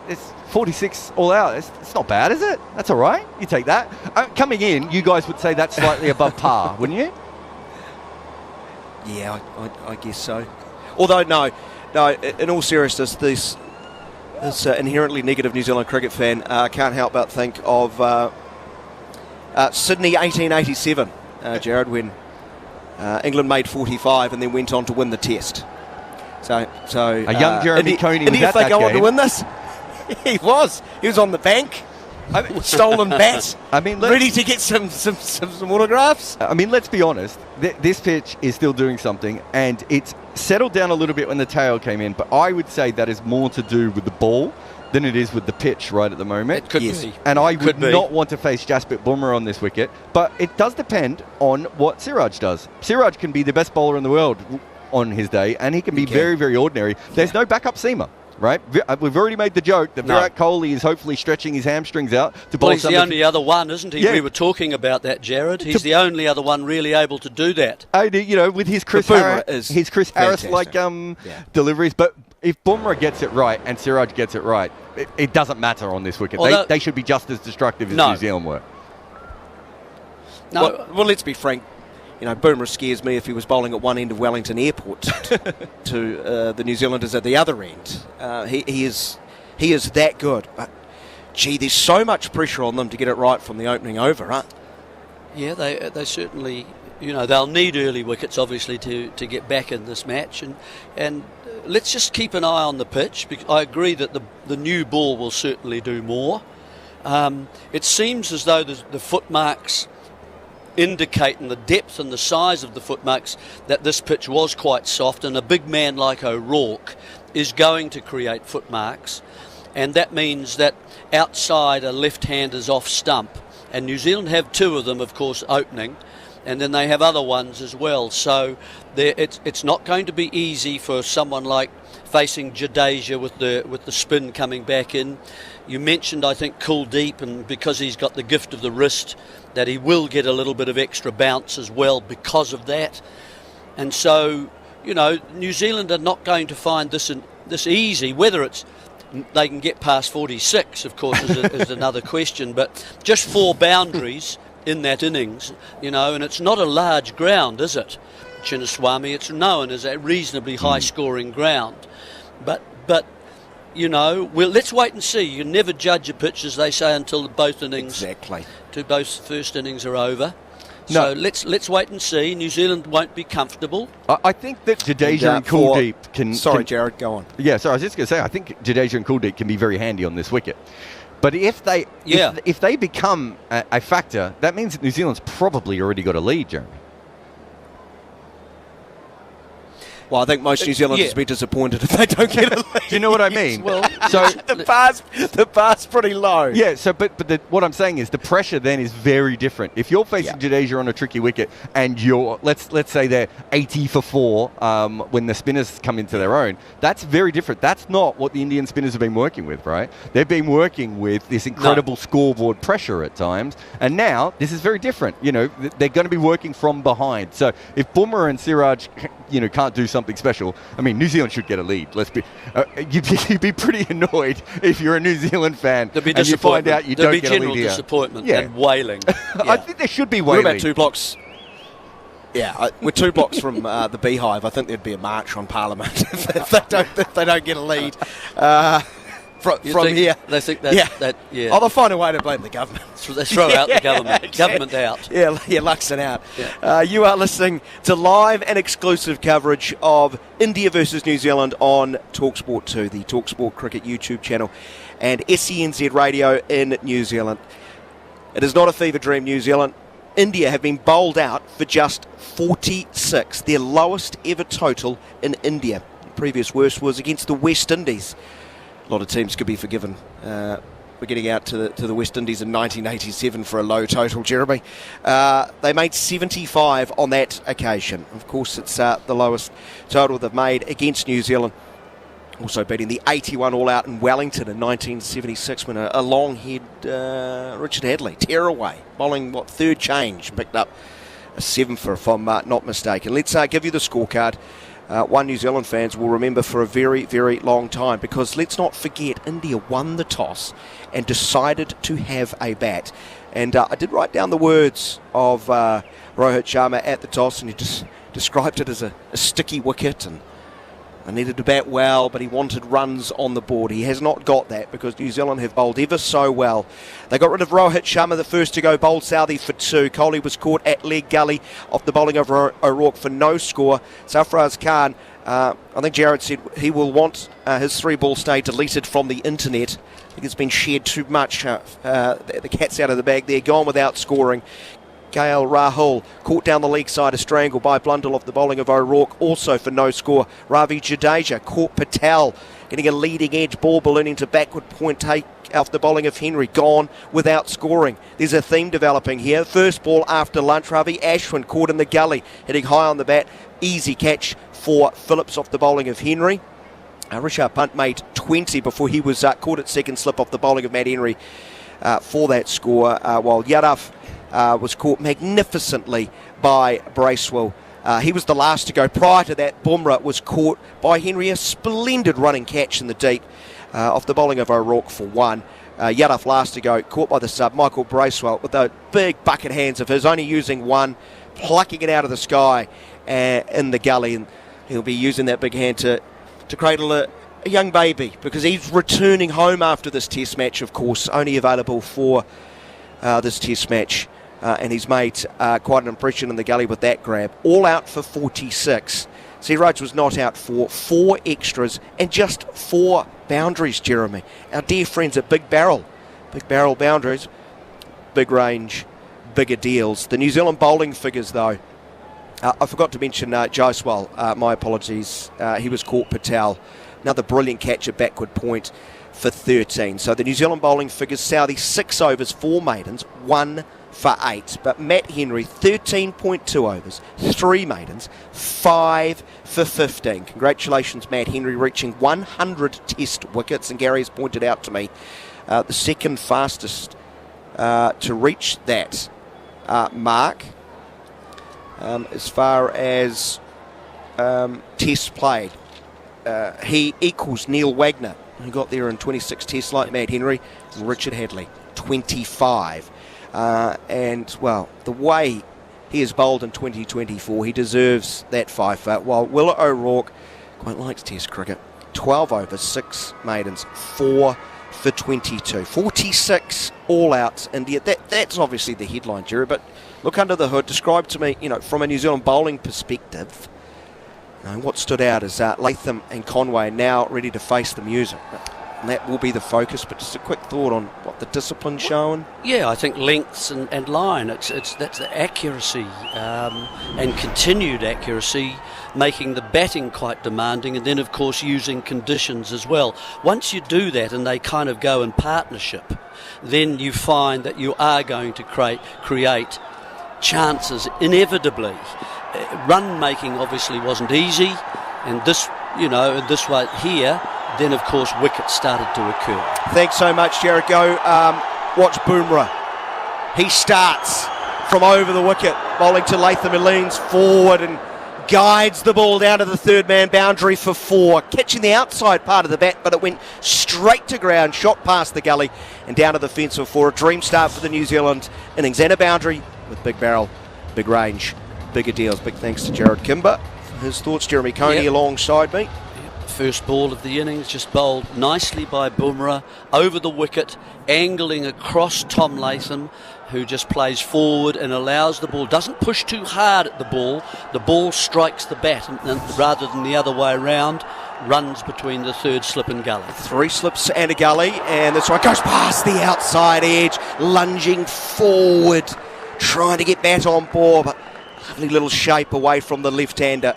it's 46 all out. It's not bad, is it? That's all right. You take that. Coming in, you guys would say that's slightly above par, wouldn't you? Yeah, I guess so. Although, no, in all seriousness, this inherently negative New Zealand cricket fan can't help but think of Sydney 1887, Jarrod, when England made 45 and then went on to win the test. So a young Jeremy Coney was at that game. Did they go on to win this? He was on the bank. Stolen bat. Ready to get some autographs. Let's be honest. This pitch is still doing something, and it's settled down a little bit when the tail came in. But I would say that is more to do with the ball than it is with the pitch right at the moment. It could be. And I would not want to face Jasprit Bumrah on this wicket, but it does depend on what Siraj does. Siraj can be the best bowler in the world on his day, and he can be very, very ordinary. There's no backup seamer, right? We've already made the joke that Virat Kohli is hopefully stretching his hamstrings out to bowl. Well, he's the only other one, isn't he? Yeah. We were talking about that, Jarrod. He's the only other one really able to do that. With his Chris Harris-like deliveries, but if Bumrah gets it right and Siraj gets it right, it doesn't matter on this wicket. They should be just as destructive as New Zealand were. No. Well, let's be frank. Bumrah scares me if he was bowling at one end of Wellington Airport to the New Zealanders at the other end. He is that good. But, gee, there's so much pressure on them to get it right from the opening over, huh? Yeah, they certainly, they'll need early wickets, obviously, to get back in this match. And let's just keep an eye on the pitch, because I agree that the new ball will certainly do more. It seems as though the footmarks indicate, and the depth and the size of the footmarks, that this pitch was quite soft, and a big man like O'Rourke is going to create footmarks, and that means that outside a left-hander's off stump, and New Zealand have two of them, of course, opening, and then they have other ones as well. So it's not going to be easy for someone like facing Jadeja with the spin coming back in. You mentioned, I think, Kuldeep, and because he's got the gift of the wrist, that he will get a little bit of extra bounce as well because of that. And so, New Zealand are not going to find this easy. Whether they can get past 46, of course, is another question. But just 4 boundaries in that innings, and it's not a large ground, is it? Chinnaswamy, it's known as a reasonably high-scoring ground. But let's wait and see. You never judge a pitch, as they say, until both first innings are over. So let's wait and see. New Zealand won't be comfortable. I think that Jadeja and Kuldeep can... Sorry, Jarrod, go on. Yeah, sorry, I was just going to say, I think Jadeja and Kuldeep can be very handy on this wicket. But if they become a factor, that means that New Zealand's probably already got a lead, Jeremy. Well, I think most New Zealanders will be disappointed if they don't get a lead. Do you know what I mean? Well, so the bar's pretty low. Yeah. So, but what I'm saying is the pressure then is very different. If you're facing Jadeja on a tricky wicket and you're let's say they're 80 for 4 when the spinners come into their own, that's very different. That's not what the Indian spinners have been working with, right? They've been working with this incredible scoreboard pressure at times, and now this is very different. They're going to be working from behind. So if Bumrah and Siraj, can't do something special, I mean, New Zealand should get a lead. You'd be pretty annoyed if you're a New Zealand fan and you find out you don't get a lead here. There'd be general disappointment and wailing. I think there should be wailing. We're about 2 blocks. Yeah, we're 2 blocks from the Beehive. I think there'd be a march on Parliament if they don't get a lead. From here. They think that. Oh, they'll find a way to blame the government. They throw out the government. Exactly. Government out. Yeah, Luxon out. Yeah. You are listening to live and exclusive coverage of India versus New Zealand on talkSPORT 2, the talkSPORT Cricket YouTube channel, and SENZ Radio in New Zealand. It is not a fever dream, New Zealand. India have been bowled out for just 46, their lowest ever total in India. The previous worst was against the West Indies. A lot of teams could be forgiven for getting out to the West Indies in 1987 for a low total, Jeremy. They made 75 on that occasion. Of course, it's the lowest total they've made against New Zealand. Also beating the 81 all-out in Wellington in 1976 when a long-head Richard Hadley, tearaway, bowling, third change, picked up a 7 for, if I'm not mistaken. Let's give you the scorecard. One New Zealand fans will remember for a very, very long time, because let's not forget, India won the toss and decided to have a bat. And I did write down the words of Rohit Sharma at the toss, and he just described it as a sticky wicket, and I needed to bat well, but he wanted runs on the board. He has not got that, because New Zealand have bowled ever so well. They got rid of Rohit Sharma, the first to go, bowled Southee for 2. Kohli was caught at leg gully off the bowling of O'Rourke for no score. Sarfaraz Khan, I think Jarrod said he will want his 3-ball stay deleted from the internet. I think it's been shared too much. The cat's out of the bag there, gone without scoring. KL Rahul caught down the leg side, a strangle by Blundell off the bowling of O'Rourke, also for no score. Ravi Jadeja caught Patel, getting a leading edge ball ballooning to backward point, take off the bowling of Henry, gone without scoring. There's a theme developing here. First ball after lunch, Ravi Ashwin caught in the gully, hitting high on the bat. Easy catch for Phillips off the bowling of Henry. Rishabh Pant made 20 before he was caught at second slip off the bowling of Matt Henry for that score, while Yadav was caught magnificently by Bracewell. He was the last to go. Prior to that, Bumrah was caught by Henry, a splendid running catch in the deep off the bowling of O'Rourke for 1. Yadav last to go, caught by the sub, Michael Bracewell, with those big bucket hands of his, only using one, plucking it out of the sky in the gully, and he'll be using that big hand to cradle a young baby, because he's returning home after this test match, of course, only available for this test match. And he's made quite an impression in the gully with that grab. All out for 46. Siraj was not out for 4 extras and just 4 boundaries, Jeremy. Our dear friends at Big Barrel boundaries, big range, bigger deals. The New Zealand bowling figures, though, I forgot to mention Jaiswal, my apologies. He was caught Patel. Another brilliant catch at backward point for 13. So the New Zealand bowling figures, Southee 6 overs, 4 maidens, 1 for 8. But Matt Henry, 13.2 overs, 3 maidens, 5 for 15. Congratulations, Matt Henry, reaching 100 test wickets. And Gary has pointed out to me the second fastest to reach that mark as far as tests played. He equals Neil Wagner, who got there in 26 tests like Matt Henry, and Richard Hadley, 25. And, well, the way he is bowled in 2024, he deserves that 5 for. While Will O'Rourke quite likes test cricket, 12 overs, 6 maidens, 4 for 22. 46 all-outs, India. That's obviously the headline, Jerry, but look under the hood. Describe to me, from a New Zealand bowling perspective, what stood out is Latham and Conway now ready to face the music. And that will be the focus, but just a quick thought on what the discipline's showing. Yeah, I think lengths and line, that's the accuracy and continued accuracy, making the batting quite demanding, and then of course using conditions as well. Once you do that and they kind of go in partnership, then you find that you are going to create chances inevitably. Run making obviously wasn't easy, and this, in this way here, then of course wickets started to occur. Thanks so much, Jarrod. Go watch Bumrah. He starts from over the wicket, bowling to Latham, and leans forward and guides the ball down to the third man boundary for 4, catching the outside part of the bat, but it went straight to ground, shot past the gully and down to the fence for 4. A dream start for the New Zealand innings, and a boundary with big barrel, big range, bigger deals. Big thanks to Jarrod Kimber for his thoughts. Jeremy Coney alongside me. First ball of the innings, just bowled nicely by Bumrah, over the wicket, angling across Tom Latham, who just plays forward and allows the ball, doesn't push too hard at the ball strikes the bat, and rather than the other way around, runs between the third slip and gully. 3 slips and a gully, and this one goes past the outside edge, lunging forward, trying to get bat on board, but lovely little shape away from the left-hander.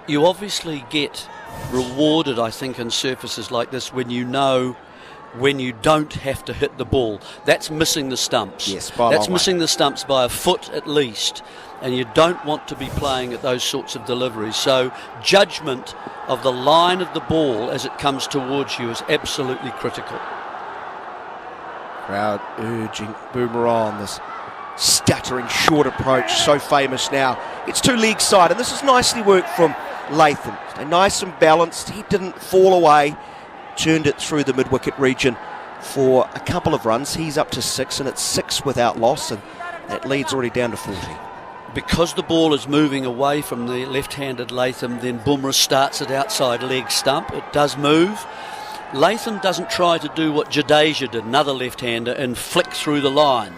You obviously get rewarded, I think, in surfaces like this when you don't have to hit the ball. That's missing the stumps. Yes, that's missing the stumps by a foot at least, and you don't want to be playing at those sorts of deliveries. So judgment of the line of the ball as it comes towards you is absolutely critical. Crowd urging Bumrah on this stuttering short approach, so famous now. It's 2 leg side, and this is nicely worked from Latham. Stay nice and balanced. He didn't fall away. Turned it through the mid-wicket region for a couple of runs. He's up to 6, and it's 6 without loss, and that lead's already down to 40. Because the ball is moving away from the left-handed Latham, then Bumrah starts at outside leg stump. It does move. Latham doesn't try to do what Jadeja did, another left-hander, and flick through the line.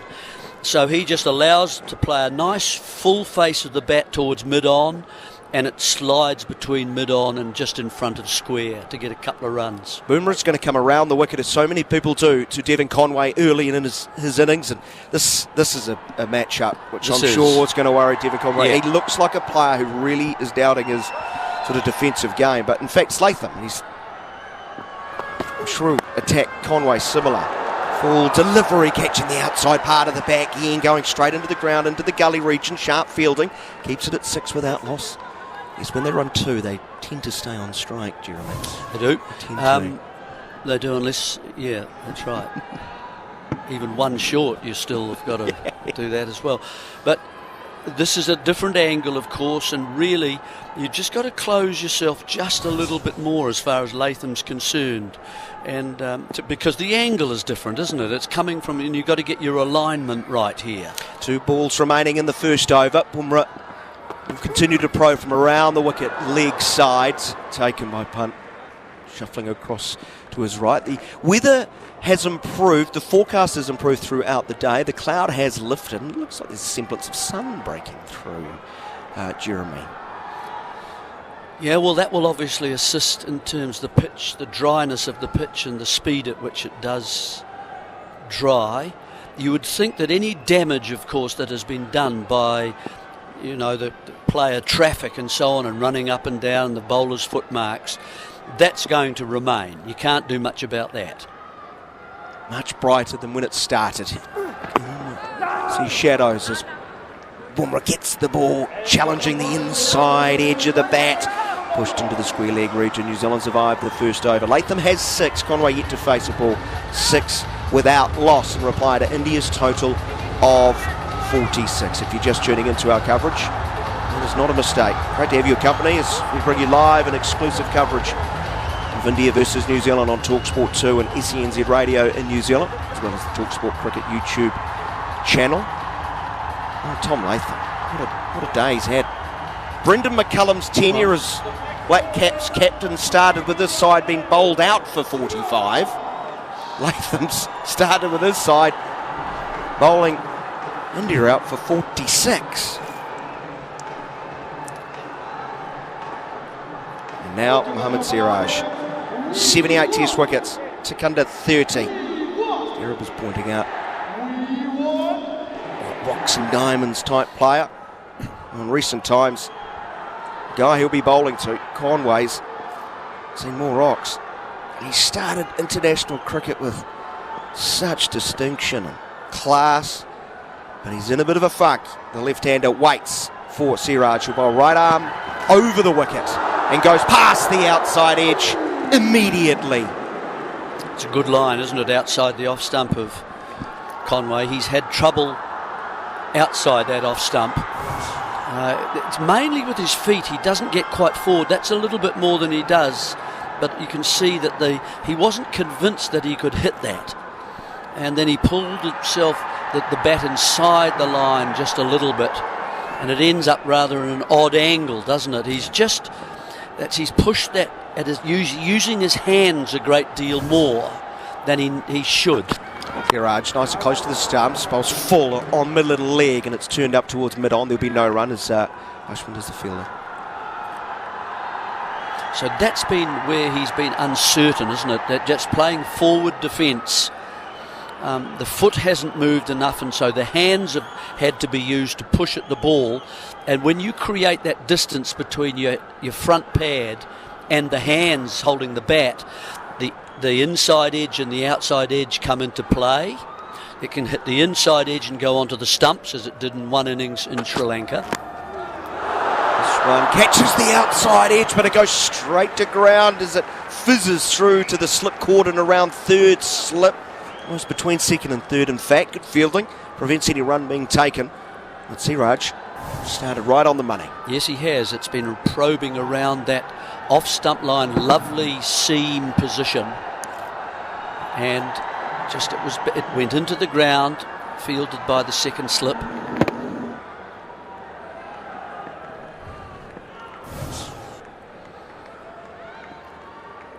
So he just allows to play a nice full face of the bat towards mid-on, and it slides between mid-on and just in front of square to get a couple of runs. Bumrah's going to come around the wicket, as so many people do, to Devon Conway early in his innings, and this is a match-up which I'm sure is going to worry Devon Conway. Yeah. He looks like a player who really is doubting his sort of defensive game, but in fact Latham, I'm sure he'll attack Conway similar. Full delivery, catching the outside part of the back end, going straight into the ground, into the gully region, sharp fielding, keeps it at 6 without loss. Yes, when they run 2, they tend to stay on strike, Jeremy. They do. They do, unless, that's right. Even 1 short, you still have got to do that as well. But this is a different angle, of course, and really, you just got to close yourself just a little bit more as far as Latham's concerned. And because the angle is different, isn't it? It's coming from, and you've got to get your alignment right here. 2 balls remaining in the first over. Bumrah will continue to probe from around the wicket, leg sides, taken by punt, shuffling across to his right. The weather has improved, the forecast has improved throughout the day. The cloud has lifted, and it looks like there's a semblance of sun breaking through, Jeremy. Yeah, well, that will obviously assist in terms of the pitch, the dryness of the pitch and the speed at which it does dry. You would think that any damage, of course, that has been done by the player traffic and so on, and running up and down the bowler's footmarks, that's going to remain. You can't do much about that. Much brighter than when it started. See shadows as Bumrah gets the ball, challenging the inside edge of the bat. Pushed into the square leg region. New Zealand survived the first over. Latham has 6. Conway yet to face a ball. 6 without loss in reply to India's total of 46. If you're just tuning into our coverage, it is not a mistake. Great to have your company as we bring you live and exclusive coverage of India versus New Zealand on talkSPORT 2 and SENZ Radio in New Zealand, as well as the talkSPORT Cricket YouTube channel. Oh, Tom Latham, what a day he's had. Brendan McCullum's tenure as Black Caps captain started with his side being bowled out for 45. Latham's started with his side bowling India out for 46. And now Mohammad Siraj, 78 test wickets, tick under 30. Jarrod was pointing out, rocks and diamonds type player. In recent times, guy he'll be bowling to, Conway's seen more rocks. He started international cricket with such distinction and class, but he's in a bit of a funk. The left-hander waits for Siraj, who bowl right arm over the wicket and goes past the outside edge immediately. It's a good line, isn't it, outside the off stump of Conway. He's had trouble outside that off stump. It's mainly with his feet. He doesn't get quite forward. That's a little bit more than he does, but you can see that he wasn't convinced that he could hit that, and then he pulled himself the bat inside the line just a little bit, and it ends up rather in an odd angle, doesn't it? He's pushed that at using his hands a great deal more than he should. Siraj nice and close to the stumps, bowls full on middle of the leg, and it's turned up towards mid-on. There'll be no run as Ashwin does the fielder. So that's been where he's been uncertain, isn't it? That just playing forward defence, the foot hasn't moved enough, and so the hands have had to be used to push at the ball. And when you create that distance between your front pad and the hands holding the bat, the inside edge and the outside edge come into play. It can hit the inside edge and go onto the stumps, as it did in one innings in Sri Lanka. This one catches the outside edge, but it goes straight to ground as it fizzes through to the slip cord and around third slip. Almost between second and third, in fact. Good fielding. Prevents any run being taken. But Siraj started right on the money. Yes, he has. It's been probing around that off-stump line, lovely seam position. And it went into the ground, fielded by the second slip.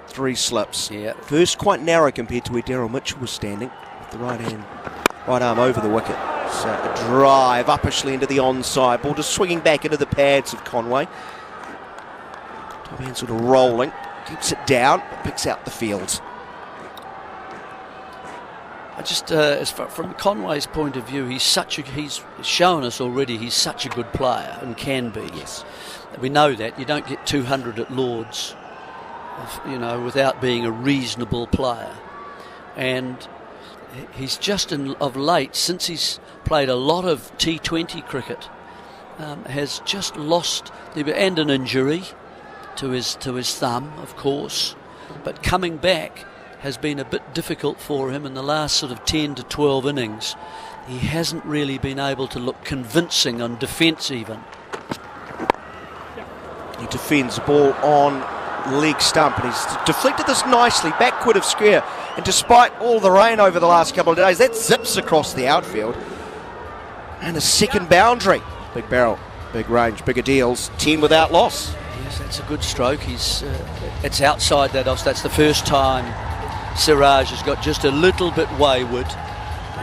Three slips. Yeah. First quite narrow compared to where Daryl Mitchell was standing, with the right arm over the wicket. So a drive uppishly into the onside ball, just swinging back into the pads of Conway. Top hand sort of rolling, keeps it down, but picks out the field. From Conway's point of view, he's shown us already he's such a good player and can be. Yes, we know that. You don't get 200 at Lords, without being a reasonable player. And he's just of late, since he's played a lot of T20 cricket, has just lost and an injury to his thumb, of course, but coming back has been a bit difficult for him in the last sort of 10 to 12 innings. He hasn't really been able to look convincing on defence even. He defends the ball on leg stump, and he's deflected this nicely, backward of square, and despite all the rain over the last couple of days, that zips across the outfield. And a second boundary. Big barrel, big range, bigger deals, 10 without loss. Yes, that's a good stroke. It's outside that off. That's the first time Siraj has got just a little bit wayward.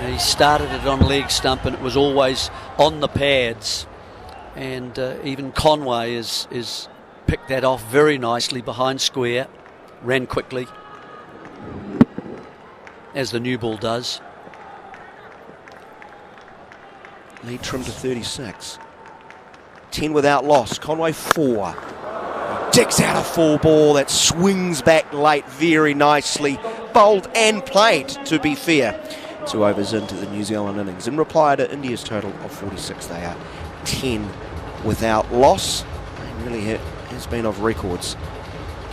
He started it on leg stump, and it was always on the pads. And even Conway is picked that off very nicely behind square, ran quickly, as the new ball does. Lead trimmed to 36. 10 without loss. Conway 4. Digs out a full ball that swings back late very nicely. Bowled and played, to be fair. 2 overs into the New Zealand innings. In reply to India's total of 46, they are 10 without loss. It really has been of records.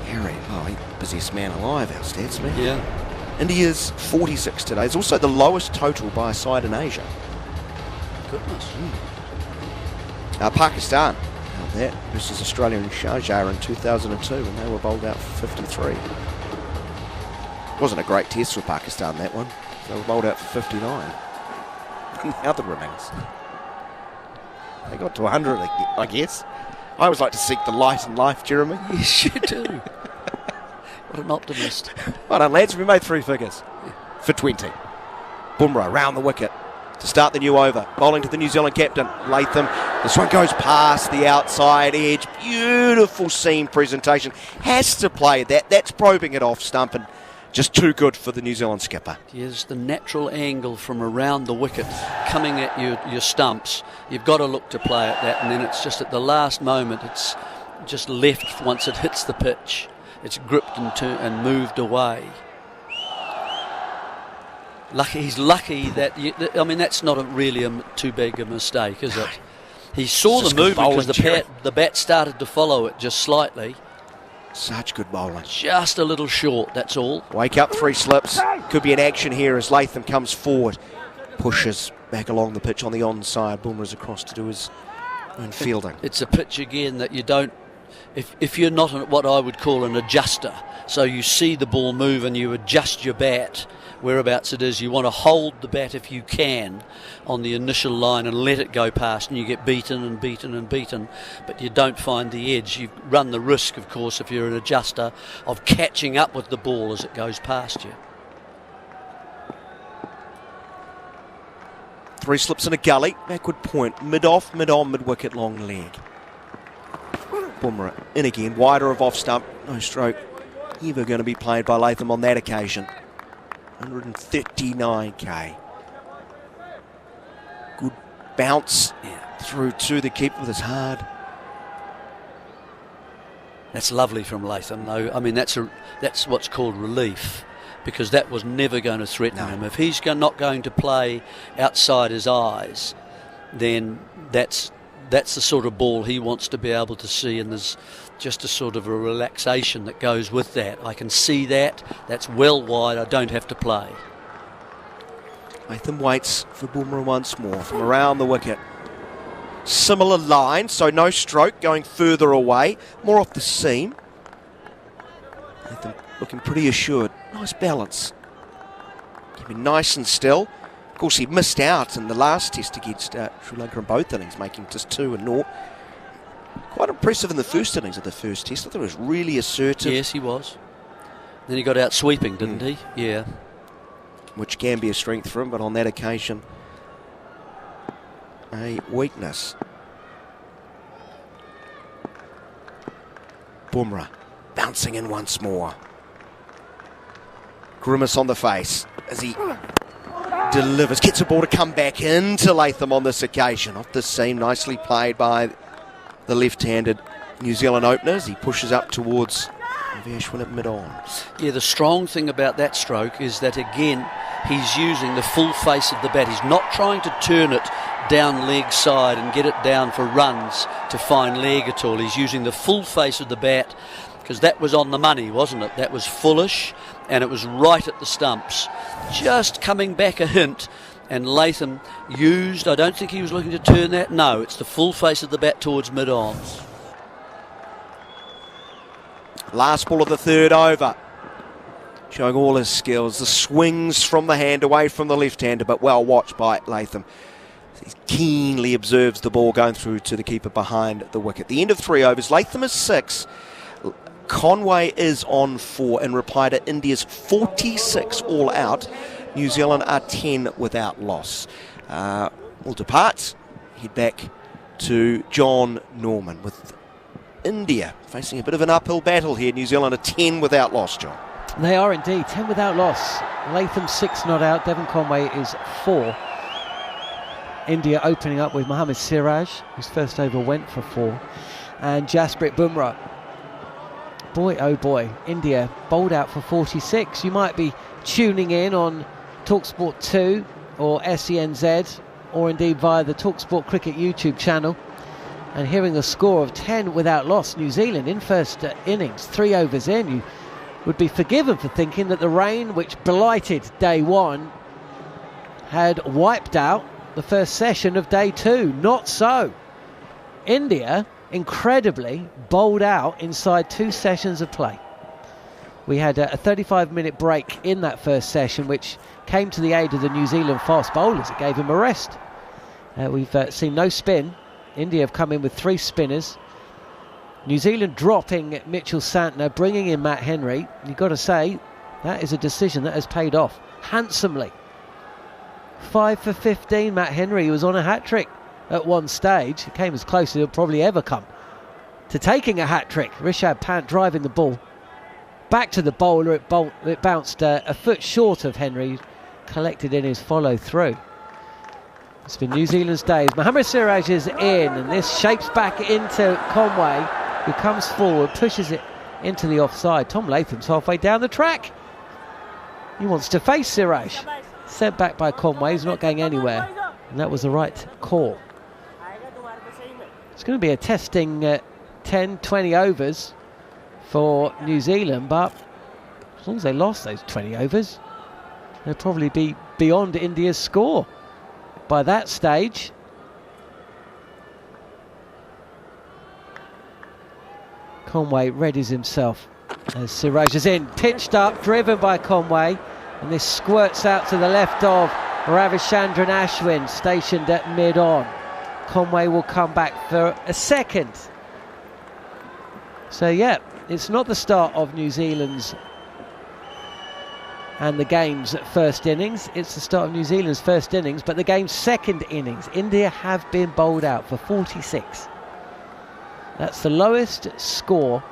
Gary, he busiest man alive, our stats man. Yeah. India's 46 today. It's also the lowest total by a side in Asia. Goodness. Pakistan held that versus Australia in Sharjah in 2002 when they were bowled out for 53. Wasn't a great test for Pakistan, that one. They were bowled out for 59 in the other innings. They got to 100, I guess. I always like to seek the light in life, Jeremy. Yes, you do. What an optimist. Well done, lads. We made 3 figures for 20. Bumrah round the wicket to start the new over. Bowling to the New Zealand captain, Latham. This one goes past the outside edge. Beautiful seam presentation. Has to play that. That's probing it off stump and just too good for the New Zealand skipper. Here's the natural angle from around the wicket coming at your stumps. You've got to look to play at that, and then it's just at the last moment, it's just left once it hits the pitch. It's gripped and moved away. He's lucky that, that's not really too big a mistake, is it? He saw the movement because the bat started to follow it just slightly. Such good bowling. Just a little short, that's all. Wake up, 3 slips. Could be an action here as Latham comes forward. Pushes back along the pitch on the onside. Bumrah's across to do his own fielding. It's a pitch again that you don't... If you're not what I would call an adjuster, so you see the ball move and you adjust your bat whereabouts it is, you want to hold the bat if you can on the initial line and let it go past, and you get beaten and beaten and beaten, but you don't find the edge. You run the risk, of course, if you're an adjuster, of catching up with the ball as it goes past you. 3 slips in a gully, backward point, mid-off, mid-on, mid-wicket, long leg. Bumrah in again, wider of off stump, no stroke ever going to be played by Latham on that occasion. 139k. Good bounce through to the keeper with his hard. That's lovely from Latham, though. I mean, that's what's called relief, because that was never going to threaten him. If he's not going to play outside his eyes, then that's the sort of ball he wants to be able to see, and there's just a sort of a relaxation that goes with that. I can see that. That's well wide. I don't have to play. Latham waits for Bumrah once more from around the wicket. Similar line, so no stroke, going further away, more off the seam. Latham looking pretty assured. Nice balance. Keeping nice and still. Of course, he missed out in the last test against Sri Lanka in both innings, making just 2 and 0. Quite impressive in the first innings of the first test. I thought it was really assertive. Yes, he was. Then he got out sweeping, didn't he? Yeah. Which can be a strength for him, but on that occasion, a weakness. Bumrah bouncing in once more. Grimace on the face as he delivers, gets a ball to come back into Latham on this occasion. Off the seam, nicely played by the left-handed New Zealand openers. He pushes up towards Ashwin at mid-on. Yeah, the strong thing about that stroke is that, again, he's using the full face of the bat. He's not trying to turn it down leg side and get it down for runs to find leg at all. He's using the full face of the bat, because that was on the money, wasn't it? That was fullish, and it was right at the stumps. Just coming back a hint, and Latham used, I don't think he was looking to turn that. No, it's the full face of the bat towards mid-on. Last ball of the third over. Showing all his skills. The swings from the hand away from the left-hander, but well watched by Latham. He keenly observes the ball going through to the keeper behind the wicket. The end of 3 overs. Latham is 6. Conway is on 4 in reply to India's 46 all out. New Zealand are 10 without loss. We'll depart, head back to Jon Norman with India facing a bit of an uphill battle here. New Zealand are 10 without loss, John. They are indeed 10 without loss. Latham 6 not out. Devon Conway is 4. India opening up with Mohammad Siraj, whose first over went for 4, and Jasprit Bumrah. Boy, oh boy, India bowled out for 46. You might be tuning in on talkSPORT 2 or SENZ, or indeed via the talkSPORT Cricket YouTube channel, and hearing the score of 10 without loss. New Zealand in first innings, 3 overs in. You would be forgiven for thinking that the rain, which blighted day 1, had wiped out the first session of day 2. Not so. India incredibly bowled out inside 2 sessions of play. We had a 35-minute break in that first session, which came to the aid of the New Zealand fast bowlers. It gave him a rest. We've seen no spin. India have come in with 3 spinners, New Zealand dropping Mitchell Santner, bringing in Matt Henry. You've got to say, that is a decision that has paid off handsomely. 5 for 15, Matt Henry was on a hat-trick at one stage. It came as close as he'll probably ever come to taking a hat-trick. Rishabh Pant driving the ball back to the bowler. It bounced a foot short of Henry, collected in his follow-through. It's been New Zealand's days. Mohammad Siraj is in, and this shapes back into Conway, who comes forward, pushes it into the offside. Tom Latham's halfway down the track. He wants to face Siraj. Sent back by Conway, he's not going anywhere. And that was the right call. It's going to be a testing 10, 20 overs for New Zealand, but as long as they lost those 20 overs, they'll probably be beyond India's score by that stage. Conway readies himself as Siraj is in, pitched up, driven by Conway, and this squirts out to the left of Ravichandran Ashwin, stationed at mid-on. Conway will come back for a second. So yeah, it's not the start of New Zealand's and the game's first innings. It's the start of New Zealand's first innings, but the game's second innings. India have been bowled out for 46. That's the lowest score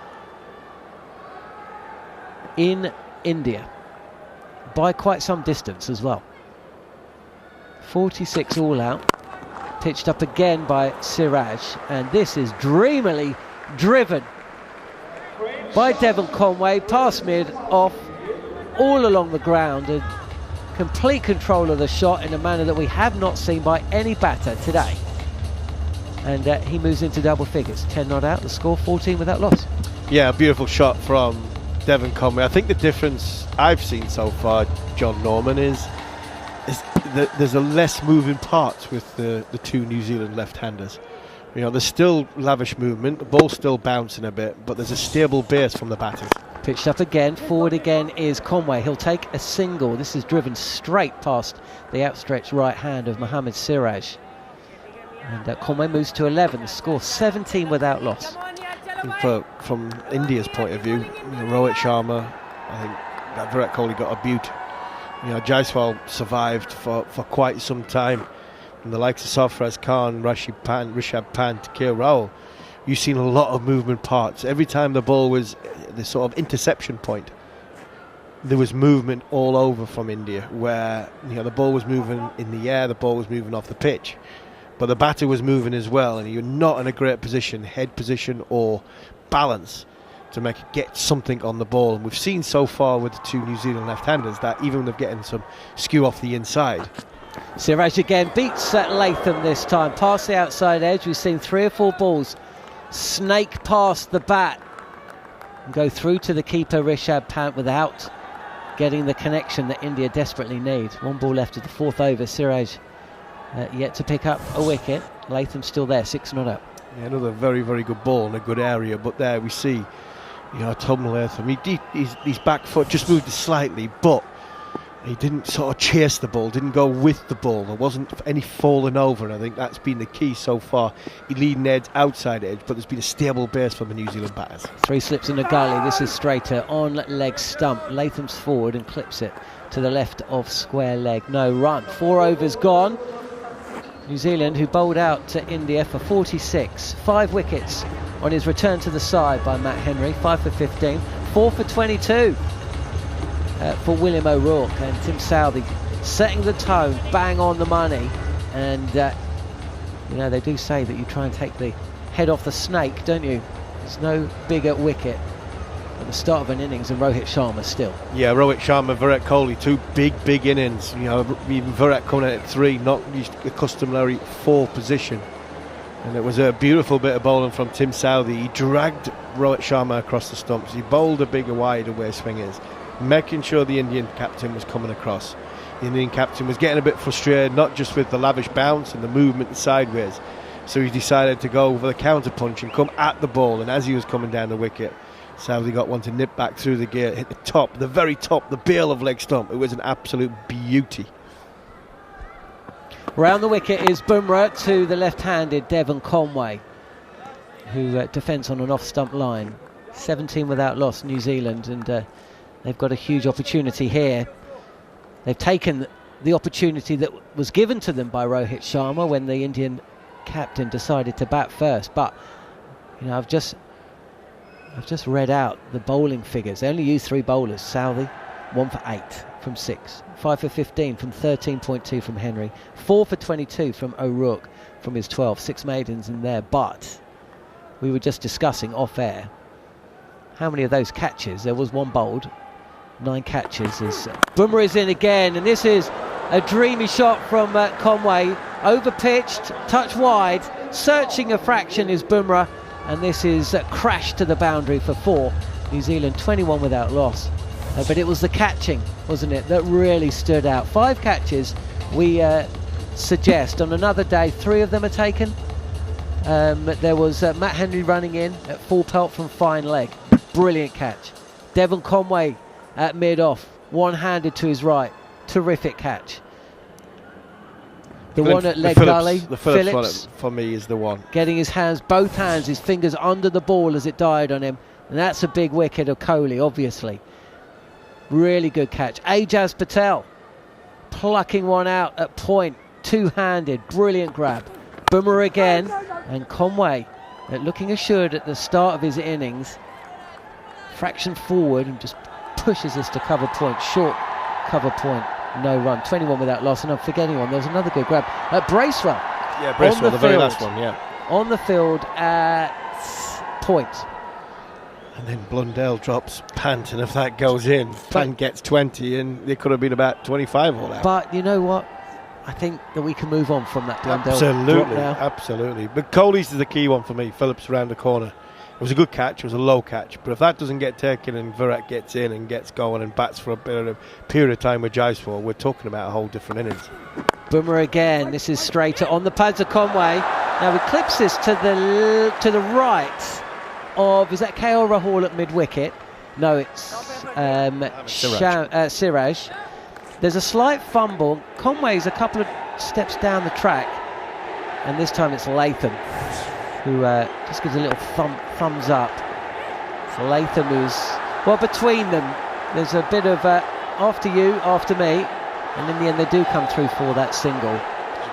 in India by quite some distance as well. 46 all out. Pitched up again by Siraj, and this is dreamily driven by Devon Conway, past mid, off, all along the ground, and complete control of the shot in a manner that we have not seen by any batter today. And he moves into double figures. 10 not out, the score 14 without loss. Yeah, a beautiful shot from Devon Conway. I think the difference I've seen so far, Jon Norman, is that there's a less moving parts with the two New Zealand left-handers. You know, there's still lavish movement, the ball's still bouncing a bit, but there's a stable base from the batters. Pitched up again, forward again is Conway. He'll take a single. This is driven straight past the outstretched right hand of Mohammad Siraj. And Conway moves to 11, the score 17 without loss. From India's point of view, Rohit Sharma, I think that Virat Kohli got a beaut. Jaiswal survived for quite some time. And the likes of Sarfaraz Khan, Rishabh Pant, K.L. Rahul, you've seen a lot of movement parts. Every time the ball was the sort of interception point, there was movement all over from India, where the ball was moving in the air, the ball was moving off the pitch, but the batter was moving as well, and you're not in a great position, head position or balance, to get something on the ball. And we've seen so far with the two New Zealand left-handers that even when they're getting some skew off the inside. Siraj again beats Latham this time, past the outside edge. We've seen 3 or 4 balls snake past the bat and go through to the keeper Rishabh Pant without getting the connection that India desperately need. 1 ball left of the 4th over. Siraj yet to pick up a wicket. Latham still there, 6 not out. Yeah, another very, very good ball in a good area, but there we see Tom Latham, his back foot just moved slightly, but he didn't sort of chase the ball, didn't go with the ball. There wasn't any falling over, and I think that's been the key so far. He leading edge, outside edge, but there's been a stable base from the New Zealand batters. 3 slips in the gully. This is straighter on leg stump. Latham's forward and clips it to the left of square leg. No run. 4 overs gone. New Zealand, who bowled out to India for 46. 5 wickets on his return to the side by Matt Henry. 5 for 15. 4 for 22. For William O'Rourke, and Tim Southey setting the tone, bang on the money. And they do say that you try and take the head off the snake, don't you? There's no bigger wicket at the start of an innings than Rohit Sharma still. Yeah, Rohit Sharma, Virat Kohli, 2 big innings. Even Virat coming in at 3, not used the customary 4 position. And it was a beautiful bit of bowling from Tim Southey. He dragged Rohit Sharma across the stumps. He bowled a bigger, wider way swingers, making sure the Indian captain was coming across. The Indian captain was getting a bit frustrated, not just with the lavish bounce and the movement sideways, so he decided to go for the counter punch and come at the ball. And as he was coming down the wicket, Southey got one to nip back through the gate, hit the top, the very top, the bail of leg stump. It was an absolute beauty. Round the wicket is Bumrah to the left-handed Devon Conway. who defends on an off-stump line. 17 without loss, New Zealand, and they've got a huge opportunity here. They've taken the opportunity that was given to them by Rohit Sharma when the Indian captain decided to bat first. But you know, I've just read out the bowling figures. They only used 3 bowlers. Southey, 1 for 8 from 6, 5 for 15 from 13.2 from Henry, 4 for 22 from O'Rourke from his 12, 6 maidens in there. But we were just discussing off air how many of those catches. There was 1 bowled, 9 catches. As Bumrah is in again, and this is a dreamy shot from Conway, over pitched, touch wide, searching a fraction is Bumrah, and this is crashed to the boundary for 4. New Zealand 21 without loss. But it was the catching, wasn't it, that really stood out. 5 catches, we suggest. On another day, 3 of them are taken. There was Matt Henry running in at full pelt from fine leg. Brilliant catch. Devon Conway at mid-off, one-handed to his right. Terrific catch. The one at leg gully, the Phillips one for me is the one. Getting his hands, both hands, his fingers under the ball as it died on him. And that's a big wicket of Kohli, obviously. Really good catch. Ajaz Patel plucking one out at point, two-handed, brilliant grab. Bumrah again, and Conway looking assured at the start of his innings. Fraction forward and just pushes us to cover point, short cover point, no run. 21 without loss, and I'm forgetting one. There was another good grab at Bracewell. Yeah, Bracewell, the very last one, yeah. On the field at point. And then Blundell drops Pant, and if that goes in, Pant gets 20, and it could have been about 25 all out. But you know what? I think that we can move on from that Blundell drop now. Absolutely. But Kohli's is the key one for me. Phillips around the corner. It was a good catch, it was a low catch, but if that doesn't get taken and Virat gets in and gets going and bats for a period of time with Jaiswal, we're talking about a whole different innings. Bumrah again, this is straighter on the pads of Conway. Now he clips this to the right of, is that KL Rahul at mid-wicket? No, it's Siraj. There's a slight fumble. Conway's a couple of steps down the track, and this time it's Latham who just gives a little thumbs up. So Latham who's, well, between them there's a bit of after you, after me, and in the end they do come through for that single.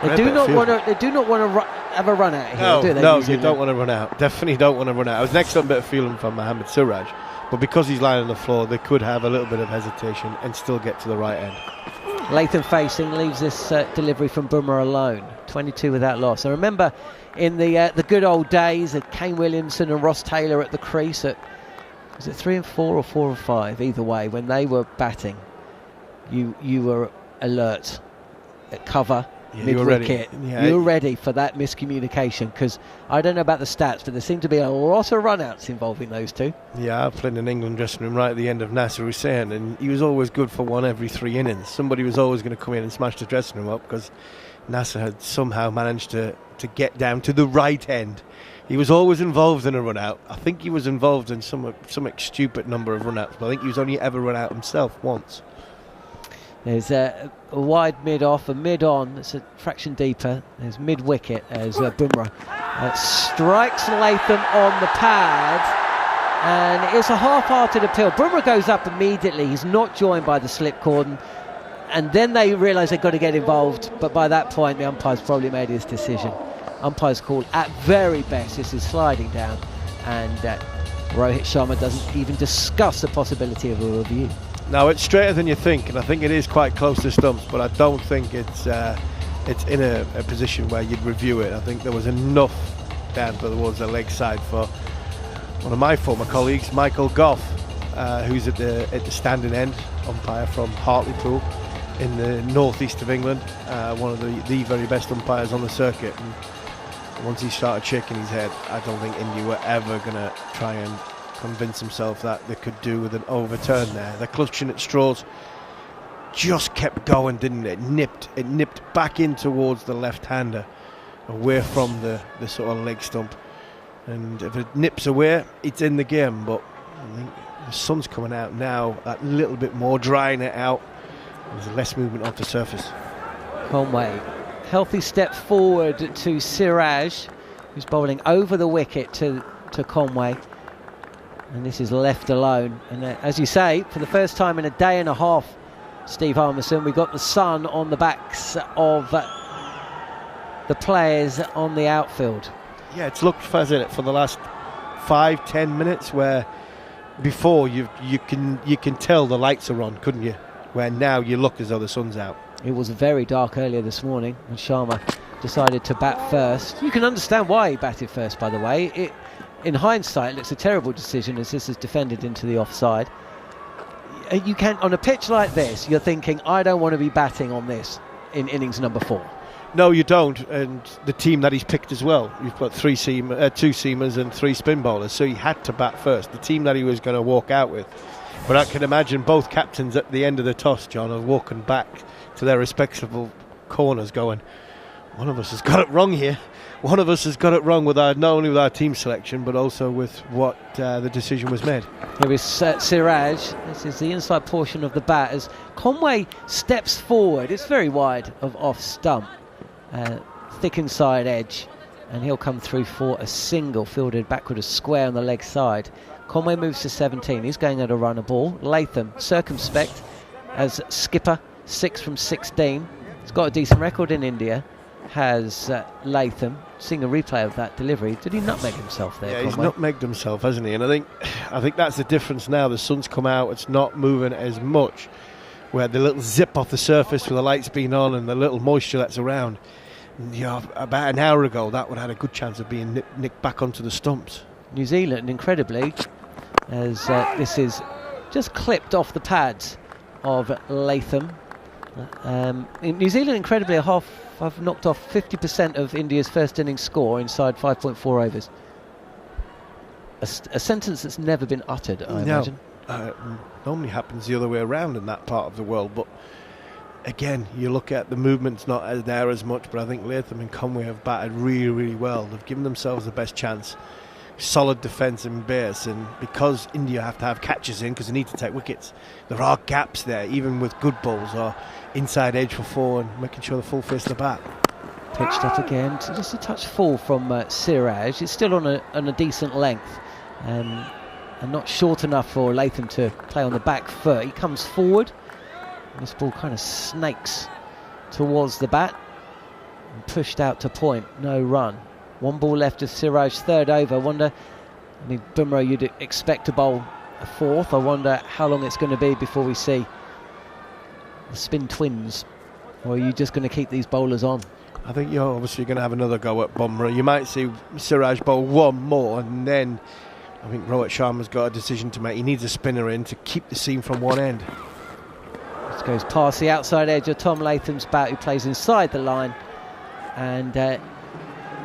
They do not want to have a run out here, do they? No, you don't want to run out. Definitely don't want to run out. It was an excellent bit of feeling from Mohammad Siraj, but because he's lying on the floor, they could have a little bit of hesitation and still get to the right end. Latham facing, leaves this delivery from Bumrah alone. 22 without loss. I remember in the good old days of Kane Williamson and Ross Taylor at the crease at, was it 3 and 4 or 4 and 5? Either way, when they were batting, you were alert at cover. Yeah, mid-wicket, you were ready for that miscommunication, because I don't know about the stats, but there seemed to be a lot of run-outs involving those two. Yeah, I played in England dressing room right at the end of Nasser Hussain, and he was always good for one every 3 innings. Somebody was always going to come in and smash the dressing room up, because Nasser had somehow managed to get down to the right end. He was always involved in a run-out. I think he was involved in some stupid number of run-outs, but I think he was only ever run out himself once. There's a wide mid-off, a mid-on, it's a fraction deeper. There's mid-wicket as Bumrah strikes Latham on the pad, and it's a half-hearted appeal. Bumrah goes up immediately, he's not joined by the slip cordon, and then they realise they've got to get involved, but by that point the umpire's probably made his decision. Umpire's call at very best, this is sliding down, and Rohit Sharma doesn't even discuss the possibility of a review. Now it's straighter than you think, and I think it is quite close to Stumps, but I don't think it's in a position where you'd review it. I think there was enough down towards the leg side for one of my former colleagues, Michael Goff, who's at the standing end umpire from Hartlepool in the northeast of England, one of the very best umpires on the circuit. And once he started shaking his head, I don't think India were ever going to try and convince himself that they could do with an overturn there. The clutching at straws just kept going, didn't it? It nipped back in towards the left-hander, away from the sort of leg stump. And if it nips away, it's in the game. But I think the sun's coming out now, that little bit more, drying it out. There's less movement off the surface. Conway, healthy step forward to Siraj. who's bowling over the wicket to Conway. And this is left alone. And as you say, for the first time in a day and a half, Steve Harmison, we've got the sun on the backs of the players on the outfield. Yeah, it's looked, hasn't it, for the last 5-10 minutes, where before you can tell the lights are on, couldn't you? Where now you look as though the sun's out. It was very dark earlier this morning when Sharma decided to bat first. You can understand why he batted first, by the way. In hindsight, it looks a terrible decision as this is defended into the offside. You can, on a pitch like this, you're thinking, I don't want to be batting on this in innings number 4. No, you don't. And the team that he's picked as well, you've got 2 seamers and 3 spin bowlers, so he had to bat first. The team that he was going to walk out with. But I can imagine both captains at the end of the toss, John, have walking back to their respectable corners going, one of us has got it wrong here. One of us has got it wrong with not only with our team selection, but also with what the decision was made. Here is Siraj. This is the inside portion of the bat as Conway steps forward. It's very wide of off stump. Thick inside edge. And he'll come through for a single, fielded backward a square on the leg side. Conway moves to 17. He's going at a runner ball. Latham, circumspect as skipper, 6 from 16. He's got a decent record in India. Has Latham. Seeing a replay of that delivery, did he nutmeg himself there? Yeah, Conway? he's nutmegged himself, hasn't he? And I think that's the difference now. The sun's come out, it's not moving as much, where the little zip off the surface with the lights being on and the little moisture that's around. And, you know, about an hour ago, that would have had a good chance of being nicked back onto the stumps. New Zealand, incredibly, as this is just clipped off the pads of Latham. In New Zealand, incredibly, I've knocked off 50% of India's first innings score inside 5.4 overs. A sentence that's never been uttered, I imagine. Normally happens the other way around in that part of the world, but again, you look at the movement's not there as much, but I think Latham and Conway have batted really, really well. They've given themselves the best chance. Solid defence and base, and because India have to have catches in because they need to take wickets, there are gaps there, even with good balls or inside edge for 4 and making sure the full face of the bat. Pitched up again, just a touch full from Siraj. It's still on a decent length, and not short enough for Latham to play on the back foot. He comes forward, and this ball kind of snakes towards the bat and pushed out to point. No run. 1 ball left of Siraj, 3rd over. Bumrah, you'd expect to bowl a 4th. I wonder how long it's going to be before we see the spin twins, or are you just going to keep these bowlers on? I think you're obviously going to have another go at Bumrah. You might see Siraj bowl 1 more, and then I think Rohit Sharma's got a decision to make. He needs a spinner in to keep the seam from one end. This goes past the outside edge of Tom Latham's bat, who plays inside the line, and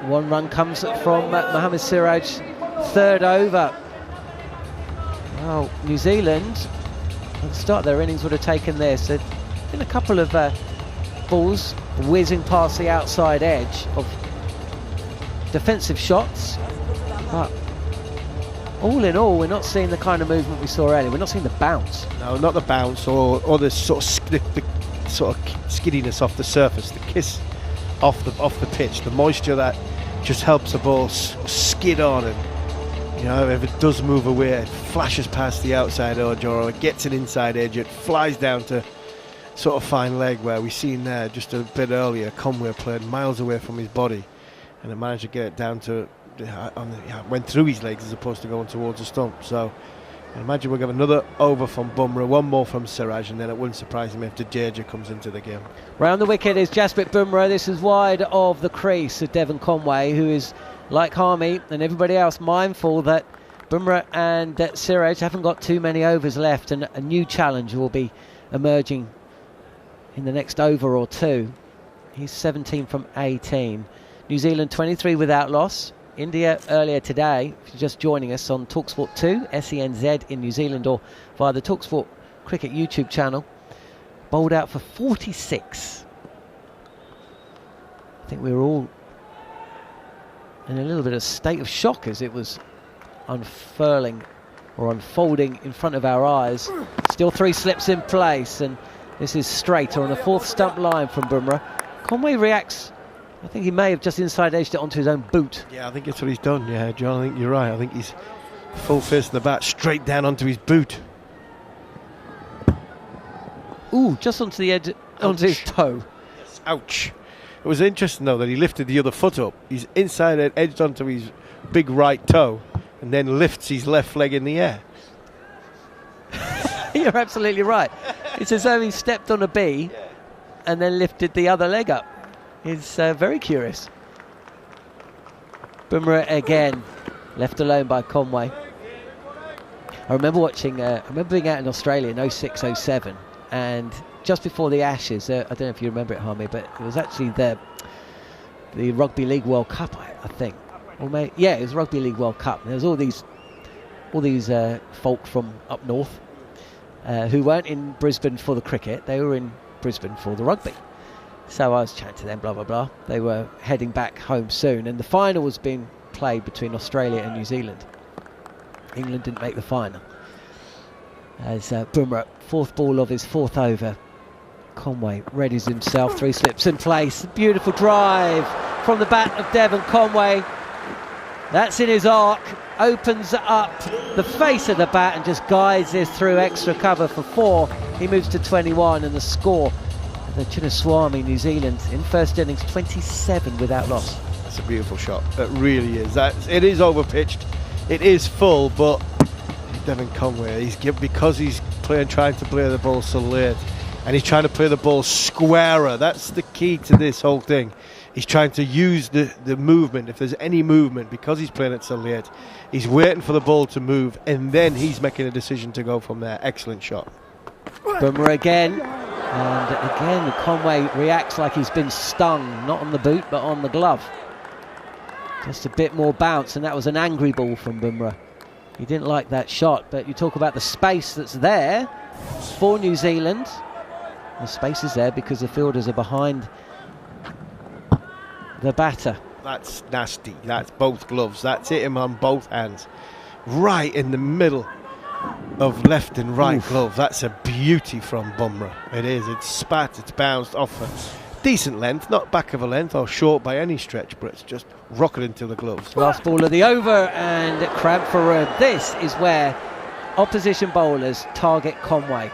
1 run comes from Mohammad Siraj, 3rd over. Well, New Zealand, at the start of their innings, would have taken this. There'd been a couple of balls whizzing past the outside edge of defensive shots, but all in all, we're not seeing the kind of movement we saw earlier. We're not seeing the bounce. No, not the bounce or the sort of the sort of skiddiness off the surface, the kiss off the pitch, the moisture that just helps the ball skid on, and you know, if it does move away, it flashes past the outside edge, or it gets an inside edge, it flies down to sort of fine leg, where we seen there just a bit earlier Conway played miles away from his body, and it managed to get it down to went through his legs as opposed to going towards the stump. So I imagine we'll get another over from Bumrah, 1 more from Siraj, and then it wouldn't surprise me if Jadeja comes into the game. Round the wicket is Jasprit Bumrah. This is wide of the crease of Devon Conway, who is, like Harmy and everybody else, mindful that Bumrah and Siraj haven't got too many overs left, and a new challenge will be emerging in the next over or 2. He's 17 from 18. New Zealand 23 without loss. India earlier today, if you're just joining us on talkSPORT 2, SENZ in New Zealand, or via the talkSPORT Cricket YouTube channel, bowled out for 46. I think we were all in a little bit of state of shock as it was unfurling or unfolding in front of our eyes. Still 3 slips in place, and this is straight on the 4th stump line from Bumrah. Conway reacts I think he may have just inside edged it onto his own boot. Yeah, I think that's what he's done. Yeah, John, I think you're right. I think he's full fist in the bat, straight down onto his boot. Ooh, just onto the edge, onto his toe. Yes, ouch. It was interesting, though, that he lifted the other foot up. He's inside it, edged onto his big right toe, and then lifts his left leg in the air. You're absolutely right. It's as though he stepped on a bee and then lifted the other leg up. It's very curious. Bumrah again, left alone by Conway. I remember watching, I remember being out in Australia in 06-07, and just before the Ashes, I don't know if you remember it, Harmy, but it was actually the Rugby League World Cup, I think. Or it was Rugby League World Cup. There was all these folk from up north who weren't in Brisbane for the cricket. They were in Brisbane for the rugby. So I was chatting to them, blah, blah, blah. They were heading back home soon, and the final was being played between Australia and New Zealand. England didn't make the final. As Bumrah, fourth ball of his fourth over. Conway readies himself, 3 slips in place. Beautiful drive from the bat of Devon Conway. That's in his arc, opens up the face of the bat and just guides this through extra cover for 4. He moves to 21, and the score, the Chinnaswamy, New Zealand, in first innings, 27 without loss. That's a beautiful shot. It really is. It is overpitched. It is full, but Devon Conway, because he's trying to play the ball so late, and he's trying to play the ball squarer. That's the key to this whole thing. He's trying to use the movement, if there's any movement, because he's playing it so late. He's waiting for the ball to move, and then he's making a decision to go from there. Excellent shot. Bumrah again, and again Conway reacts like he's been stung, not on the boot but on the glove. Just a bit more bounce, and that was an angry ball from Bumrah. He didn't like that shot, but you talk about the space that's there for New Zealand. The space is there because the fielders are behind the batter. That's nasty. That's both gloves. That's hit him on both hands. Right in the middle of left and right glove. That's a beauty from Bumrah. It is. It's spat. It's bounced off a decent length. Not back of a length or short by any stretch, but it's just rocketed into the gloves. Last ball of the over, and cramp for room. This is where opposition bowlers target Conway.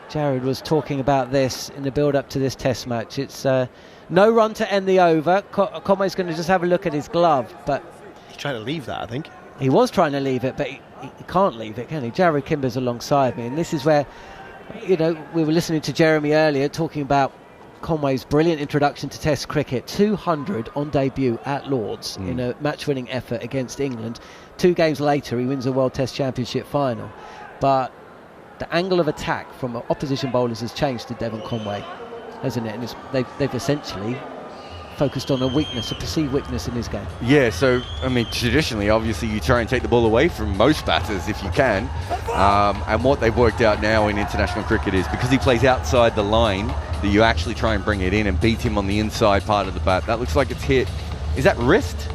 Jarrod was talking about this in the build-up to this test match. It's no run to end the over. Conway's going to just have a look at his glove, but he's trying to leave that, I think. He was trying to leave it, but he can't leave it, can he? Jarrod Kimber's alongside me, and this is where, we were listening to Jeremy earlier talking about Conway's brilliant introduction to Test cricket. 200 on debut at Lords in a match-winning effort against England. 2 games later, he wins a World Test Championship final. But the angle of attack from opposition bowlers has changed to Devon Conway, hasn't it? And they've essentially focused on a weakness, a perceived weakness in his game. Yeah, so, traditionally, obviously, you try and take the ball away from most batters if you can. And what they've worked out now in international cricket is because he plays outside the line, that you actually try and bring it in and beat him on the inside part of the bat. That looks like it's hit. Is that wrist?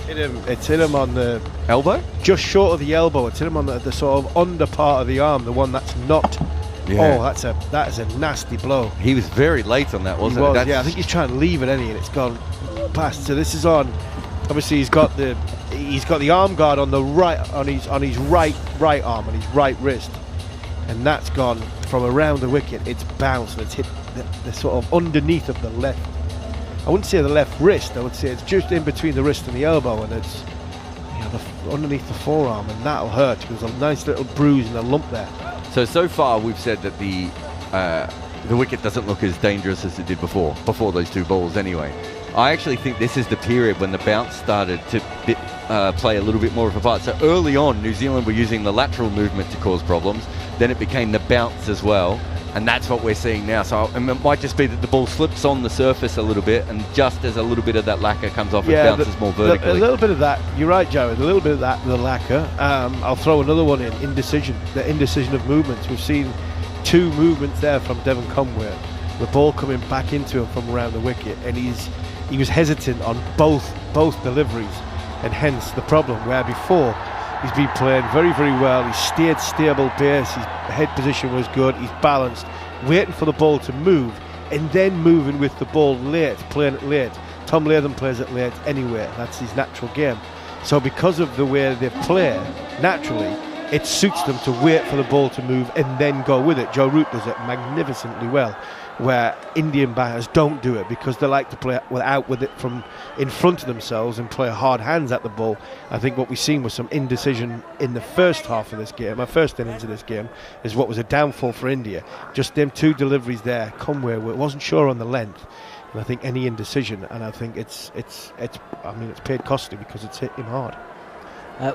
It's hit him on the elbow? Just short of the elbow. It's hit him on the sort of under part of the arm, the one that's not. Yeah. Oh, that is a nasty blow. He was very late on that, wasn't he? Yeah, I think he's trying to leave it, and it's gone past. So this is on. Obviously, he's got the arm guard on the right, on his right arm, on his right wrist, and that's gone from around the wicket. It's bounced and it's hit the sort of underneath of the left. I wouldn't say the left wrist. I would say it's just in between the wrist and the elbow, and it's underneath the forearm, and that'll hurt. There's a nice little bruise and a lump there. So far we've said that the wicket doesn't look as dangerous as it did before those 2 balls anyway. I actually think this is the period when the bounce started to play a little bit more of a part. So early on, New Zealand were using the lateral movement to cause problems. Then it became the bounce as well. And that's what we're seeing now. So it might just be that the ball slips on the surface a little bit, and just as a little bit of that lacquer comes off, it bounces more vertically. A little bit of that. You're right, Jarrod. A little bit of that, the lacquer. I'll throw another one in. Indecision. The indecision of movements. We've seen 2 movements there from Devon Conway. The ball coming back into him from around the wicket, and he was hesitant on both deliveries, and hence the problem. Where before he's been playing very, very well. He's stayed stable base. His head position was good. He's balanced, waiting for the ball to move, and then moving with the ball late, playing it late. Tom Latham plays at late anyway. That's his natural game. So because of the way they play, naturally, it suits them to wait for the ball to move and then go with it. Joe Root does it magnificently well, where Indian batters don't do it because they like to play with it from in front of themselves and play hard hands at the ball. I think what we've seen was some indecision in the first half of this game. My first innings of this game is what was a downfall for India. Just them 2 deliveries there. Conway wasn't sure on the length, and I think any indecision, and I think it's paid costly because it's hit him hard.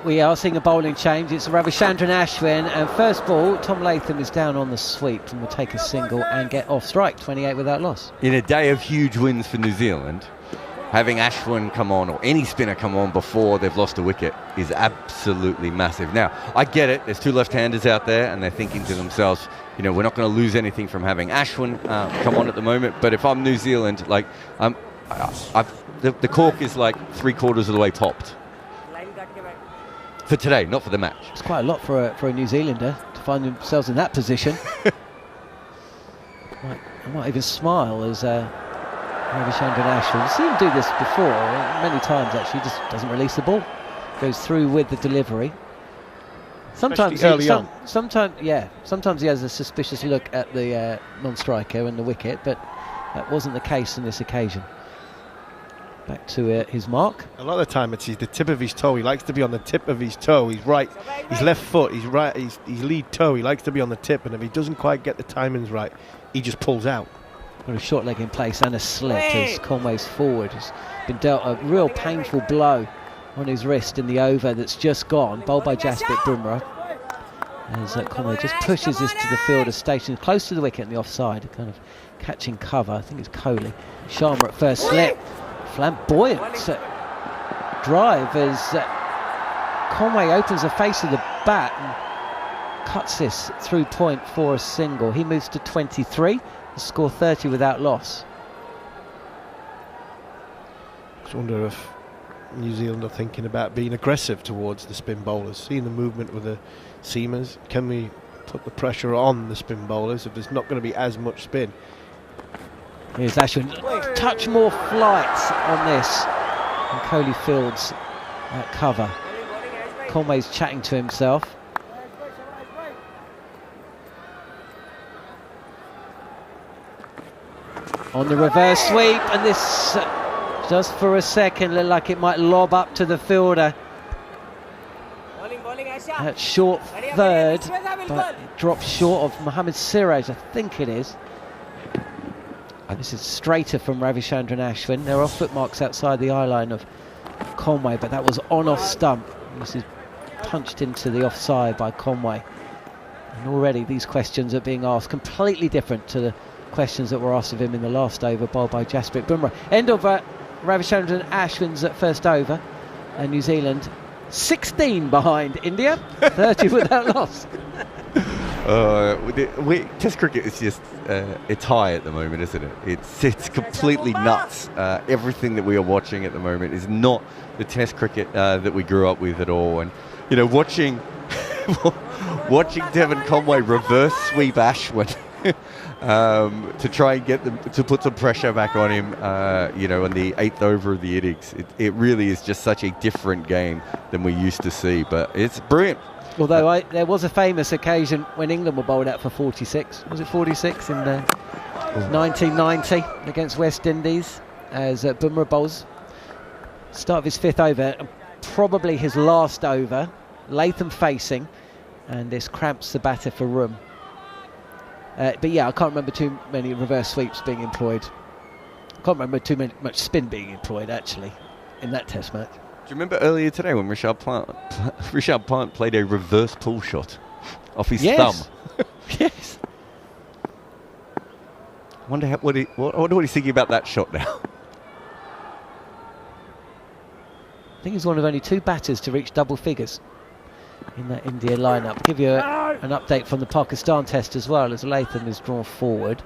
We are seeing a bowling change. It's Ravichandran Ashwin, and first ball, Tom Latham is down on the sweep and will take a single and get off strike, 28 without loss. In a day of huge wins for New Zealand, having Ashwin come on, or any spinner come on before they've lost a wicket, is absolutely massive. Now, I get it, there's 2 left-handers out there and they're thinking to themselves, we're not going to lose anything from having Ashwin come on at the moment, but if I'm New Zealand, the cork is like 3/4 of the way popped. For today, not for the match. It's quite a lot for a New Zealander to find themselves in that position. I might even smile as Ravichandran Ashwin. We've seen him do this before, many times actually. Just doesn't release the ball. Goes through with the delivery. Sometimes he has a suspicious look at the non-striker and the wicket, but that wasn't the case on this occasion. Back to his mark. A lot of the time it's the tip of his toe. He likes to be on the tip of his toe. He's right, his left foot, he's right, his lead toe. He likes to be on the tip, and if he doesn't quite get the timings right, he just pulls out. Got a short leg in place and a slit as Conway's forward has been dealt a real painful blow on his wrist in the over that's just gone, bowled by Jasprit Bumrah. As Conway just pushes this to the fielder station close to the wicket in the offside, kind of catching cover. I think it's Kohli. Sharma at first slip. Flamboyant drive as Conway opens the face of the bat and cuts this through point for a single. He moves to 23, the score 30 without loss. I just wonder if New Zealand are thinking about being aggressive towards the spin bowlers, seeing the movement with the seamers. Can we put the pressure on the spin bowlers if there's not going to be as much spin? Here's Ashwin, touch more flight on this, and Kohli fields that cover. Conway's chatting to himself. On the reverse sweep, and this just for a second looked like it might lob up to the fielder. That short third, but it drops short of Mohammad Siraj, I think it is. This is straighter from Ravichandran Ashwin. There are footmarks outside the eye line of Conway, but that was on-off stump. This is punched into the offside by Conway. And already these questions are being asked completely different to the questions that were asked of him in the last over, bowled by Jasprit Bumrah. End of Ravichandran Ashwin's first over, and New Zealand 16 behind India, 30 without loss. Test cricket is just it's high at the moment, isn't it? It's completely nuts. Everything that we are watching at the moment is not the Test cricket that we grew up with at all. And watching Devon Conway reverse sweep Ashwin to try and get them to put some pressure back on him, in the 8th over of the innings. It really is just such a different game than we used to see, but it's brilliant. Although there was a famous occasion when England were bowled out for 46. Was it 46 in 1990 against West Indies as Bumrah bowls. Start of his 5th over, and probably his last over. Latham facing, and this cramps the batter for room. But yeah, I can't remember too many reverse sweeps being employed. I can't remember much spin being employed actually in that Test match. Do you remember earlier today when Rishabh Pant played a reverse pull shot off his thumb? Yes. I wonder what he's thinking about that shot now. I think he's one of only 2 batters to reach double figures in that India lineup. I'll give you an update from the Pakistan Test as well, as Latham is drawn forward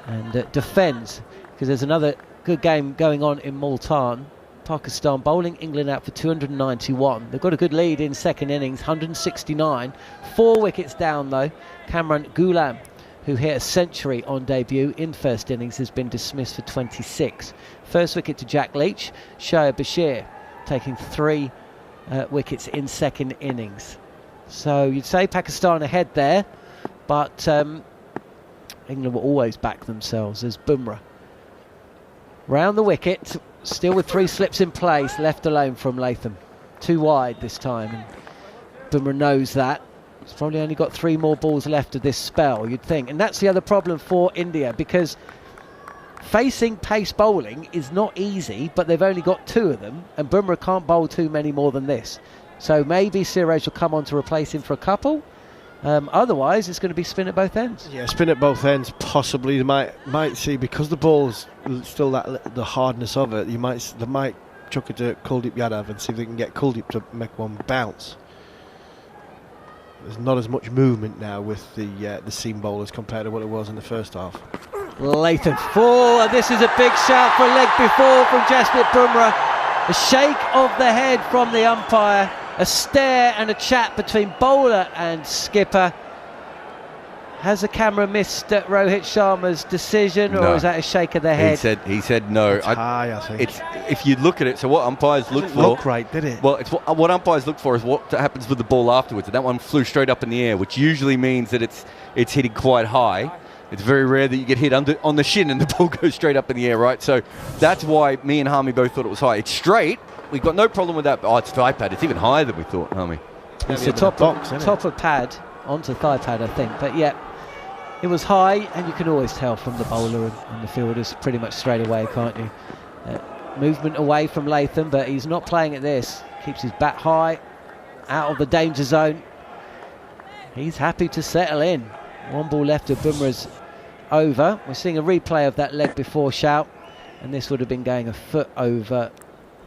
and defends, because there's another good game going on in Multan. Pakistan bowling England out for 291. They've got a good lead in second innings, 169. 4 wickets down though. Kamran Ghulam who hit a century on debut in first innings, has been dismissed for 26. First wicket to Jack Leach, Shoaib Bashir taking 3 wickets in second innings. So you'd say Pakistan ahead there, but England will always back themselves as Bumrah round the wicket, still with 3 slips in place, left alone from Latham. 2 wide this time, and Bumrah knows that. He's probably only got 3 more balls left of this spell, you'd think. And that's the other problem for India, because facing pace bowling is not easy, but they've only got 2 of them, and Bumrah can't bowl too many more than this. So maybe Siraj will come on to replace him for a couple. Otherwise, it's going to be spin at both ends. Yeah, spin at both ends, possibly. They might see, because the ball's still the hardness of it, they might chuck it to Kuldeep Yadav and see if they can get Kuldeep to make one bounce. There's not as much movement now with the seam bowlers compared to what it was in the first half. Latham full, and this is a big shout for a leg before from Jasprit Bumrah. A shake of the head from the umpire, a stare and a chat between bowler and skipper. Has the camera missed Rohit Sharma's decision, or is that a shake of the head? He said no. It's high, I think. If you look at it, so what umpires look for... look right, did it? Well, it's what umpires look for is what happens with the ball afterwards. And that one flew straight up in the air, which usually means that it's hitting quite high. It's very rare that you get hit on the shin and the ball goes straight up in the air, right? So that's why me and Harmy both thought it was high. It's straight. We've got no problem with that. Oh, it's thigh pad. It's even higher than we thought, Harmy. It's the top of pad onto thigh pad, I think. But yeah, it was high, and you can always tell from the bowler and the fielders pretty much straight away, can't you? Movement away from Latham, but he's not playing at this. Keeps his bat high, out of the danger zone. He's happy to settle in. 1 ball left of Bumrah's over. We're seeing a replay of that leg before shout, and this would have been going a foot over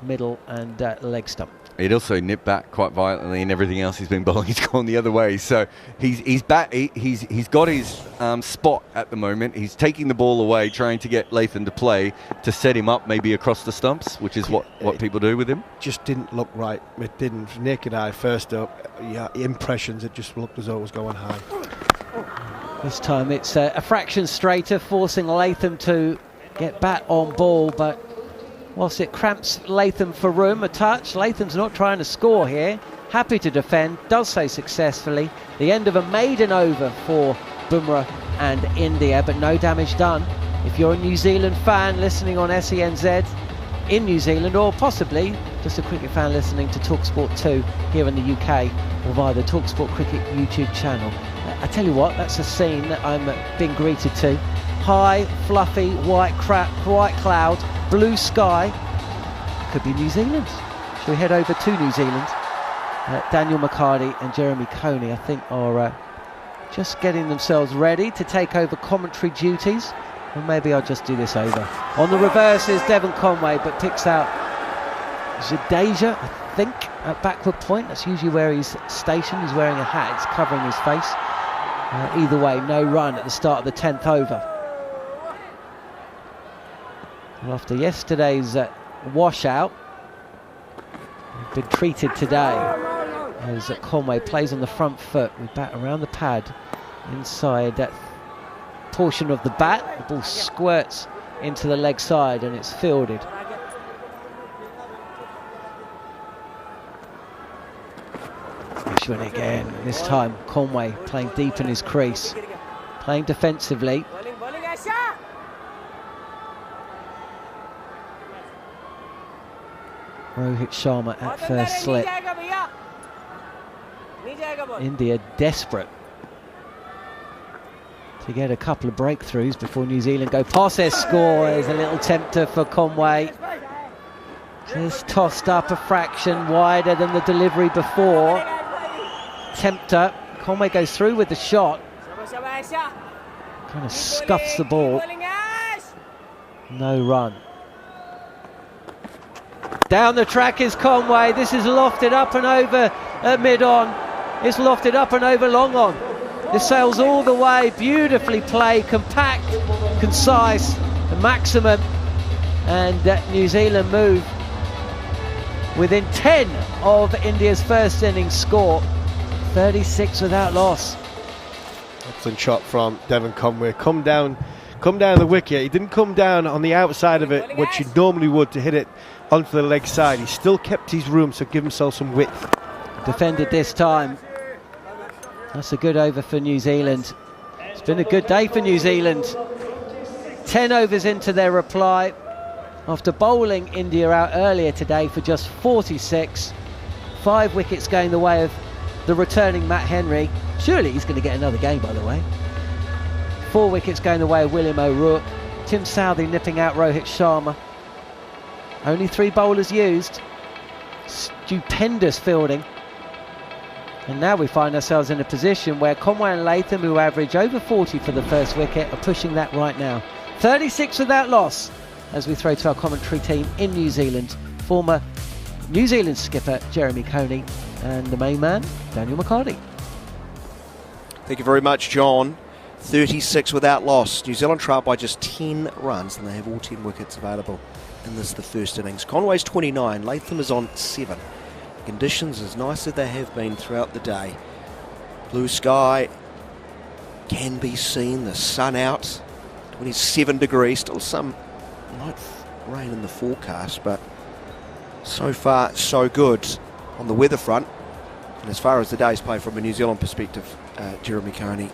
middle and leg stump. He'd also nipped back quite violently, and everything else he's been bowling, he's gone the other way. So he's back. He's got his spot at the moment. He's taking the ball away, trying to get Latham to play to set him up, maybe across the stumps, which is what people do with him. Just didn't look right. It didn't. Naked eye first up. Yeah, impressions. It just looked as though it was going high. This time it's a fraction straighter, forcing Latham to get bat on ball, but whilst it cramps Latham for room a touch, Latham's not trying to score here. Happy to defend, does so successfully. The end of a maiden over for Bumrah and India, but no damage done. If you're a New Zealand fan listening on SENZ in New Zealand, or possibly just a cricket fan listening to talkSPORT 2 here in the UK, or via the talkSPORT Cricket YouTube channel, I tell you what, that's a scene that I'm being greeted to. High, fluffy, white cloud, blue sky. Could be New Zealand. Shall we head over to New Zealand? Daniel McHardy and Jeremy Coney, I think, are just getting themselves ready to take over commentary duties. Or maybe I'll just do this over. On the reverse is Devon Conway, but picks out Jadeja, I think, at backward point. That's usually where he's stationed. He's wearing a hat. It's covering his face. Either way, no run at the start of the 10th over. Well, after yesterday's washout, we've been treated today as Conway plays on the front foot with bat around the pad inside that portion of the bat. The ball squirts into the leg side and it's fielded. Ishwin again, this time Conway playing deep in his crease, playing defensively. Rohit Sharma at first slip. India desperate to get a couple of breakthroughs before New Zealand go past their score. There's a little tempter for Conway. Just tossed up a fraction wider than the delivery before. Tempter. Conway goes through with the shot. Kind of scuffs the ball. No run. Down the track is Conway. This is lofted up and over at mid-on. It's lofted up and over long on. This sails all the way. Beautifully played, compact, concise, the maximum. And New Zealand move within 10 of India's first innings score. 36 without loss. excellent shot from Devon Conway. Come down the wicket. He didn't come down on the outside of it, which he normally would, to hit it onto the leg side. He still kept his room, so give himself some width. Defended this time. That's a good over for New Zealand. It's been a good day for New Zealand. 10 overs into their reply after bowling India out earlier today for just 46. 5 wickets going the way of the returning Matt Henry. Surely he's going to get another game, by the way. 4 wickets going the way of William O'Rourke. Tim Southey nipping out Rohit Sharma. Only 3 bowlers used. Stupendous fielding. And now we find ourselves in a position where Conway and Latham, who average over 40 for the first wicket, are pushing that right now. 36 without loss as we throw to our commentary team in New Zealand. Former New Zealand skipper Jeremy Coney and the main man, Daniel McHardy. Thank you very much, John. 36 without loss. New Zealand trail by just 10 runs, and they have all 10 wickets available in this, the first innings. Conway's 29, Latham is on 7. Conditions as nice as they have been throughout the day. Blue sky can be seen, the sun out, 27 degrees, still some light rain in the forecast, but so far so good on the weather front. And as far as the day's play from a New Zealand perspective, Jeremy Coney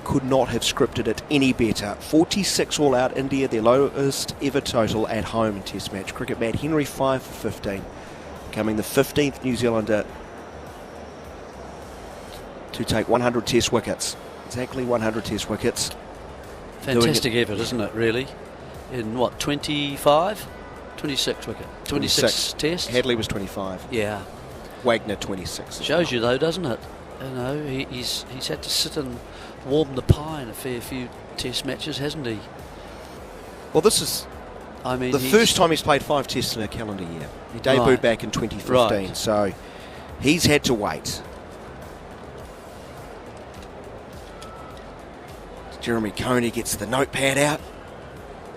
could not have scripted it any better. 46 all out, India, their lowest ever total at home in Test match cricket. Matt Henry 5 for 15, becoming the 15th New Zealander to take 100 Test wickets. Exactly 100 Test wickets. Fantastic effort, isn't it, really? In what, 25? 26 wicket. 26 Tests? Hadley was 25. Yeah. Wagner 26. Shows you though, doesn't it? You know, he's had to sit and warm the pie in a fair few Test matches, hasn't he? Well, this is the first time he's played 5 Tests in a calendar year. He debuted back in 2015, so he's had to wait. Jeremy Coney gets the notepad out.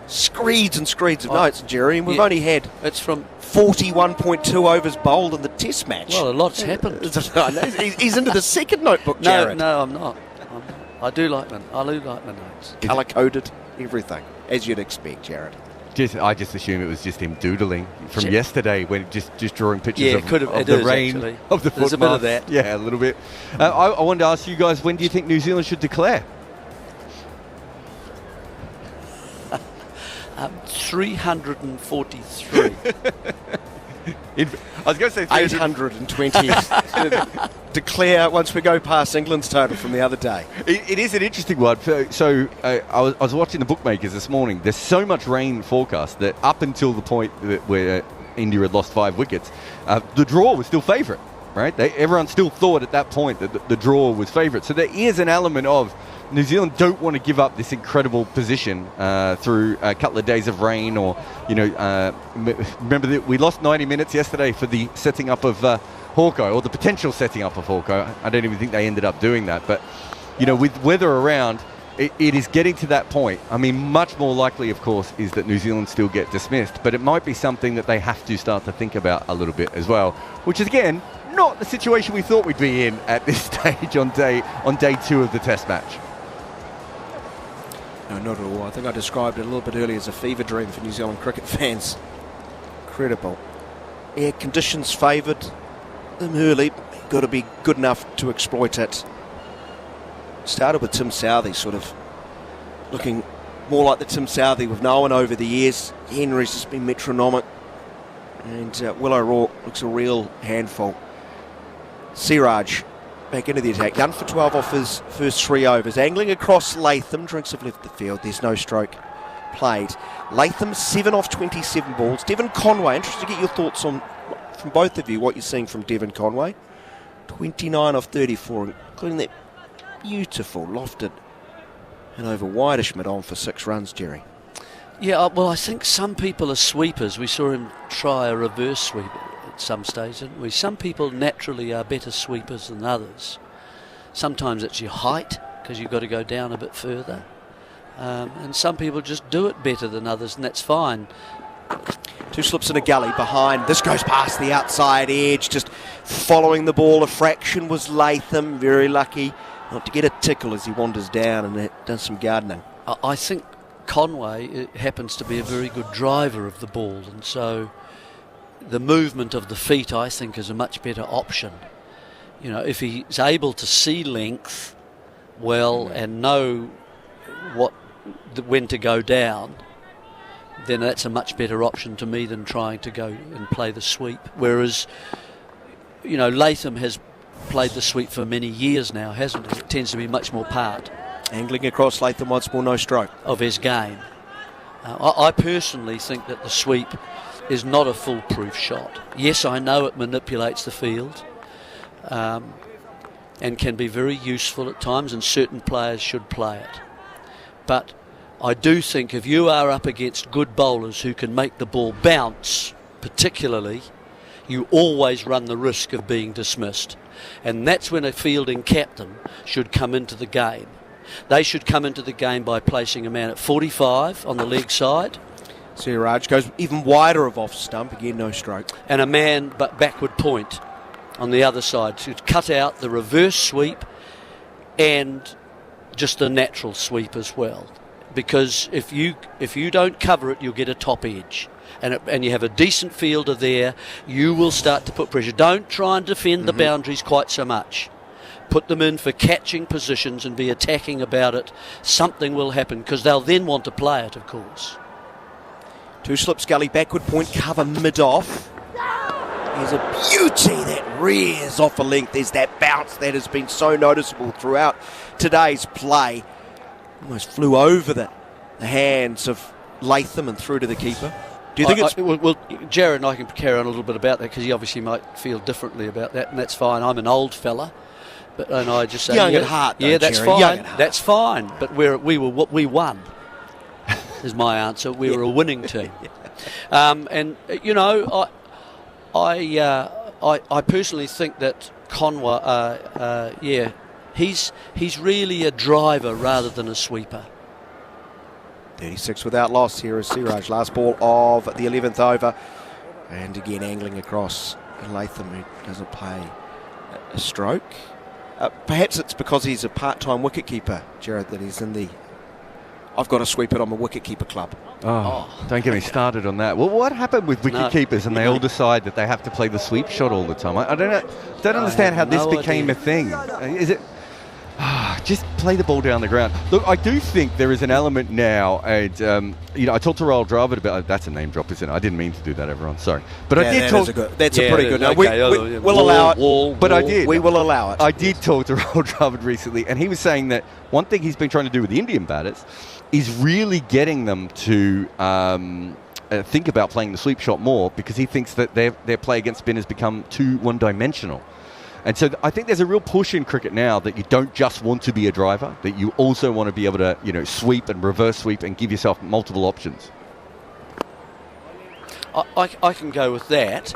Screeds and screeds of notes, Jerry, and we've only had 41.2 overs bowled in the Test match. Well, a lot's happened. He's into the second notebook, Jarrod. No, I'm not. I do like my notes. Colour-coded, everything, as you'd expect, Jarrod. I just assume it was just him doodling from yesterday, when just drawing pictures of the rain, actually. of the footpath. There's a bit of that. Yeah, a little bit. I wanted to ask you guys, when do you think New Zealand should declare? 343. I was going to say 820. Declare once we go past England's total from the other day. It is an interesting one. So I was watching the bookmakers this morning. There's so much rain forecast that up until the point where India had lost 5 wickets, the draw was still favourite, right? Everyone still thought at that point that the draw was favourite. So there is an element of New Zealand don't want to give up this incredible position through a couple of days of rain, or remember that we lost 90 minutes yesterday for the setting up of Hawkeye, or the potential setting up of Hawkeye. I don't even think they ended up doing that, but with weather around, it is getting to that point. I mean, much more likely, of course, is that New Zealand still get dismissed, but it might be something that they have to start to think about a little bit as well, which is again not the situation we thought we'd be in at this stage on day 2 of the Test match. No, not at all. I think I described it a little bit earlier as a fever dream for New Zealand cricket fans. Incredible. Air conditions favoured them early. Got to be good enough to exploit it. Started with Tim Southey, sort of looking more like the Tim Southey we've known over the years. Henry's just been metronomic. And Will O'Rourke looks a real handful. Siraj back into the attack, done for 12 off his first 3 overs. Angling across Latham, drinks have left the field, there's no stroke played. Latham 7 off 27 balls. Devon Conway, interested to get your thoughts on, from both of you, what you're seeing from Devon Conway. 29 off 34, including that beautiful lofted and over wideish mid-on for 6 runs, Jerry. Yeah, well, I think some people are sweepers. We saw him try a reverse sweep at some stage, didn't we? Some people naturally are better sweepers than others. Sometimes it's your height, because you've got to go down a bit further. And some people just do it better than others, and that's fine. 2 slips in a gully behind. This goes past the outside edge, just following the ball. A fraction was Latham, very lucky Not to get a tickle as he wanders down and does some gardening. I think Conway happens to be a very good driver of the ball, and so the movement of the feet, I think, is a much better option. You know, if he's able to see length well and know when to go down, then that's a much better option to me than trying to go and play the sweep. Whereas, you know, Latham has played the sweep for many years now, hasn't it? It tends to be much more part. Angling across Latham once more, no stroke. Of his game. I personally think that the sweep is not a foolproof shot. Yes, I know it manipulates the field and can be very useful at times, and certain players should play it. But I do think if you are up against good bowlers who can make the ball bounce, particularly, you always run the risk of being dismissed. And that's when a fielding captain should come into the game. They should come into the game by placing a man at 45 on the leg side. Siraj goes even wider of off stump, again no stroke. And a man but backward point on the other side to cut out the reverse sweep and just the natural sweep as well. Because if you don't cover it, you'll get a top edge. And you have a decent fielder there, you will start to put pressure. Don't try and defend the boundaries quite so much. Put them in for catching positions and be attacking about it. Something will happen, because they'll then want to play it, of course. Two slips gully, backward point, cover mid-off. There's a beauty that rears off a length. There's that bounce that has been so noticeable throughout today's play. Almost flew over the hands of Latham and through to the keeper. Do you think it's... Well, Jarrod and I can carry on a little bit about that, because he obviously might feel differently about that, and that's fine. I'm an old fella, and I just say... Young at heart, though, yeah, that's Jerry, fine. That's fine, but we won, is my answer. We were a winning team. And, you know, I personally think that Conway, he's really a driver rather than a sweeper. 36 without loss. Here is Siraj, last ball of the 11th over, and again angling across. Latham, who doesn't play a stroke. Perhaps it's because he's a part-time wicketkeeper, Jarrod, that he's in the I've got to sweep it on the wicketkeeper club. Don't get me started on that. Well, what happened with wicketkeepers and they all decide that they have to play the sweep shot all the time? I don't understand how this became a thing. Is it... just play the ball down the ground. Look, I do think there is an element now, and I talked to Jarrod Kimber about that's a name drop, isn't it? I didn't mean to do that, everyone. Sorry, but I did talk. That's a pretty good. No, we'll allow it. But I did. We will allow it. I did talk to Jarrod Kimber recently, and he was saying that one thing he's been trying to do with the Indian batters is really getting them to think about playing the sweep shot more, because he thinks that their play against spin has become too one-dimensional. And so I think there's a real push in cricket now that you don't just want to be a driver, that you also want to be able to, sweep and reverse sweep and give yourself multiple options. I can go with that.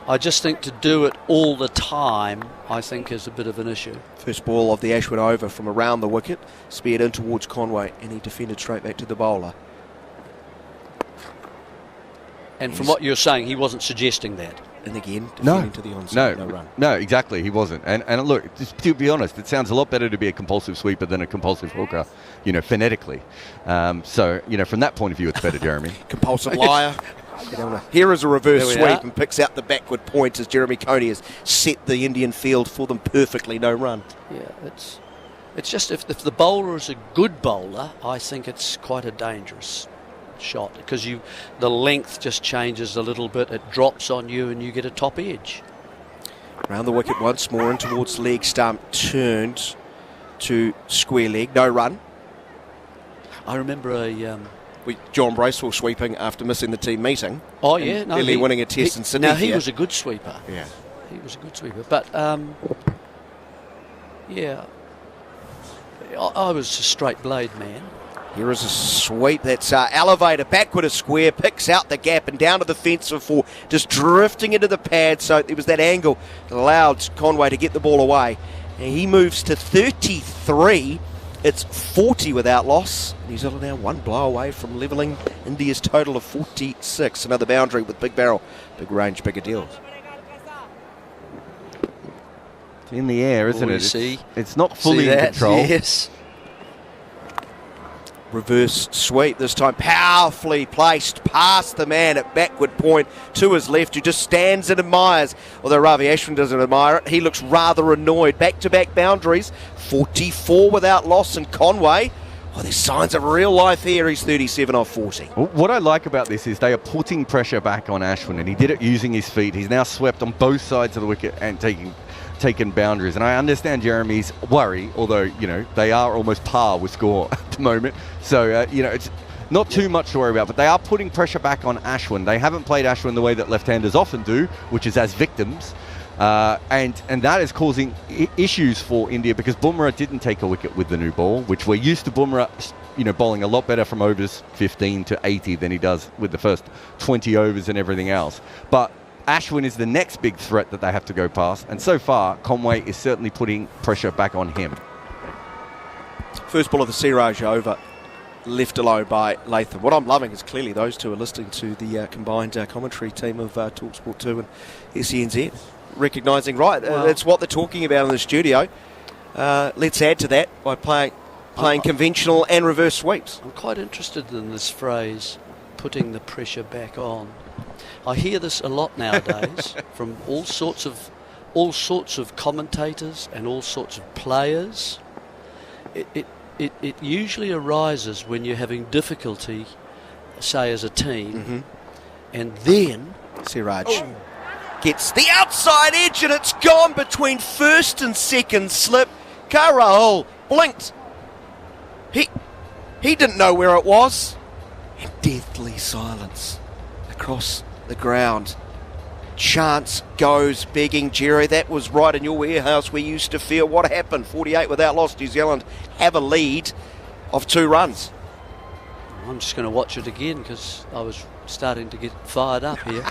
I just think to do it all the time, I think, is a bit of an issue. First ball of the Ashwin over from around the wicket, speared in towards Conway, and he defended straight back to the bowler. And from what you're saying, he wasn't suggesting that. And again, defending to the onside, no run. No, exactly, he wasn't. And look, just to be honest, it sounds a lot better to be a compulsive sweeper than a compulsive hooker, phonetically. So, from that point of view, it's better, Jeremy. Compulsive liar. Here is a reverse sweep and picks out the backward point as Jeremy Coney has set the Indian field for them perfectly, no run. Yeah, it's just if the bowler is a good bowler, I think it's quite a dangerous shot, because the length just changes a little bit, it drops on you and you get a top edge. Round the wicket once more and towards leg stump, turned to square leg, no run. I remember John Bracewell sweeping after missing the team meeting. Oh yeah, nearly winning a test in Sydney. Now he was a good sweeper. Yeah, he was a good sweeper, but yeah, I was a straight blade man. Here is a sweep that's elevator, backward a square, picks out the gap and down to the fence for 4, just drifting into the pad. So it was that angle that allowed Conway to get the ball away. And he moves to 33. It's 40 without loss. New Zealand now one blow away from levelling India's total of 46. Another boundary with big barrel, big range, bigger deals. It's in the air, isn't it? See? It's not fully in control. Yes. Reverse sweep this time, powerfully placed past the man at backward point to his left, who just stands and admires. Although Ravi Ashwin doesn't admire it, he looks rather annoyed. Back-to-back boundaries, 44 without loss, and Conway, there's signs of real life here. He's 37 off 40. What I like about this is they are putting pressure back on Ashwin, and he did it using his feet. He's now swept on both sides of the wicket and taken boundaries. And I understand Jeremy's worry, although, they are almost par with score at the moment. So, it's not too much to worry about, but they are putting pressure back on Ashwin. They haven't played Ashwin the way that left-handers often do, which is as victims. And that is causing issues for India, because Bumrah didn't take a wicket with the new ball, which we're used to Bumrah, bowling a lot better from overs 15 to 80 than he does with the first 20 overs and everything else. But Ashwin is the next big threat that they have to go past, and so far Conway is certainly putting pressure back on him. First ball of the Siraj over, left alone by Latham. What I'm loving is clearly those two are listening to the combined commentary team of talkSPORT 2 and SENZ, recognising, it's what they're talking about in the studio. Let's add to that by playing conventional and reverse sweeps. I'm quite interested in this phrase, putting the pressure back on. I hear this a lot nowadays from all sorts of commentators and all sorts of players. It usually arises when you're having difficulty, say as a team, and then Siraj gets the outside edge, and it's gone between first and second slip. Rahul blinked. He didn't know where it was. And deathly silence across the ground. Chance goes begging, Jerry, that was right in your warehouse. We used to feel what happened. 48 without loss. New Zealand have a lead of 2 runs. I'm just going to watch it again because I was starting to get fired up here.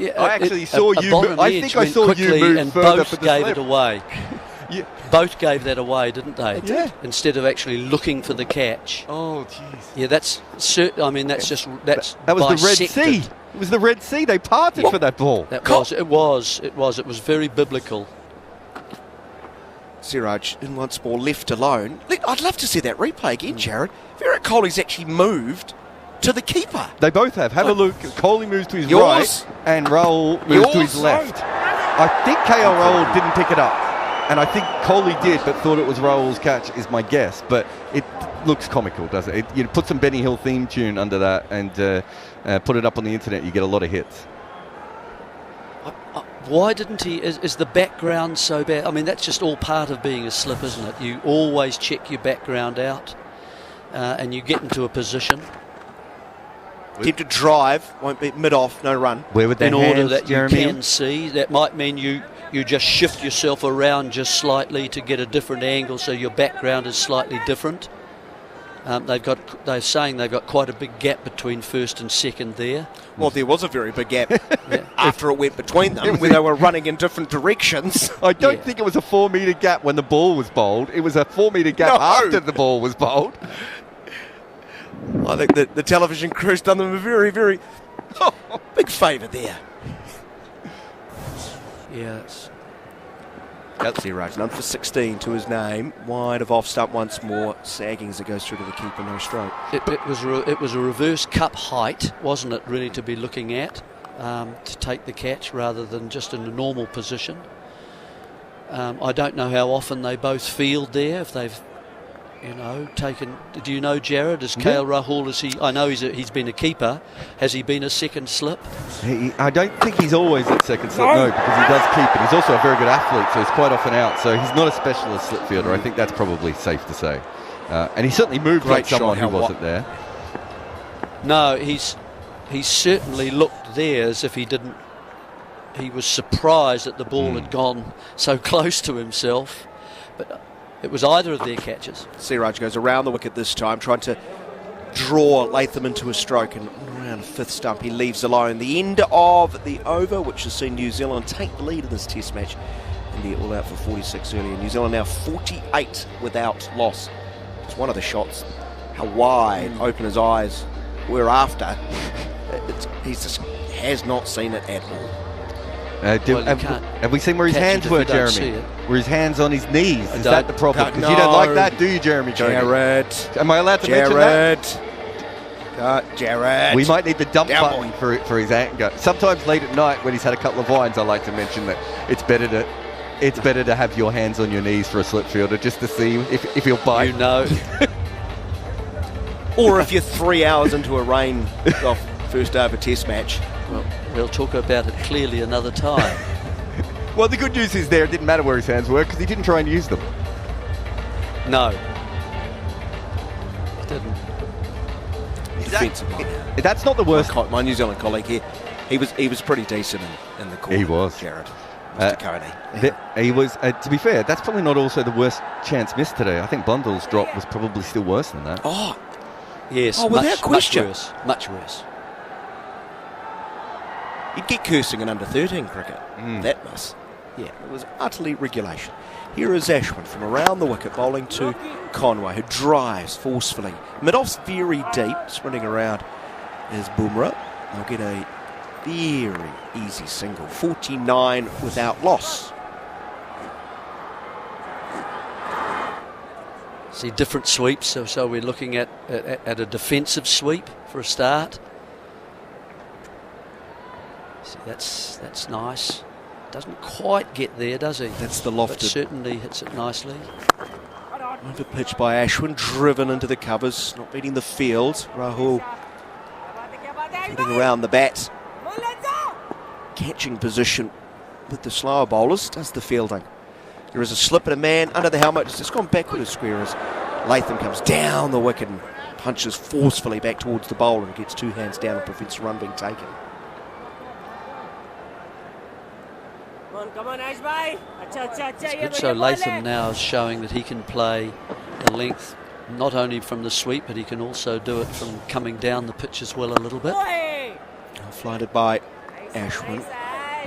I actually saw you. I think I saw you move and further both gave it away. Yeah. Both gave that away, didn't they? Yeah. Instead of actually looking for the catch. Oh, jeez. Yeah, that's certain. I mean, that's that was the Red Sea. It was the Red Sea. They parted for that ball. It was very biblical. Siraj in once more, left alone. I'd love to see that replay again, Jarrod. Virat Kohli's actually moved to the keeper. They both have. Have a look. Kohli moves to his right and Rahul moves to his left. I think KL Rahul didn't pick it up. And I think Kohli did, but thought it was Rahul's catch, is my guess. But it looks comical, doesn't it? You put some Benny Hill theme tune under that and put it up on the internet, you get a lot of hits. Why didn't he? Is the background so bad? I mean, that's just all part of being a slip, isn't it? You always check your background out and you get into a position. Attempt to drive, won't be mid-off, no run. Where would in order that Jeremy? You can see, that might mean you just shift yourself around just slightly to get a different angle, so your background is slightly different. They're saying they've got quite a big gap between first and second there. Well, there was a very big gap after it went between them, where they were running in different directions. I don't think it was a 4 metre gap when the ball was bowled. It was a 4 metre gap after the ball was bowled. I think that the television crew's done them a very, very big favour there. Yeah, that's Siraj, none for 16 to his name. Wide of off stump once more, sagging as it goes through to the keeper, no stroke. It was a reverse cup height, wasn't it, really, to be looking at, to take the catch rather than just in a normal position. I don't know how often they both field there, if they've taken. Do you know, Jarrod? Is KL Rahul? I know he's been a keeper. Has he been a second slip? I don't think he's always at second slip. No, because he does keep it. He's also a very good athlete, so he's quite often out. So he's not a specialist slip fielder. I think that's probably safe to say. And he certainly moved like someone who wasn't there. No, he certainly looked there as if he didn't. He was surprised that the ball had gone so close to himself, but. It was either of their catches. Siraj goes around the wicket this time, trying to draw Latham into a stroke, and around fifth stump he leaves alone. The end of the over, which has seen New Zealand take the lead in this test match. India all out for 46 earlier. New Zealand now 48 without loss. It's one of the shots, how wide open his eyes were after. He just has not seen it at all. Have we seen where his hands were, Jeremy? Were his hands on his knees? Is that the problem? Because No. you don't like that, do you, Jeremy? Jarrod. Am I allowed to mention that? Jarrod. We might need the dump button for his anger. Sometimes late at night when he's had a couple of wines, I like to mention that it's better to have your hands on your knees for a slip fielder just to see if he'll bite. You know. Or if you're 3 hours into a rain off first over test match. Well, we'll talk about it clearly another time. Well, the good news is it didn't matter where his hands were because he didn't try and use them. No. Didn't. Defensively. That's not the worst. My New Zealand colleague here, he was pretty decent in the corner. He was. Jarrod. Mr. Coney. He was, to be fair, that's probably not also the worst chance missed today. I think Blundell's drop was probably still worse than that. Oh, yes, without question. Much worse. You'd get cursing in under 13 cricket. That must. Yeah, it was utterly regulation. Here is Ashwin from around the wicket, bowling to Conway, who drives forcefully. Mid-off's very deep, sprinting around is Bumrah. They'll get a very easy single. 49 without loss. See, different sweeps, so we're looking at a defensive sweep for a start. See, that's nice. Doesn't quite get there, does he? That's the lofted. But certainly hits it nicely. Over pitch by Ashwin, driven into the covers, not beating the field. Rahul fielding around the bat. Catching position with the slower bowlers, does the fielding. There is a slip and a man under the helmet. It's just gone backward as square as Latham comes down the wicket and punches forcefully back towards the bowler and gets two hands down and prevents a run being taken. It's good. So Latham now is showing that he can play the length not only from the sweep, but he can also do it from coming down the pitch as well a little bit. Flighted by Ashwin.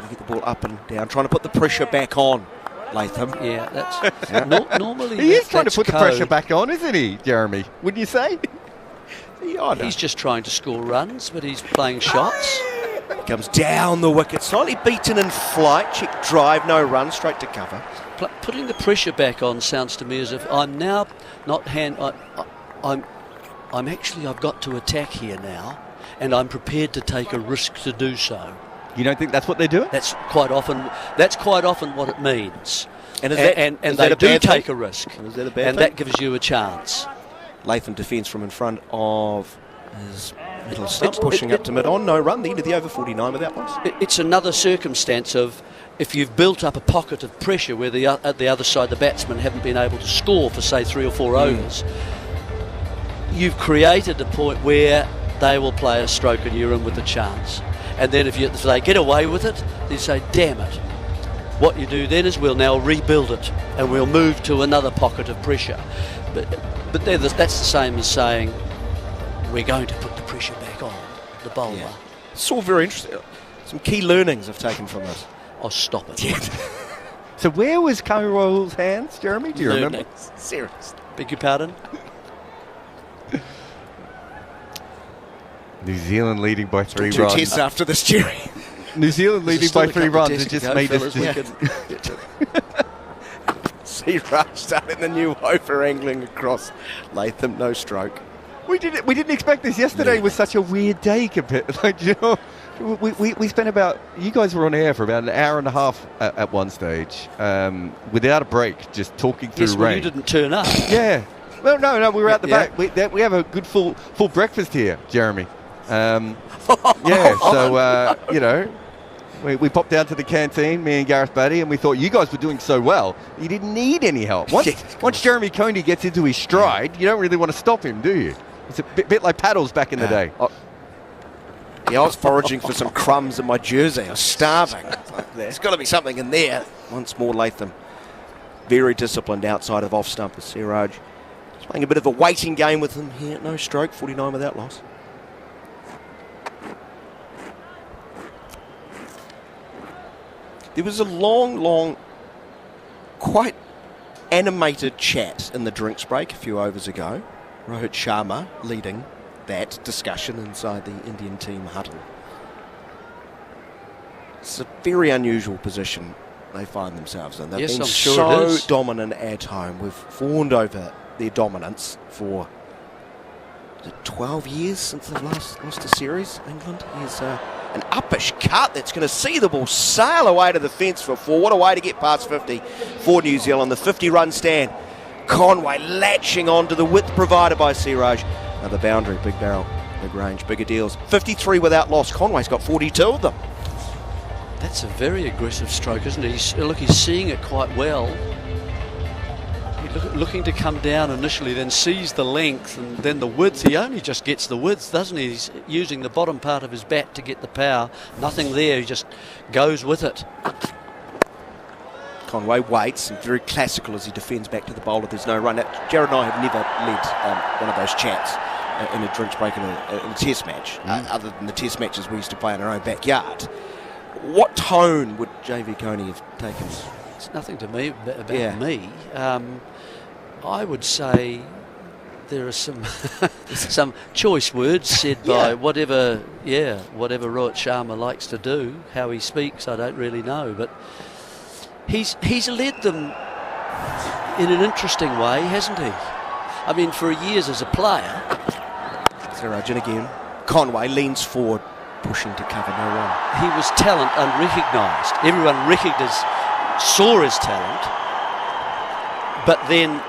Get the ball up and down, trying to put the pressure back on Latham. Yeah, that's normally he is trying to put the pressure back on, isn't he, Jeremy? Wouldn't you say? He's just trying to score runs, but he's playing shots. Comes down the wicket, slightly beaten in flight. Check drive, no run, straight to cover. Putting the pressure back on sounds to me as if I'm now not I've got to attack here now, and I'm prepared to take a risk to do so. You don't think that's what they're doing? That's quite often what it means. And they do take a risk, is that a bad and thing? that gives you a chance. Latham defends from in front of his middle stump, pushing up to mid-on, no run, the end of the over 49 without loss. It's another circumstance of if you've built up a pocket of pressure where at the other side the batsmen haven't been able to score for say 3 or 4 overs, you've created a point where they will play a stroke and you're in with a chance. And then if they get away with it, you say, damn it. What you do then is we'll now rebuild it and we'll move to another pocket of pressure. But that's the same as saying we're going to put the pressure back on the bowler. Yeah. It's all very interesting. Some key learnings I've taken from this. Oh, stop it. Yeah. So where was Conway's hands, Jeremy? Do you remember? Serious. Beg your pardon? New Zealand leading by 3 2 runs. tests after this, Jerry. New Zealand leading by 3 runs. It just made us... See Raj starting the new over angling across Latham, no stroke. We didn't expect this. Yesterday was such a weird day compared. Like, you know, we spent about. You guys were on air for about an hour and a half at one stage, without a break, just talking through rain. Well, you didn't turn up. Yeah. Well, no, we were out the back. We have a good full breakfast here, Jeremy. Yeah. So you know. We popped down to the canteen, me and Gareth Batty, and we thought you guys were doing so well, you didn't need any help. Once Jeremy Coney gets into his stride, you don't really want to stop him, do you? It's a bit like paddles back in the day. Yeah, I was foraging for some crumbs in my jersey. I was starving. There's got to be something in there. Once more, Latham. Very disciplined outside of off-stump with Siraj. Just playing a bit of a waiting game with him here. No stroke, 49 without loss. There was a long, quite animated chat in the drinks break a few overs ago. Rohit Sharma leading that discussion inside the Indian team huddle. It's a very unusual position they find themselves in. They've Yes, been I'm sure it so is. dominant at home. We've fawned over their dominance for 12 years since they've lost a series. England is an uppish cut that's going to see the ball sail away to the fence for 4. What a way to get past 50 for New Zealand. The 50-run stand. Conway latching on to the width provided by Siraj. Another boundary, big barrel, big range, bigger deals. 53 without loss. Conway's got 42 of them. That's a very aggressive stroke, isn't he? Look, he's seeing it quite well. Looking to come down initially, then sees the length and then the width. He only just gets the width, doesn't he? He's using the bottom part of his bat to get the power. Nothing there, he just goes with it. Conway waits, and very classical as he defends back to the bowler. There's no run. Now, Jarrod and I have never led one of those chats in a drinks break in a test match, other than the test matches we used to play in our own backyard. What tone would JV Coney have taken? It's nothing to me about me. I would say there are some some choice words said by whatever Rohit Sharma likes to do. How he speaks, I don't really know, but he's led them in an interesting way, hasn't he? I mean, for years as a player. Sirajin again. Conway leans forward, pushing to cover, no run. He was talent unrecognised. Everyone saw his talent, but then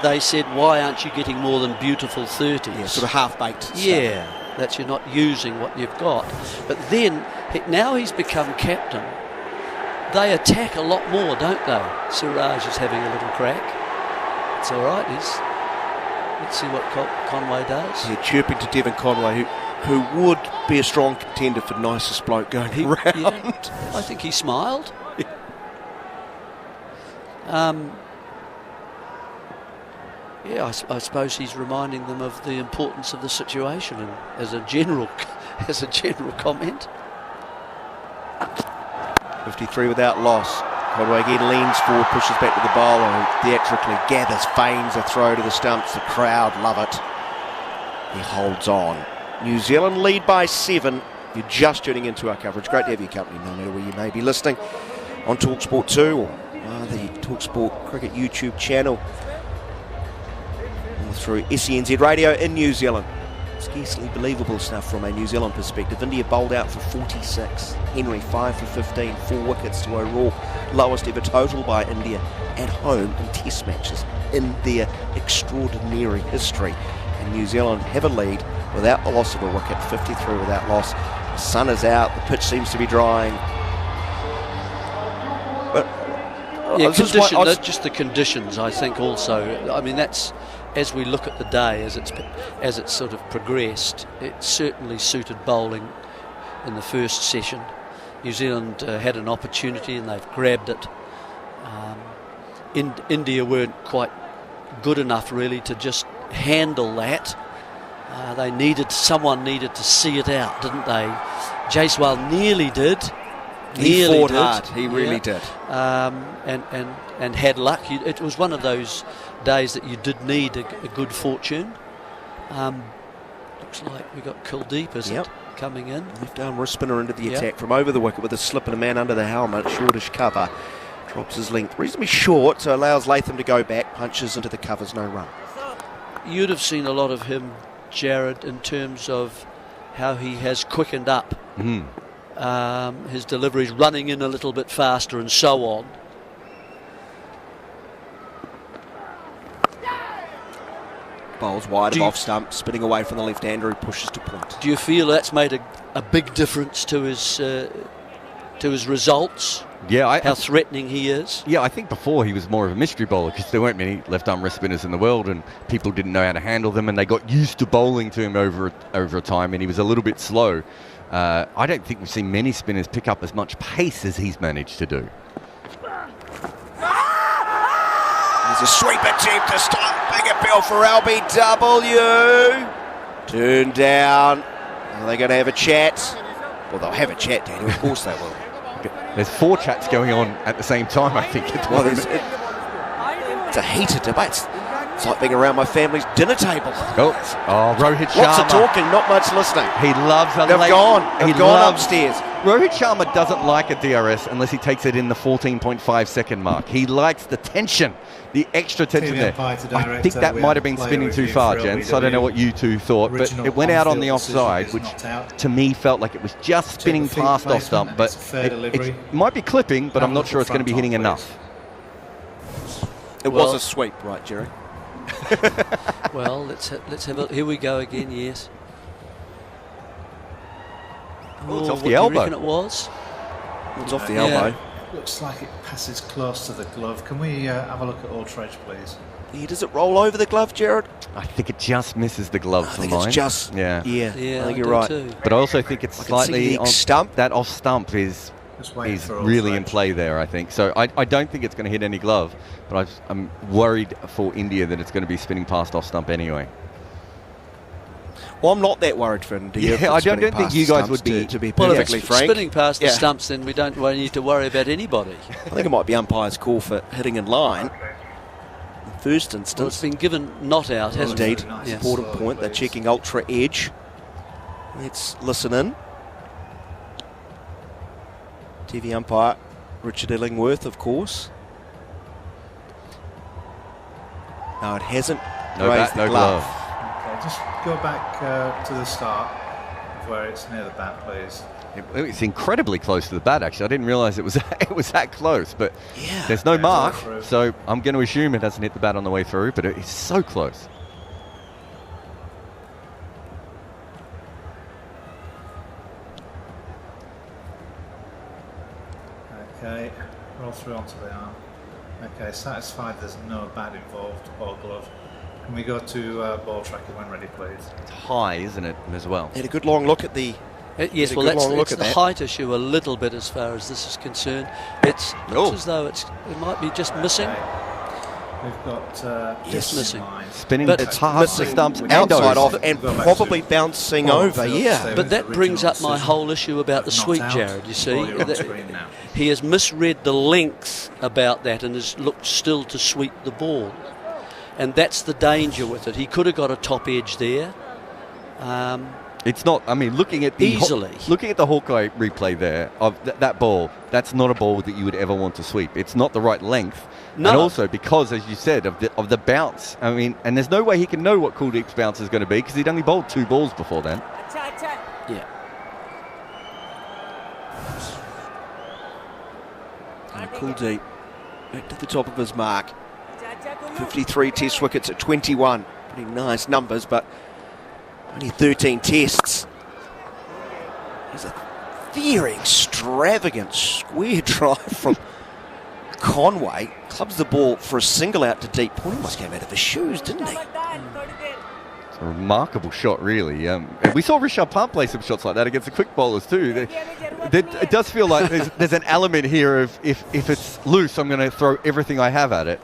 they said, why aren't you getting more than beautiful 30s? Yeah, sort of half-baked Yeah, that you're not using what you've got. But then, now he's become captain, they attack a lot more, don't they? Siraj is having a little crack. It's all right. Let's see what Conway does. Yeah, chirping to Devon Conway, who would be a strong contender for nicest bloke going around. Yeah, I think he smiled. I suppose he's reminding them of the importance of the situation, and as a general comment. 53 without loss. Conway again leans forward, pushes back to the bowler, who theatrically gathers, feigns a throw to the stumps. The crowd love it. He holds on. New Zealand lead by 7. You're just tuning into our coverage. Great to have your company, no matter where you may be listening on talkSPORT 2 or the talkSPORT Cricket YouTube channel, or through SENZ Radio in New Zealand. Scarcely believable stuff from a New Zealand perspective. India bowled out for 46. Henry 5 for 15, 4 wickets to O'Rourke. Lowest ever total by India at home in test matches in their extraordinary history. And New Zealand have a lead without the loss of a wicket, 53 without loss. The sun is out, the pitch seems to be drying. But just the conditions, I think also. I mean, that's, as we look at the day, as it's sort of progressed, it certainly suited bowling in the first session. New Zealand had an opportunity and they've grabbed it. India weren't quite good enough really to just handle that. Someone needed to see it out, didn't they? Jaiswal nearly did. He fought hard. He really did. And had luck. It was one of those days that you did need a good fortune. Looks like we got Kuldeep, it, coming in. Left arm wrist spinner into the attack from over the wicket with a slip and a man under the helmet. Shortish cover. Drops his length reasonably short, so allows Latham to go back. Punches into the covers, no run. You'd have seen a lot of him, Jarrod, in terms of how he has quickened up. His delivery's running in a little bit faster and so on. Bowls wide of off stump, spinning away from the left-hander who pushes to point. Do you feel that's made a big difference to his results? Yeah, how threatening he is. Yeah, I think before he was more of a mystery bowler because there weren't many left-arm wrist spinners in the world, and people didn't know how to handle them, and they got used to bowling to him over a time, and he was a little bit slow. I don't think we've seen many spinners pick up as much pace as he's managed to do. There's a sweep attempt to stop. Big appeal for LBW. Turned down. Are they going to have a chat? Well, they'll have a chat, Daniel. Of course they will. There's 4 chats going on at the same time, I think. It's a heated debate. It's like being around my family's dinner table. Rohit Sharma. Lots of talking, not much listening. He loves They've gone upstairs. Rohit Sharma doesn't like a DRS unless he takes it in the 14.5 second mark. He likes the tension, the extra tension there. I think that might have been spinning too far, gents. I don't know what you two thought, but it went out on the offside, which to me felt like it was just spinning past off stump. But it might be clipping, but I'm not sure it's going to be hitting enough. It was a sweep, right, Jerry? Well, let's have a... Here we go again, yes. Oh, it's off the elbow. Do you reckon it was? It's off the elbow. Looks like it passes close to the glove. Can we have a look at Aldridge, please? Yeah, does it roll over the glove, Jarrod? I think it just misses the glove for mine. It's just... Yeah, I think you're right. Too. But I also think it's slightly... on stump. That off stump is really in play there, I think. So I don't think it's going to hit any glove, but I'm worried for India that it's going to be spinning past off stump anyway. Well, I'm not that worried for India. Yeah, I don't think you guys would be. To be perfectly frank. Spinning past the stumps, then we don't need to worry about anybody. I think it might be umpire's call for hitting in line. In first instance. Well, it's been given not out, hasn't it? Indeed. Important point. They're checking ultra edge. Let's listen in. TV umpire Richard Illingworth, of course. No, it hasn't raised the glove. Just go back to the start of where it's near the bat, please. It's incredibly close to the bat, actually. I didn't realise it was that close, but there's no mark, so I'm going to assume it hasn't hit the bat on the way through, but it's so close. Okay, roll through onto the arm. Okay, satisfied there's no bat involved or glove. Can we go to ball tracking when ready, please? It's high, isn't it, as well? Had a good long look at the... Yes, well, that's the height issue a little bit as far as this is concerned. It looks as though it might be just missing. We've got just missing. Spinning past the stumps outside off and probably bouncing over, But that brings up my whole issue about the sweep, Jarrod, you see. He has misread the length about that and has looked still to sweep the ball. And that's the danger with it. He could have got a top edge there. It's not. I mean, looking at the Hawkeye replay there of that ball, that's not a ball that you would ever want to sweep. It's not the right length. No. And also because, as you said, of the bounce. I mean, and there's no way he can know what Kuldeep's bounce is going to be because he'd only bowled 2 balls before then. Yeah. Kuldeep back to the top of his mark. 53 test wickets at 21. Pretty nice numbers, but only 13 tests. There's a very extravagant square drive from Conway. Clubs the ball for a single out to deep. He almost came out of his shoes, didn't he? It's a remarkable shot, really. We saw Rishabh Pant play some shots like that against the quick bowlers too. It does feel like there's an element here of if it's loose, I'm going to throw everything I have at it.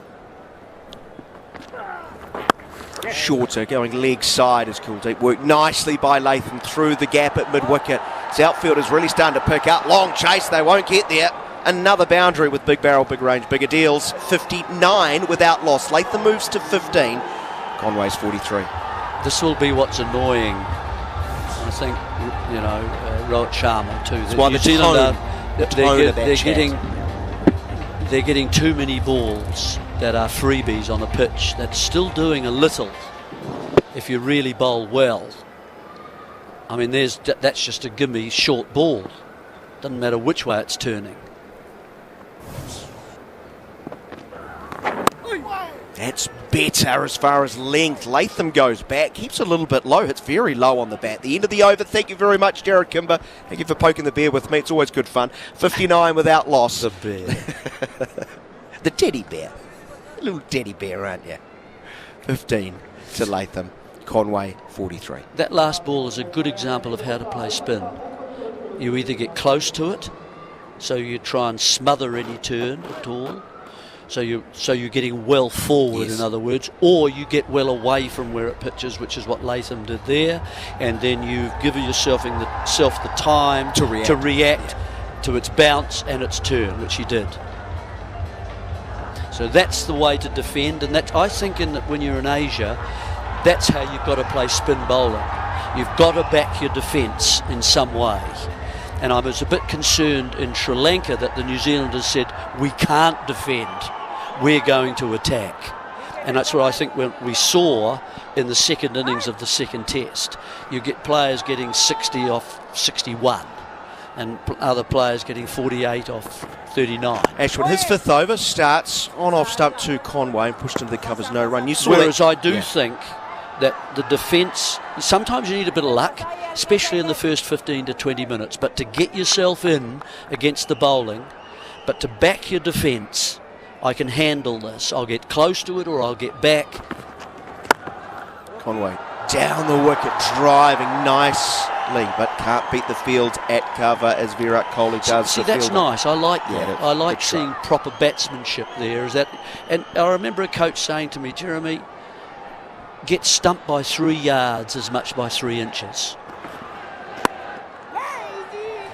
Shorter, going leg side as Kuldeep worked nicely by Latham through the gap at mid-wicket. His outfielders really starting to pick up. Long chase, they won't get there. Another boundary with big barrel, big range, bigger deals. 59 without loss. Latham moves to 15. Conway's 43. This will be what's annoying. I think, Rohit Sharma too. That's why New Zealand they're getting too many balls that are freebies on a pitch. That's still doing a little if you really bowl well. I mean, that's just a gimme short ball. Doesn't matter which way it's turning. That's better as far as length. Latham goes back, keeps a little bit low. It's very low on the bat. The end of the over. Thank you very much, Jarrod Kimber. Thank you for poking the bear with me. It's always good fun. 59 without loss. The bear. The teddy bear. A little teddy bear, aren't you? 15 to Latham. Conway, 43. That last ball is a good example of how to play spin. You either get close to it, so you try and smother any turn at all. So you're getting well forward, in other words, or you get well away from where it pitches, which is what Latham did there, and then you've given yourself the time to react to its bounce and its turn, which he did. So that's the way to defend, and that I think when you're in Asia, that's how you've got to play spin bowling. You've got to back your defence in some way. And I was a bit concerned in Sri Lanka that the New Zealanders said, we can't defend, we're going to attack. And that's what I think we saw in the second innings of the second test. You get players getting 60 off 61 and other players getting 48 off 39. Ashwin, his fifth over starts on off stump to Conway and pushed into the covers, no run. You saw Whereas I do think that the defence, sometimes you need a bit of luck, especially in the first 15 to 20 minutes, but to get yourself in against the bowling, but to back your defence, I can handle this. I'll get close to it or I'll get back. Conway down the wicket, driving nicely, but can't beat the field at cover as Virat Kohli does. See, that's nice. I like that. I like seeing proper batsmanship there. And I remember a coach saying to me, Jeremy, get stumped by 3 yards as much by 3 inches.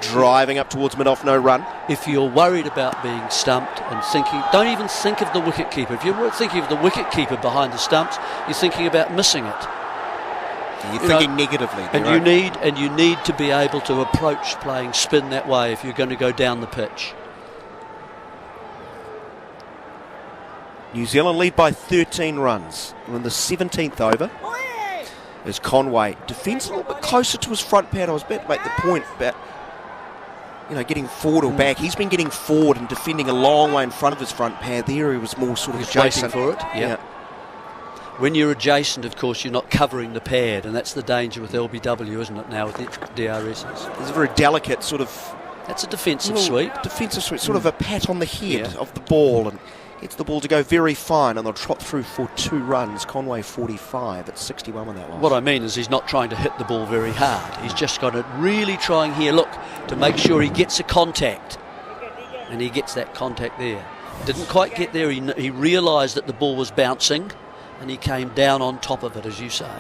Driving up towards mid-off, no run. If you're worried about being stumped and thinking, don't even think of the wicket-keeper. If you're thinking of the wicket-keeper behind the stumps, you're thinking about missing it. You're thinking negatively. And you need to be able to approach playing spin that way if you're going to go down the pitch. New Zealand lead by 13 runs. We're in the 17th over. As Conway defends a little bit closer to his front pad. I was about to make the point about getting forward or back. He's been getting forward and defending a long way in front of his front pad. There he was more sort of adjacent for it. Yeah. When you're adjacent, of course, you're not covering the pad, and that's the danger with LBW, isn't it, now with the DRSs? There's a very delicate sort of... That's a defensive sweep. Defensive sweep, sort of a pat on the head of the ball, and gets the ball to go very fine, and they'll trot through for 2 runs. Conway 45 at 61 with that loss. What I mean is he's not trying to hit the ball very hard. He's just got to really trying here, look, to make sure he gets a contact. And he gets that contact there. Didn't quite get there. He realised that the ball was bouncing, and he came down on top of it, as you say.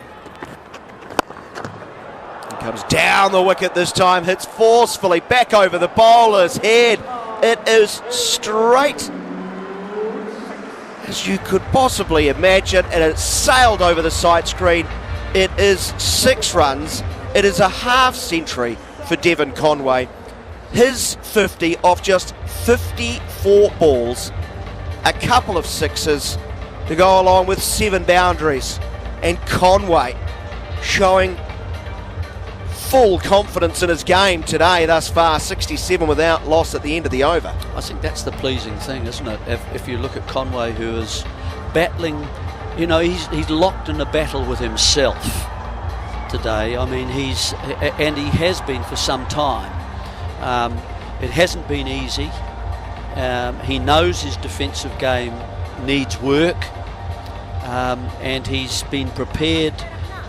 He comes down the wicket this time, hits forcefully back over the bowler's head. It is straight as you could possibly imagine, and it sailed over the side screen. It is 6 runs. It is a half century for Devon Conway. His 50 off just 54 balls, a couple of sixes to go along with 7 boundaries, and Conway showing full confidence in his game today thus far, 67 without loss at the end of the over. I think that's the pleasing thing, isn't it? If you look at Conway, who is battling, he's locked in a battle with himself today. I mean, he has been for some time. It hasn't been easy. He knows his defensive game needs work, and he's been prepared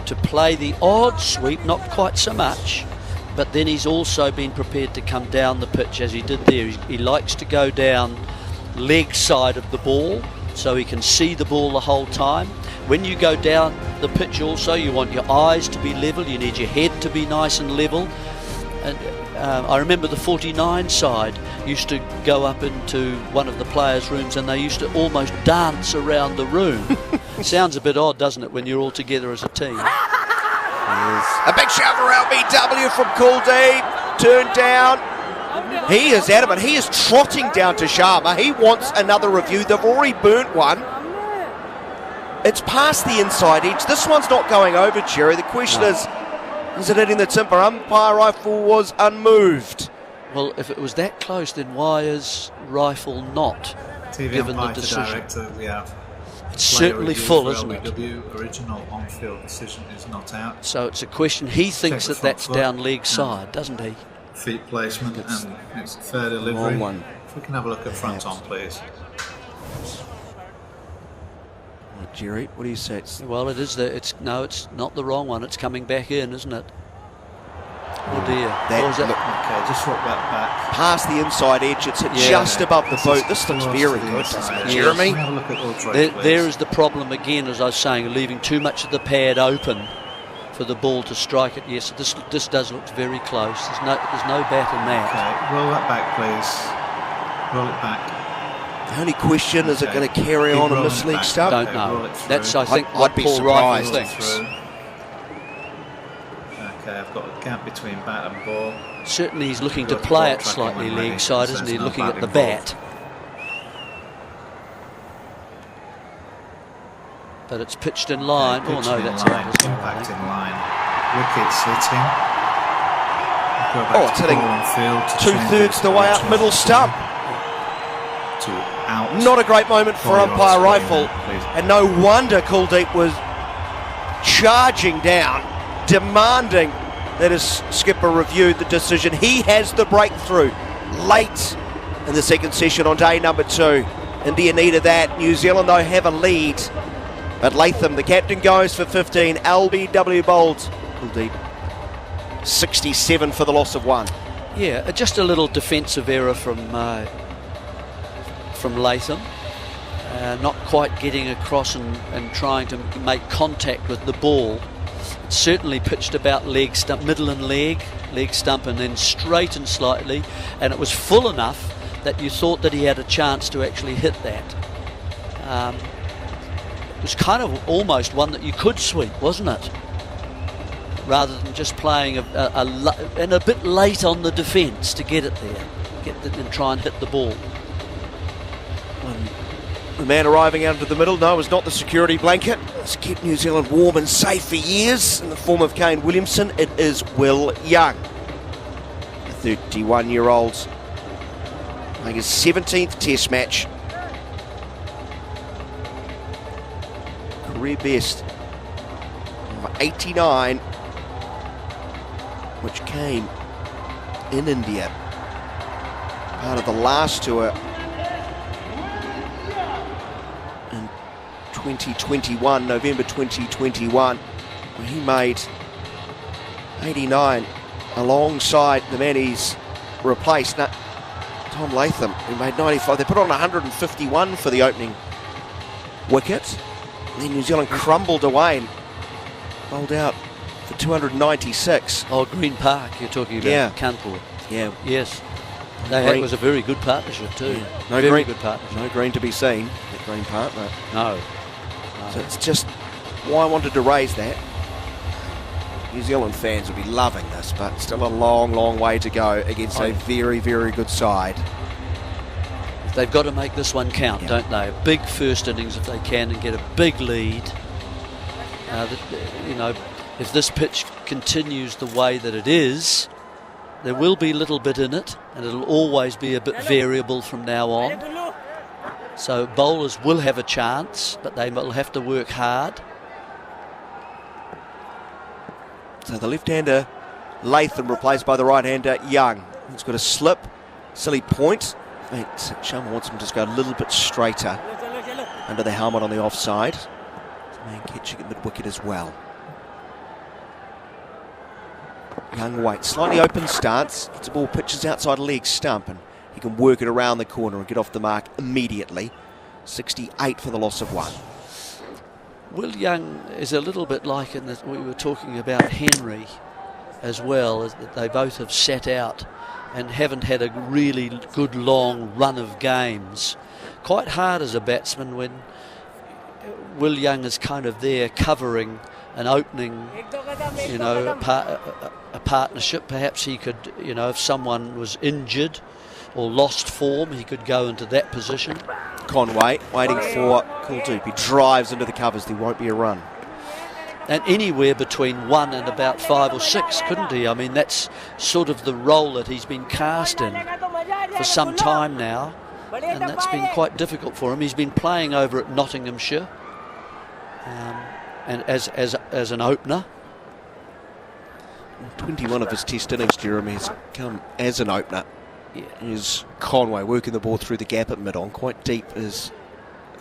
to play the odd sweep, not quite so much, but then he's also been prepared to come down the pitch as he did there. He likes to go down leg side of the ball so he can see the ball the whole time. When you go down the pitch also, you want your eyes to be level, you need your head to be nice and level. And I remember the 49 side used to go up into one of the players' rooms and they used to almost dance around the room. Sounds a bit odd, doesn't it, when you're all together as a team? A big shot for LBW from Kuldeep, turned down. He is adamant, he is trotting down to Sharma. He wants another review. They've already burnt one. It's past the inside edge. This one's not going over, Jerry. The question is it hitting the timber? Umpire rifle was unmoved. Well, if it was that close, then why is rifle not TV given the umpire decision? director, we have It's certainly full, isn't it? LBW, original on-field decision is not out. So it's a question. He thinks that that's down leg side, doesn't he? Feet placement and it's fair delivery. One. If we can have a look at front on, please. Jerry, what do you say? Well, it is. It's not the wrong one. It's coming back in, isn't it? Oh dear. Okay, just swap that back. Past the inside edge, it's just above the boot. This looks very good, Jeremy. Have a look at Ultra, there is the problem again, as I was saying, leaving too much of the pad open for the ball to strike it. Yes, this does look very close. There's no bat in that. Okay, roll that back, please. Roll it back. The only question is it going to carry on in this league stuff? Don't know. That's I think what Paul Rifle thinks. Okay, I've got a gap between bat and ball. Certainly he's looking to play it slightly leg side, isn't he? Looking at the bat. But it's pitched in line. Oh no, that's out. Impact in line. Wickets hitting. Oh, it's hitting 2/3 the way up middle stump. Out. Not a great moment for umpire Rifle. And no wonder Kuldeep was charging down, demanding that his skipper review the decision. He has the breakthrough late in the second session on day number 2. India needed that. New Zealand, though, have a lead. But Latham, the captain, goes for 15. LBW bowled Kuldeep. 67 for the loss of 1. Yeah, just a little defensive error from Latham. Not quite getting across and trying to make contact with the ball. It certainly pitched about leg stump, middle and leg stump, and then straightened slightly, and it was full enough that you thought that he had a chance to actually hit that. It was kind of almost one that you could sweep, wasn't it? Rather than just playing and a bit late on the defence to get it there, and try and hit the ball. The man arriving out into the middle, no, it was not the security blanket. It's kept New Zealand warm and safe for years in the form of Kane Williamson. It is Will Young, the 31-year-old, playing his 17th Test match. Career best of 89, which came in India, part of the last tour 2021, November 2021, when he made 89 alongside the man he's replaced, Tom Latham, who made 95. They put on 151 for the opening wicket. And then New Zealand crumbled away and bowled out for 296. Oh, Green Park, you're talking about. Yeah. Cantor. Yeah. Yes. That was a very good partnership too. Yeah. No very green, good partnership. No green to be seen at Green Park. No. So it's just why I wanted to raise that. New Zealand fans will be loving this, but still a long, long way to go against a very, very good side. They've got to make this one count, don't they? A big first innings if they can and get a big lead. If this pitch continues the way that it is, there will be a little bit in it, and it'll always be a bit variable from now on. So bowlers will have a chance, but they will have to work hard. So the left-hander Latham replaced by the right-hander Young. He's got a slip, silly point. I think Sharma wants him to just go a little bit straighter under the helmet on the offside. Man catching at mid-wicket as well. Young waits, slightly open stance, gets the ball, pitches outside leg stump, and he can work it around the corner and get off the mark immediately. 68 for the loss of 1. Will Young is a little bit like we were talking about Henry as well, as that they both have sat out and haven't had a really good long run of games. Quite hard as a batsman when Will Young is kind of there covering an opening, a partnership. Perhaps he could, if someone was injured or lost form, he could go into that position. Conway waiting for Kuldeep. He drives into the covers. There won't be a run. And anywhere between 1 and about 5 or 6, couldn't he? I mean, that's sort of the role that he's been cast in for some time now, and that's been quite difficult for him. He's been playing over at Nottinghamshire and as an opener. 21 of his Test innings, Jeremy, has come as an opener. Is Conway working the ball through the gap at mid-on. Quite deep is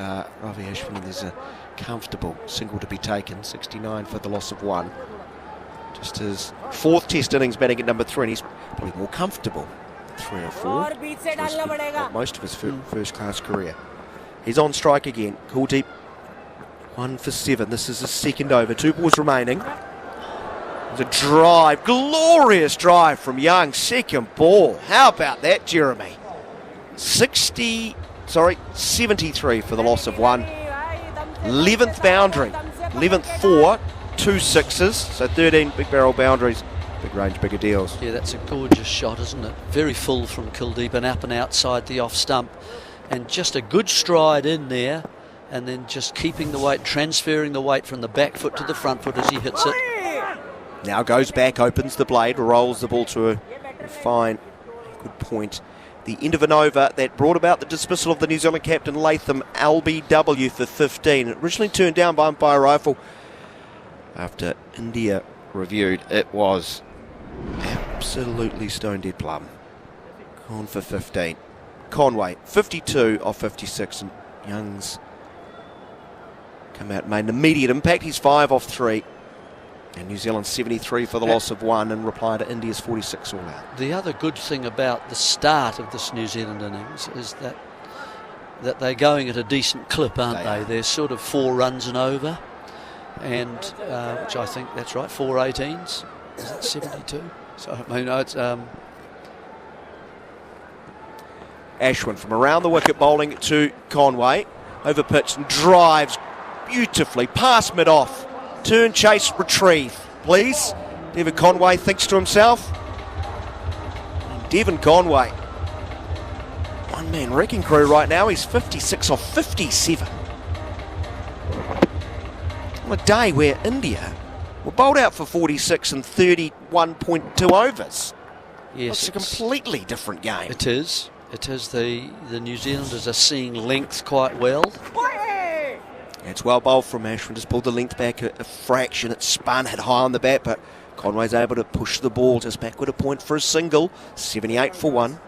Ravi Ashwin. There's a comfortable single to be taken. 69 for the loss of 1. Just his 4th Test innings batting at number 3, and he's probably more comfortable. 3 or 4. Most of his first-class career. He's on strike again. Kuldeep 1 for 7. This is his second over. 2 balls remaining. There's a drive, glorious drive from Young, second ball. How about that, Jeremy? 73 for the loss of 1. 11th boundary, 11th 4, 2 sixes, so 13 big barrel boundaries Big range, bigger deals. Yeah, that's a gorgeous shot, isn't it? Very full from Kuldeep and up and outside the off stump. And just a good stride in there, and then just keeping the weight, transferring the weight from the back foot to the front foot as he hits it. Now goes back, opens the blade, rolls the ball to a fine, good point. The end of an over that brought about the dismissal of the New Zealand captain Latham, LBW for 15. Originally turned down by umpire rifle. After India reviewed, it was absolutely stone dead plumb. Gone for 15. Conway, 52 of 56, and Young's come out and made an immediate impact. He's 5 off 3. And New Zealand 73 for the loss of 1 in reply to India's 46 all out. The other good thing about the start of this New Zealand innings is that they're going at a decent clip, aren't they? They're sort of 4 runs and over, and which I think that's right, 4 18s. Is that 72? So I mean, it's Ashwin from around the wicket bowling to Conway. Over pitch and drives beautifully past mid-off. Turn, chase, retrieve, please. Devon Conway thinks to himself. Devon Conway, one-man wrecking crew right now. He's 56 off 57. On a day where India were bowled out for 46 and 31.2 overs. Yes, it's a completely different game. It is. It is. The New Zealanders are seeing length quite well. It's well bowled from Ashwin, just pulled the length back a fraction. It spun, hit high on the bat, but Conway's able to push the ball just backward a point for a single. 78 for 1.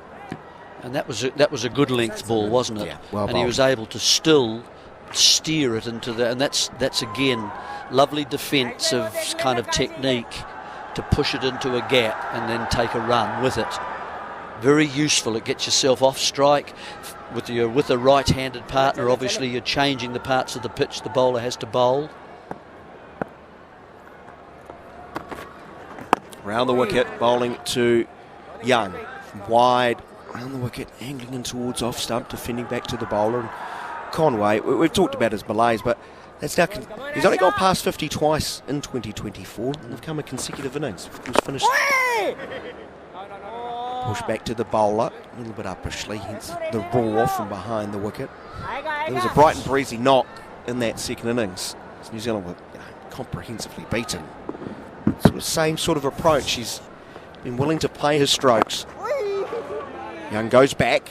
And that was a good length ball, wasn't it? Yeah, well and he was able to still steer it into the, and that's again lovely defensive kind of technique to push it into a gap and then take a run with it. Very useful. It gets yourself off strike. With a right-handed partner, obviously you're changing the parts of the pitch the bowler has to bowl. Round the wicket, bowling to Young. From wide, round the wicket, angling in towards off stump, defending back to the bowler. And Conway, we've talked about his malaise, but that's now he's only gone past 50 twice in 2024, and they've come a consecutive innings. He was finished. Push back to the bowler, a little bit uppishly, hence the roar from behind the wicket. There was a bright and breezy knock in that second innings. New Zealand were comprehensively beaten. It's the same sort of approach. He's been willing to play his strokes. Young goes back,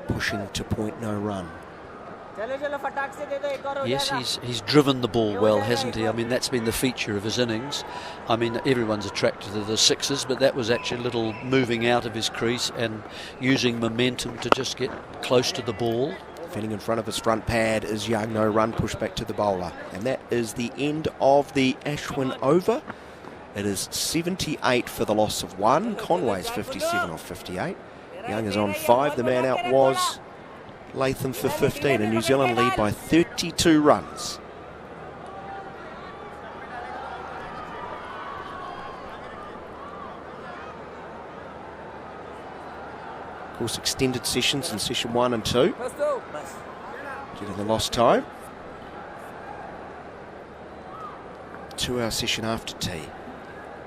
pushing to point no run. Yes, he's driven the ball well, hasn't he? I mean, that's been the feature of his innings. I mean, everyone's attracted to the sixes, but that was actually a little moving out of his crease and using momentum to just get close to the ball. Defending in front of his front pad is Young, no run, push back to the bowler. And that is the end of the Ashwin over. It is 78 for the loss of 1. Conway's 57 off 58. Young is on 5. The man out was Latham for 15, and New Zealand lead by 32 runs. Of course, extended sessions in session 1 and 2 due to the lost time. 2-hour session after tea.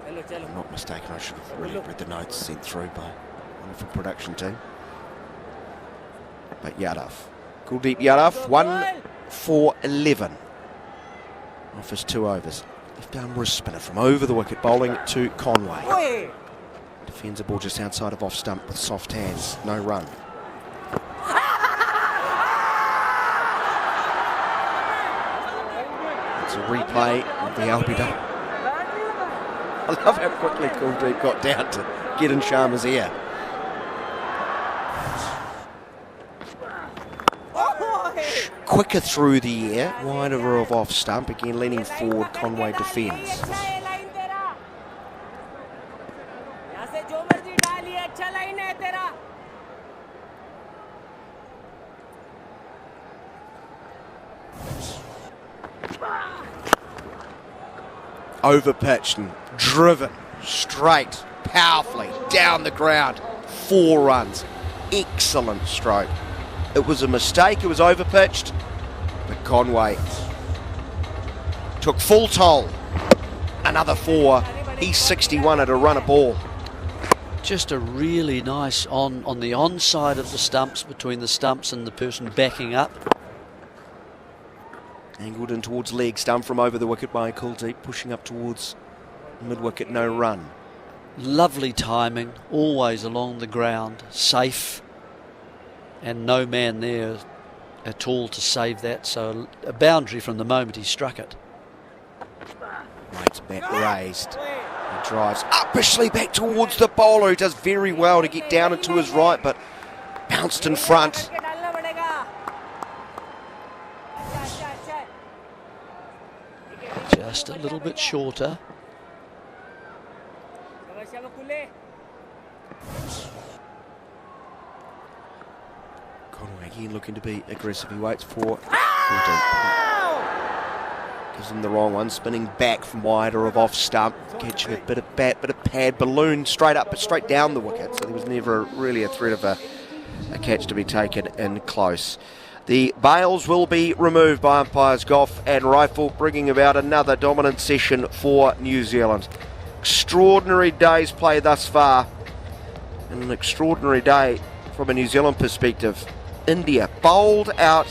If I'm not mistaken, I should have really read the notes sent through by a wonderful production team. But Yadav, Kuldeep Yadav, 1 for 11 off his 2 overs. Left arm wrist spinner from over the wicket, bowling to Conway. Defends the ball just outside of off stump with soft hands, no run. It's a replay of the LBW. I love how quickly Kuldeep got down to get in Sharma's ear. Quicker through the air, wider of off stump, again leaning forward, Conway defends. Over pitched and driven straight, powerfully, down the ground, 4 runs. Excellent stroke. It was a mistake, it was over pitched, but Conway took full toll. Another 4 He's 61 at a run a ball. Just a really nice on the onside of the stumps, between the stumps and the person backing up. Angled in towards leg stump from over the wicket by Kuldeep, pushing up towards mid-wicket, no run. Lovely timing, always along the ground, safe, and no man there at all to save that, so a boundary from the moment he struck it. Right back raised. He drives uppishly back towards the bowler, who does very well to get down into his right, but bounced in front. Just a little bit shorter. Conway again looking to be aggressive. He waits for gives him the wrong one, spinning back from wide or of off stump, catching a bit of bat, bit of pad, balloon straight up but straight down the wicket, so there was never really a threat of a catch to be taken in close. The bails will be removed by umpires Goff and Rifle, bringing about another dominant session for New Zealand. Extraordinary day's play thus far, and an extraordinary day from a New Zealand perspective. India bowled out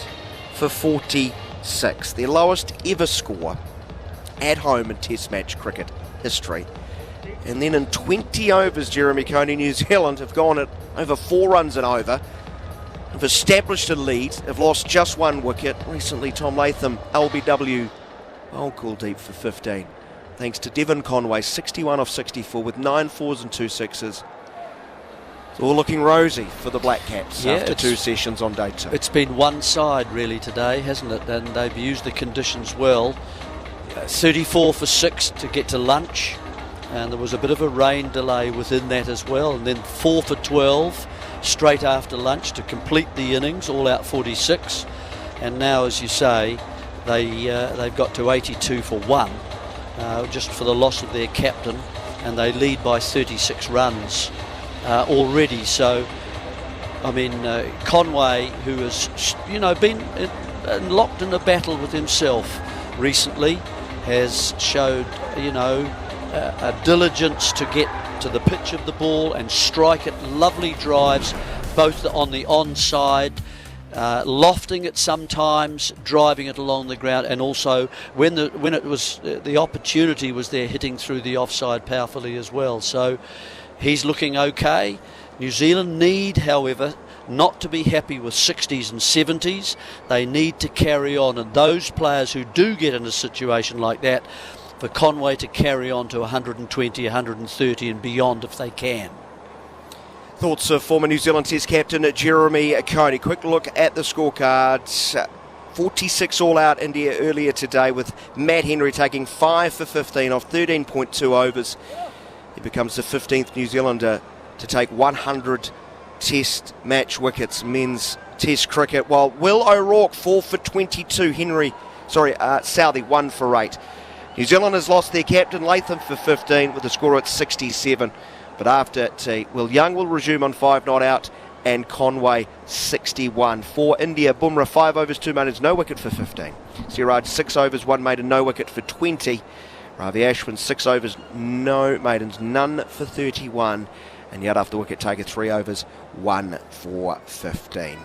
for 46, their lowest ever score at home in Test match cricket history. And then in 20 overs, Jeremy Coney, New Zealand have gone at over 4 runs and over, have established a lead, have lost just 1 wicket. Recently, Tom Latham, LBW, Kuldeep for 15. Thanks to Devon Conway, 61 off 64 with 9 fours and 2 sixes. It's all looking rosy for the Black Caps after 2 sessions on day 2. It's been one side really today, hasn't it? And they've used the conditions well. 34 for 6 to get to lunch, and there was a bit of a rain delay within that as well. And then 4 for 12 straight after lunch to complete the innings, all out 46. And now, as you say, they've got to 82 for 1, just for the loss of their captain, and they lead by 36 runs already. So, I mean, Conway, who has, been locked in a battle with himself recently, has showed, a diligence to get to the pitch of the ball and strike it. Lovely drives, both on the onside, lofting it sometimes, driving it along the ground, and also when it was the opportunity was there, hitting through the offside powerfully as well. So he's looking okay. New Zealand need, however, not to be happy with 60s and 70s. They need to carry on, and those players who do get in a situation like that, for Conway to carry on to 120, 130 and beyond if they can. Thoughts of former New Zealand Test captain Jeremy Coney. Quick look at the scorecards. 46 all out India earlier today, with Matt Henry taking 5 for 15 off 13.2 overs. He becomes the 15th New Zealander to take 100 Test match wickets, men's Test cricket, while Will O'Rourke 4 for 22. Southey 1 for 8. New Zealand has lost their captain Latham for 15 with a score at 67. But after tea, Will Young will resume on 5 not out, and Conway 61. For India, Bumrah 5 overs, 2 maidens, no wicket for 15. Siraj 6 overs, 1 maiden, no wicket for 20. Ravi Ashwin 6 overs, no maidens, none for 31. And yet after wicket taker 3 overs, 1 for 15.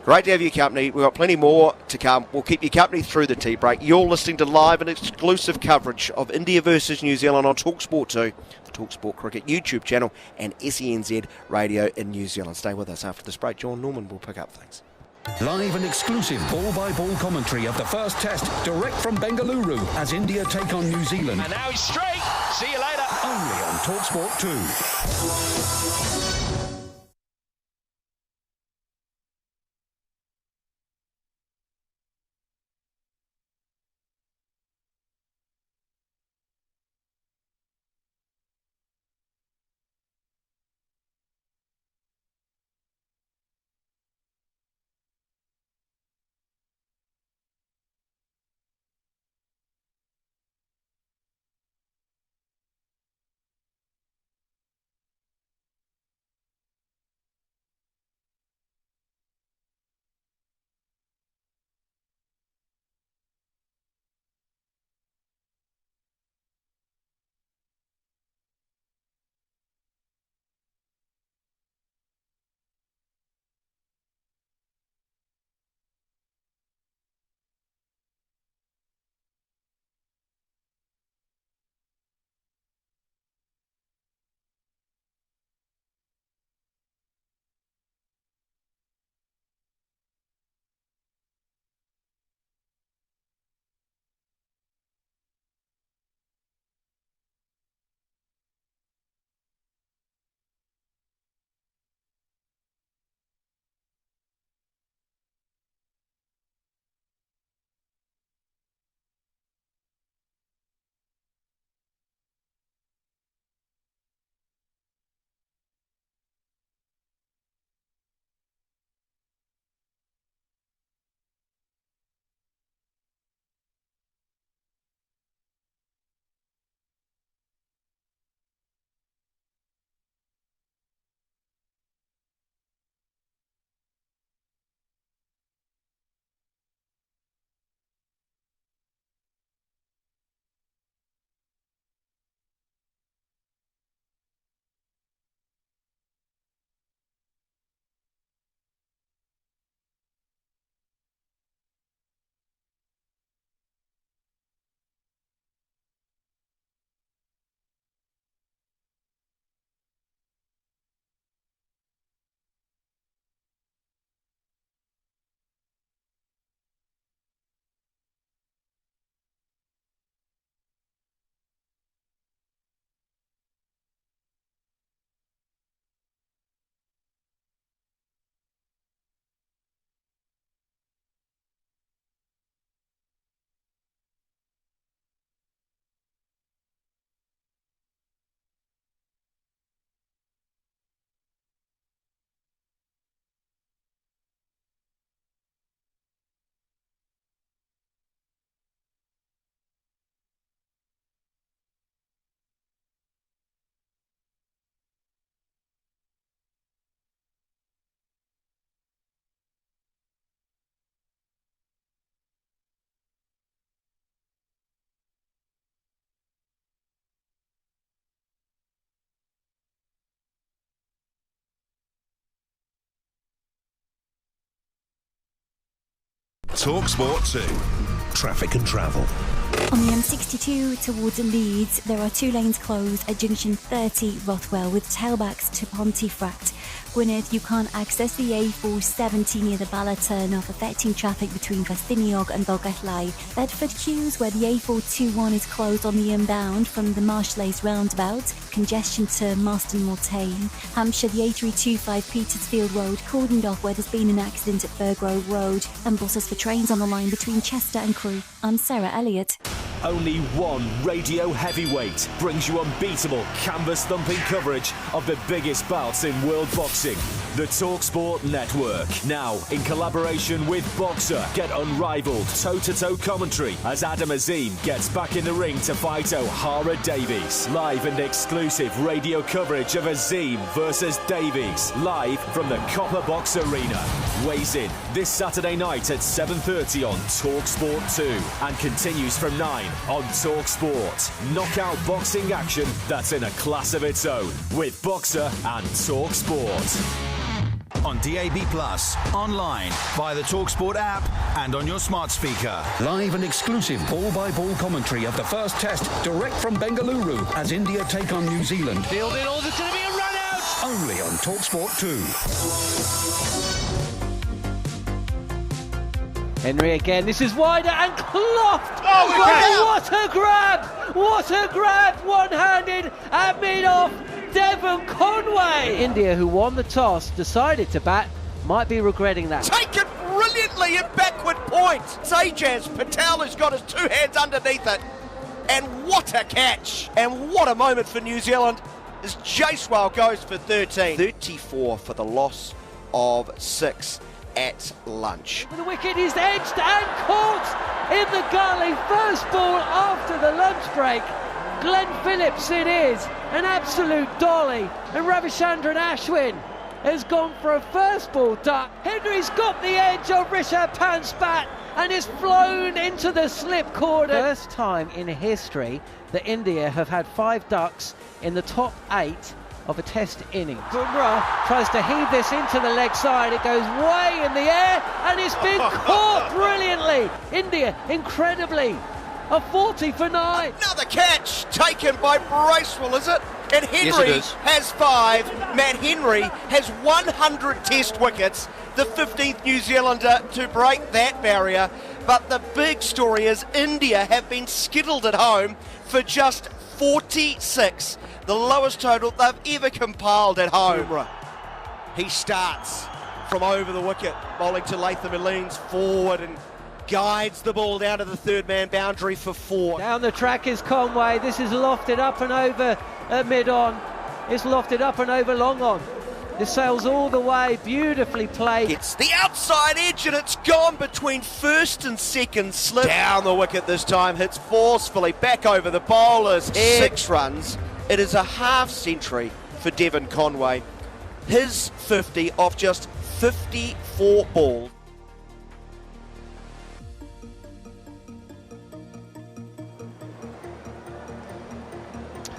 Great to have your company. We've got plenty more to come. We'll keep you company through the tea break. You're listening to live and exclusive coverage of India versus New Zealand on talkSPORT 2, the talkSPORT Cricket YouTube channel, and SENZ Radio in New Zealand. Stay with us after this break. Jon Norman will pick up things. Live and exclusive ball-by-ball commentary of the first test, direct from Bengaluru, as India take on New Zealand. And now he's straight. See you later. Only on talkSPORT 2. talkSPORT 2. Traffic and travel. On the M62 towards Leeds, there are 2 lanes closed at junction 30 Rothwell with tailbacks to Pontefract. Gwynedd, you can't access the A470 near the Bala turn-off, affecting traffic between Festiniog and Dolgellau. Bedford queues where the A421 is closed on the inbound from the Marshlays roundabout. Congestion to Marston Mortain. Hampshire, the A325 Petersfield Road cordoned off where there's been an accident at Bergrove Road. And buses for trains on the line between Chester and Crewe. I'm Sarah Elliott. Only one radio heavyweight brings you unbeatable canvas-thumping coverage of the biggest bouts in world boxing. The talkSPORT Network. Now, in collaboration with Boxer, get unrivaled toe-to-toe commentary as Adam Azim gets back in the ring to fight O'Hara Davies. Live and exclusive radio coverage of Azim versus Davies. Live from the Copper Box Arena. Weighs in this Saturday night at 7:30 on talkSPORT 2 and continues from 9 on talkSPORT. Knockout boxing action that's in a class of its own with Boxer and talkSPORT. On DAB+, online, via the talkSPORT app and on your smart speaker. Live and exclusive ball-by-ball commentary of the first test direct from Bengaluru as India take on New Zealand. Field in all, there's going to be a run-out! Only on talkSPORT 2. Henry again, this is wider and clocked! What a grab! What a grab! One-handed and mid-off, Devon Conway! India, who won the toss, decided to bat, might be regretting that. Taken brilliantly at backward point. Sajaz Patel has got his 2 hands underneath it. And what a catch! And what a moment for New Zealand as Jaswal goes for 13. 34 for the loss of 6 at lunch. The wicket is edged and caught in the gully. First ball after the lunch break. Glenn Phillips it is. An absolute dolly. And Ravichandran Ashwin has gone for a first ball duck. Henry's got the edge of Rishabh Pant's bat and is flown into the slip corner. First time in history that India have had 5 ducks in the top 8 of a test inning. Bumrah tries to heave this into the leg side. It goes way in the air and it's been caught brilliantly. India, incredibly, a 40 for 9. Another catch taken by Bracewell, is it? And Henry Yes, has 5. Matt Henry has 100 test wickets, the 15th New Zealander to break that barrier. But the big story is India have been skittled at home for just 46. The lowest total they've ever compiled at home. He starts from over the wicket, bowling to Latham, who leans forward and guides the ball down to the third man boundary for 4. Down the track is Conway. This is lofted up and over at mid-on. It's lofted up and over long on. This sails all the way, beautifully played. It's the outside edge and it's gone between first and second slip. Down the wicket this time, hits forcefully back over the bowler's head. 6 runs. It is a half century for Devon Conway. His 50 off just 54 balls.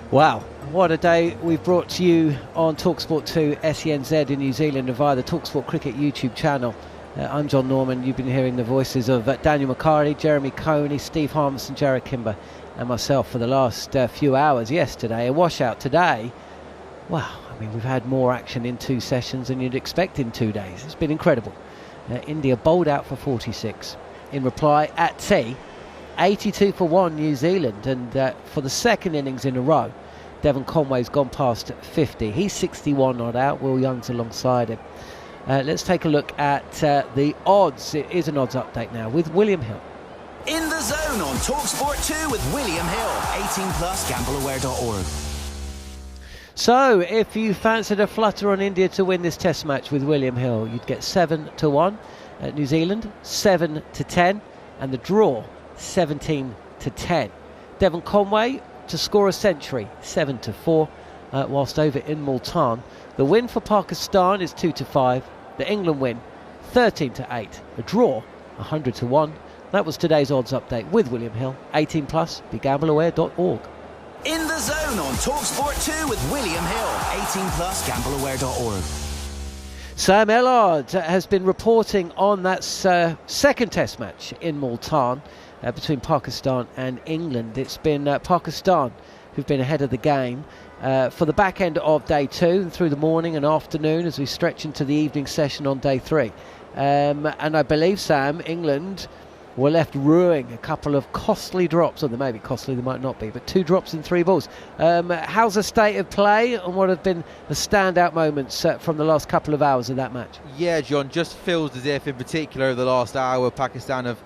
Wow, what a day we've brought to you on talkSPORT 2 SENZ in New Zealand and via the talkSPORT Cricket YouTube channel. I'm Jon Norman. You've been hearing the voices of Daniel McHardy, Jeremy Coney, Steve Harmison, Jarrod Kimber and myself for the last few hours yesterday. A washout today. Wow, I mean, we've had more action in 2 sessions than you'd expect in 2 days. It's been incredible. India bowled out for 46. In reply, at tea, 82 for 1 New Zealand. And for the second innings in a row, Devon Conway's gone past 50. He's 61 not out. Will Young's alongside him. Let's take a look at the odds. It is an odds update now with William Hill. In the Zone on talkSPORT 2 with William Hill. 18+, gambleaware.org. So, if you fancied a flutter on India to win this test match with William Hill, you'd get 7-1 at New Zealand, 7-10, and the draw 17-10. Devon Conway to score a century, 7-4, whilst over in Multan. The win for Pakistan is 2-5. The England win 13-8. A draw 100-1. That was today's odds update with William Hill. 18+, begambleaware.org. In the Zone on talkSPORT 2 with William Hill. 18+, gambleaware.org. Sam Ellard has been reporting on that second test match in Multan between Pakistan and England. It's been Pakistan who've been ahead of the game for the back end of day 2 and through the morning and afternoon as we stretch into the evening session on day 3. And I believe, Sam, England were left ruining a couple of costly drops, or they may be costly, they might not be, but 2 drops in 3 balls. How's the state of play, and what have been the standout moments from the last couple of hours of that match? Yeah, John, just feels as if in particular over the last hour Pakistan have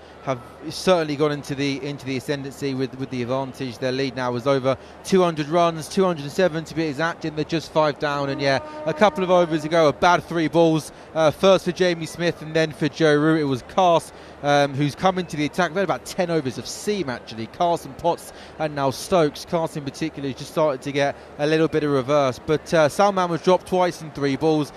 certainly gone into the ascendancy with the advantage. Their lead now is over 200 runs, 207 to be exact, and they're just 5 down. And yeah, a couple of overs ago, a bad 3 balls, first for Jamie Smith and then for Joe Root. It was Cars who's come into the attack. They've had about 10 overs of seam actually. Cars and Potts and now Stokes. Cars in particular just started to get a little bit of reverse, but Salman was dropped twice in 3 balls.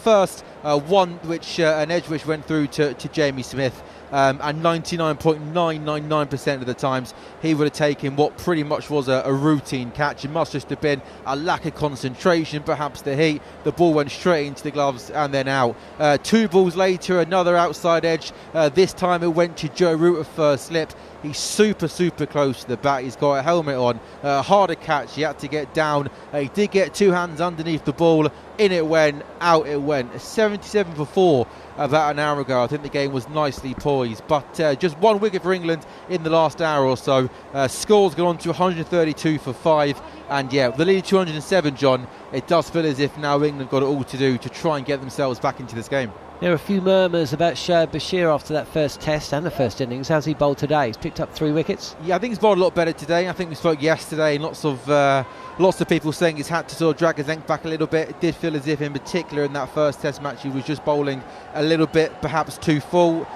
First one which an edge which went through to Jamie Smith. And 99.999% of the times he would have taken what pretty much was a routine catch. It must just have been a lack of concentration, perhaps the heat. The ball went straight into the gloves and then out. 2 balls later, another outside edge. This time it went to Joe Root at first slip. He's super close to the bat. He's got a helmet on. Harder catch. He had to get down. He did get 2 hands underneath the ball. In it went, out it went. 77 for 4 about an hour ago. I think the game was nicely poised. But just 1 wicket for England in the last hour or so. Scores gone on to 132 for 5. And yeah, the lead 207, John. It does feel as if now England got it all to do to try and get themselves back into this game. There are a few murmurs about Shoaib Bashir after that first test and the first innings. How's he bowled today? He's picked up 3 wickets. Yeah, I think he's bowled a lot better today. I think we spoke yesterday and lots of people saying he's had to sort of drag his length back a little bit. It did feel as if in particular in that first test match he was just bowling a little bit perhaps too full.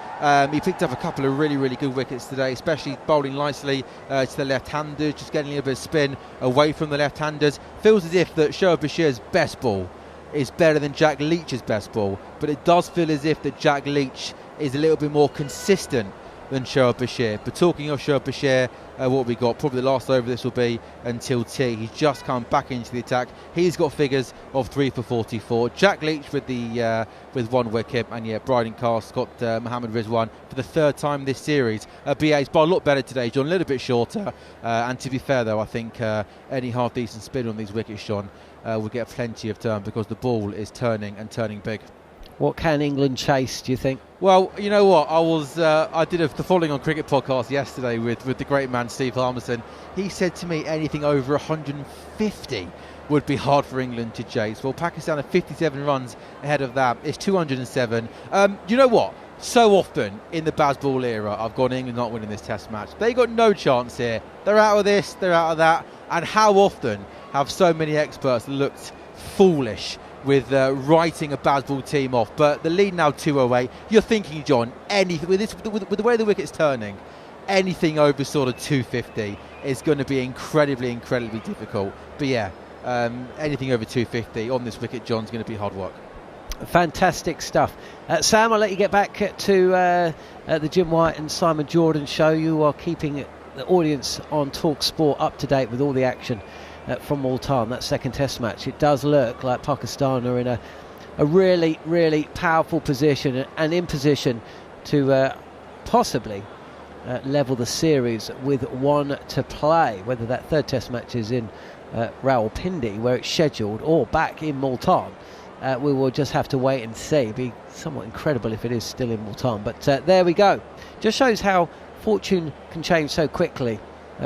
He picked up a couple of really good wickets today, especially bowling nicely to the left-handers, just getting a little bit of spin away from the left-handers. Feels as if that Shoaib Bashir's best ball is better than Jack Leach's best ball, but it does feel as if that Jack Leach is a little bit more consistent than Shoaib Bashir. But talking of Shoaib Bashir, what we got, probably the last over this will be until tea. He's just come back into the attack. He's got figures of 3 for 44. Jack Leach with 1 wicket, and yeah, Bryden Cast got Mohammad Rizwan for the 3rd time this series. BA's bowled a lot better today, John, a little bit shorter, and to be fair though, I think any half decent spin on these wickets, John, will get plenty of turn because the ball is turning and turning big. What can England chase, do you think? Well, you know what, I did the Following on Cricket podcast yesterday with the great man Steve Harmison. He said to me anything over 150 would be hard for England to chase. Well, Pakistan are 57 runs ahead of that. It's 207. You know what? So often in the Bazball era, I've gone England not winning this test match. They got no chance here. They're out of this, they're out of that. And how often have so many experts looked foolish with writing a Bazball team off? But the lead now 208. You're thinking, John, anything with the way the wicket's turning, anything over sort of 250 is going to be incredibly difficult. But yeah, anything over 250 on this wicket, John's going to be hard work. Fantastic stuff. Sam, I'll let you get back to the Jim White and Simon Jordan show. You are keeping the audience on talkSPORT up to date with all the action from Multan, that second test match. It does look like Pakistan are in a really powerful position and in position to possibly level the series with 1 to play. Whether that 3rd test match is in Rawalpindi where it's scheduled or back in Multan, we will just have to wait and see. It'd be somewhat incredible if it is still in Multan, but there we go. Just shows how fortune can change so quickly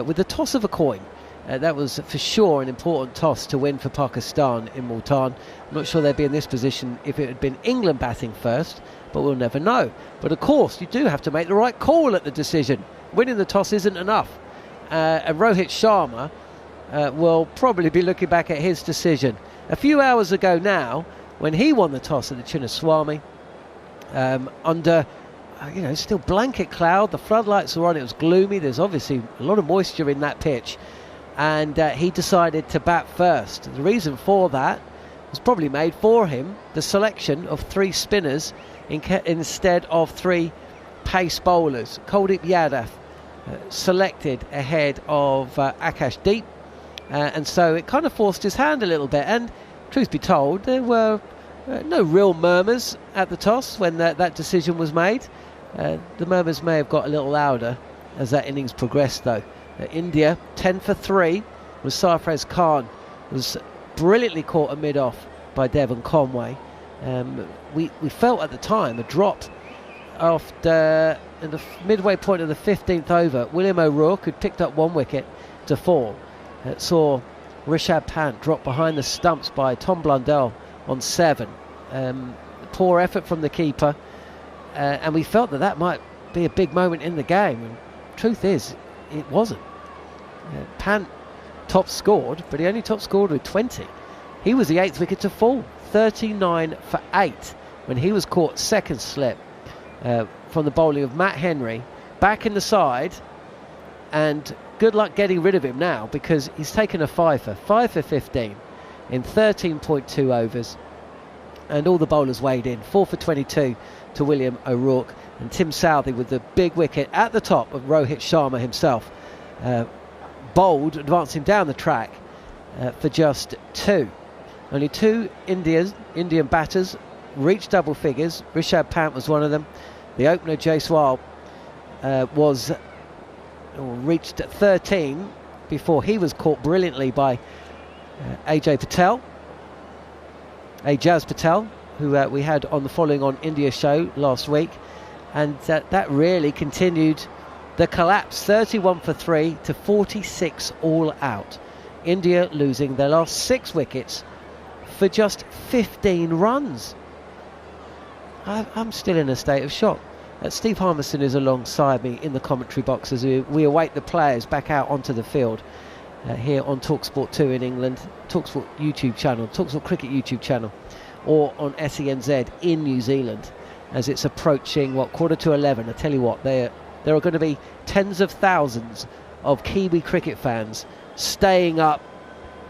with the toss of a coin. That was for sure an important toss to win for Pakistan in Multan. I'm not sure they'd be in this position if it had been England batting first, but we'll never know. But of course, you do have to make the right call at the decision. Winning the toss isn't enough. And Rohit Sharma will probably be looking back at his decision a few hours ago now when he won the toss at the Chinnaswamy under still blanket cloud. The floodlights were on, it was gloomy, there's obviously a lot of moisture in that pitch, and he decided to bat first. The reason for that was probably made for him, the selection of 3 spinners instead of 3 pace bowlers. Kuldeep Yadav selected ahead of Akash Deep, and so it kind of forced his hand a little bit. And truth be told, there were No real murmurs at the toss when that decision was made. The murmurs may have got a little louder as that innings progressed, though. India 10 for 3 with Sarfraz Khan was brilliantly caught a mid-off by Devon Conway. We felt at the time a drop after in the midway point of the 15th over. William O'Rourke, who'd picked up 1 wicket to fall, saw Rishabh Pant drop behind the stumps by Tom Blundell on 7. Poor effort from the keeper, and we felt that might be a big moment in the game, and truth is it wasn't. Pant top scored, but he only top scored with 20. He was the 8th wicket to fall, 39 for 8, when he was caught second slip from the bowling of Matt Henry back in the side. And good luck getting rid of him now, because he's taken a 5 for 15 in 13.2 overs, and all the bowlers weighed in. 4 for 22 to William O'Rourke, and Tim Southey with the big wicket at the top of Rohit Sharma himself bowled, advancing down the track for just 2. Only 2 Indian batters reached double figures. Rishabh Pant was one of them. The opener Jaiswal reached 13 before he was caught brilliantly by Ajaz Patel, who we had on the Following on India show last week, and that really continued the collapse. 31 for 3 to 46 all out. India losing their last 6 wickets for just 15 runs. I'm still in a state of shock. Steve Harmison is alongside me in the commentary box as we await the players back out onto the field here on talkSPORT 2 in England, talkSPORT YouTube channel, talkSPORT Cricket YouTube channel, or on SENZ in New Zealand, as it's approaching 11:15. I tell you what, there are going to be tens of thousands of Kiwi cricket fans staying up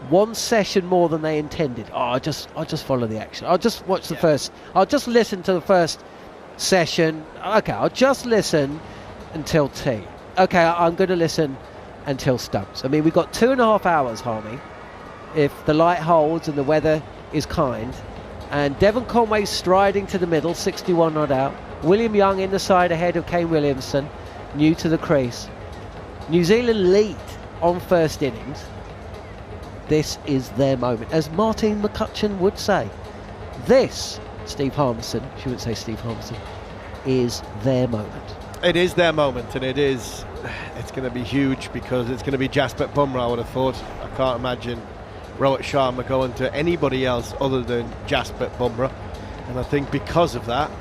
one session more than they intended. I'll just follow the action. I'll just watch the first. I'll just listen to the first session. Okay, I'll just listen until tea. Okay, I'm going to listen until Stumps. I mean, we've got 2.5 hours, Harmy, if the light holds and the weather is kind. And Devon Conway striding to the middle, 61 not out. William Young in the side ahead of Kane Williamson, new to the crease. New Zealand lead on first innings. This is their moment. As Martin McCutcheon would say, this, Steve Harmison, she wouldn't say Steve Harmison, is their moment. It is their moment, and it's going to be huge, because it's going to be Jasprit Bumrah, I would have thought. I can't imagine Rohit Sharma going to anybody else other than Jasprit Bumrah, and I think because of that,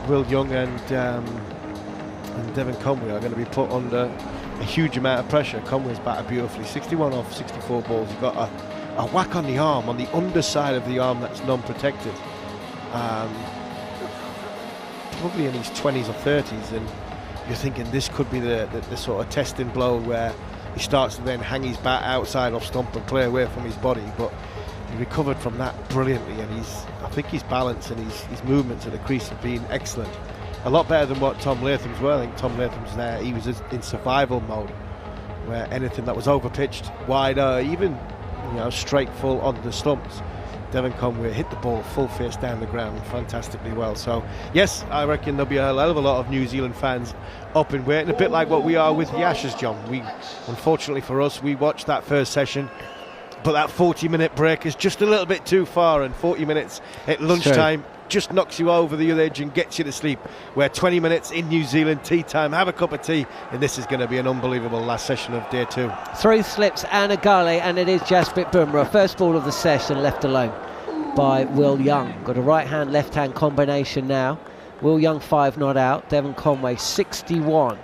Will Young and Devon Conway are going to be put under a huge amount of pressure. Conway's batted beautifully, 61 off 64 balls. You've got a whack on the arm, on the underside of the arm that's non-protected, probably in his 20s or 30s, and you're thinking this could be the sort of testing blow where he starts to then hang his bat outside off stump and play away from his body. But he recovered from that brilliantly, and I think his balance and his movements at the crease have been excellent. A lot better than what Tom Latham's were. I think Tom Latham's there, he was in survival mode, where anything that was overpitched, wider, even straight full on the stumps, Devon Conway hit the ball full face down the ground fantastically well. So yes, I reckon there'll be a hell of a lot of New Zealand fans up and waiting, a bit like what we are with the Ashes, John. Unfortunately for us, we watched that first session, but that 40-minute break is just a little bit too far, and 40 minutes at lunchtime just knocks you over the edge and gets you to sleep, where 20 minutes in New Zealand, tea time, have a cup of tea, and this is going to be an unbelievable last session of day 2. 3 slips and a gully, and it is Jasprit Bumrah, first ball of the session, left alone by Will Young. Got a right-hand, left-hand combination now. Will Young 5 not out, Devon Conway 61.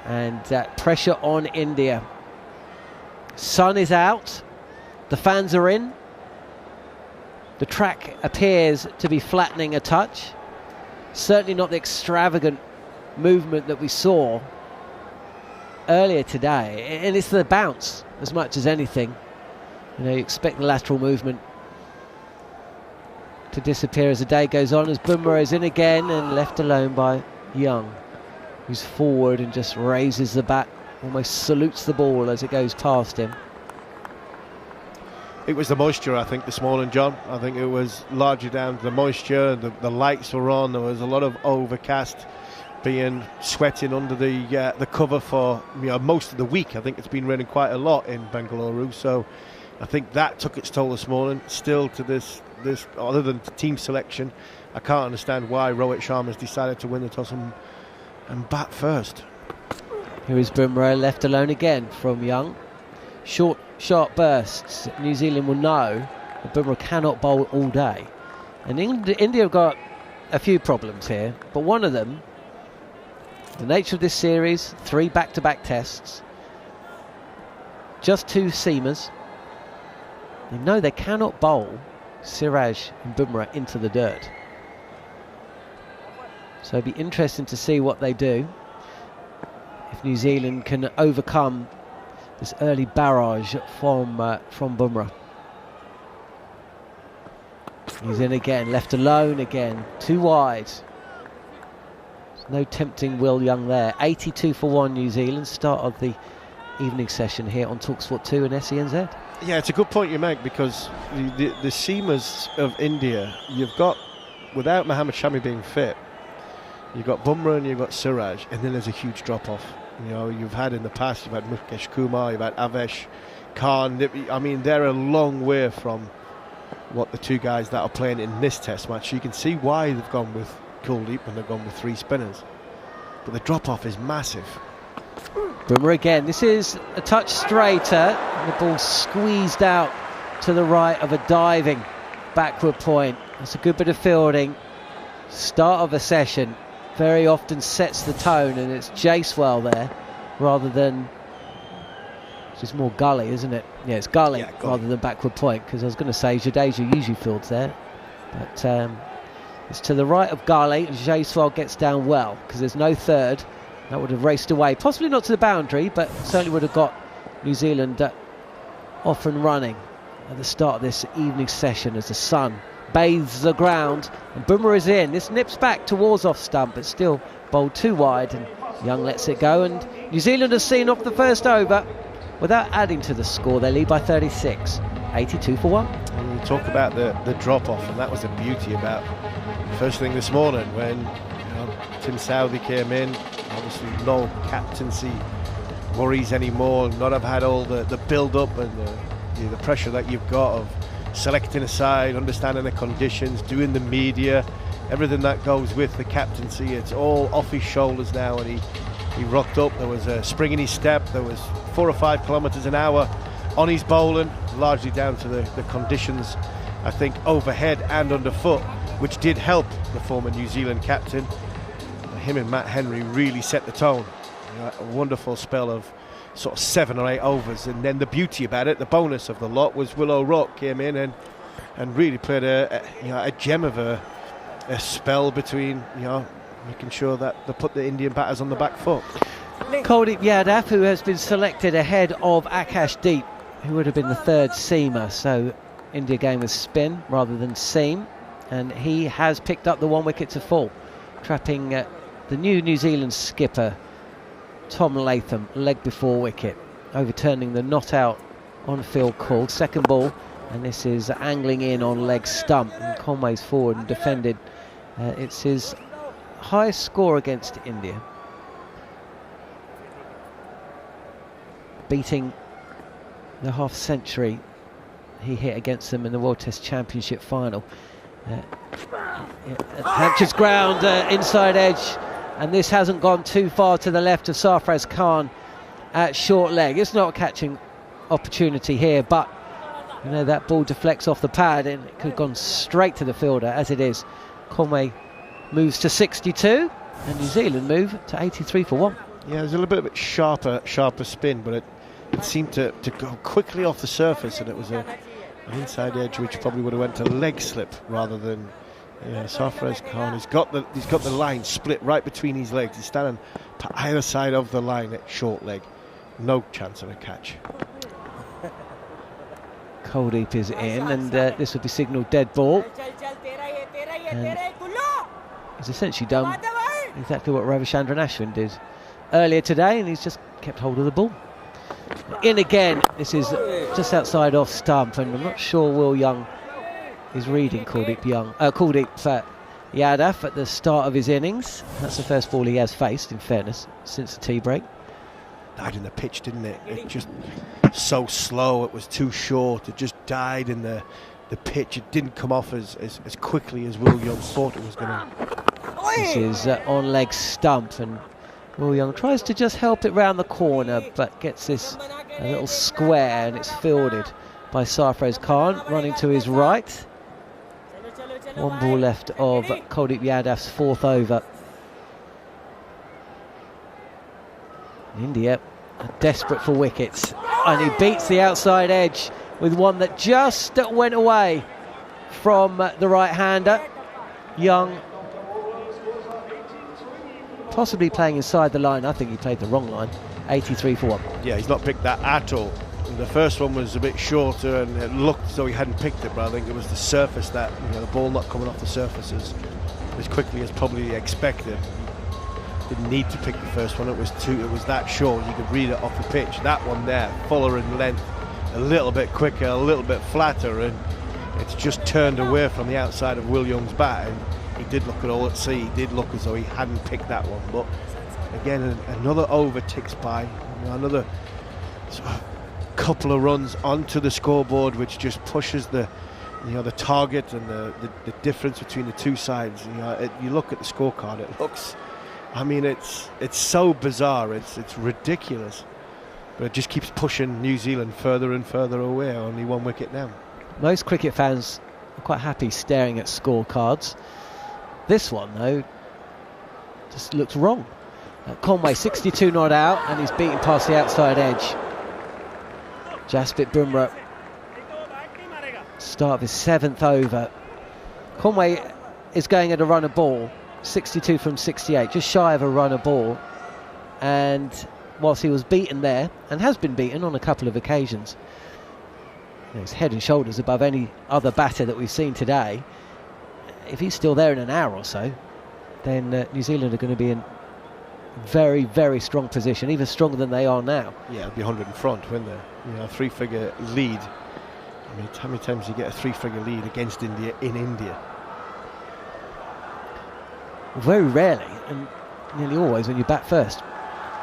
And pressure on India. Sun is out, the fans are in. The track appears to be flattening a touch. Certainly not the extravagant movement that we saw earlier today. And it's the bounce as much as anything. You expect the lateral movement to disappear as the day goes on, as Bumrah is in again and left alone by Young, who's forward and just raises the bat, almost salutes the ball as it goes past him. It was the moisture, I think, this morning, John. I think it was largely down to the moisture. The lights were on. There was a lot of overcast, sweating under the cover for most of the week. I think it's been raining quite a lot in Bengaluru, so I think that took its toll this morning. Still to this other than the team selection, I can't understand why Rohit Sharma's decided to win the toss and bat first. Here is Bumrah left alone again from Young. Short, sharp bursts. New Zealand will know that Bumrah cannot bowl all day. And India have got a few problems here, but one of them, the nature of this series, 3 back-to-back tests, just 2 seamers. They know they cannot bowl Siraj and Bumrah into the dirt. So it'll be interesting to see what they do. If New Zealand can overcome this early barrage from Bumrah. He's in again, left alone again, 2 wide. There's no tempting Will Young there. 82 for 1 New Zealand, start of the evening session here on talkSPORT 2 and SENZ. Yeah, it's a good point you make, because the seamers of India, you've got, without Mohammad Shami being fit, you've got Bumrah and you've got Siraj, and then there's a huge drop-off. You've had in the past, you've had Mukesh Kumar, you've had Avesh Khan. I mean, they're a long way from what the 2 guys that are playing in this test match. So you can see why they've gone with Kuldeep and they've gone with 3 spinners. But the drop-off is massive. Bumrah again. This is a touch straighter, and the ball squeezed out to the right of a diving backward point. That's a good bit of fielding. Start of a session very often sets the tone, and it's Jaiswal there rather than, it's just more gully, isn't it? Yeah, it's gully rather than backward point, because I was going to say Jadeja usually fields there, but it's to the right of gully, and Jaiswal gets down well because there's no third. That would have raced away, possibly not to the boundary, but certainly would have got New Zealand off and running at the start of this evening session as the sun bathes the ground, and Bumrah is in. This nips back towards off stump, but still bowled 2 wide, and Young lets it go, and New Zealand has seen off the first over without adding to the score. They lead by 36, 82 for 1. And we talk about the drop off, and that was the beauty about first thing this morning when Tim Southey came in. Obviously no captaincy worries anymore, not have had all the build up and the pressure that you've got of selecting a side, understanding the conditions, doing the media, everything that goes with the captaincy. It's all off his shoulders now, and he rocked up. There was a spring in his step. There was 4 or 5 kilometres an hour on his bowling, largely down to the conditions, I think, overhead and underfoot, which did help the former New Zealand captain. Him and Matt Henry really set the tone. A wonderful spell of sort of 7 or 8 overs, and then the beauty about it, the bonus of the lot, was Will O'Rourke came in and really played a gem of a spell between making sure that they put the Indian batters on the back foot. Kuldeep Yadav, who has been selected ahead of Akash Deep, who would have been the 3rd seamer, so India game with spin rather than seam, and he has picked up the 1 wicket to fall, trapping the New Zealand skipper Tom Latham leg before wicket, overturning the not out on field call. Second ball, and this is angling in on leg stump, and Conway's forward and defended. It's his highest score against India, beating the half century he hit against them in the World Test Championship final. Hampshire's ground, inside edge, and this hasn't gone too far to the left of Sarfraz Khan at short leg. It's not a catching opportunity here, but that ball deflects off the pad and it could have gone straight to the fielder. As it is, Conway moves to 62 and New Zealand move to 83 for 1. Yeah, there's a little bit sharper spin, but it seemed to go quickly off the surface, and it was an inside edge which probably would have went to leg slip rather than. Sarfraz Khan, he's got the line split right between his legs. He's standing to either side of the line at short leg. No chance of a catch. Kuldeep is in, and this will be signalled dead ball. And he's essentially done exactly what Ravichandran Ashwin did earlier today, and he's just kept hold of the ball. In again. This is just outside off stump, and I'm not sure Will Young is reading Kuldeep Yadav at the start of his innings. That's the first ball he has faced, in fairness, since the tea break. Died in the pitch, didn't it? It just so slow, it was too short, it just died in the pitch. It didn't come off as quickly as Will Young thought it was going to. This is on leg stump, and Will Young tries to just help it round the corner, but gets this a little square, and it's fielded by Sarfraz Khan, running to his right. One ball left of Kuldeep Yadav's fourth over. India are desperate for wickets, and he beats the outside edge with one that just went away from the right-hander. Young possibly playing inside the line. I think he played the wrong line. 83 for 1. Yeah, he's not picked that at all. The first one was a bit shorter and it looked as though he hadn't picked it, but I think it was the surface that, the ball not coming off the surfaces as quickly as probably expected. He didn't need to pick the first one. It was that short. You could read it off the pitch. That one there, fuller in length, a little bit quicker, a little bit flatter, and it's just turned away from the outside of Will Young's bat. And he did look at all at sea. He did look as though he hadn't picked that one. But again, another over ticks by. Another sort of couple of runs onto the scoreboard, which just pushes the target and the difference between the two sides. You look at the scorecard, it looks, it's so bizarre, it's ridiculous, but it just keeps pushing New Zealand further and further away. Only one wicket now. Most cricket fans are quite happy staring at scorecards. This one though just looks wrong. Conway 62 not out, and he's beaten past the outside edge. Jasprit Bumrah, start of his 7th over. Conway is going at a run of ball, 62 from 68, just shy of a run of ball. And whilst he was beaten there, and has been beaten on a couple of occasions, he's head and shoulders above any other batter that we've seen today. If he's still there in an hour or so, then New Zealand are going to be in very, very strong position, even stronger than they are now. Yeah, it'll be 100 in front, wouldn't there? A 3-figure lead. How many times do you get a 3-figure lead against India in India? Very rarely, and nearly always when you bat first,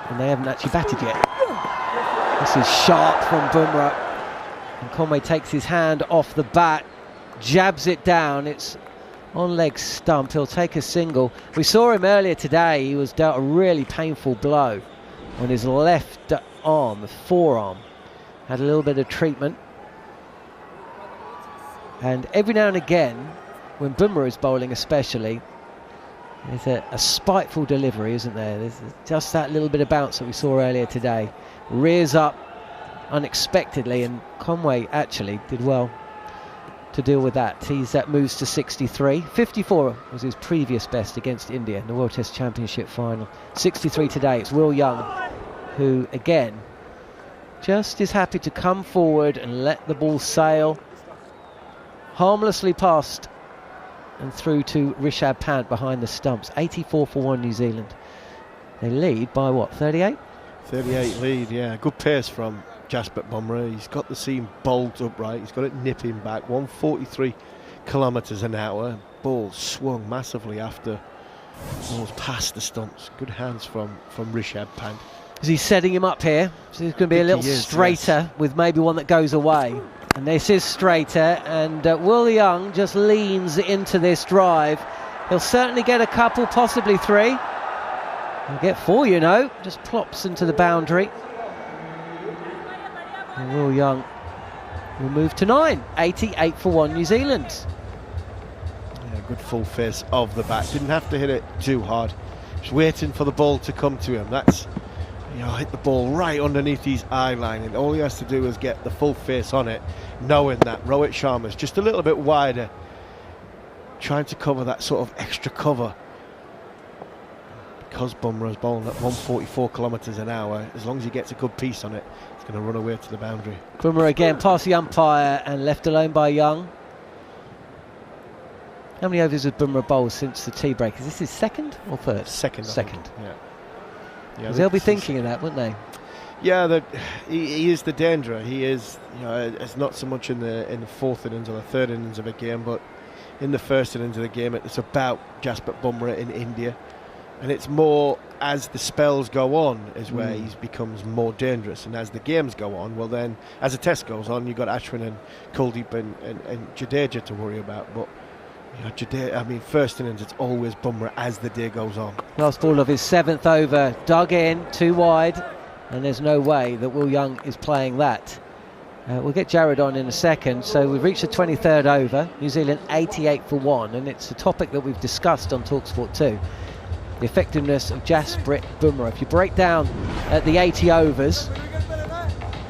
and they haven't actually batted yet. This is sharp from Bumrah, and Conway takes his hand off the bat, jabs it down. It's on leg stump. He'll take a single. We saw him earlier today. He was dealt a really painful blow on his left arm, the forearm. Had a little bit of treatment. And every now and again, when Bumrah is bowling especially, there's a spiteful delivery, isn't there? There's just that little bit of bounce that we saw earlier today. Rears up unexpectedly, and Conway actually did well to deal with that. That moves to 63. 54 was his previous best against India in the World Test Championship final. 63 today. It's Will Young, who again just is happy to come forward and let the ball sail harmlessly past and through to Rishabh Pant behind the stumps. 84 for 1 New Zealand. They lead by what, 38? 38 lead, yeah. Good pace from Jasprit Bumrah. He's got the seam bowled upright. He's got it nipping back. 143 kilometres an hour. Ball swung massively after balls past the stumps. Good hands from Rishabh Pant. Is he setting him up here? So he's going to be a little straighter, yes, with maybe one that goes away. And this is straighter, and Will Young just leans into this drive. He'll certainly get a couple, possibly 3. He'll get 4, just plops into the boundary. And Will Young will move to 9. 88 for 1 New Zealand. Yeah, good full face of the bat. Didn't have to hit it too hard. Just waiting for the ball to come to him. That's, hit the ball right underneath his eye line, and all he has to do is get the full face on it, knowing that Rohit Sharma's just a little bit wider, trying to cover that sort of extra cover. Because Bumrah's bowling at 144 kilometres an hour, as long as he gets a good piece on it, it's going to run away to the boundary. Bumrah again past the umpire and left alone by Young. How many overs has Bumrah bowled since the tea break? Is this his second or third? Second. Second. Yeah, they'll be thinking of that, won't they? Yeah, he is the danger. He is, it's not so much in the fourth innings or the third innings of a game, but in the first innings of the game, it's about Jasprit Bumrah in India. And it's more as the spells go on is where he becomes more dangerous. And as the games go on, well then, as the test goes on, you've got Ashwin and Kuldeep and Jadeja to worry about. But first innings, it's always Bumrah as the day goes on. Last ball of his 7th over, dug in, too wide, and there's no way that Will Young is playing that. We'll get Jarrod on in a second. So we've reached the 23rd over, New Zealand 88 for 1, and it's a topic that we've discussed on talkSPORT 2. The effectiveness of Jasprit Bumrah. If you break down the 80 overs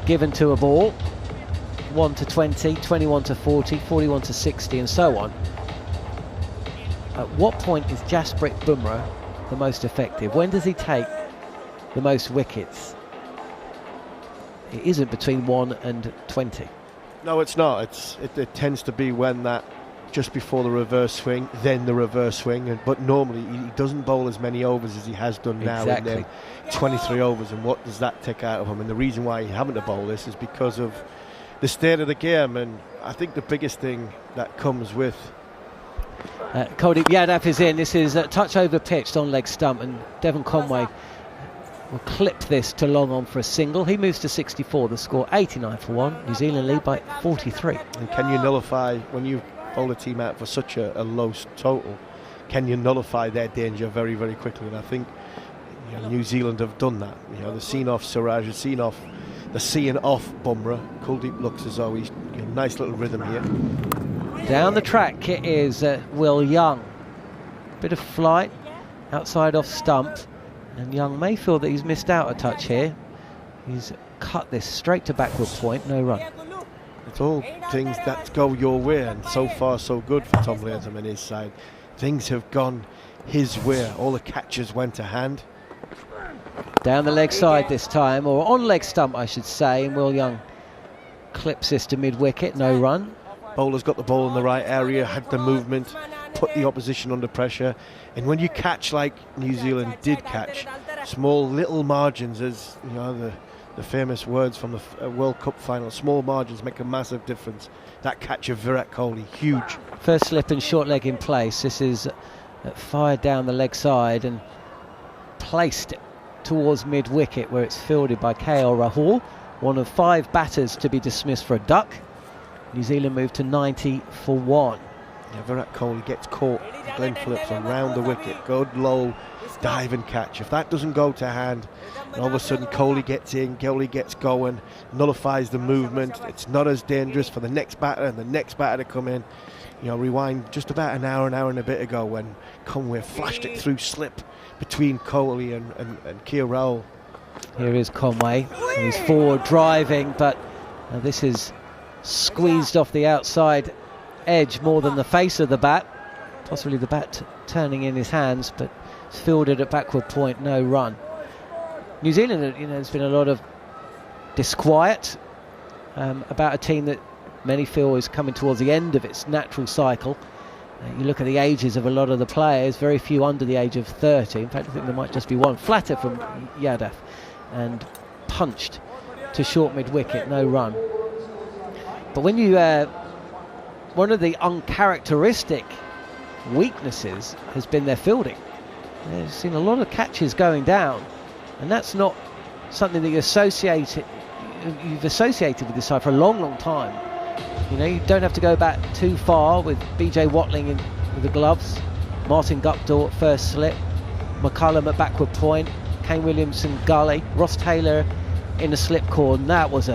given to a ball, 1 to 20, 21 to 40, 41 to 60 and so on, at what point is Jasprit Bumrah the most effective? When does he take the most wickets? It isn't between 1 and 20. No, it's not. It tends to be when that just before the reverse swing, then the reverse swing. But normally he doesn't bowl as many overs as he has done now. Exactly. In 23 overs, and what does that take out of him? And the reason why he's having to bowl this is because of the state of the game. And I think the biggest thing that comes with Kuldeep Yadav is in. This is a touch over pitched on leg stump, and Devon Conway will clip this to long on for a single. He moves to 64. The score 89 for 1. New Zealand lead by 43. And can you nullify, when you bowl a team out for such a low total, can you nullify their danger very, very quickly? And I think New Zealand have done that. They've seen off Siraj, they've seen off Bumrah. Kuldeep looks as though he's got a nice little rhythm here. Down the track it is Will Young. Bit of flight outside off stump, and Young may feel that he's missed out a touch here. He's cut this straight to backward point, no run. It's all things that go your way, and so far so good for Tom Latham and his side. Things have gone his way. All the catches went to hand. Down the leg side this time, or on leg stump I should say, and Will Young clips this to mid-wicket, no run. Bowler's got the ball in the right area, had the movement, put the opposition under pressure, and when you catch like New Zealand did catch, small little margins, as the famous words from the World Cup final, small margins make a massive difference. That catch of Virat Kohli, huge. First slip and short leg in place. This is fired down the leg side and placed towards mid-wicket, where it's fielded by KL Rahul, one of 5 batters to be dismissed for a duck. New Zealand move to 90 for 1. Yeah, Virat Kohli gets caught. Glenn Phillips around the wicket. Good low dive and catch. If that doesn't go to hand, and all of a sudden Kohli gets in, Kohli gets going, nullifies the movement. It's not as dangerous for the next batter and the next batter to come in. Rewind just about an hour and a bit ago when Conway flashed it through slip between Kohli and Kia Rahul. Here is Conway, and he's forward driving, but this is squeezed off the outside edge more than the face of the bat, possibly the bat turning in his hands, but it's fielded at backward point, no run. New Zealand, there's been a lot of disquiet about a team that many feel is coming towards the end of its natural cycle. You look at the ages of a lot of the players, very few under the age of 30. In fact, I think there might just be one. Flatter from Yadav, and punched to short mid-wicket, no run. But when you one of the uncharacteristic weaknesses has been their fielding. They've seen a lot of catches going down, and that's not something that you've associated with this side for a long time. You don't have to go back too far with BJ Watling with the gloves, Martin Guptill at first slip, McCullum at backward point, Kane Williamson gully, Ross Taylor in a slip cord, and that was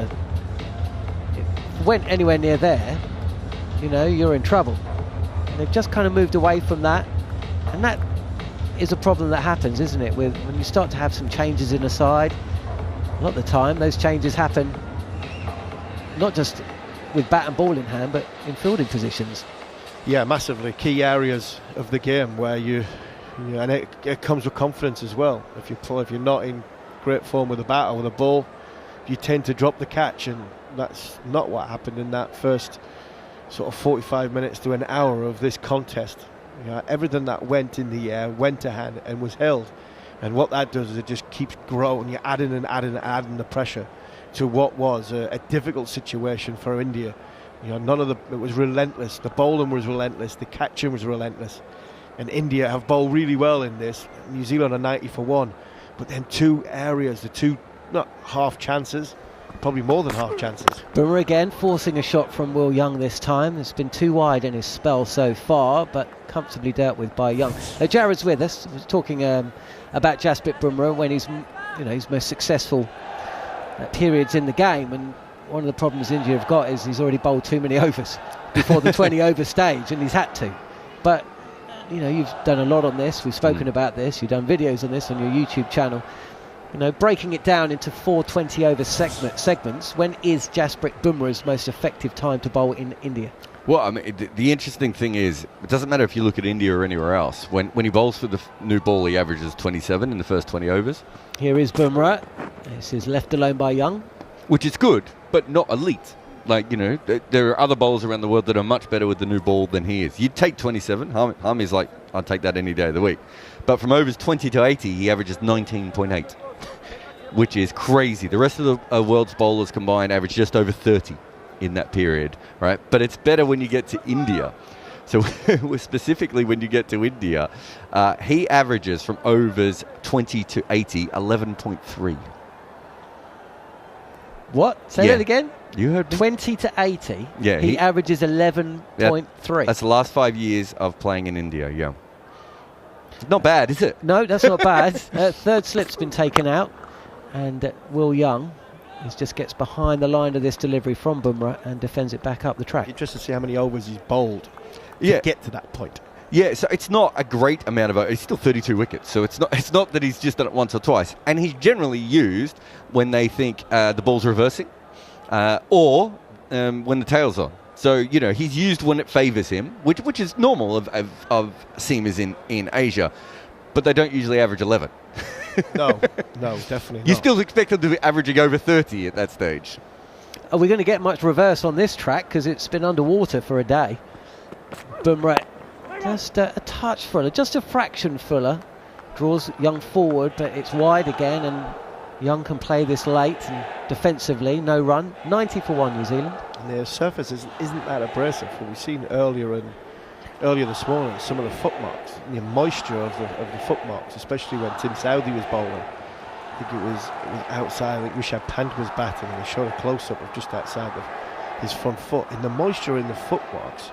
went anywhere near there, you're in trouble. And they've just kind of moved away from that, and that is a problem that happens, isn't it, when you start to have some changes in a side. A lot of the time those changes happen not just with bat and ball in hand, but in fielding positions. Yeah, massively. Key areas of the game where and it comes with confidence as well. If you're not in great form with a bat or with a ball, you tend to drop the catch, and that's not what happened in that first sort of 45 minutes to an hour of this contest. Everything that went in the air went to hand and was held. And what that does is it just keeps growing. You're adding and adding and adding the pressure to what was a difficult situation for India. It was relentless. The bowling was relentless. The catching was relentless. And India have bowled really well in this. New Zealand are 90 for 1. But then two areas, the two, not half chances, probably more than half chances. Boomer again forcing a shot from Will Young this time. It's been too wide in his spell so far, but comfortably dealt with by Young. Jarrod's with us. We're talking about Jasprit Bumrah when he's, his most successful periods in the game, and one of the problems India have got is he's already bowled too many overs before the 20 over stage, and he's had to. But you've done a lot on this. We've spoken about this. You've done videos on this on your YouTube channel. Breaking it down into 4 20-over segments. When is Jasprit Bumrah's most effective time to bowl in India? Well, I mean, the interesting thing is, it doesn't matter if you look at India or anywhere else. When he bowls for the new ball, he averages 27 in the first 20 overs. Here is Bumrah. This is left alone by Young. Which is good, but not elite. There are other bowlers around the world that are much better with the new ball than he is. You'd take 27. Harmy's like, I'd take that any day of the week. But from overs 20 to 80, he averages 19.8, which is crazy. The rest of the world's bowlers combined average just over 30 in that period, right? But it's better when you get to India. So specifically when you get to India, he averages from overs 20 to 80, 11.3. What? Say that again? You heard me. 20 to 80. Yeah, he averages 11.3. That's the last 5 years of playing in India, yeah. Not bad, is it? No, that's not bad. Third slip's been taken out, and Will Young just gets behind the line of this delivery from Bumrah and defends it back up the track. Interested to see how many overs he's bowled to get to that point. Yeah, so it's not a great amount of overs. It's still 32 wickets, so it's not that he's just done it once or twice. And he's generally used when they think the ball's reversing or when the tail's on. So, he's used when it favours him, which is normal of seamers in Asia, but they don't usually average 11. No, definitely not. You still expect them to be averaging over 30 at that stage. Are we going to get much reverse on this track? Because it's been underwater for a day. Bumrah, just a touch fuller, just a fraction fuller. Draws Young forward, but it's wide again, and Young can play this late and defensively, no run. 90 for 1 New Zealand. And their surface isn't that abrasive. What we've seen earlier this morning, some of the footmarks, the moisture of the footmarks, especially when Tim Southee was bowling. I think it was outside. I think Rishabh Pant was batting, and they showed a close-up of just outside of his front foot. And the moisture in the footmarks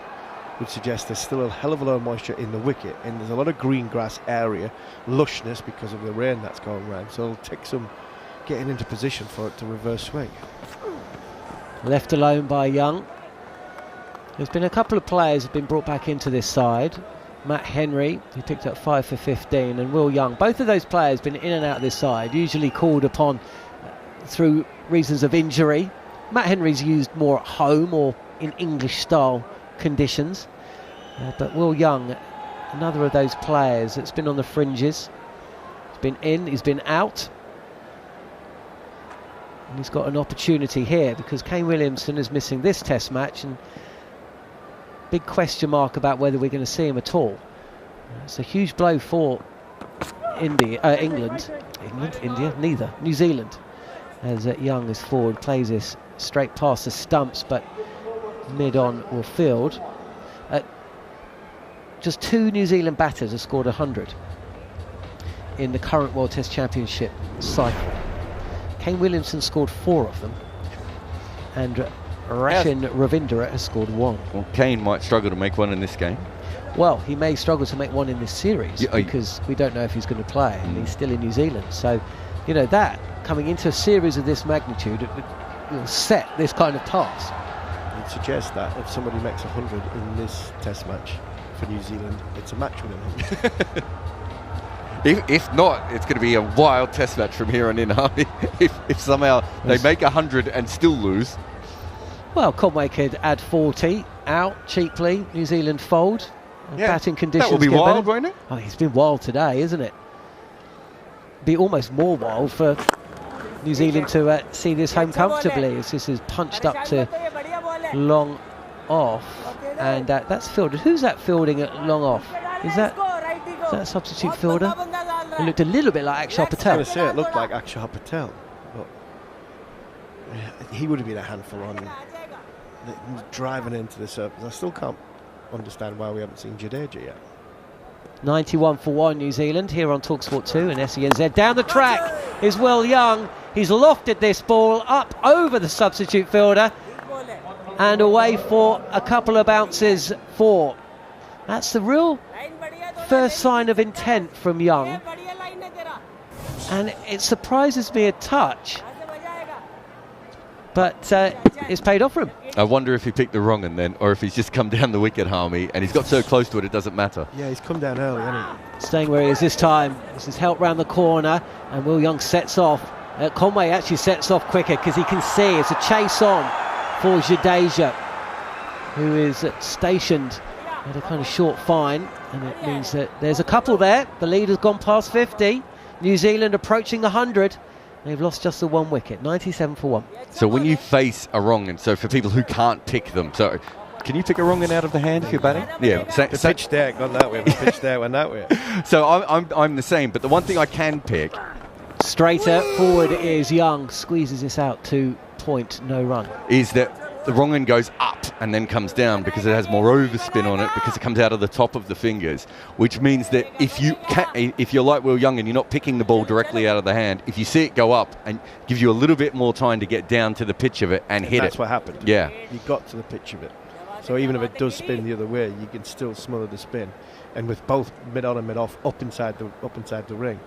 would suggest there's still a hell of a lot of moisture in the wicket, and there's a lot of green grass area, lushness because of the rain that's going around. So it'll take some getting into position for it to reverse swing. Left alone by Young. There's been a couple of players who've been brought back into this side. Matt Henry, who picked up 5 for 15, and Will Young. Both of those players been in and out of this side, usually called upon through reasons of injury. Matt Henry's used more at home or in English-style conditions. But Will Young, another of those players that's been on the fringes. He's been in, he's been out. And he's got an opportunity here because Kane Williamson is missing this test match, and big question mark about whether we're going to see him at all. It's a huge blow for India, neither. New Zealand, as Young is forward, plays this straight past the stumps, but mid-on or field. Just 2 New Zealand batters have scored 100 in the current World Test Championship cycle. Kane Williamson scored 4 of them, and Rashin Ravindra has scored 1. Well, Kane might struggle to make one in this game. Well, he may struggle to make one in this series because we don't know if he's going to play, and he's still in New Zealand. So, that coming into a series of this magnitude, it will set this kind of task. You'd suggest that if somebody makes 100 in this test match for New Zealand, it's a match within 100. If not, it's going to be a wild test match from here on in, Harvey. If somehow they make 100 and still lose. Well, Conway could add 40 out cheaply. New Zealand fold. Batting conditions. That will be wild, won't it? Oh, it's been wild today, isn't it? Be almost more wild for New Zealand to see this home comfortably, as this is punched up to long off, and that's fielded. Who's that fielding at long off? Is that a substitute fielder? It looked a little bit like Akshar Patel. I was going to say it looked like Akshar Patel, but he would have been a handful on driving into the surface. I still can't understand why we haven't seen Jadeja yet. 91 for 1 New Zealand here on talkSPORT 2 and SENZ. Down the track is Will Young. He's lofted this ball up over the substitute fielder and away for a couple of bounces for. That's the real first sign of intent from Young. And it surprises me a touch. But it's paid off for him. I wonder if he picked the wrong one then, or if he's just come down the wicket, Harmy, and he's got so close to it, it doesn't matter. Yeah, he's come down early, hasn't he? Staying where he is this time. This is help round the corner, and Will Young sets off. Conway actually sets off quicker because he can see it's a chase on for Jadeja, who is stationed at a kind of short fine, and it means that there's a couple there. The lead has gone past 50. New Zealand approaching the 100. They've lost just the 1 wicket, 97 for 1. So when you face a wrong, and so for people who can't pick them, so can you pick a wrong one out of the hand if you're batting? Yeah. The pitch there gone that way, the pitch there went that way. So I'm the same, but the one thing I can pick... Straighter forward is Young, squeezes this out to point, no run. Is that the wrong end goes up and then comes down because it has more overspin on it, because it comes out of the top of the fingers, which means that if you're like Will Young and you're not picking the ball directly out of the hand, if you see it go up, and gives you a little bit more time to get down to the pitch of it and hit it. That's what happened. Yeah. You got to the pitch of it. So even if it does spin the other way, you can still smother the spin. And with both mid-on and mid-off up inside the ring.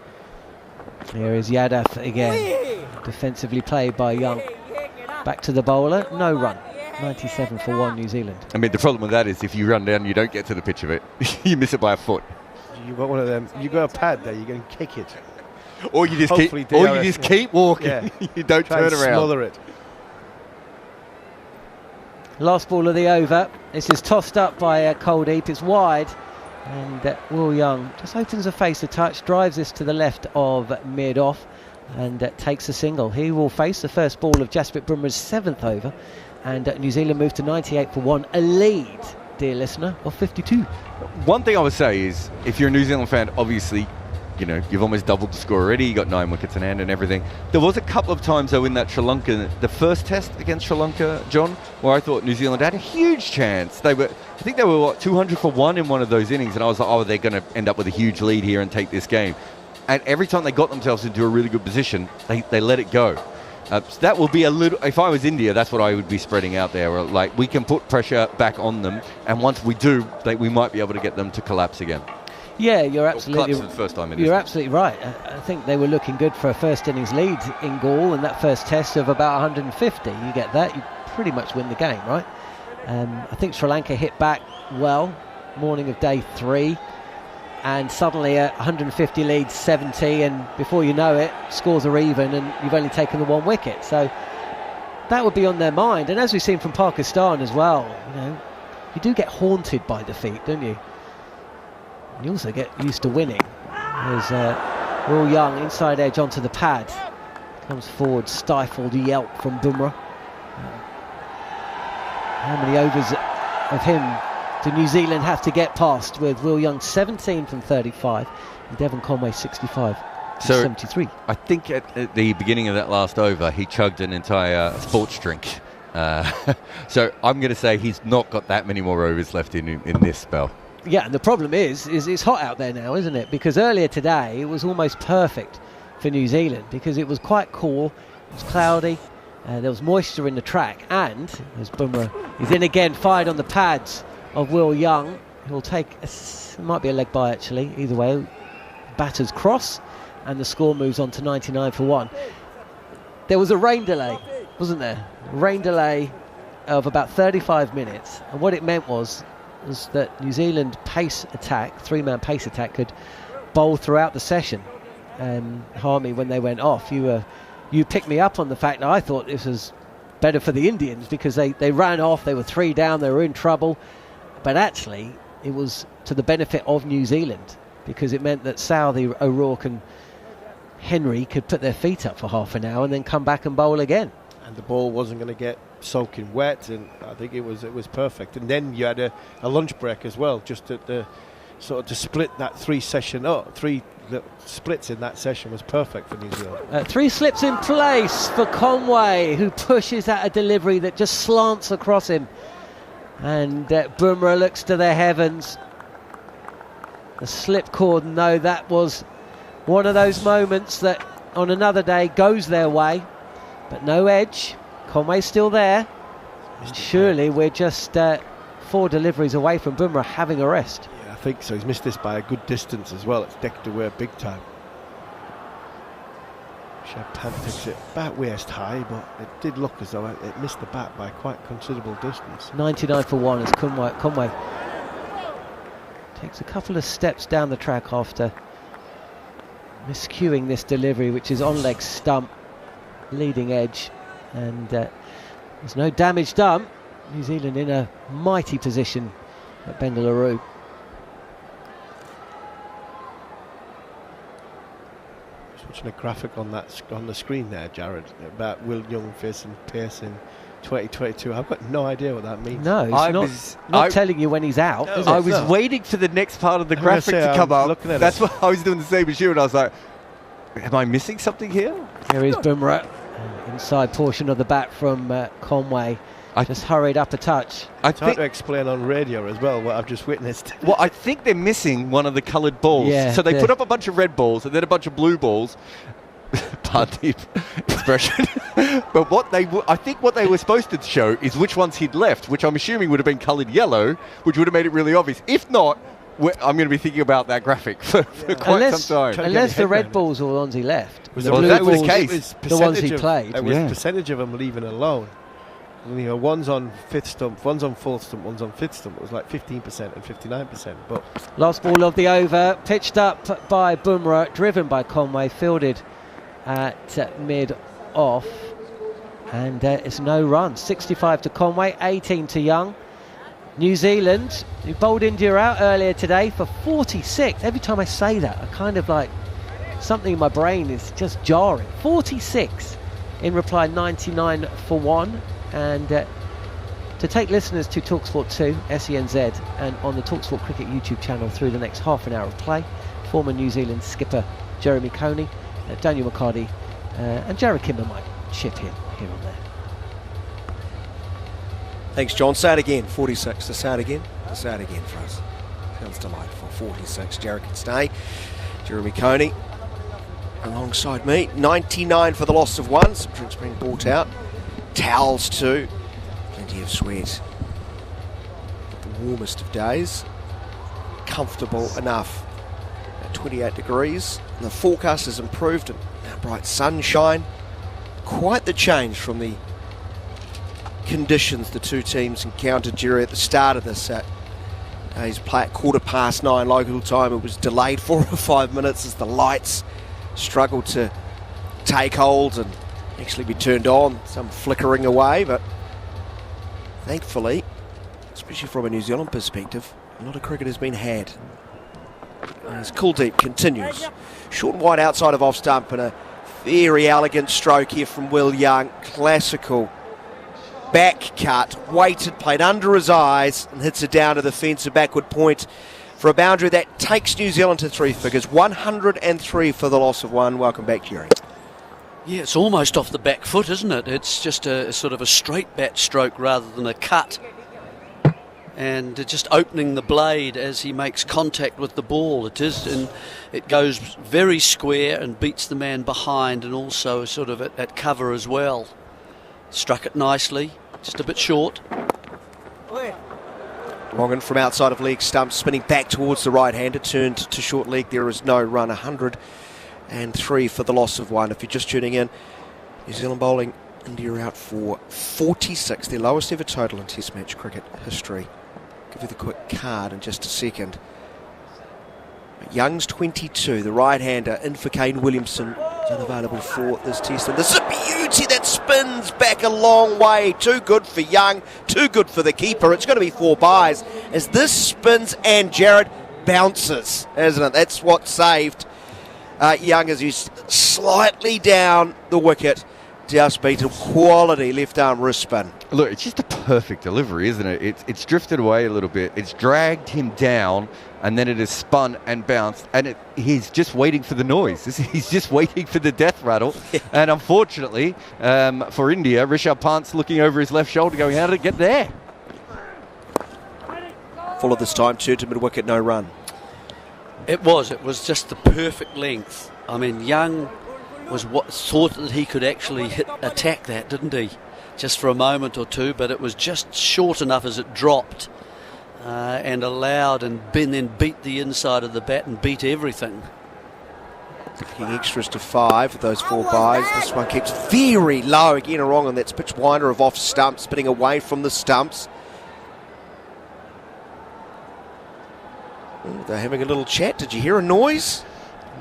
Here is Yadav again. Defensively played by Young. Back to the bowler, no run. 97 for 1 New Zealand. I mean, the problem with that is if you run down, you don't get to the pitch of it. You miss it by a foot. You got one of them. You got a pad there. You can kick it. Or you just keep walking. Yeah. You don't Try turn and around. Smother it. Last ball of the over. This is tossed up by Kuldeep. It's wide. And Will Young just opens the face a touch, drives this to the left of mid-off, and takes a single. He will face the first ball of Jasprit Bumrah's 7th over, and New Zealand move to 98 for 1, a lead, dear listener, of 52. One thing I would say is, if you're a New Zealand fan, obviously, you know, you've almost doubled the score already. You got 9 wickets in hand and everything. There was a couple of times, though, in that Sri Lanka, the first test against Sri Lanka, John, where I thought New Zealand had a huge chance. I think they were 200 for 1 in one of those innings, and I was like, oh, they're going to end up with a huge lead here and take this game. And every time they got themselves into a really good position, they let it go. So that will be a little. If I was India, that's what I would be spreading out there. Like, we can put pressure back on them, and once we do, we might be able to get them to collapse again. Yeah, you're absolutely. For the first time in you're absolutely right. I think they were looking good for a first innings lead in Gaul, and that first test of about 150. You get that, you pretty much win the game, right? I think Sri Lanka hit back well, morning of day 3, and suddenly a 150 lead 70, and before you know it, scores are even, and you've only taken the 1 wicket. So that would be on their mind. And as we've seen from Pakistan as well, you know, you do get haunted by defeat, don't you? You also get used to winning. There's Will Young, inside edge onto the pad. Comes forward, stifled yelp from Bumrah. How many overs of him do New Zealand have to get past, with Will Young 17 from 35 and Devon Conway 65 from 73? I think at the beginning of that last over, he chugged an entire sports drink. So I'm going to say he's not got that many more overs left in this spell. Yeah, and the problem is it's hot out there now, isn't it? Because earlier today it was almost perfect for New Zealand because it was quite cool, it was cloudy, there was moisture in the track, and as Bumrah is in again, fired on the pads of Will Young, who'll take it might be a leg bye actually, either way, batters cross, and the score moves on to 99 for 1. There was a rain delay, wasn't there? Rain delay of about 35 minutes, and what it meant was that New Zealand pace attack, 3-man pace attack, could bowl throughout the session. Harmy, when they went off, you picked me up on the fact that I thought this was better for the Indians because they ran off, they were 3 down, they were in trouble, but actually it was to the benefit of New Zealand because it meant that Southey, O'Rourke and Henry could put their feet up for half an hour and then come back and bowl again. And the ball wasn't going to get soaking wet, and I think it was perfect. And then you had a lunch break as well, just at the sort of to split that three splits in that session was perfect for New Zealand. 3 slips in place for Conway, who pushes at a delivery that just slants across him. And Bumrah looks to the heavens. The slip cordon, though, that was one of those moments that on another day goes their way. But no edge. Conway's still there. And surely we're just 4 deliveries away from Bumrah having a rest. Yeah, I think so. He's missed this by a good distance as well. It's decked away big time. Chapan takes it about waist high, but it did look as though it missed the bat by quite considerable distance. 99 for 1 as Conway takes a couple of steps down the track after miscuing this delivery, which is on leg stump, leading edge, and there's no damage done. New Zealand in a mighty position at Bengaluru. Just watching a graphic on the screen there, Jarrod, about Will Young facing Pearson 2022. I've got no idea what that means. No, it's not telling you when he's out. No, I was waiting for the next part of the graphic to come up. That's what I was doing the same as you, and I was like, am I missing something here? Here is Bumrah, inside portion of the bat from Conway. Just hurried up a touch. It's hard to explain on radio as well what I've just witnessed. Well, I think they're missing one of the coloured balls. Yeah, so they put up a bunch of red balls and then a bunch of blue balls. Pardon the expression. But I think what they were supposed to show is which ones he'd left, which I'm assuming would have been coloured yellow, which would have made it really obvious. If not, I'm going to be thinking about that graphic for quite some time. Unless the red balls were the ones he left. Was the blue blue that was balls, the case. The ones he played. It was percentage of them leaving alone. You know, one's on 5th stump, one's on 4th stump, one's on 5th stump. It was like 15% and 59%. But last ball of the over, pitched up by Bumrah, driven by Conway, fielded at mid-off, and it's no run. 65 to Conway, 18 to Young. New Zealand, who bowled India out earlier today for 46. Every time I say that, I kind of like something in my brain is just jarring. 46 in reply, 99 for 1. And to take listeners to talkSPORT 2, SENZ, and on the talkSPORT Cricket YouTube channel through the next half an hour of play, former New Zealand skipper Jeremy Coney, Daniel McHardy, and Jarrod Kimber might chip in here and there. Thanks, John. Say it again. 46. Say it again. Say it again for us. Sounds delightful. 46. Jarrod can stay. Jeremy Coney alongside me. 99 for the loss of 1. Some drinks being brought out. Towels too. Plenty of sweat. The warmest of days. Comfortable enough at 28 degrees. And the forecast has improved and bright sunshine. Quite the change from the conditions the two teams encountered, Jerry, at the start of this day's play at 9:15 local time. It was delayed 4 or 5 minutes as the lights struggled to take hold and actually be turned on, some flickering away, but thankfully, especially from a New Zealand perspective, a lot of cricket has been had. As Kuldeep continues. Short and wide outside of off stump and a very elegant stroke here from Will Young. Classical back cut, weighted, played under his eyes and hits it down to the fence, a backward point for a boundary that takes New Zealand to 3 figures. 103 for the loss of 1. Welcome back, Jerry. Yeah, it's almost off the back foot, isn't it? It's just a sort of a straight bat stroke rather than a cut. And just opening the blade as he makes contact with the ball. It is, and it goes very square and beats the man behind and also sort of at cover as well. Struck it nicely, just a bit short. Rongan from outside of leg stump, spinning back towards the right-hander, turned to short leg. There is no run. 103 for the loss of 1. If you're just tuning in, New Zealand bowling India out for 46, their lowest ever total in Test match cricket history. Give you the quick card in just a second. Young's 22, the right-hander, in for Kane Williamson, is unavailable for this test. And this is a beauty that spins back a long way. Too good for Young, too good for the keeper. It's going to be 4 byes as this spins and Jarrod bounces, isn't it? That's what saved Young as he's slightly down the wicket. Just beat a quality left arm wrist spin. Look, it's just a perfect delivery, isn't it? It's drifted away a little bit. It's dragged him down, and then it has spun and bounced, and he's just waiting for the noise. He's just waiting for the death rattle. And unfortunately, for India, Rishabh Pant's looking over his left shoulder going, how did it get there? Full of this time, two to mid-wicket, no run. It was just the perfect length. I mean, Young thought that he could actually attack that, didn't he? Just for a moment or two, but it was just short enough as it dropped and allowed and then beat the inside of the bat and beat everything. Taking extras to 5 with those 4 byes. This one keeps very low. Again, a wrong on that pitch winder of off stump, spinning away from the stumps. They're having a little chat. Did you hear a noise?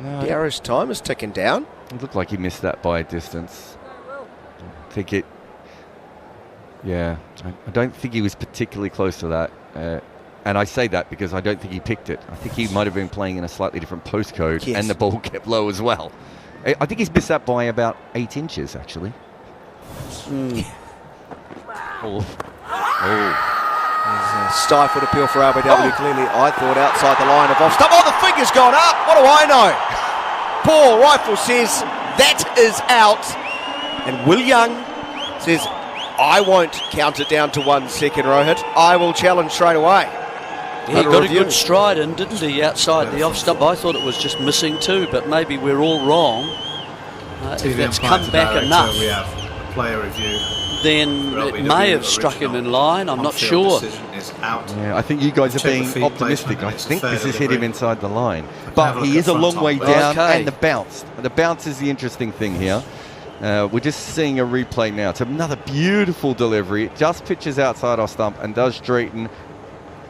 No. The arrow's time is ticking down. It looked like he missed that by a distance. I think it... Yeah, I don't think he was particularly close to that. And I say that because I don't think he picked it. I think he might have been playing in a slightly different postcode, and the ball kept low as well. I think he's missed that by about 8 inches, actually. There's a stifled appeal for RBW. Clearly, I thought outside the line of off stump. Oh, the finger's gone up. What do I know? Paul Rifle says that is out. And Will Young says, I won't count it down to 1 second, Rohit. I will challenge straight away. He got a good stride in, didn't he, outside the off stump? I thought it was just missing too, but maybe we're all wrong. If that's come back enough, we have a player review. Then it may have struck him in line. I'm not sure. Yeah, I think you guys are being optimistic. I think this has hit him inside the line. But he is a long way down, and the bounce. The bounce is the interesting thing here. We're just seeing a replay now. It's another beautiful delivery. It just pitches outside our stump and does straighten.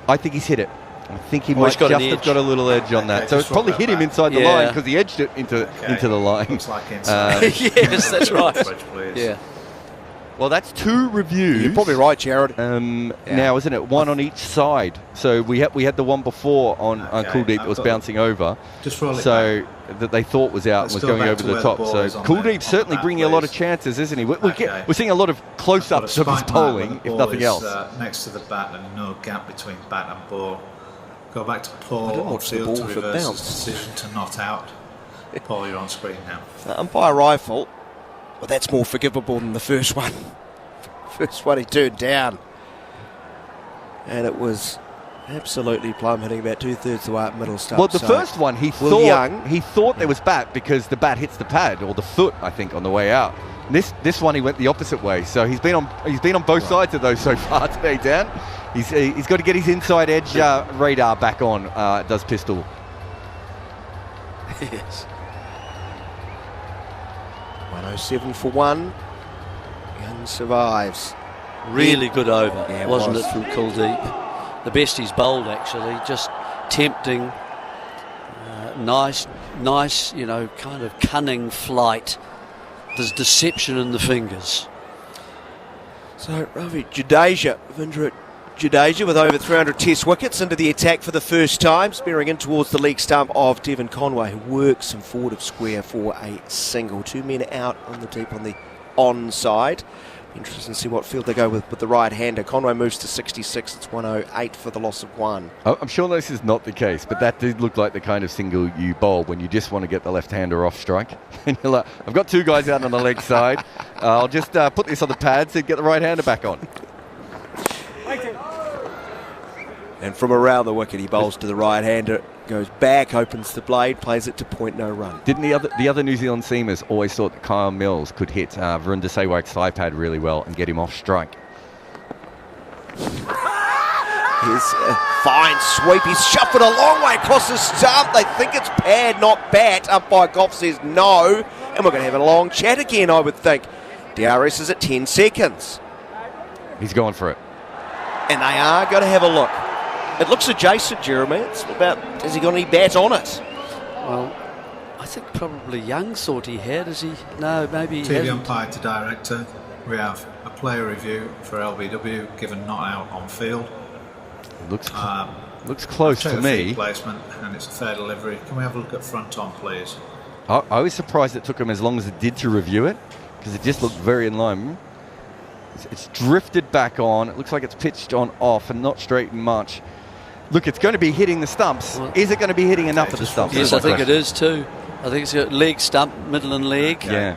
I think he's hit it. I think he might just have got a little edge on that. So it's probably hit him inside the line because he edged it into the line. Looks like inside. Yes, that's right. Yeah. Well, that's 2 reviews. You're probably right, Jarrod. Now, isn't it? 1 on each side. So we had the one before on Kuldeep that was bouncing over. Just roll it so that they thought was out and was going over the top. So Kuldeep's certainly bringing a lot of chances, isn't he? We're seeing a lot of close-ups of his bowling, if nothing else. Next to the bat and no gap between bat and ball. Go back to Paul on field to reverse his decision to not out. Paul, you're on screen now. Umpire Rifle. Well, that's more forgivable than the first one. First one he turned down. And it was absolutely plumb, hitting about 2/3 the way up middle stump. Well, the first one he thought there was bat because the bat hits the pad or the foot, I think, on the way out. This one he went the opposite way. So he's been on both sides of those so far today, Dan. He's got to get his inside edge radar back on. Does Pistol? Yes. 107 for 1. Young survives. Really good over, wasn't it, from Kuldeep? The best he's bowled, actually. Just tempting. Nice, kind of cunning flight. There's deception in the fingers. So, Ravi Jadeja, Jadeja with over 300 test wickets into the attack for the first time, spearing in towards the leg stump of Devon Conway, who works him forward of square for a single. 2 men out on the deep on the onside. Interesting to see what field they go with the right-hander. Conway moves to 66. It's 108 for the loss of 1. I'm sure this is not the case, but that did look like the kind of single you bowl when you just want to get the left-hander off strike. And you're like, I've got 2 guys out on the leg side. I'll just put this on the pads and get the right-hander back on. And from around the wicket, he bowls to the right-hander, goes back, opens the blade, plays it to point, no run. Didn't the other New Zealand seamers always thought that Kyle Mills could hit Virender Sehwag's thigh pad really well and get him off strike? Here's a fine sweep. He's shuffled a long way across the stump. They think it's pad, not bat. Umpire Goff says no. And we're going to have a long chat again, I would think. DRS is at 10 seconds. He's going for it. And they are going to have a look. It looks adjacent, Jeremy. It's about, has he got any bat on it? Well, I think probably Young thought he had. Is he? No, maybe he TV hasn't. umpire to director. We have a player review for LBW, given not out on field. It looks close to me. Placement, and it's a fair delivery. Can we have a look at front on, please? I was surprised it took him as long as it did to review it, because it just looked very in line. It's drifted back on. It looks like it's pitched on off and not straightened much. Look, it's going to be hitting the stumps. Is it going to be hitting enough of the stumps? Yes, I think it is too. I think it's got leg stump, middle and leg. Yeah.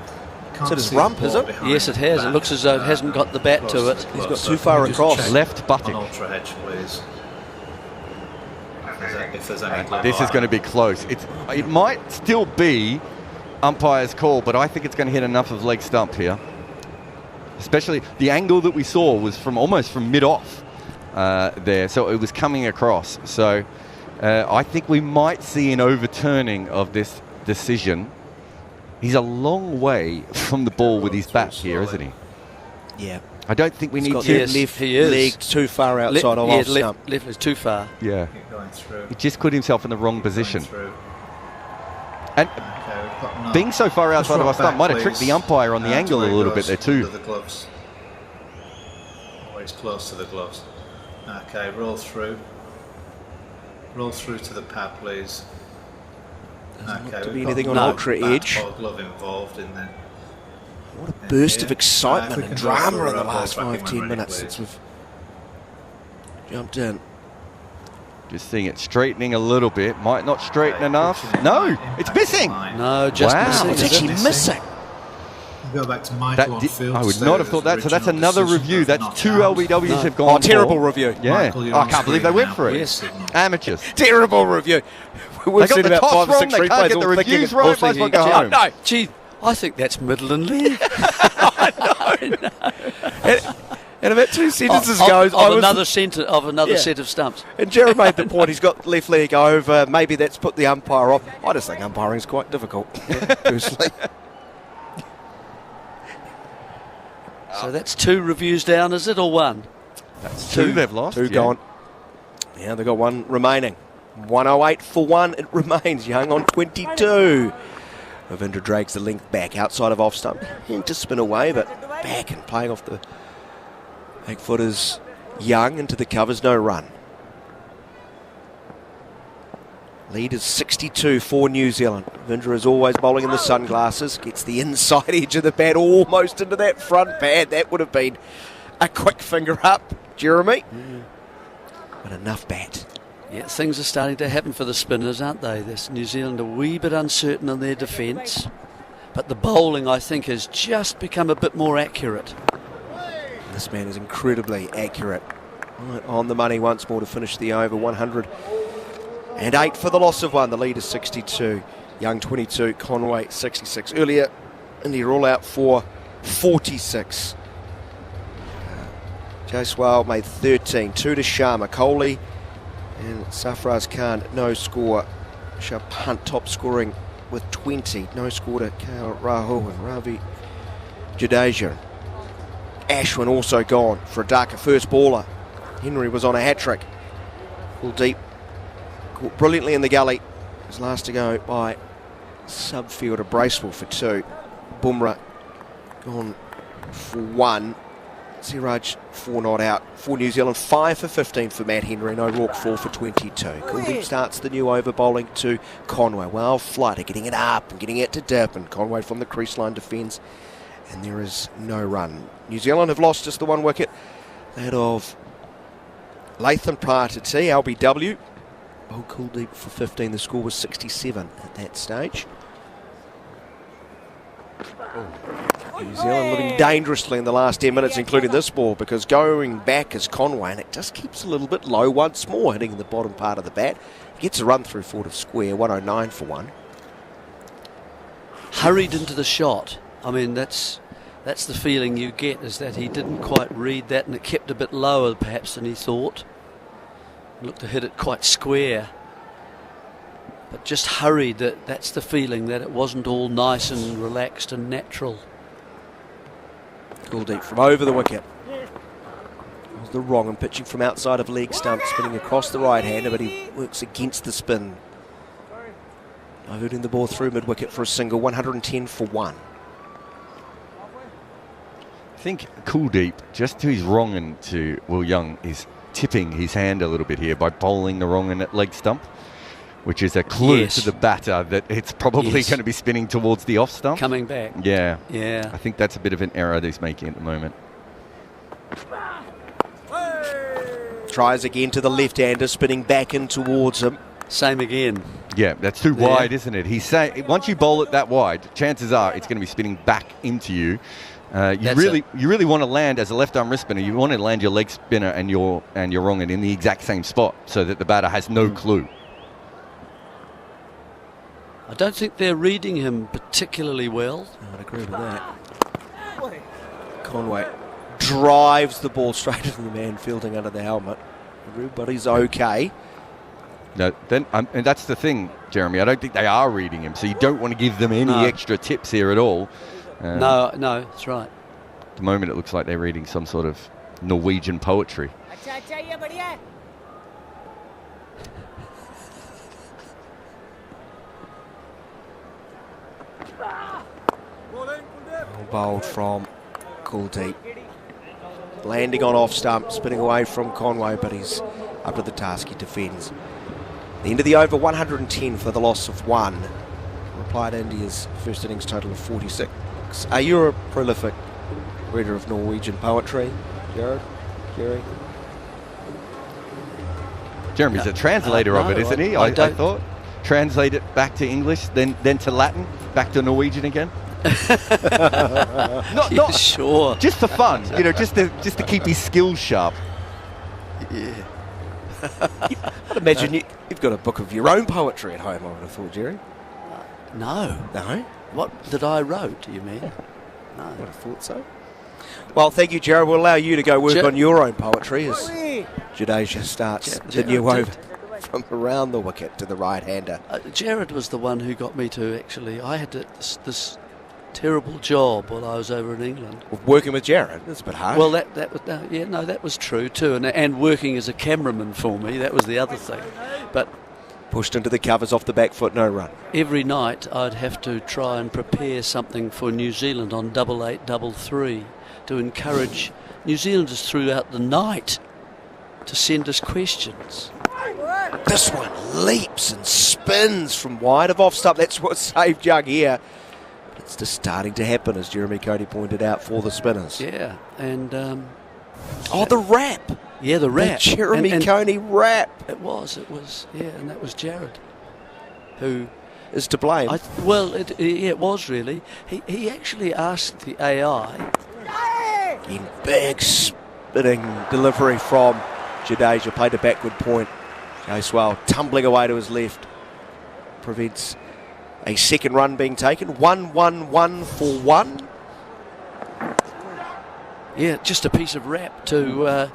So does rump, is it? Yes, it has. It looks as though it hasn't got the bat to it. He's got too far across. Left buttock. Ultra hedge, please. If there's any This is going to be close. It might still be umpire's call, but I think it's going to hit enough of leg stump here. Especially the angle that we saw was from almost from mid-off there, so it was coming across. So I think we might see an overturning of this decision. He's a long way from the ball with his bat here, isn't he? Yeah. I don't think we need got to... left leg too far outside of off stump. Left is too far. Yeah. Keep going through. He just put himself in the wrong position. And Okay, being so far outside of our stump might have tricked the umpire on the angle a little bit there too. The gloves. Always close to the gloves. Okay, roll through. Roll through to the pad, please. Okay, to be anything on ultra edge. Glove involved in there. What a burst of excitement and drama in the last 5-10 minutes since we've jumped in. Just seeing it straightening a little bit. Might not straighten enough. No, it's missing. No, just missing. It's actually missing. Go back to Michael on field. I would not have thought that. So that's another review. That's 2 LBWs have gone. Oh, terrible review. Yeah. I can't believe they went for it. Yes. Amateurs. Terrible review. We've They got seen the about toss 5 or 6 wrong. They can't replays get the all thinking reviews it- right. all Might as well thinking, go home. No, Gee, I think that's middle and leg. and about 2 sentences of, ago, of another set of stumps. And Jarrod made the point, he's got left leg over, maybe that's put the umpire off. I just think umpiring is quite difficult, personally. So that's 2 reviews down, is it, or 1? That's 2 they've lost. 2 gone. Yeah, they've got 1 remaining. 108 for 1, it remains. Young on 22. Ravindra drags the length back outside of off stump. To spin away, but back and playing off the back footers. Young into the covers, no run. Lead is 62 for New Zealand. Ravindra is always bowling in the sunglasses. Gets the inside edge of the bat almost into that front pad. That would have been a quick finger up, Jeremy. But enough bat. Yeah, things are starting to happen for the spinners, aren't they? This New Zealand a wee bit uncertain in their defence, but the bowling, I think, has just become a bit more accurate. This man is incredibly accurate. Right on the money once more to finish the over. 108 for the loss of 1. The lead is 62. Young 22, Conway 66. Earlier, India all out for 46. Jaiswal made 13. 2 to Sharma. Kohli and Safraz Khan, no score. Shah Punt top scoring with 20. No score to KL Rahul and Ravi Jadeja. Ashwin also gone for a darker first baller. Henry was on a hat-trick. Pulled deep. Caught brilliantly in the gully. His last to go by subfielder Bracewell for 2. Bumrah gone for 1. Siraj 4 not out for New Zealand. 5 for 15 for Matt Henry. No Rourke 4 for 22. Kuldeep starts the new over, bowling to Conway. Well, Flighter getting it up and getting it to dip, and Conway from the crease line defends, and there is no run. New Zealand have lost just the 1 wicket. That of Latham prior to tea. LBW. Oh, Kuldeep for 15. The score was 67 at that stage. New Zealand living dangerously in the last 10 minutes, including this ball, because going back is Conway, and it just keeps a little bit low once more, hitting the bottom part of the bat. He gets a run through forward of square, 109 for 1. Hurried into the shot. I mean, that's the feeling you get, is that he didn't quite read that, and it kept a bit lower perhaps than he thought. Looked to hit it quite square, but just hurried. That's the feeling, that it wasn't all nice and relaxed and natural. Kuldeep from over the wicket. Was the wrong and pitching from outside of leg stump, spinning across the right hander, but he works against the spin. Diverting the ball through mid wicket for a single. 110 for 1. I think Kuldeep, just to his wrong and to Will Young, is tipping his hand a little bit here by bowling the wrong and at leg stump, which is a clue to the batter that it's probably going to be spinning towards the off stump. Coming back. Yeah. Yeah. I think that's a bit of an error that he's making at the moment. Tries again to the left-hander, spinning back in towards him. Same again. Yeah, that's too wide, isn't it? He's saying once you bowl it that wide, chances are it's going to be spinning back into you. You really want to land as a left-arm wrist spinner. You want to land your leg spinner and your wrong end in the exact same spot so that the batter has no clue. I don't think they're reading him particularly well. I'd agree with that. Conway drives the ball straight into the man fielding under the helmet. Everybody's okay. No, and that's the thing, Jeremy. I don't think they are reading him, so you don't want to give them any extra tips here at all. No, that's right. At the moment, it looks like they're reading some sort of Norwegian poetry. Bowled from Kuldeep. Landing on off stump, spinning away from Conway, but he's up to the task. He defends. The end of the over, 110 for the loss of 1. Replied India's first innings total of 46. Are you a prolific reader of Norwegian poetry, Jarrod? Jerry? Jeremy's a translator of it, isn't he? I thought. Translate it back to English, then to Latin, back to Norwegian again. not sure. Just for fun, just to keep his skills sharp. Yeah. I'd imagine you've got a book of your own poetry at home, I would have thought, Jerry. No. What that I wrote, you mean? No. I would have thought so. Well, thank you, Jarrod. We'll allow you to go work on your own poetry as Jadeja starts the new over from around the wicket to the right-hander. Jarrod was the one who got me to actually. I had this terrible job while I was over in England. Working with Jarrod, that's a bit hard. Well, that was true too, and working as a cameraman for me, that was the other thing. But pushed into the covers off the back foot, no run. Every night I'd have to try and prepare something for New Zealand on 8833 to encourage New Zealanders throughout the night to send us questions. This one leaps and spins from wide of off stump. That's what saved Jug here. It's just starting to happen, as Jeremy Cody pointed out, for the spinners. Yeah, and the rap. Yeah, the rap. The Jeremy Coney rap. It was, and that was Jarrod, who is to blame. It was really. He actually asked the AI. In big spinning delivery from Jadeja, played a backward point. Jaiswal tumbling away to his left. Prevents a second run being taken. 1-1-1 for 1. Yeah, just a piece of rap to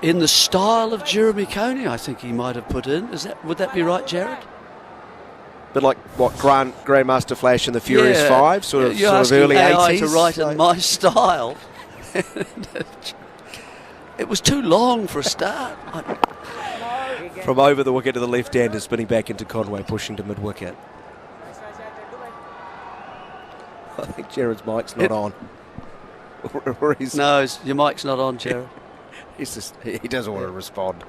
in the style of Jeremy Coney, I think he might have put in. Would that be right, Jarrod? But like what Grandmaster Flash and the Furious 5, sort of early AI 80s. To write in my style. It was too long for a start. From over the wicket to the left-hander, spinning back into Conway, pushing to mid-wicket. I think Jarrod's mic's not on. No, your mic's not on, Jarrod. He doesn't want to respond.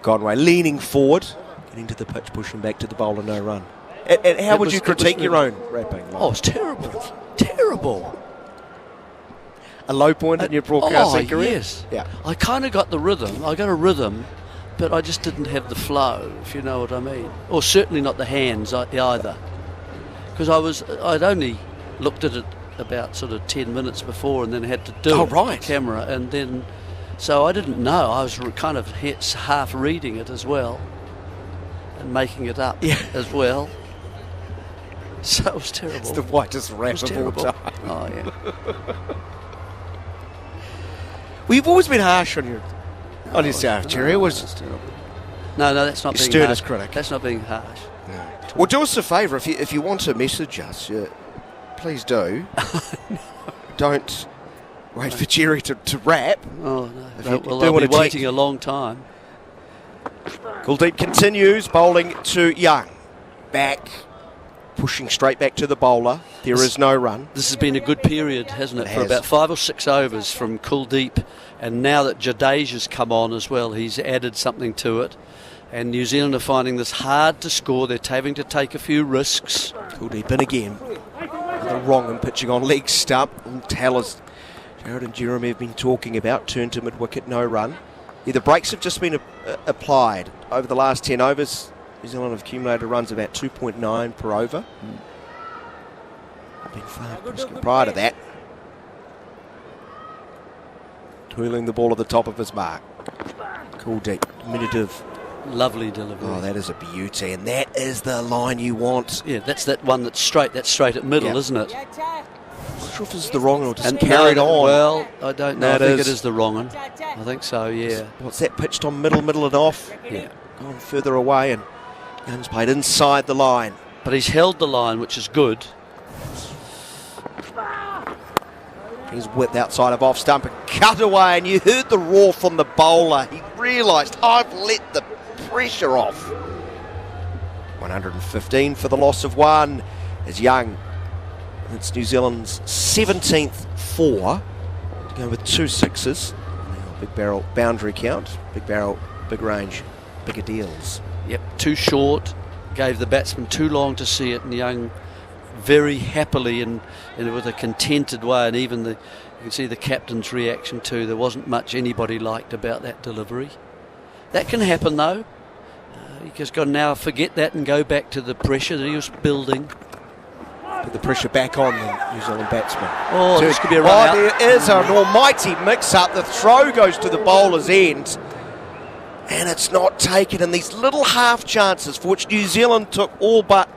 Conway leaning forward, getting to the pitch, pushing back to the bowler, no run. And how would you critique your own rapping? Oh, it's terrible. Terrible. A low point in your broadcasting career? Yes. Yeah. I kind of got the rhythm. I got a rhythm, but I just didn't have the flow, if you know what I mean. Or certainly not the hands either. Because I'd only looked at it about sort of 10 minutes before and then had to do the camera. And then, so I didn't know. I was kind of half reading it as well and making it up as well. So it was terrible. It's the whitest rap of all time. Oh, yeah. Well, you've always been harsh on yourself, Jerry. No, that's not being harsh. Critic. That's not being harsh. No. Well, do us a favour. If you want to message us, please do. No. Don't wait for Jerry to rap. Oh, no. I'll be waiting a long time. Kuldeep continues, bowling to Young. Back. Pushing straight back to the bowler. There is no run. This has been a good period, hasn't it? For about 5 or 6 overs from Kuldeep. And now that Jadeja's come on as well, he's added something to it. And New Zealand are finding this hard to score. They're having to take a few risks. Kuldeep in again. The wrong and pitching on leg stump. Taylor's Jarrod and Jeremy have been talking about. Turn to mid-wicket, no run. Yeah, the breaks have just been applied. Over the last 10 overs, New Zealand have accumulated runs about 2.9 per over. Been far brisker prior to that. Twirling the ball at the top of his mark. Cool deep, diminutive. Lovely delivery. Oh, that is a beauty, and that is the line you want. Yeah, that's that one that's straight. That's straight at middle, isn't it? I'm not sure if this is the wrong one or just carried on. Well, I don't know. I think it is the wrong one. I think so, yeah. What's that, pitched on middle and off? Yeah. Gone further away, and Young's played inside the line. But he's held the line, which is good. He's width outside of off stump and cut away, and you heard the roar from the bowler. He realised, I've let the pressure off. 115 for the loss of one as Young. It's New Zealand's 17th four to go with 2 sixes. Big barrel boundary count, big barrel, big range, bigger deals. Yep, too short, gave the batsman too long to see it, and Young very happily and with a contented way, and even you can see the captain's reaction too. There wasn't much anybody liked about that delivery. That can happen though. You just got to now forget that and go back to the pressure that he was building. Put the pressure back on the New Zealand batsman. Oh, this could be a run out. There is an almighty mix-up. The throw goes to the bowler's end, and it's not taken. And these little half chances, for which New Zealand took all but,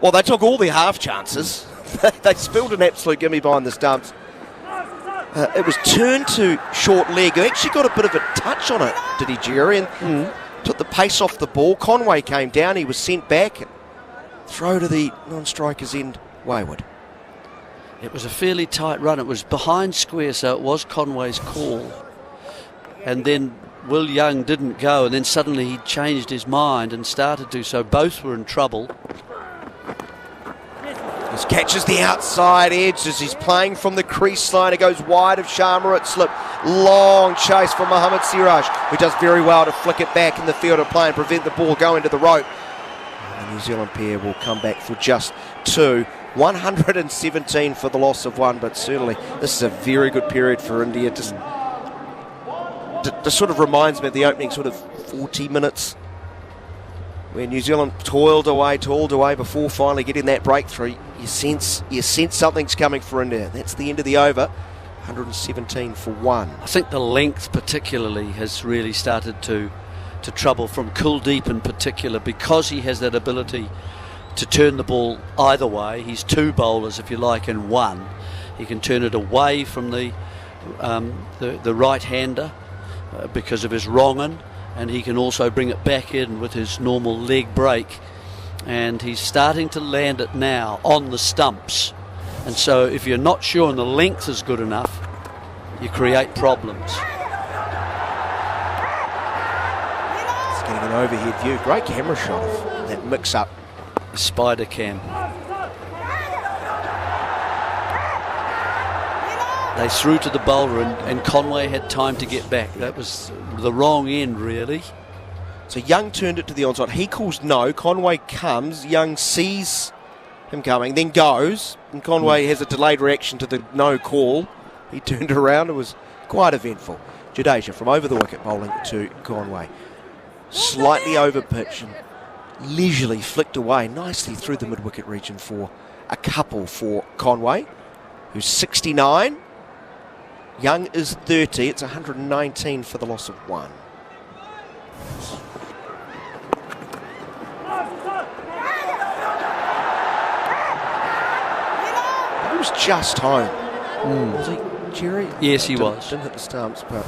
well, they took all their half chances. They spilled an absolute gimme behind the stumps. It was turned to short leg. He actually got a bit of a touch on it, did he, Jerry? And took the pace off the ball. Conway came down. He was sent back. Throw to the non-striker's end, wayward. It was a fairly tight run. It was behind square, so it was Conway's call. And then Will Young didn't go, and then suddenly he changed his mind and started to, so both were in trouble. He catches the outside edge as he's playing from the crease line. It goes wide of Sharma at slip. Long chase from Mohammad Siraj, who does very well to flick it back in the field of play and prevent the ball going to the rope. And the New Zealand pair will come back for just 2. 117 for the loss of 1, but certainly this is a very good period for India. Just sort of reminds me of the opening sort of 40 minutes where New Zealand toiled away before finally getting that breakthrough. You sense something's coming for India. That's the end of the over. 117 for 1. I think the length particularly has really started to trouble from Kuldeep in particular, because he has that ability to turn the ball either way. He's 2 bowlers, if you like, in 1. He can turn it away from the right-hander because of his wrong un, and he can also bring it back in with his normal leg break. And he's starting to land it now on the stumps. And so if you're not sure and the length is good enough, you create problems. It's getting an overhead view. Great camera shot of that mix-up. Spider cam. They threw to the bowler, and Conway had time to get back. That was the wrong end, really. So Young turned it to the onside. He calls no. Conway comes. Young sees him coming, then goes. And Conway has a delayed reaction to the no call. He turned around. It was quite eventful. Jadeja from over the wicket bowling to Conway. Slightly over pitch and leisurely flicked away nicely through the mid-wicket region for a couple for Conway, who's 69. Young is 30. It's 119 for the loss of 1. He was just home. Was he, Jerry? Yes, he was. Didn't hit the stumps, but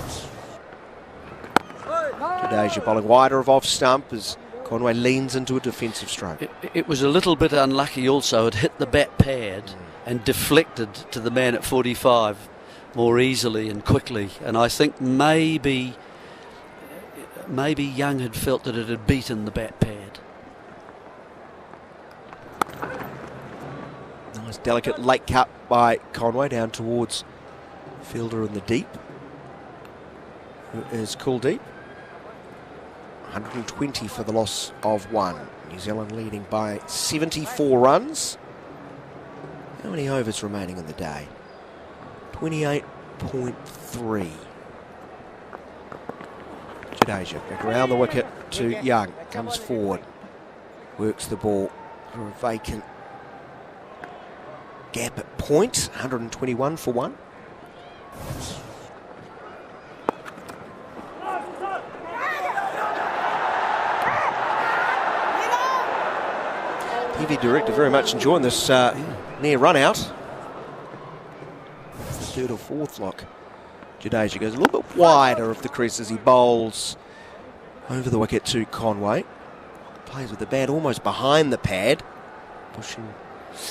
Jadeja bowling wider of off stump as Conway leans into a defensive stroke. It was a little bit unlucky also. It hit the bat pad and deflected to the man at 45 more easily and quickly. And I think maybe Young had felt that it had beaten the bat pad. Nice delicate late cut by Conway down towards fielder in the deep, who is Kuldeep. 120 for the loss of 1. New Zealand leading by 74 runs. How many overs remaining in the day? 28 8.3. Jadeja back around the wicket to Young. Comes forward. Works the ball through a vacant gap at point. 121 for one. TV director very much enjoying this near run out. Third or fourth lock. Jadeja goes a little bit wider of the crease as he bowls over the wicket to Conway. Plays with the bat almost behind the pad, pushing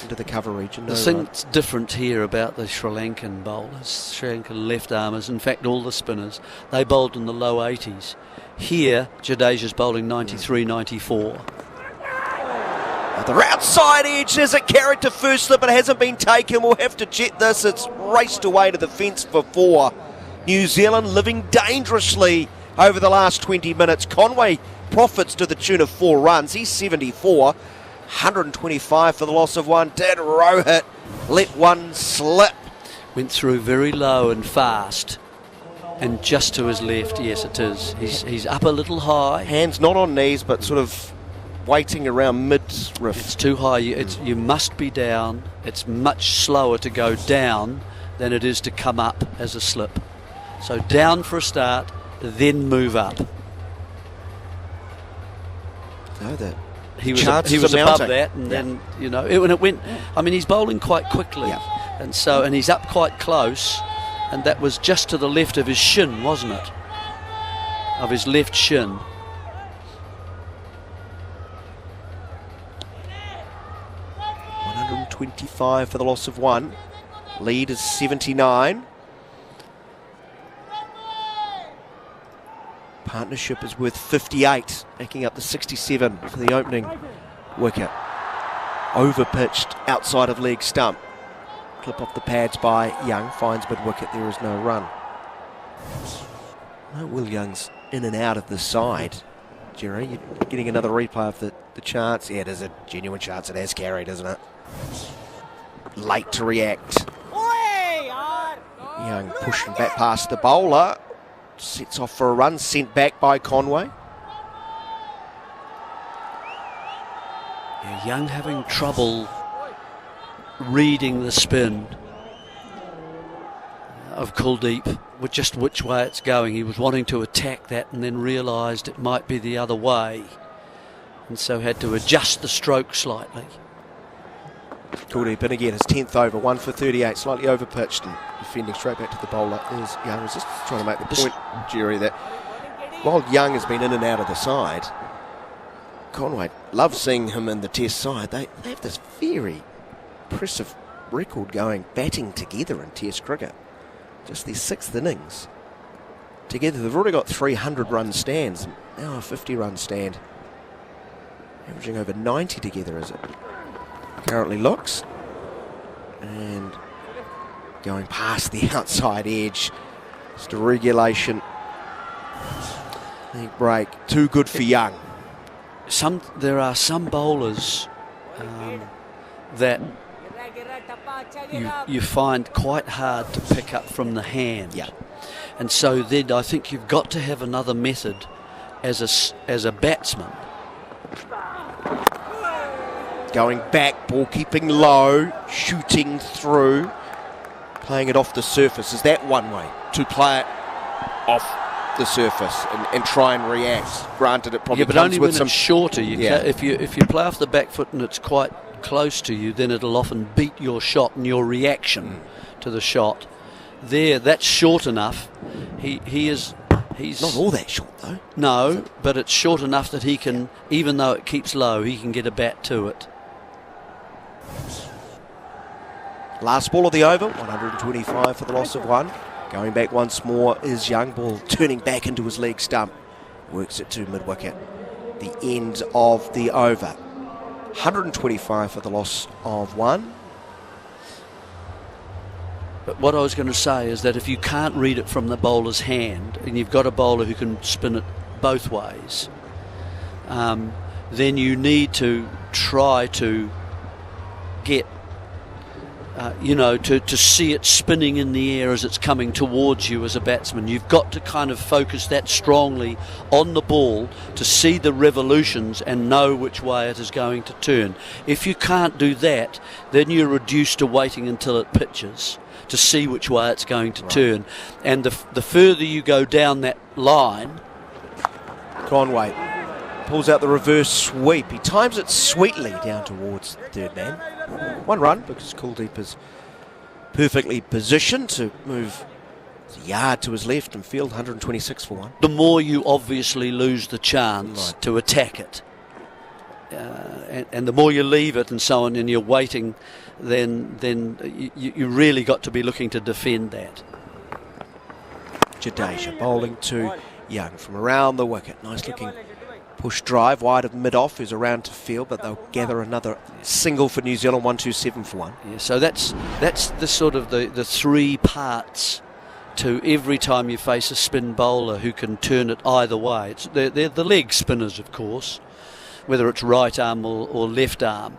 into the cover region. The thing that's different here about the Sri Lankan bowlers, Sri Lankan left armers, in fact all the spinners, they bowled in the low 80s. Here, Jadeja's bowling 93, 94. The outside edge, is it carried to first slip? It hasn't been taken. We'll have to jet this. It's raced away to the fence for 4. New Zealand living dangerously over the last 20 minutes. Conway profits to the tune of 4 runs. He's 74. 125 for the loss of 1. Did Rohit let one slip? Went through very low and fast. And just to his left, yes it is. He's up a little high. Hands not on knees, but sort of waiting around mid-riff. It's too high. You must be down. It's much slower to go down than it is to come up as a slip. So down for a start, then move up. No, he was above that, and then when it went. I mean, he's bowling quite quickly, and he's up quite close, and that was just to the left of his shin, wasn't it? Of his left shin. .25 for the loss of 1. Lead is 79. Partnership is worth 58, backing up the 67 for the opening wicket. Overpitched outside of leg stump. Clip off the pads by Young, finds mid-wicket, there is no run. No, Will Young's in and out of the side. Jerry, you're getting another replay of the chance. Yeah, it is a genuine chance. It has carried, isn't it? Late to react. Young pushing back past the bowler. Sets off for a run, sent back by Conway. Yeah, Young having trouble reading the spin of Kuldeep, with just which way it's going. He was wanting to attack that and then realised it might be the other way, and so had to adjust the stroke slightly. Kuldeep in again, his 10th over, 1 for 38, slightly overpitched, and defending straight back to the bowler is Young. I was just trying to make the point, Jerry, that while Young has been in and out of the side, Conway loves seeing him in the Test side. They have this very impressive record going batting together in Test cricket. Just their 6th innings together. They've already got 300 run stands, and now a 50 run stand. Averaging over 90 together as it currently looks. And going past the outside edge. Just a regulation. Leg break. Too good for Young. There are some bowlers that you find quite hard to pick up from the hand. Yeah. And so then I think you've got to have another method as a batsman. Going back, ball keeping low, shooting through, playing it off the surface. Is that one way to play it off the surface and try and react? Granted, it probably but comes only with when some it's shorter. If you play off the back foot and it's quite close to you, then it'll often beat your shot and your reaction to the shot. That's short enough. He's not all that short though. No, but it's short enough that he can, even though it keeps low, he can get a bat to it. Last ball of the over, 125 for the loss of 1. Going back once more is Young. Ball turning back into his leg stump. Works it to mid-wicket. The end of the over. 125 for the loss of 1. But what I was going to say is that if you can't read it from the bowler's hand, and you've got a bowler who can spin it both ways, then you need to try to get to see it spinning in the air as it's coming towards you as a batsman. You've got to kind of focus that strongly on the ball to see the revolutions and know which way it is going to turn. If you can't do that, then you're reduced to waiting until it pitches to see which way it's going to turn. And the further you go down that line... Conway pulls out the reverse sweep. He times it sweetly down towards the third man. 1 run because Kuldeep is perfectly positioned to move a yard to his left and field 126 for 1. The more you obviously lose the chance to attack it, and the more you leave it and so on, and you're waiting, then you really got to be looking to defend that. Jadeja bowling to Young from around the wicket. Nice looking push drive wide of mid-off, who's around to field, but they'll gather another single for New Zealand, 127 for 1. Yeah, so that's the sort of the 3 parts to every time you face a spin bowler who can turn it either way. They're the leg spinners, of course, whether it's right arm or left arm,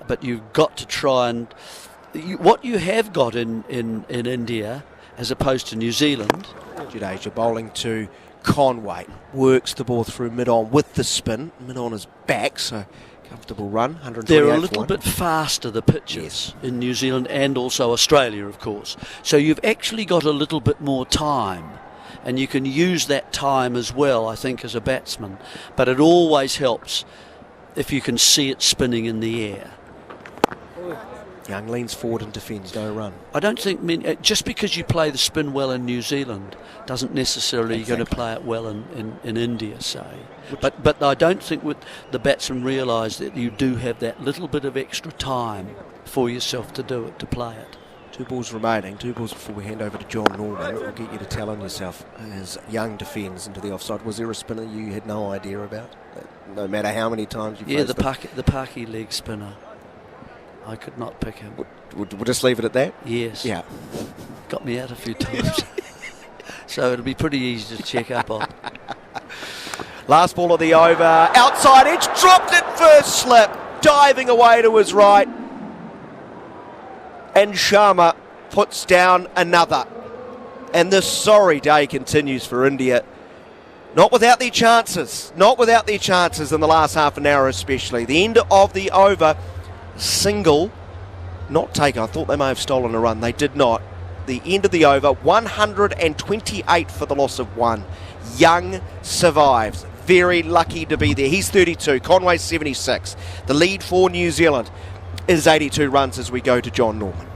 but you've got to try and what you have got in India as opposed to New Zealand. Jadeja bowling to Conway, works the ball through mid-on with the spin. Mid-on is back, so comfortable run, 128 They're a little bit faster, the pitches, in New Zealand and also Australia, of course. So you've actually got a little bit more time, and you can use that time as well, I think, as a batsman. But it always helps if you can see it spinning in the air. Young leans forward and defends, no run. I don't think just because you play the spin well in New Zealand doesn't necessarily you're going to play it well in India, say. But I don't think the batsmen realise that you do have that little bit of extra time for yourself to do it, to play it. 2 balls remaining, 2 balls before we hand over to Jon Norman. It'll get you to tell on yourself as Young defends into the offside. Was there a spinner you had no idea about? No matter how many times you faced the Paki leg spinner. I could not pick him. We'll just leave it at that? Yes. Yeah. Got me out a few times. So it'll be pretty easy to check up on. Last ball of the over. Outside edge. Dropped it first slip. Diving away to his right. And Sharma puts down another. And the sorry day continues for India. Not without their chances. Not without their chances in the last half an hour especially. The end of the over. Single, not taken. I thought they may have stolen a run. They did not. The end of the over, 128 for the loss of 1. Young survives. Very lucky to be there. He's 32. Conway 76. The lead for New Zealand is 82 runs as we go to Jon Norman.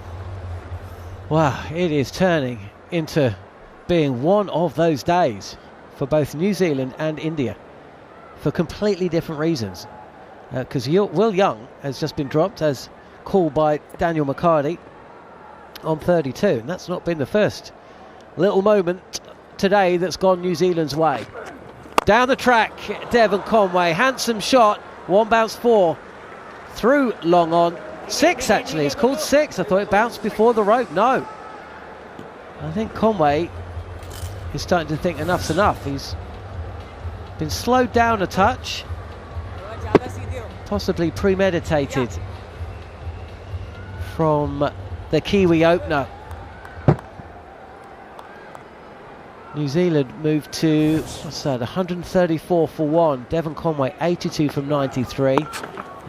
Wow, it is turning into being one of those days for both New Zealand and India for completely different reasons. Because Will Young has just been dropped as called by Daniel McHardy on 32, and that's not been the first little moment today that's gone New Zealand's way. Down the track, Devon Conway, handsome shot, 1 bounce 4, through long on, 6 actually, it's called 6, I thought it bounced before the rope, no. I think Conway is starting to think enough's enough. He's been slowed down a touch, possibly premeditated from the Kiwi opener. New Zealand moved to, what's that, 134 for 1. Devon Conway 82 from 93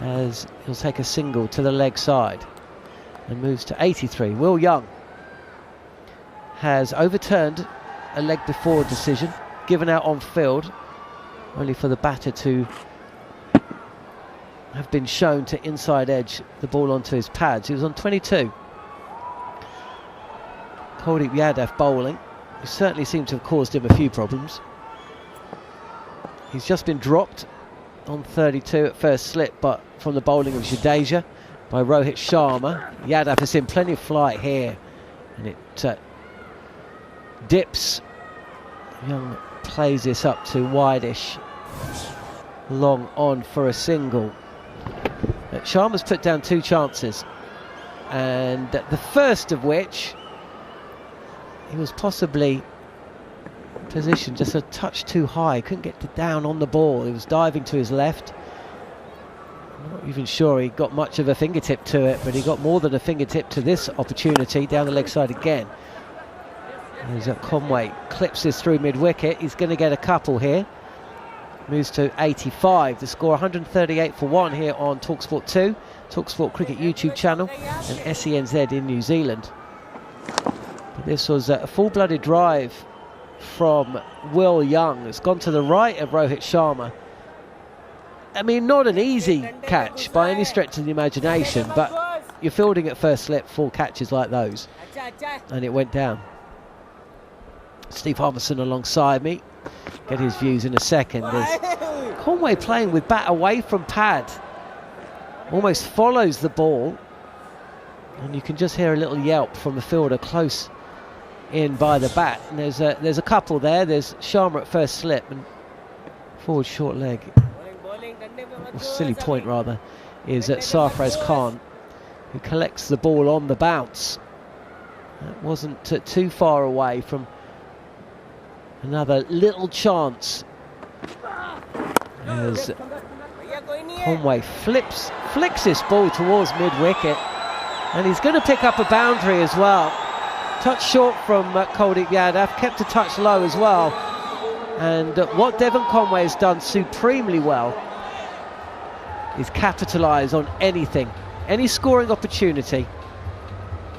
as he'll take a single to the leg side and moves to 83. Will Young has overturned a leg before decision, given out on field, only for the batter to have been shown to inside edge the ball onto his pads. He was on 22. Kuldeep Yadav bowling, who certainly seemed to have caused him a few problems. He's just been dropped on 32 at first slip, but from the bowling of Jadeja by Rohit Sharma. Yadav has seen plenty of flight here, and it dips. Young plays this up to wide-ish, long on for a single. Sharma's put down 2 chances, and the first of which he was possibly positioned just a touch too high, couldn't get down on the ball. He was diving to his left. I'm not Not even sure he got much of a fingertip to it, but he got more than a fingertip to this opportunity down the leg side again. There's Conway, clips this through mid-wicket. He's going to get a couple here. Moves to 85. The score 138 for 1 here on talkSPORT 2, talkSPORT Cricket YouTube channel, and SENZ in New Zealand. But this was a full-blooded drive from Will Young. It's gone to the right of Rohit Sharma. I mean, not an easy catch by any stretch of the imagination, but you're fielding at first slip 4 catches like those, and it went down. Steve Harmison alongside me. Get his views in a second. There's Conway playing with bat away from pad. Almost follows the ball. And you can just hear a little yelp from the fielder close in by the bat. And there's a couple there. There's Sharma at first slip and forward short leg. Or silly point rather. Is Sarfraz Khan, who collects the ball on the bounce. That wasn't too far away from another little chance as Conway flicks this ball towards mid-wicket, and he's going to pick up a boundary as well. Touch short from Kuldeep Yadav, kept a touch low as well, and what Devon Conway has done supremely well is capitalise on anything, any scoring opportunity,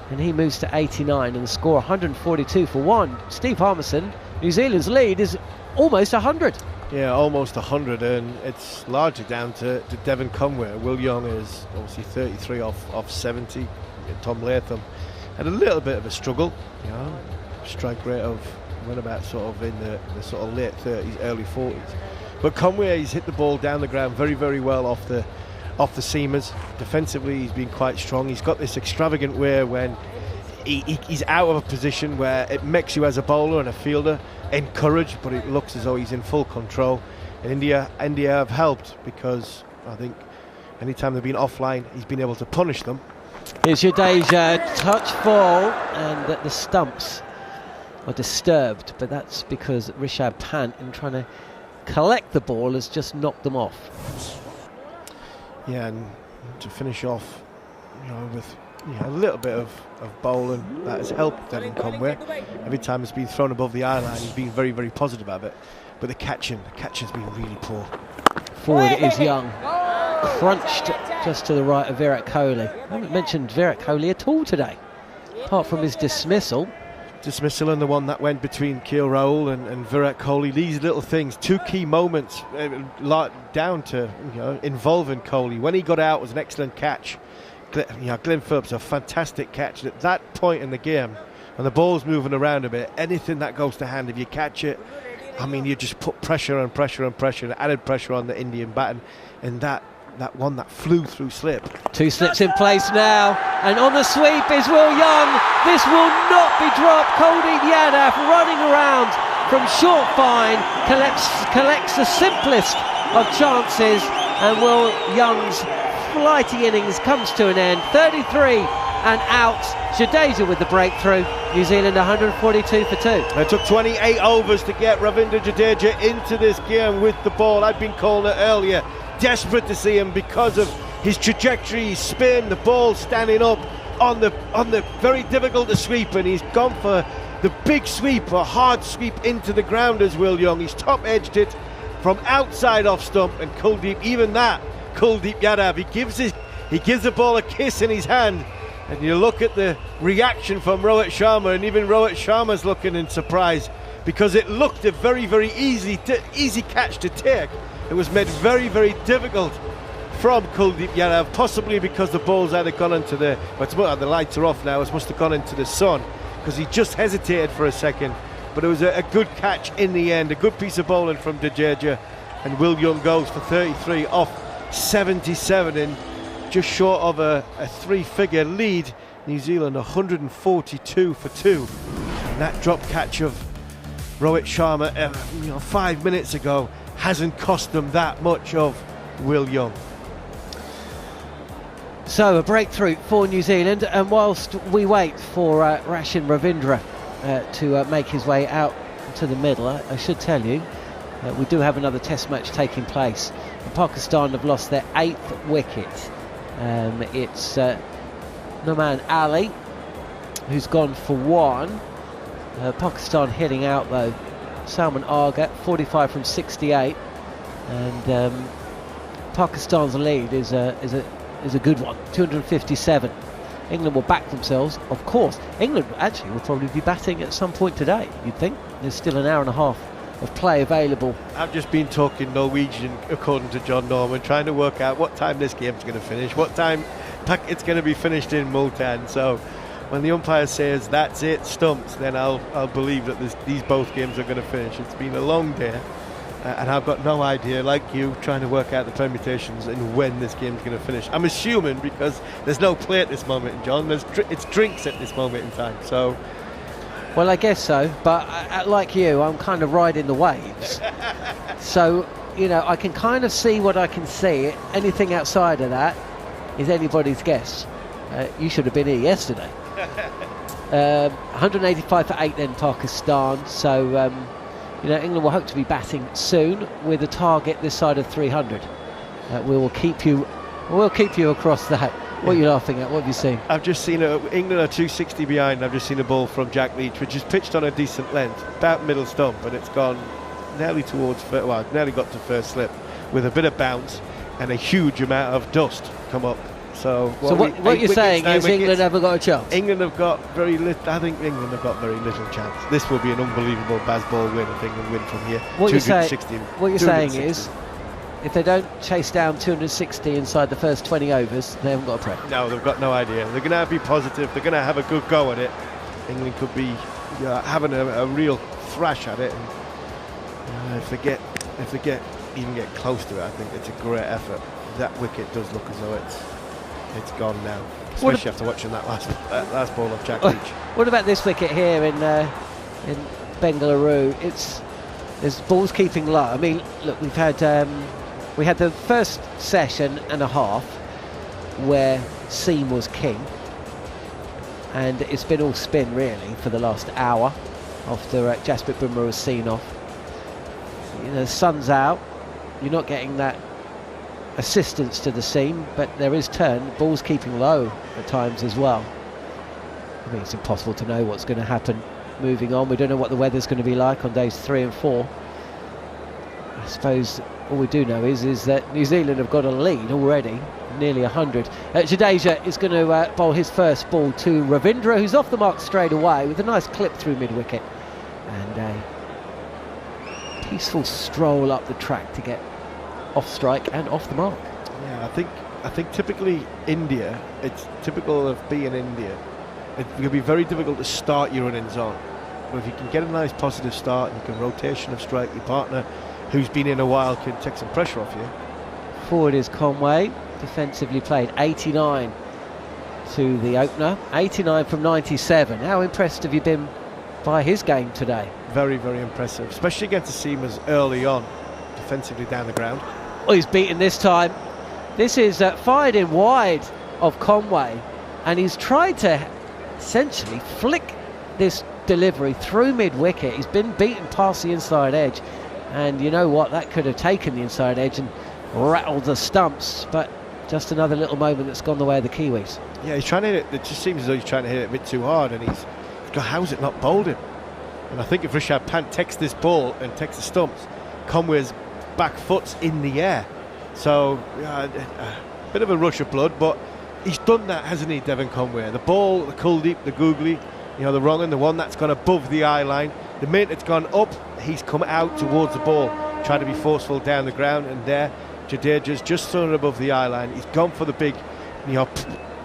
and he moves to 89 and the score 142 for 1. Steve Harmison, New Zealand's lead is almost 100. Yeah, almost 100, and it's largely down to Devon Conway. Will Young is obviously 33 off 70. Tom Latham had a little bit of a struggle, strike rate of went about sort of in the sort of late 30s, early 40s. But Conway, he's hit the ball down the ground very, very well off the seamers. Defensively, he's been quite strong. He's got this extravagant way when he's out of a position where it makes you as a bowler and a fielder encouraged, but it looks as though he's in full control. And India have helped, because I think anytime they've been offline, he's been able to punish them. Here's Jadeja, touch ball, and the stumps are disturbed, but that's because Rishabh Pant, in trying to collect the ball, has just knocked them off. Yeah, and to finish off, with a little bit of bowling, that has helped Devon Conway. Every time it's been thrown above the eye line, he's been very, very positive about it. But the catch has been really poor. Forward is Young, crunched just to the right of Virat Kohli. I haven't mentioned Virat Kohli at all today, apart from his dismissal. And the one that went between KL Rahul and Virat Kohli. These little things, 2 key moments down to involving Kohli. When he got out, was an excellent catch. Glenn Phillips, a fantastic catch. At that point in the game, and the ball's moving around a bit, anything that goes to hand, if you catch it, I mean, you just put pressure and pressure and pressure, and added pressure on the Indian batting, and that one that flew through slip. 2 slips in place now, and on the sweep is Will Young. This will not be dropped. Kuldeep Yadav running around from short fine, collects the simplest of chances, and Will Young's flighty innings comes to an end. 33 and out. Jadeja with the breakthrough. New Zealand 142 for 2. It took 28 overs to get Ravindra Jadeja into this game with the ball. I'd been calling it earlier. Desperate to see him because of his trajectory, his spin, the ball standing up on the very difficult to sweep, and he's gone for the big sweep, a hard sweep into the ground as Will Young. He's top edged it from outside off stump, and Kuldeep Yadav, he gives the ball a kiss in his hand, and you look at the reaction from Rohit Sharma, and even Rohit Sharma's looking in surprise, because it looked a very, very easy catch to take. It was made very, very difficult from Kuldeep Yadav, possibly because the ball's either gone into the lights are off now, it must have gone into the sun, because he just hesitated for a second. But it was a good catch in the end, a good piece of bowling from Jadeja, and Will Young goes for 33 off 77, and just short of a 3-figure lead. New Zealand 142 for 2, and that drop catch of Rohit Sharma 5 minutes ago hasn't cost them that much of Will Young. So a breakthrough for New Zealand, and whilst we wait for Rashin Ravindra to make his way out to the middle, I should tell you we do have another test match taking place. And Pakistan have lost their 8th wicket. It's Noman Ali who's gone for 1. Pakistan hitting out though. Salman Agha 45 from 68, and Pakistan's lead is a good one, 257. England will back themselves, of course. England actually will probably be batting at some point today, you'd think. There's still an hour and a half of play available. I've just been talking Norwegian according to Jon Norman, trying to work out what time this game's going to finish, what time it's going to be finished in Multan. So when the umpire says that's it, Stumps, then I'll believe that these both games are going to finish. It's been a long day, and I've got no idea, like you, trying to work out the permutations and when this game's going to finish. I'm assuming, because there's no play at this moment, John. It's drinks at this moment in time. So, well, I guess so. But like you, I'm kind of riding the waves. So, you know, I can kind of see what I can see. Anything outside of that is anybody's guess. You should have been here yesterday. 185 for 8 then Pakistan. So you know, England will hope to be batting soon with a target this side of 300. We'll keep you across that. What are you laughing at? What have you seen? I've just seen England are 260 behind. I've just seen a ball from Jack Leach, which is pitched on a decent length, about middle stump, and it's gone nearly towards nearly got to first slip with a bit of bounce and a huge amount of dust come up. So what you're saying is England haven't got a chance? England have got very little. I think England have got very little chance. This will be an unbelievable Bazball win if England win from here. What you're saying is, if they don't chase down 260 inside the first 20 overs, they haven't got a prep. No, they've got no idea. They're going to be positive. They're going to have a good go at it. England could be having a real thrash at it. And if they get close to it, I think it's a great effort. That wicket does look as though it's gone now, especially after watching that last ball of Jack Leach. What about this wicket here in Bengaluru? There's balls keeping low. I mean, look, we had the first session and a half where seam was king, and it's been all spin really for the last hour after Jasprit Bumrah was seen off. You know, the sun's out. You're not getting that assistance to the seam, but there is turn. The ball's keeping low at times as well. I mean, it's impossible to know what's going to happen moving on. We don't know what the weather's going to be like on days 3 and 4. I suppose all we do know is that New Zealand have got a lead already, nearly 100. Jadeja is going to bowl his first ball to Ravindra, who's off the mark straight away with a nice clip through mid-wicket, and a peaceful stroll up the track to get off strike and off the mark. Yeah, I think typically India, it's typical of being India. It can be very difficult to start your innings on. But if you can get a nice positive start and you can rotation of strike, your partner who's been in a while can take some pressure off you. Forward is Conway, defensively played 89 to the opener, 89 from 97. How impressed have you been by his game today? Very, very impressive, especially against the seamers early on, defensively down the ground. Oh, he's beaten this time. This is fired in wide of Conway, and he's tried to essentially flick this delivery through mid-wicket. He's been beaten past the inside edge, and you know what, that could have taken the inside edge and rattled the stumps, but just another little moment that's gone the way of the Kiwis. Yeah, he's trying to hit it. It just seems as though he's trying to hit it a bit too hard, and he's got, how's it not bowled him? And I think if Rishabh Pant takes this ball and takes the stumps, Conway's back foot's in the air. So a bit of a rush of blood, but he's done that, hasn't he, Devon Conway? The ball, the Kuldeep, the googly, you know, the wrong and the one that's gone above the eye line. The minute it's gone up, he's come out towards the ball, trying to be forceful down the ground, and there Jadeja's just thrown it above the eye line. He's gone for the big, you know,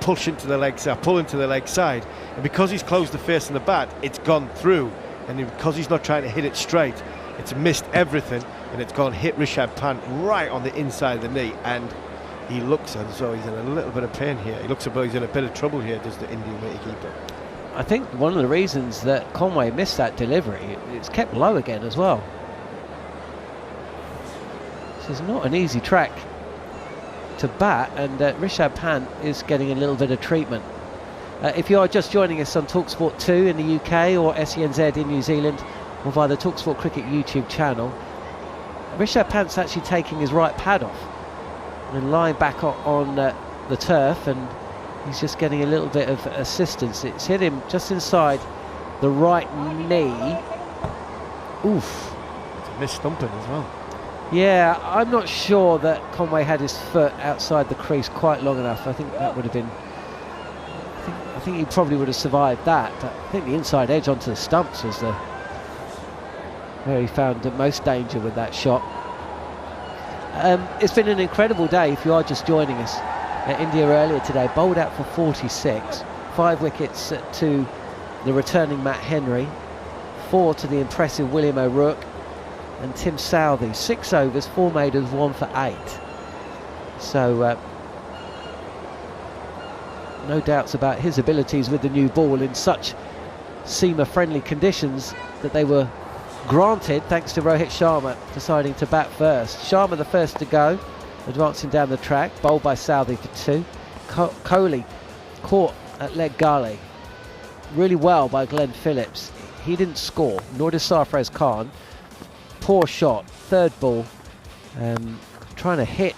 push into the leg side, pull into the leg side, and because he's closed the face and the bat, it's gone through, and because he's not trying to hit it straight, it's missed everything, and it's gone hit Rishabh Pant right on the inside of the knee, and he looks as though he's in a little bit of pain here. He looks as though he's in a bit of trouble here, does the Indian wicketkeeper. I think one of the reasons that Conway missed that delivery, it's kept low again as well. This is not an easy track to bat, and Rishabh Pant is getting a little bit of treatment. If you are just joining us on talkSPORT 2 in the UK or SENZ in New Zealand, or via the talkSPORT Cricket YouTube channel, Rishabh Pant's actually taking his right pad off and lying back on the turf, and he's just getting a little bit of assistance. It's hit him just inside the right knee. Oof. It's a missed stumping as well. Yeah, I'm not sure that Conway had his foot outside the crease quite long enough. I think that would have been... I think he probably would have survived that, but I think the inside edge onto the stumps was where he found the most danger with that shot. It's been an incredible day if you are just joining us. India earlier today bowled out for 46, 5 wickets to the returning Matt Henry, 4 to the impressive William O'Rourke and Tim Southey. 6 overs, 4 maidens, 1 for 8. So no doubts about his abilities with the new ball in such seamer friendly conditions that they were granted, thanks to Rohit Sharma deciding to bat first. Sharma the first to go, advancing down the track, bowled by Southey for 2. Kohli caught at leg gully really well by Glenn Phillips. He didn't score, nor did Sarfraz Khan. Poor shot, third ball, trying to hit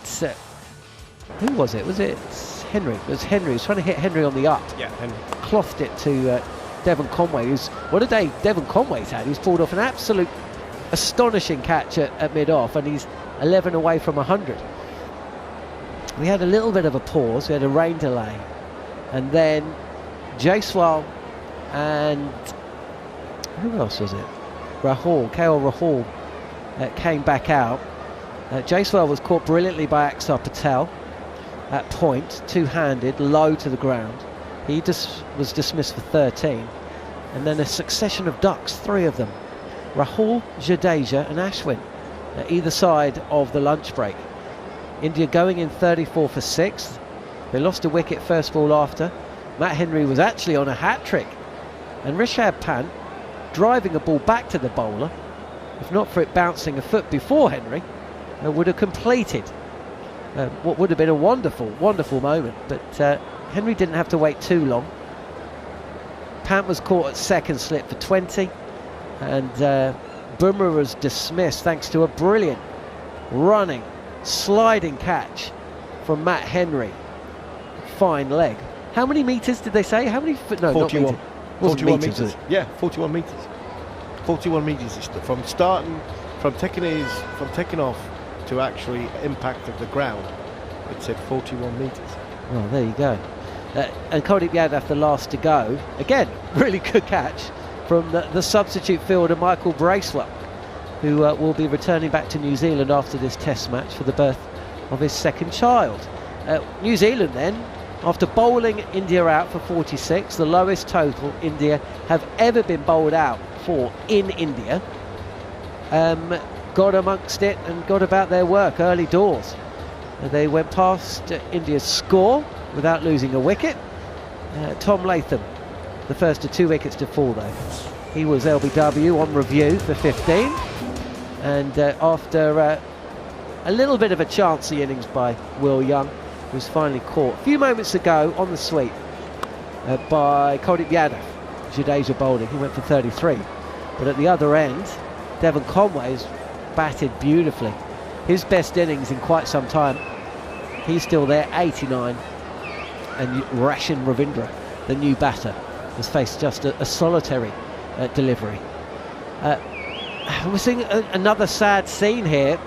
who was it? Was it Henry? It was Henry. He was trying to hit Henry on the up. Yeah, Henry clothed it to Devon Conway, what a day Devon Conway's had. He's pulled off an absolute astonishing catch at mid-off, and he's 11 away from 100. We had a little bit of a pause, we had a rain delay, and then Jaiswal and who else was it? KL Rahul came back out. Jaiswal was caught brilliantly by Axar Patel at point, two-handed, low to the ground. He was dismissed for 13, and then a succession of ducks, 3 of them. Rahul, Jadeja and Ashwin at either side of the lunch break. India going in 34 for 6. They lost a wicket first ball after. Matt Henry was actually on a hat-trick, and Rishabh Pant driving a ball back to the bowler, if not for it bouncing a foot before Henry, would have completed what would have been a wonderful moment, but Henry didn't have to wait too long. Pant was caught at second slip for 20, and Bumrah was dismissed thanks to a brilliant running, sliding catch from Matt Henry. Fine leg. How many metres did they say? How many foot? No, 41. not meters. 41 meters. metres. Yeah, 41 metres. 41 metres from taking off to actually impact of the ground. It said 41 metres. Well, there you go. And Kuldeep Yadav, the last to go. Again, really good catch from the substitute fielder Michael Bracewell, who will be returning back to New Zealand after this test match for the birth of his second child. New Zealand then, after bowling India out for 46, the lowest total India have ever been bowled out for in India, got amongst it and got about their work early doors. They went past India's score without losing a wicket. Tom Latham, the first of 2 wickets to fall though. He was LBW on review for 15, and after a little bit of a chancy innings by Will Young, was finally caught a few moments ago on the sweep by Kuldeep Yadav. Jadeja bowling, he went for 33, but at the other end Devon Conway's batted beautifully, his best innings in quite some time. He's still there, 89, and Rashin Ravindra, the new batter, has faced just a solitary delivery. We're seeing another sad scene here,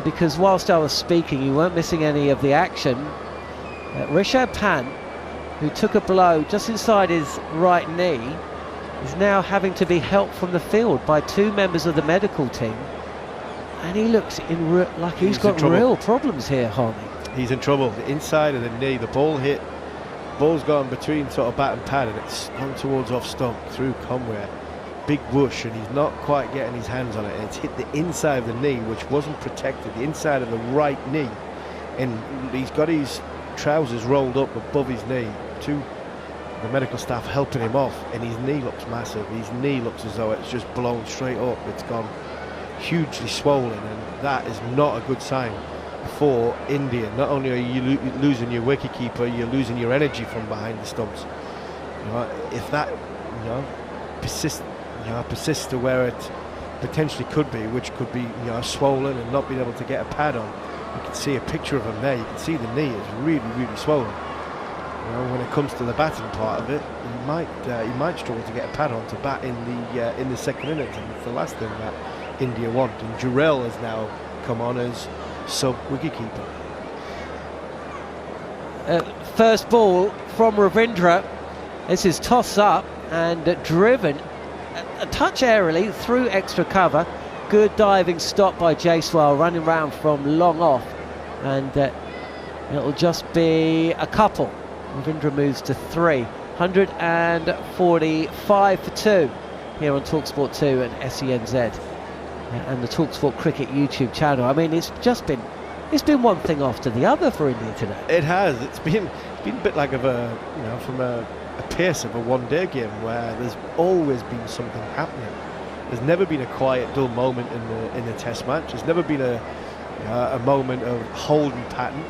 because whilst I was speaking you weren't missing any of the action. Rishabh Pant, who took a blow just inside his right knee, is now having to be helped from the field by 2 members of the medical team, and he looks like he's got real problems here, Harney. He's in trouble. The inside of the knee, the ball's gone between sort of bat and pad, and it's gone towards off stump through Conway. Big whoosh, and he's not quite getting his hands on it, and it's hit the inside of the knee, which wasn't protected, the inside of the right knee, and he's got his trousers rolled up above his knee. 2 the medical staff helping him off, and his knee looks massive. His knee looks as though it's just blown straight up. It's gone hugely swollen, and that is not a good sign for India. Not only are you losing your wicketkeeper, you're losing your energy from behind the stumps. If that persists to where it potentially could be, which could be swollen and not being able to get a pad on. You can see a picture of him there. You can see the knee is really, really swollen. When it comes to the batting part of it, he might struggle to get a pad on to bat in the second innings, and it's the last thing that India want. And Jarrod has now come on as sub wicketkeeper. First ball from Ravindra. This is tossed up and driven a touch airily through extra cover. Good diving stop by Jaiswal, running round from long off, and it'll just be a couple. Ravindra moves to 3. 145 for 2 here on talkSPORT 2 and SENZ and the talkSPORT Cricket YouTube channel. I mean, it's been one thing after the other for India today. It has. It's been a bit like from a pace of a one-day game where there's always been something happening. There's never been a quiet, dull moment in the Test match. There's never been a moment of holding pattern.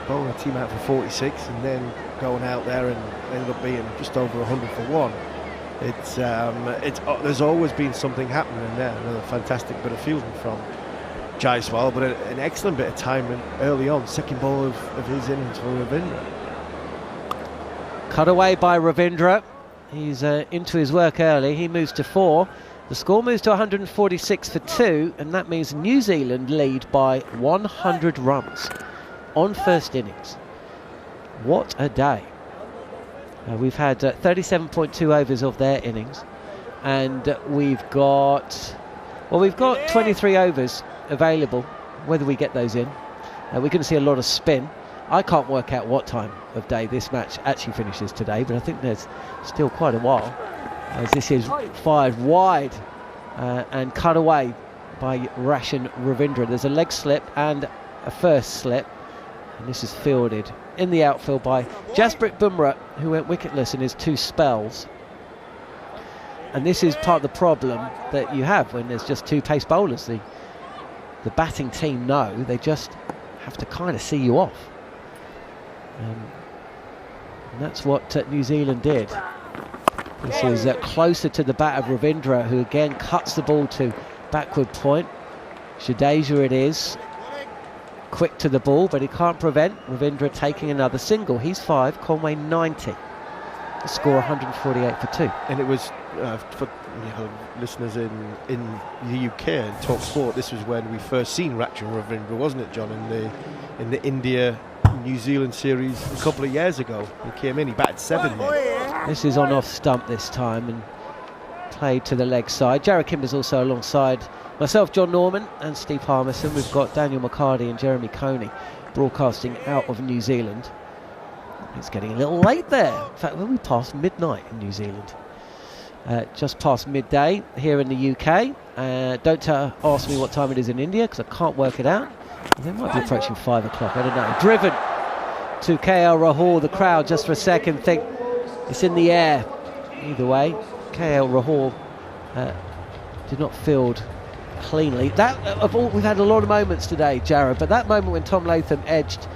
Bowling a team out for 46 and then going out there and ended up being just over 100 for 1. There's always been something happening there. Another fantastic bit of fielding from Jaiswal, but an excellent bit of timing early on. Second ball of his innings for Ravindra. Cut away by Ravindra. He's into his work early. He moves to 4. The score moves to 146 for 2, and that means New Zealand lead by 100 runs on first innings. What a day. We've had 37.2 overs of their innings, and we've got 23 overs available. Whether we get those in, we're going to see a lot of spin. I can't work out what time of day this match actually finishes today, but I think there's still quite a while, as this is fired wide and cut away by Roshan Ravindra. There's a leg slip and a first slip, and this is fielded in the outfield by Jasprit Bumrah, who went wicketless in his 2 spells. And this is part of the problem that you have when there's just 2 pace bowlers. The batting team know they just have to kind of see you off. And that's what New Zealand did. This is closer to the bat of Ravindra, who again cuts the ball to backward point. Jadeja it is. Quick to the ball, but he can't prevent Ravindra taking another single. He's 5, Conway 90. The score 148 for 2. And it was for listeners in the UK and talkSPORT. This was when we first seen Roshan Ravindra, wasn't it, John? In the India New Zealand series a couple of years ago. He came in, he batted 7 there. This is on off stump this time and played to the leg side. Jarrod Kimber's also alongside myself, Jon Norman, and Steve Harmison. We've got Daniel McHardy and Jeremy Coney broadcasting out of New Zealand. It's getting a little late there. In fact, we passed midnight in New Zealand. Just past midday here in the UK. Don't ask me what time it is in India, because I can't work it out. They might be approaching 5 o'clock, I don't know. Driven to KL Rahul. The crowd just for a second think it's in the air. Either way, KL Rahul did not field cleanly. We've had a lot of moments today, Jarrod, but that moment when Tom Latham edged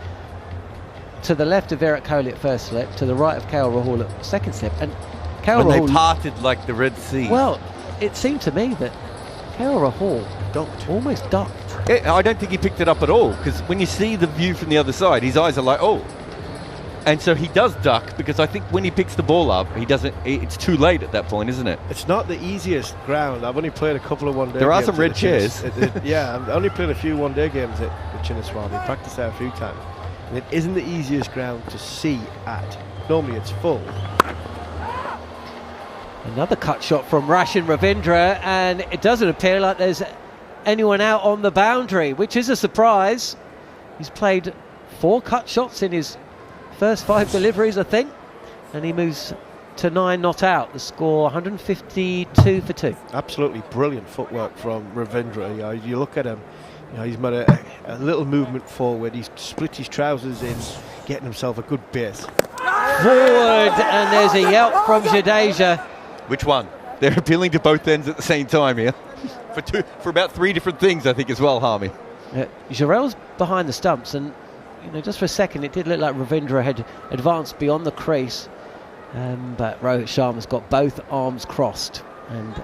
to the left of Virat Kohli at first slip, to the right of KL Rahul at second slip, and KL when Rahul they parted like the Red Sea. Well, it seemed to me that KL Rahul almost ducked. I don't think he picked it up at all, because when you see the view from the other side, his eyes are like, oh. And so he does duck, because I think when he picks the ball up, he doesn't. It's too late at that point, isn't it? It's not the easiest ground. I've only played a couple of one-day games. There are some red chairs. Yeah, I've only played a few one-day games at Chinaswamy. Practiced there a few times. And it isn't the easiest ground to see at. Normally it's full. Another cut shot from Roshan Ravindra, and it doesn't appear like there's anyone out on the boundary, which is a surprise. He's played 4 cut shots in his first 5 deliveries, I think, and he moves to 9 not out. The score 152 for 2. Absolutely brilliant footwork from Ravindra. You look at him, he's made a little movement forward. He's split his trousers in, getting himself a good base. Forward, and there's a yelp from Jadeja. Which one? They're appealing to both ends at the same time here. For about 3 different things, I think, as well, Harmy. Jarrell's behind the stumps, and just for a second it did look like Ravindra had advanced beyond the crease, but Rohit Sharma's got both arms crossed, and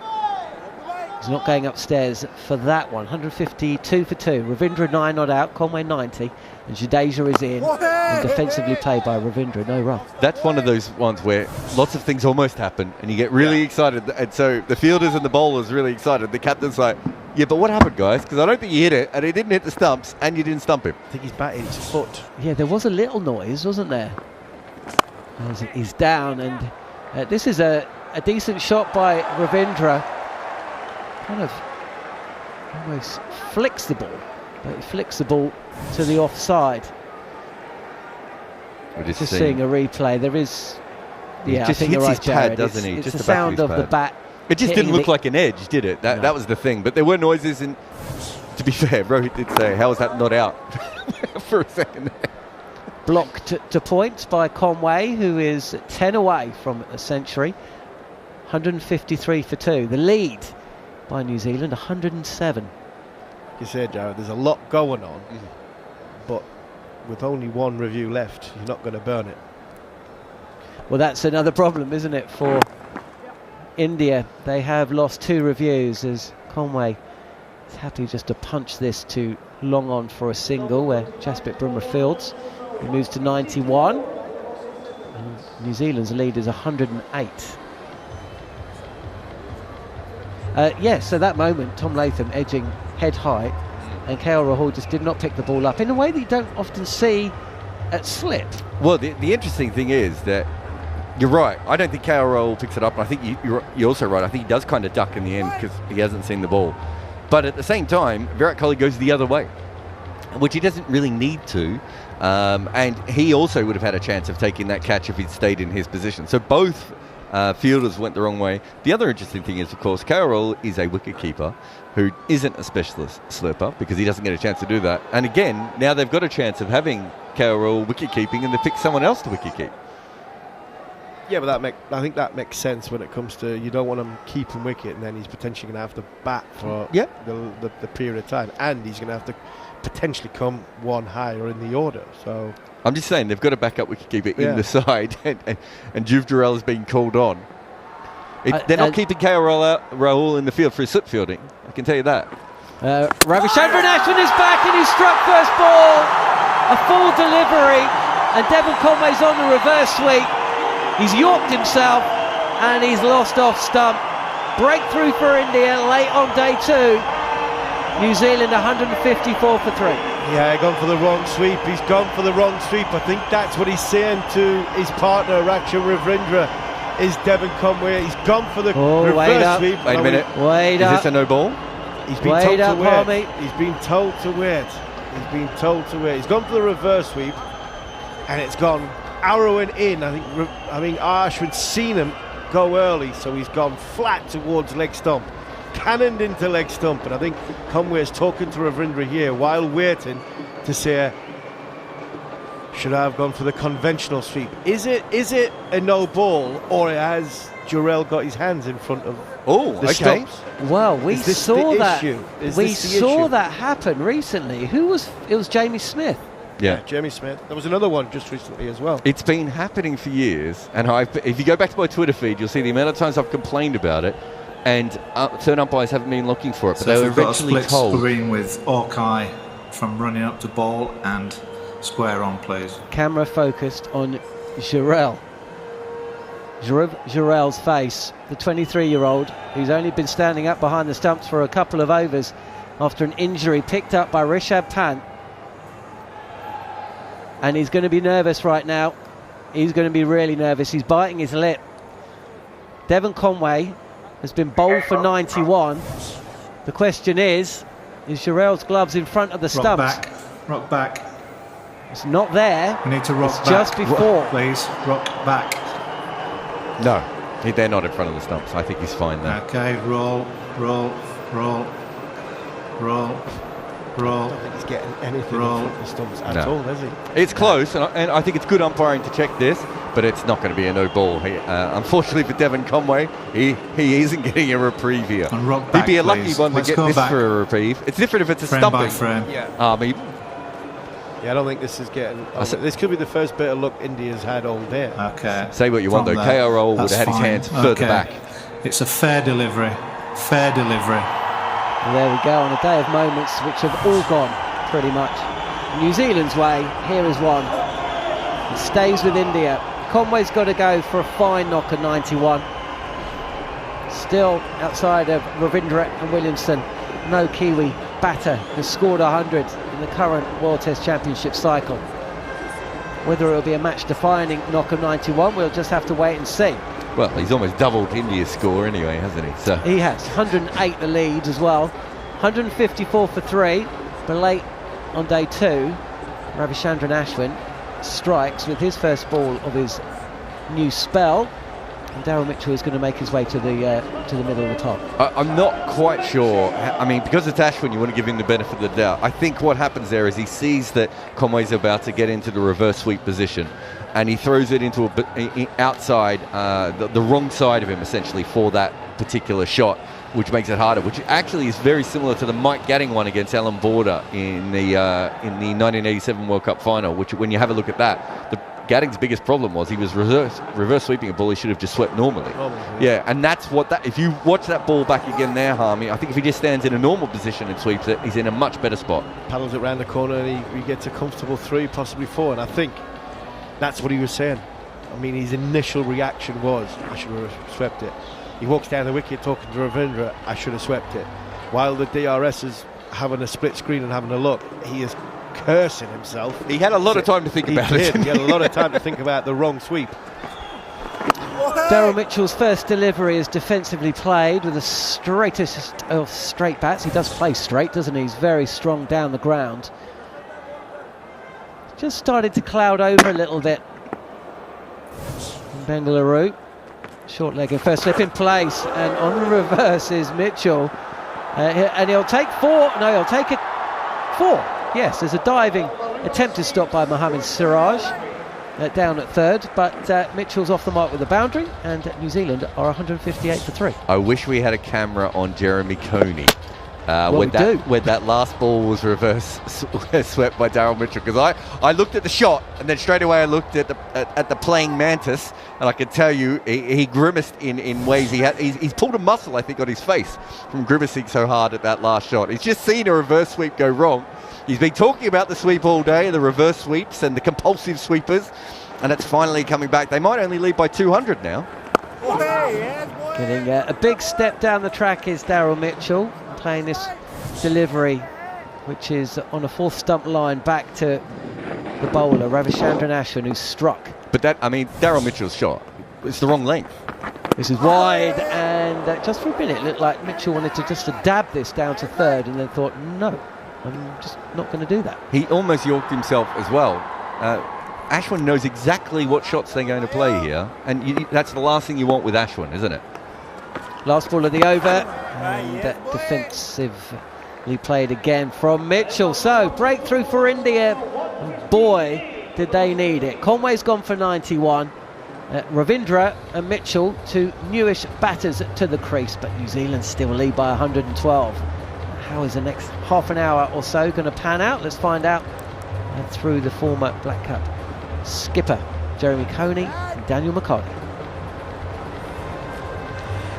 He's not going upstairs for that one. 152 for 2. Ravindra 9 not out, Conway 90, and Jadeja is in. And defensively played by Ravindra, no run. That's one of those ones where lots of things almost happen and you get really excited. And so the fielders and the bowlers really excited. The captain's like, yeah, but what happened, guys? Because I don't think you hit it, and he didn't hit the stumps, and you didn't stump him. I think he's batted his foot. Yeah, there was a little noise, wasn't there? As he's down, and this is a decent shot by Ravindra. Kind of almost flicks the ball, but he flicks the ball to the offside. We're just seeing a replay. There is, yeah, I think you're right, his pad, Jarrod. doesn't he? It's Just the the back sound of of his the pad. bat. It just didn't look hitting like an edge, did it? That No. that was the thing. But there were noises, and to be fair, Rohit did say, how was that not out for a second there? Blocked to points by Conway, who is 10 away from a century. 153 for 2. The lead by New Zealand, 107. You said, Jarrod, there's a lot going on, but with only one review left, you're not going to burn it. Well, that's another problem, isn't it, for India? They have lost 2 reviews as Conway is happy just to punch this to long on for a single where Jasprit Bumrah fields. He moves to 91. And New Zealand's lead is 108. So that moment, Tom Latham edging head high, and KL Rahul just did not pick the ball up in a way that you don't often see at slip. Well, the interesting thing is that you're right. I don't think KL Rahul picks it up, and I think you're also right. I think he does kind of duck in the end because he hasn't seen the ball. But at the same time, Virat Kohli goes the other way, which he doesn't really need to. And he also would have had a chance of taking that catch if he'd stayed in his position. So both fielders went the wrong way. The other interesting thing is, of course, KL is a wicket-keeper who isn't a specialist slipper because he doesn't get a chance to do that. And again, now they've got a chance of having KL wicket-keeping, and they pick someone else to wicket-keep. Yeah, but I think that makes sense when it comes to, you don't want him keeping wicket, and then he's potentially going to have to bat for the period of time, and he's going to have to potentially come one higher in the order. So I'm just saying, they've got a backup wicketkeeper in the side, and Juve Durrell has been called on. They're not keeping KL Rahul in the field for his slip fielding, I can tell you that. Ravichandran Ashwin is back, and he struck first ball. A full delivery, and Devon Conway's on the reverse sweep. He's yorked himself, and he's lost off stump. Breakthrough for India late on day 2. New Zealand 154 for 3. Yeah, gone for the wrong sweep. He's gone for the wrong sweep. I think that's what he's saying to his partner, Raksha Ravindra, is Devon Conway. He's gone for the reverse sweep. Wait a minute. Wait up. Is this a no ball? He's been told to wait. He's been told to wait. He's been told to wait. He's gone for the reverse sweep, and it's gone arrowing in. I think Ashwin's seen him go early, so he's gone flat towards leg stump, cannoned into leg stump, and I think Conway is talking to Ravindra here while waiting to say, should I have gone for the conventional sweep? Is it a no ball, or has Jarrell got his hands in front of the stumps? Well, we saw that. We saw that happen recently. It was Jamie Smith. Yeah, Jamie Smith. There was another one just recently as well. It's been happening for years, and if you go back to my Twitter feed, you'll see the amount of times I've complained about it, and third umpires haven't been looking for it, but they were eventually told. Screen with Orkai from running up to ball and square on, please. Camera focused on Jarrell. Jarrell's face, the 23-year-old who's only been standing up behind the stumps for a couple of overs after an injury picked up by Rishabh Pant. And he's going to be nervous right now. He's going to be really nervous. He's biting his lip. Devon Conway has been bowled for 91. The question is Jarrell's gloves in front of the stumps? Rock back. It's not there. We need to rock back. Just before. Please, rock back. No, they're not in front of the stumps. I think he's fine there. Okay, roll. I don't think he's getting anything in front of the stumps at all, is he? It's close, and I think it's good umpiring to check this, but it's not going to be a no ball. Unfortunately for Devon Conway, he isn't getting a reprieve here. And rock back, he'd be a lucky please. one Let's to get go this back. for a reprieve. It's different if it's a Frame stumping. by frame. Yeah, I don't think this is getting. This could be the first bit of luck India's had all day. Okay. Say what you want, though. KL would have had his hands further back. It's a fair delivery. Fair delivery. And there we go, on a day of moments which have all gone pretty much New Zealand's way. Here is one. It stays with India. Conway's got to go for a fine knock at 91. Still outside of Ravindra and Williamson, no Kiwi batter has scored 100 in the current World Test Championship cycle. Whether it will be a match-defining knock of 91, we'll just have to wait and see. Well, he's almost doubled India's score anyway, hasn't he? So he has. 108 the lead as well. 154 for 3. But late on day 2, Ravichandran Ashwin strikes with his first ball of his new spell. And Daryl Mitchell is going to make his way to the middle of the top. I'm not quite sure. I mean, because it's Ashwin, you want to give him the benefit of the doubt. I think what happens there is he sees that Conway's about to get into the reverse sweep position, and he throws it into outside, the wrong side of him, essentially, for that particular shot, which makes it harder, which actually is very similar to the Mike Gatting one against Alan Border in the 1987 World Cup final, which, when you have a look at that, Gatting's biggest problem was he was reverse sweeping a ball he should have just swept normally. Yeah, and that's what that. If you watch that ball back again there, Harmy, I think if he just stands in a normal position and sweeps it, he's in a much better spot. Paddles it round the corner and he gets a comfortable 3, possibly 4, and I think that's what he was saying. I mean, his initial reaction was, I should have swept it. He walks down the wicket talking to Ravindra, I should have swept it. While the DRS is having a split screen and having a look, he is cursing himself. He had a lot of time to think about it. He had a lot of time to think about the wrong sweep. Daryl Mitchell's first delivery is defensively played with the straightest of straight bats. He does play straight, doesn't he? He's very strong down the ground. Just started to cloud over a little bit in Bengaluru. Short leg and first slip in place, and on the reverse is Mitchell, and he'll take 4. No, he'll take it 4. Yes, there's a diving attempt to stop by Mohammad Siraj down at third, but Mitchell's off the mark with a boundary, and New Zealand are 158 for 3. I wish we had a camera on Jeremy Coney when that last ball was reverse swept by Daryl Mitchell, because I looked at the shot and then straight away I looked at the playing mantis, and I can tell you he grimaced in ways. He's pulled a muscle, I think, on his face from grimacing so hard at that last shot. He's just seen a reverse sweep go wrong. He's been talking about the sweep all day, the reverse sweeps and the compulsive sweepers, and it's finally coming back. They might only lead by 200 now. Getting a big step down the track is Daryl Mitchell, playing this delivery, which is on a 4th stump line back to the bowler, Ravichandran Ashwin, who struck. But Daryl Mitchell's shot, it's the wrong length. This is wide, and just for a minute it looked like Mitchell wanted to just dab this down to third, and then thought, no, I'm just not going to do that. He almost yorked himself as well. Ashwin knows exactly what shots they're going to play here, and that's the last thing you want with Ashwin, isn't it? Last ball of the over, and defensively played again from Mitchell. So, breakthrough for India. And boy, did they need it. Conway's gone for 91. Ravindra and Mitchell, 2 newish batters to the crease, but New Zealand still lead by 112. How is the next half an hour or so going to pan out? Let's find out through the former Black Cap skipper, Jeremy Coney and Daniel McHardy.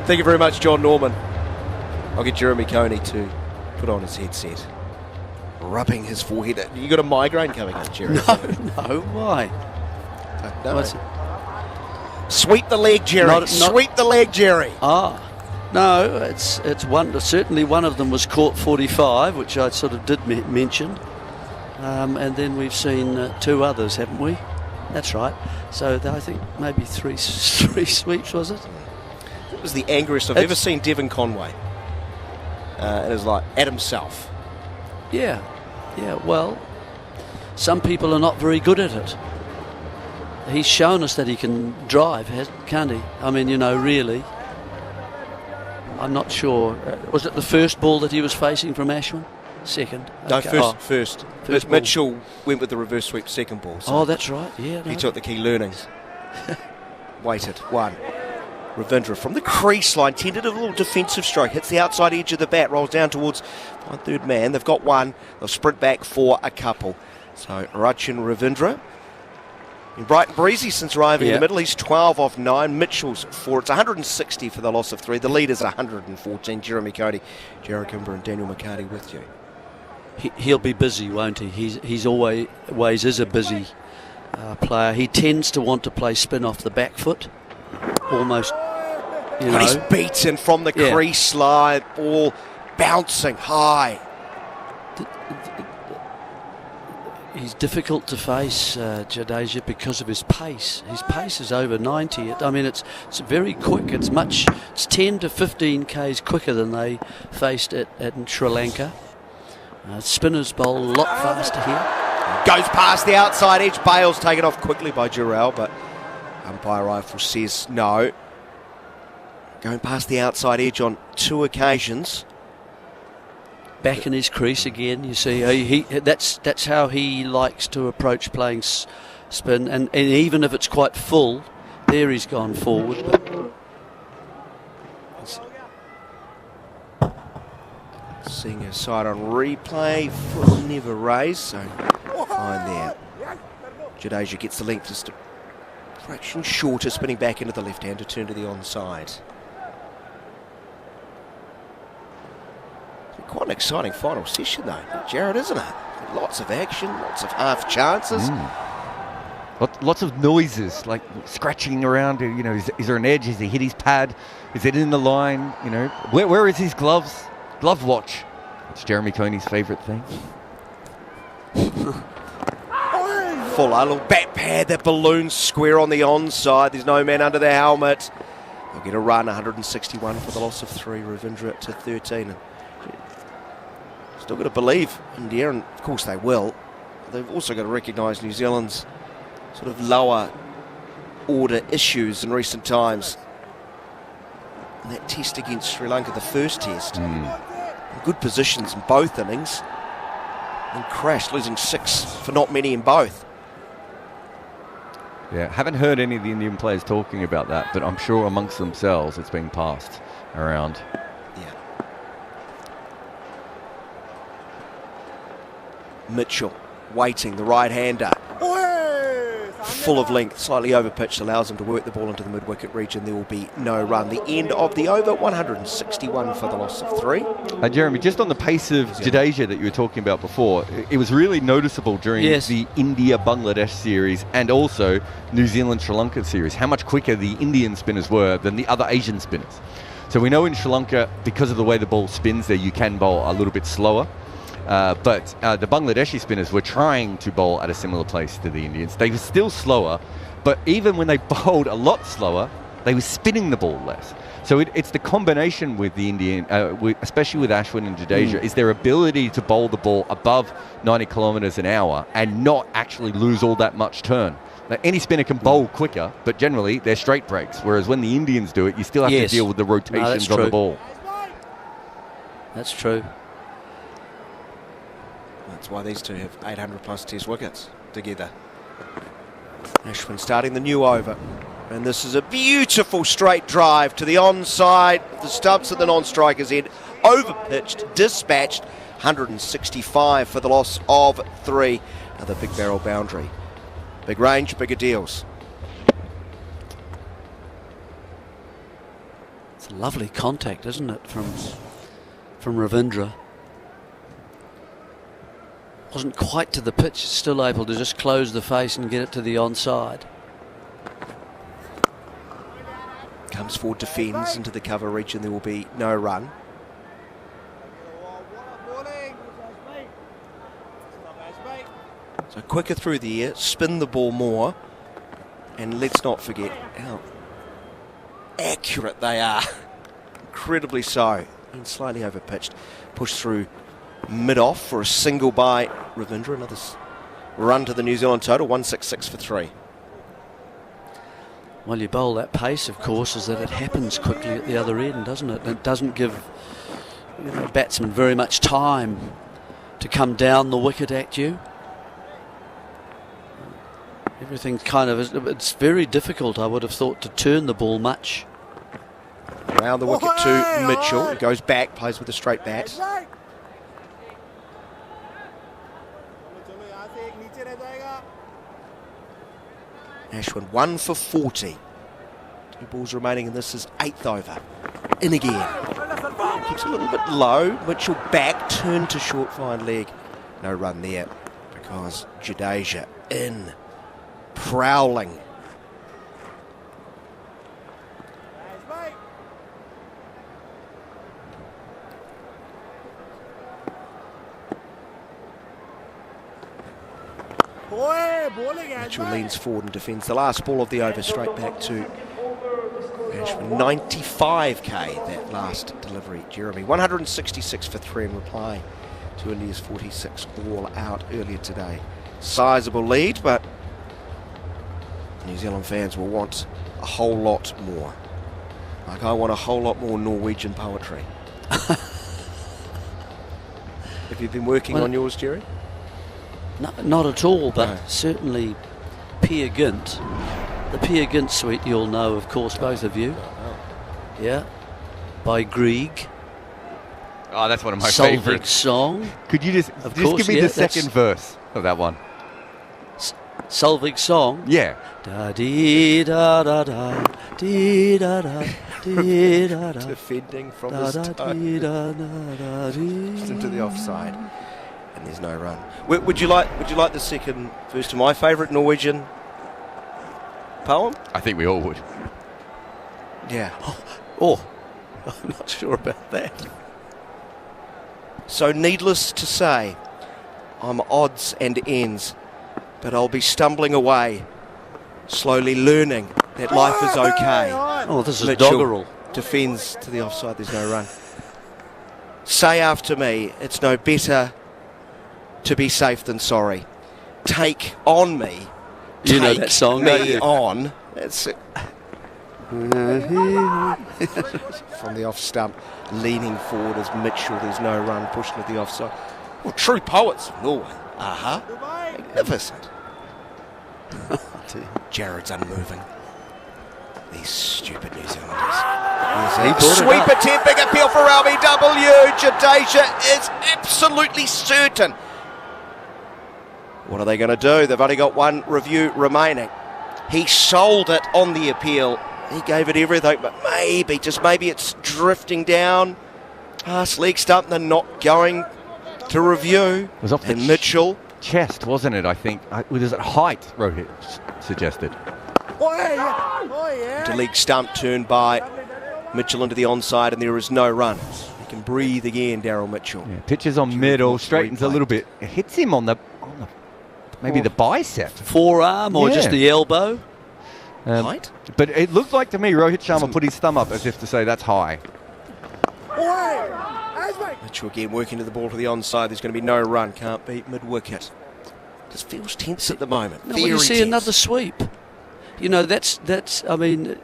Thank you very much, Jon Norman. I'll get Jeremy Coney to put on his headset, rubbing his forehead. You got a migraine coming on, Jerry? No, why? No. Sweep the leg, Jerry. Sweep the leg, Jerry. No, it's one. Certainly, one of them was caught 45, which I sort of did mention, and then we've seen 2 others, haven't we? That's right. So I think maybe three sweeps, was it? It was the angriest I've ever seen Devon Conway. It was like at himself. Yeah. Well, some people are not very good at it. He's shown us that he can drive, can't he? I mean, really. I'm not sure. Was it the first ball that he was facing from Ashwin? Second? Okay. No, first. Mitchell went with the reverse sweep second ball. So that's right. Yeah. He took the key learnings. Waited. 1. Ravindra from the crease line, tentative little defensive stroke, hits the outside edge of the bat, rolls down towards 1/3 man. They've got 1. They'll sprint back for a couple. So Rachin Ravindra Been bright and breezy since arriving in the middle. He's 12 off 9. Mitchell's 4. It's 160 for the loss of 3. The leader's 114. Jeremy Cody, Jarrod Kimber and Daniel McHardy with you. He'll be busy, won't he? He's always is a busy player. He tends to want to play spin off the back foot, almost. He's beaten from the crease slide, ball bouncing high. He's difficult to face, Jadeja, because of his pace. His pace is over 90. I mean, it's very quick. It's 10 to 15 k's quicker than they faced in Sri Lanka. Spinners bowl a lot faster here. Goes past the outside edge. Bale's taken off quickly by Jarrell, but umpire rifle says no. Going past the outside edge on 2 occasions. Back in his crease again, you see. That's how he likes to approach playing spin, and even if it's quite full, there he's gone forward. But seeing a side on replay, foot never raised, so fine there. Jadeja gets the length, just a fraction shorter, spinning back into the left hand to turn to the onside. Quite an exciting final session though, Jarrod, isn't it? Lots of action, lots of half chances. Lots of noises, like scratching around. Is there an edge? Has he hit his pad? Is it in the line? Where is his gloves? Glove watch. It's Jeremy Coney's favourite thing. Fuller, little bat pad, that balloon square on the onside. There's no man under the helmet. They'll get a run, 161 for the loss of 3. Ravindra to 13. And still got to believe India, and of course they will. They've also got to recognise New Zealand's sort of lower order issues in recent times. And that test against Sri Lanka, the first test, good positions in both innings, and crashed, losing 6 for not many in both. Yeah, haven't heard any of the Indian players talking about that, but I'm sure amongst themselves it's being passed around. Mitchell waiting, the right-hander, full of length, slightly over-pitched, allows him to work the ball into the mid-wicket region. There will be no run. The end of the over, 161 for the loss of 3. Jeremy, just on the pace of Jadeja that you were talking about before, it was really noticeable during the India-Bangladesh series and also New Zealand-Sri Lanka series, how much quicker the Indian spinners were than the other Asian spinners. So we know in Sri Lanka, because of the way the ball spins there, you can bowl a little bit slower. But the Bangladeshi spinners were trying to bowl at a similar pace to the Indians. They were still slower, but even when they bowled a lot slower, they were spinning the ball less. So it's the combination with the Indian, especially with Ashwin and Jadeja, is their ability to bowl the ball above 90 kilometres an hour and not actually lose all that much turn. Now, any spinner can bowl quicker, but generally they're straight breaks, whereas when the Indians do it, you still have to deal with the rotations on the ball. That's true. That's why these two have 800 plus test wickets together. Ashwin starting the new over. And this is a beautiful straight drive to the onside. The Stumps at the non-striker's end. Overpitched, dispatched. 165 for the loss of 3. Another big barrel boundary. Big range, bigger deals. It's a lovely contact, isn't it, from Ravindra. Wasn't quite to the pitch, still able to just close the face and get it to the onside. Comes forward, defends into the cover region. There will be no run. So quicker through the air, spin the ball more, and let's not forget how accurate they are. Incredibly so. And slightly overpitched. Pushed through mid-off for a single by Ravindra. Another run to the New Zealand total, 166 for 3. Well, you bowl that pace, of course, is that it happens quickly at the other end, doesn't it? It doesn't give batsmen very much time to come down the wicket at you. Everything it's very difficult, I would have thought, to turn the ball much. Around the wicket to Mitchell. He goes back, plays with a straight bat. Ashwin 1 for 40. 2 balls remaining, and this is 8th over. In again. Keeps a little bit low. Mitchell back, turn to short fine leg. No run there because Jadeja in. Prowling. Mitchell leans forward and defends the last ball of the over, straight back to Ashwin. 95k that last delivery, Jeremy. 166 for 3 in reply to India's 46 all out earlier today. Sizable lead, but New Zealand fans will want a whole lot more. Like I want a whole lot more Norwegian poetry. Have you been working on yours, Jerry? No, not at all, but certainly Peer Gynt. The Peer Gynt suite you'll know, of course, both of you. Yeah. By Grieg. Oh, that's one of my Solvig favourites. Song. Could you just give me the second verse of that one? Solvig Song? Yeah. Da dee da da da dee da da dee da da. Defending from his toe. Just into the offside. And there's no run. Would you like the second verse to my favourite Norwegian poem? I think we all would. Yeah. Oh, I'm not sure about that. So needless to say, I'm odds and ends, but I'll be stumbling away, slowly learning that life is okay. Oh, this is Mitchell doggerel. Defends to the offside, there's no run. Say after me, it's no better to be safe than sorry. Take on me. You know that song, don't me you? on. That's it. From the off stump, leaning forward as Mitchell, there's no run, pushing to the offside. Well, true poets of Norway. Magnificent. Jarrod's unmoving. These stupid New Zealanders. Sweep attempt, big appeal for LBW. Jadeja is absolutely certain. What are they going to do? They've only got one review remaining. He sold it on the appeal. He gave it everything, but maybe, just maybe it's drifting down past leg stump and they're not going to review. It was off the Mitchell. Chest, wasn't it, I think? Was it height, Rohit suggested? To leg stump, turned by Mitchell into the onside, and there is no run. He can breathe again, Daryl Mitchell. Yeah, pitches on middle, straightens a little bit. It hits him on the maybe the bicep. Forearm or just the elbow? Height? But it looked like to me Rohit Sharma put his thumb up as if to say that's high. Mitchell again working to the ball to the onside. There's going to be no run. Can't beat mid-wicket. Just feels tense at the moment. No, when you see another sweep, you know, that's. I mean,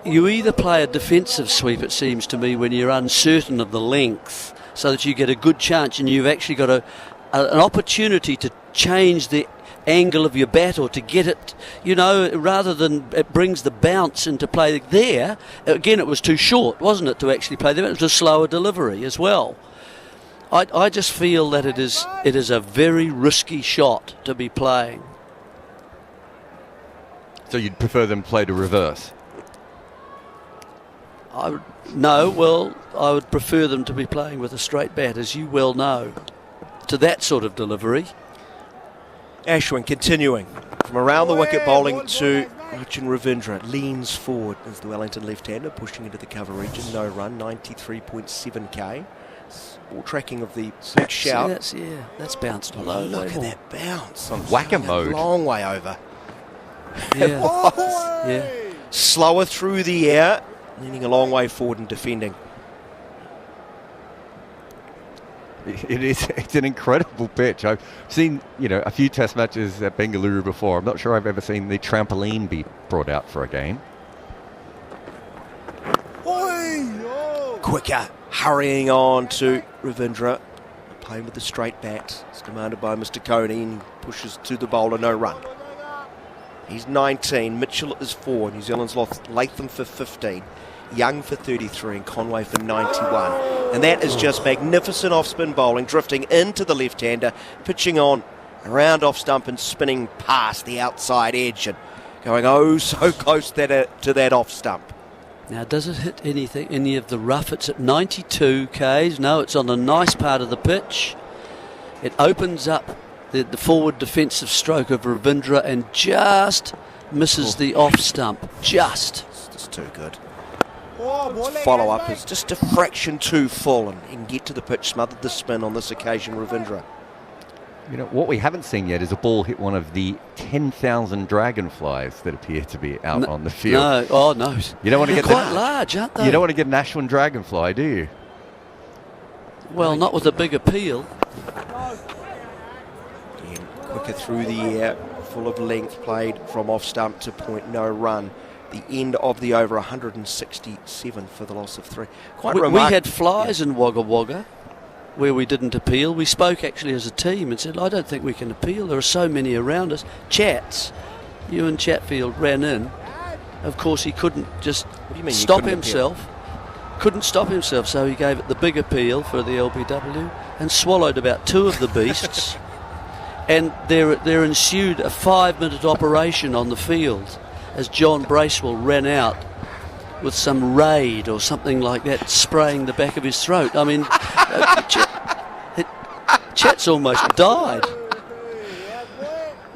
you either play a defensive sweep, it seems to me, when you're uncertain of the length, so that you get a good chance and you've actually got an opportunity to change the angle of your bat or to get it, you know, rather than it brings the bounce into play there. Again, it was too short, wasn't it, to actually play there? It was a slower delivery as well. I just feel that it is a very risky shot to be playing. So you'd prefer them play to reverse? I would prefer them to be playing with a straight bat, as you well know, to that sort of delivery. Ashwin continuing from around the wicket, bowling to Rachin Ravindra. Leans forward as the Wellington left-hander, pushing into the cover region. No run, 93.7k. Ball tracking of the big shout. That's bounced low. Look at that bounce. On whacker mode. Long way over. Yeah. It was. Yeah. Slower through the air, leaning a long way forward and defending. It's an incredible pitch. I've seen, a few test matches at Bengaluru before. I'm not sure I've ever seen the trampoline be brought out for a game. Quicker, hurrying on to Ravindra, playing with the straight bat. It's demanded by Mr. Coney, and he pushes to the bowler, no run. He's 19, Mitchell is 4. New Zealand's lost Latham for 15, Young for 33 and Conway for 91. And that is just magnificent off-spin bowling, drifting into the left-hander, pitching on around off-stump and spinning past the outside edge. And going oh so close to that off stump. Now, does it hit any of the rough? It's at 92 k's. No, it's on a nice part of the pitch. It opens up the forward defensive stroke of Ravindra and just misses the off stump. It's just too good. Follow up is just a fraction too full and get to the pitch. Smothered the spin on this occasion, Ravindra. You know, what we haven't seen yet is a ball hit one of the 10,000 dragonflies that appear to be out on the field. No, oh no. You don't want to get quite large, aren't they? You don't want to get an Ashwin dragonfly, do you? Well, not with a big appeal. Again, quicker through the air, full of length, played from off stump to point, no run. The end of the over, 167 for the loss of 3. Quite remarkable. We had flies in Wagga Wagga where we didn't appeal. We spoke actually as a team and said, I don't think we can appeal. There are so many around us. Ewan Chatfield ran in. Of course, he couldn't just stop himself. Couldn't stop himself, so he gave it the big appeal for the LBW and swallowed about 2 of the beasts. And there ensued a 5-minute operation on the field as John Bracewell ran out with some raid or something like that, spraying the back of his throat. I mean, Chat's almost died.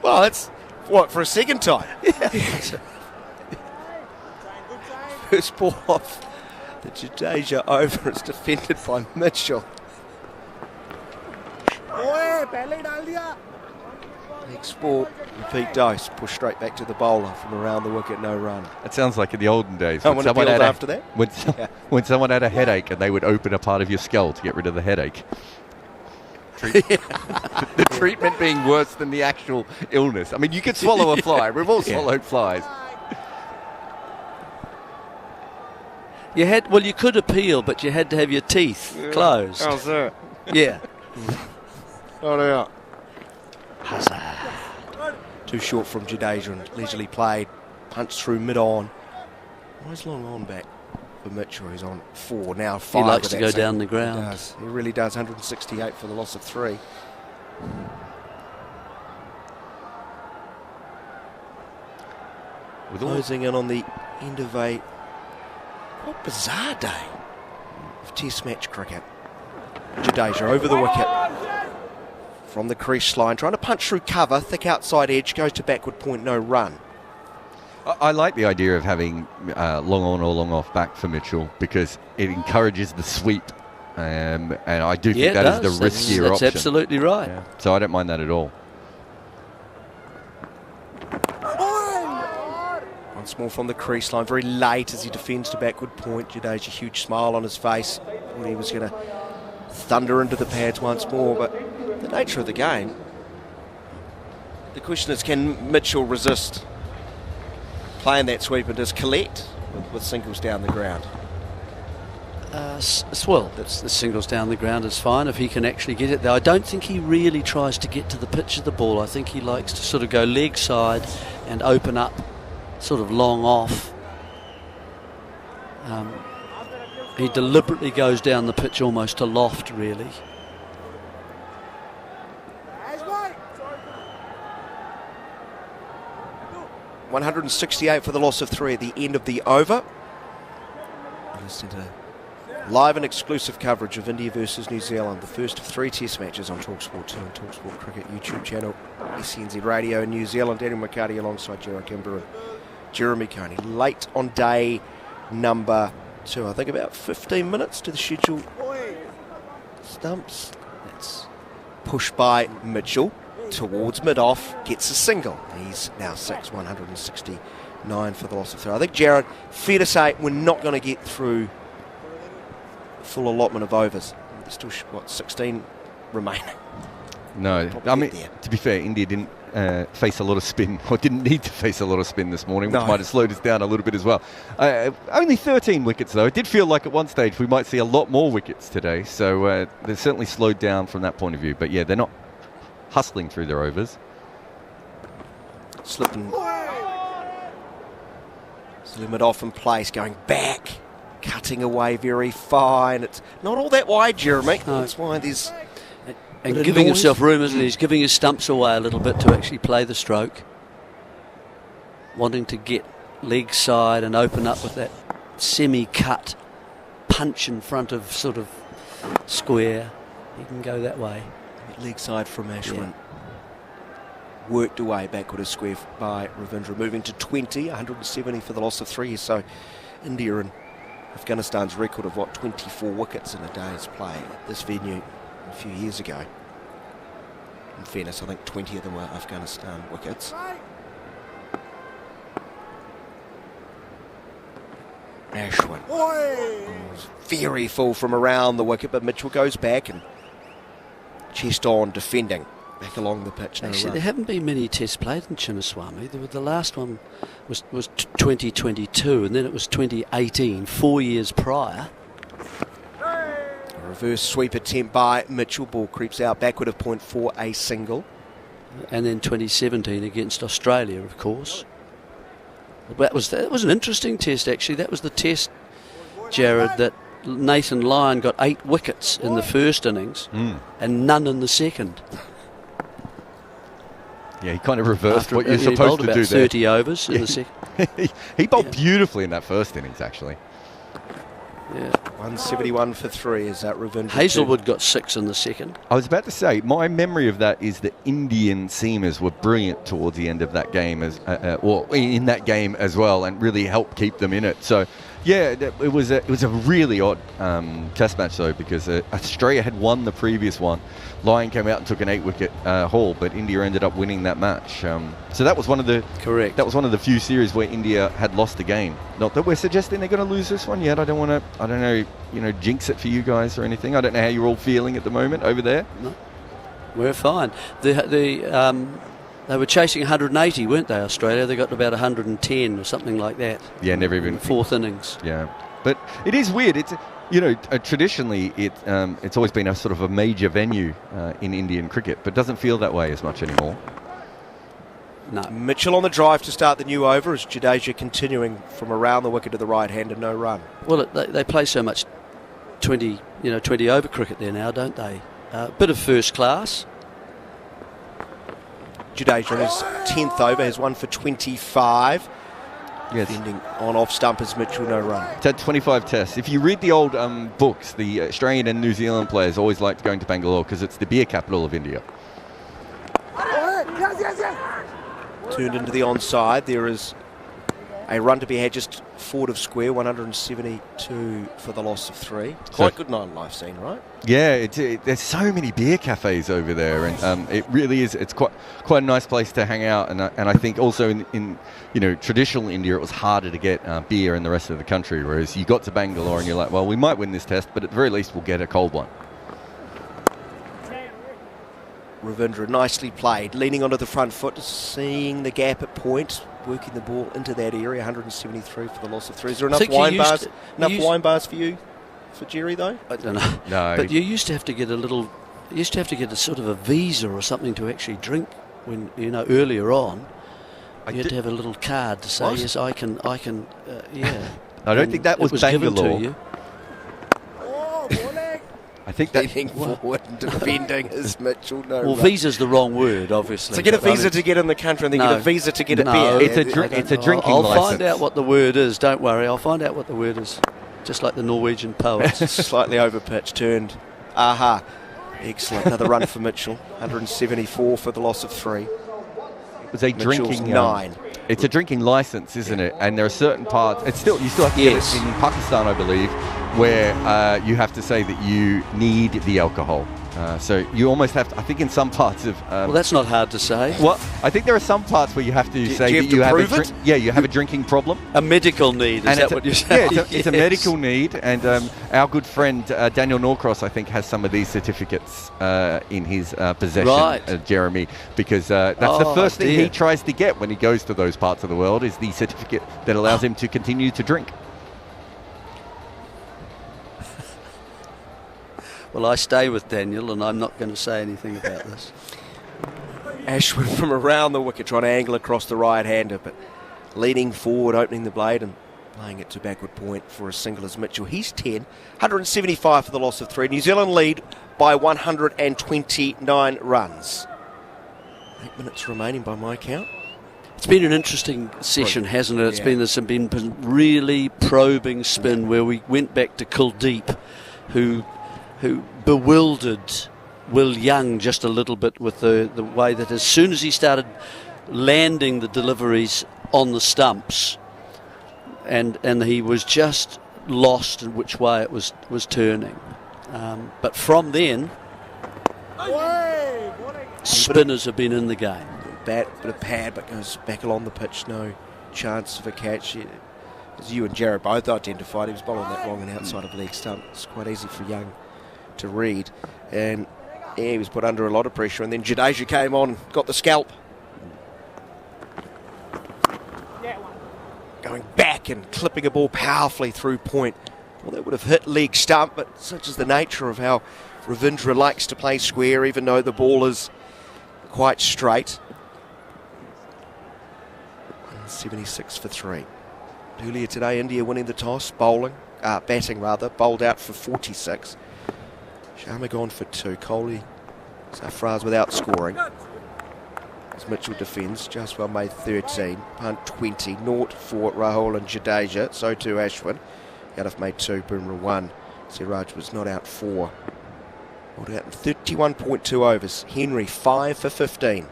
Well, that's what, for a second time? First ball off the Jadeja over. It's defended by Mitchell. Next ball, repeat dose, push straight back to the bowler from around the wicket, no run. It sounds like in the olden days. When someone had after that? When someone had a headache and they would open a part of your skull to get rid of the headache. The treatment being worse than the actual illness. I mean, you could swallow a fly. We've all swallowed flies. You could appeal, but you had to have your teeth closed. How's that? Yeah. Oh, no. Hazard. Too short from Jadeja and leisurely played. Punched through mid-on. Nice long on back for Mitchell. He's on 4, now 5. He likes to go down the ground. He does. He really does. 168 for the loss of 3. Closing in on the end of a quite bizarre day of Test match cricket. Jadeja over the wicket. From the crease line, trying to punch through cover, thick outside edge, goes to backward point, no run. I like the idea of having long on or long off back for Mitchell because it encourages the sweep, and I do think that is the riskier option. That's absolutely right. Yeah. So I don't mind that at all. Once more from the crease line, very late as he defends to backward point. Jadeja, huge smile on his face. Thought he was going to thunder into the pads once more, but the nature of the game. The question is, can Mitchell resist playing that sweep and just collect with singles down the ground? The singles down the ground is fine if he can actually get it there. I don't think he really tries to get to the pitch of the ball. I think he likes to sort of go leg side and open up sort of long off. He deliberately goes down the pitch almost to loft, really. $168 for the loss of 3 at the end of the over. Listening to live and exclusive coverage of India versus New Zealand, the first of 3 Test matches on talkSPORT 2 and talkSPORT Cricket YouTube channel, SENZ Radio in New Zealand. Daniel McHardy alongside Jarrod Kimber and Jeremy Coney. Late on day number 2, I think about 15 minutes to the schedule. Stumps. That's pushed by Mitchell towards mid-off, gets a single. He's now 6, 169 for the loss of 3. I think, Jarrod, fair to say we're not going to get through full allotment of overs. There's still, 16 remaining. No, I mean, to be fair, India didn't face a lot of spin, or didn't need to face a lot of spin this morning, which might have slowed us down a little bit as well. Only 13 wickets, though. It did feel like at one stage we might see a lot more wickets today, so they're certainly slowed down from that point of view. But yeah, they're not hustling through their overs. Slipping. Limit off in place, going back, cutting away very fine. It's not all that wide, Jeremy. No. That's why there's... And giving himself room, isn't he? He's giving his stumps away a little bit to actually play the stroke. wanting to get leg side and open up with that semi-cut punch in front of sort of square. He can go that way. Leg side from Ashwin. Worked away backward a square by Ravindra, moving to 20, 170 for the loss of 3. So India and Afghanistan's record of 24 wickets in a day's play at this venue a few years ago. In fairness, I think 20 of them were Afghanistan wickets. Ashwin was very full from around the wicket, but Mitchell goes back and chest on defending back along the pitch. Actually, there haven't been many tests played in Chinnaswamy. The last one was 2022, and then it was 2018, 4 years prior. A reverse sweep attempt by Mitchell. Ball creeps out backward of point for a single. And then 2017 against Australia, of course. That was an interesting test, actually. That was the test, Jarrod, that Nathan Lyon got 8 wickets in the first innings and none in the second. Yeah, he kind of reversed what you're supposed to do there. 30 overs in the second. He bowled beautifully in that first innings, actually. Yeah. 171 for 3 is that Ravindra. Hazelwood got 6 in the second. I was about to say, my memory of that is that Indian seamers were brilliant towards the end of that game, or in that game as well, and really helped keep them in it. So, yeah, it was a really odd test match though, because Australia had won the previous one. Lyon came out and took an 8-wicket haul, but India ended up winning that match. So that was one of the few series where India had lost a game. Not that we're suggesting they're going to lose this one yet. I don't know, jinx it for you guys or anything. I don't know how you're all feeling at the moment over there. No, we're fine. They were chasing 180, weren't they, Australia? They got to about 110 or something like that. Yeah, never even fourth innings. Yeah, but it is weird. It's traditionally it's always been a sort of a major venue in Indian cricket, but doesn't feel that way as much anymore. No. Mitchell on the drive to start the new over as Jadeja continuing from around the wicket to the right hand and no run. Well, they play so much 20 over cricket there now, don't they? Bit of first class. Jadeja on his 10th over has 1 for 25. Yes. Defending on off stump as Mitchell, no run. It's had 25 tests. If you read the old books, the Australian and New Zealand players always liked going to Bangalore because it's the beer capital of India. Turned into the onside. There is a run to be had just forward of square, 172 for the loss of 3. Quite good night life scene, right? Yeah, there's so many beer cafes over there, and it really is. It's quite a nice place to hang out, and I think also in traditional India it was harder to get beer in the rest of the country, whereas you got to Bangalore and you're like, well, we might win this test, but at the very least we'll get a cold one. Ravindra nicely played, leaning onto the front foot, seeing the gap at point, working the ball into that area. 173 for the loss of 3. Is there enough wine bars? Wine bars for you, for Jerry though? I don't know. No, but you used to have to get a sort of a visa or something to actually drink when earlier on. You had to have a little card to say yes, I can. Yeah. I don't think that was Bangalore. Given to you. I think that leaning forward and defending is Mitchell. No, well, visa's the wrong word, obviously. To get a visa to get in the country, and then get a visa to get a beer. It's a drinking license. I'll find out what the word is. Don't worry, I'll find out what the word is. Just like the Norwegian poets. Slightly over pitch, turned. Aha. Excellent. Another run for Mitchell. 174 for the loss of 3. It was a drinking 9. It's a drinking license, isn't it? And there are certain parts. You still have to get it in Pakistan, I believe, where you have to say that you need the alcohol. So you almost have to, I think in some parts of... well, that's not hard to say. Well, I think there are some parts where you have to say that you have you have a drinking problem. A medical need, is that what you're saying? Yeah, it's a medical need, and our good friend Daniel Norcross, I think, has some of these certificates in his possession, Jeremy, because that's the first thing he tries to get when he goes to those parts of the world, is the certificate that allows him to continue to drink. Well, I stay with Daniel, and I'm not going to say anything about this. Ashwin from around the wicket trying to angle across the right-hander, but leaning forward, opening the blade and playing it to backward point for a single as Mitchell. He's 10, 175 for the loss of 3. New Zealand lead by 129 runs. 8 minutes remaining by my count. It's been an interesting session, hasn't it? It's been really probing spin where we went back to Kuldeep, who bewildered Will Young just a little bit with the way that as soon as he started landing the deliveries on the stumps, and he was just lost in which way it was turning. But from then, spinners have been in the game. Bit of pad, but goes back along the pitch. No chance of a catch. As you and Jarrod both identified, he was bowling that long and outside of leg stump. It's quite easy for Young to read. And he was put under a lot of pressure. And then Jadeja came on, got the scalp. Going back and clipping a ball powerfully through point. Well, that would have hit leg stump, but such is the nature of how Ravindra likes to play square, even though the ball is quite straight. 76 for 3. Earlier today, India winning the toss, batting, bowled out for 46. Sharma gone for 2. Kohli, Sarfraz without scoring. As Mitchell defends, Jaswal made 13, punt 20, naught for Rahul and Jadeja, so too Ashwin. Yadav made 2, Bumrah 1. Siraj was not out 4. Bowled out in 31.2 overs. Henry 5 for 15.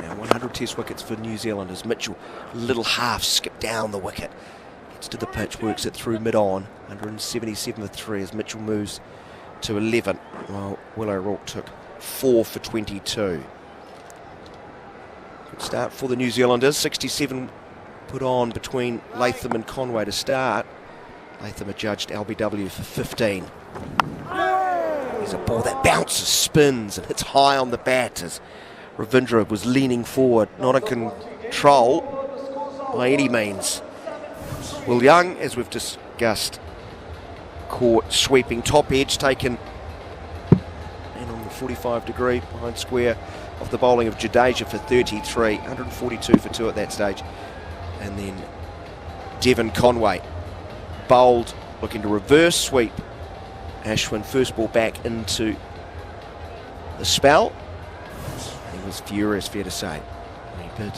Now 100 test wickets for New Zealand as Mitchell, little half skip down the wicket. Gets to the pitch, works it through mid-on. 177 for 3 as Mitchell moves to 11. While Will O'Rourke took 4 for 22. Good start for the New Zealanders. 67 put on between Latham and Conway to start. Latham adjudged LBW for 15. There's a ball that bounces, spins and hits high on the bat as Ravindra was leaning forward, not in control by any means. Will Young, as we've discussed, caught sweeping top edge, taken in on the 45 degree behind square of the bowling of Jadeja for 33, 142 for 2 at that stage. And then Devon Conway bowled, looking to reverse sweep Ashwin, first ball back into the spell. He was furious, fair to say. He did.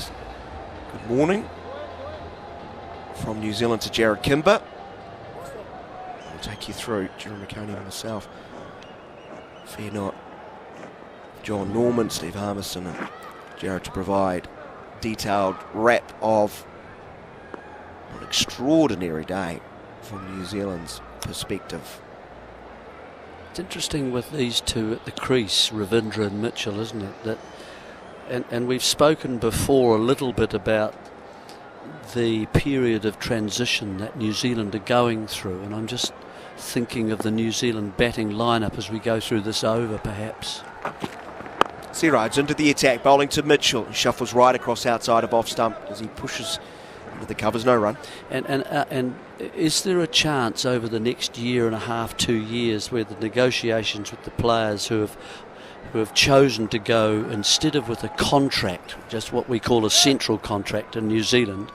Good morning from New Zealand to Jarrod Kimber. I'll take you through Jeremy Coney and myself. Fear not. Jon Norman, Steve Harmison and Jarrod to provide detailed wrap of an extraordinary day from New Zealand's perspective. It's interesting with these two at the crease, Ravindra and Mitchell, isn't it? That, and we've spoken before a little bit about the period of transition that New Zealand are going through, and I'm just thinking of the New Zealand batting lineup as we go through this over, perhaps. Siraj into the attack, bowling to Mitchell. He shuffles right across outside of off stump as he pushes into the covers, no run. And is there a chance over the next year and a half, 2 years, where the negotiations with the players who have chosen to go instead of with a contract, just what we call a central contract in New Zealand,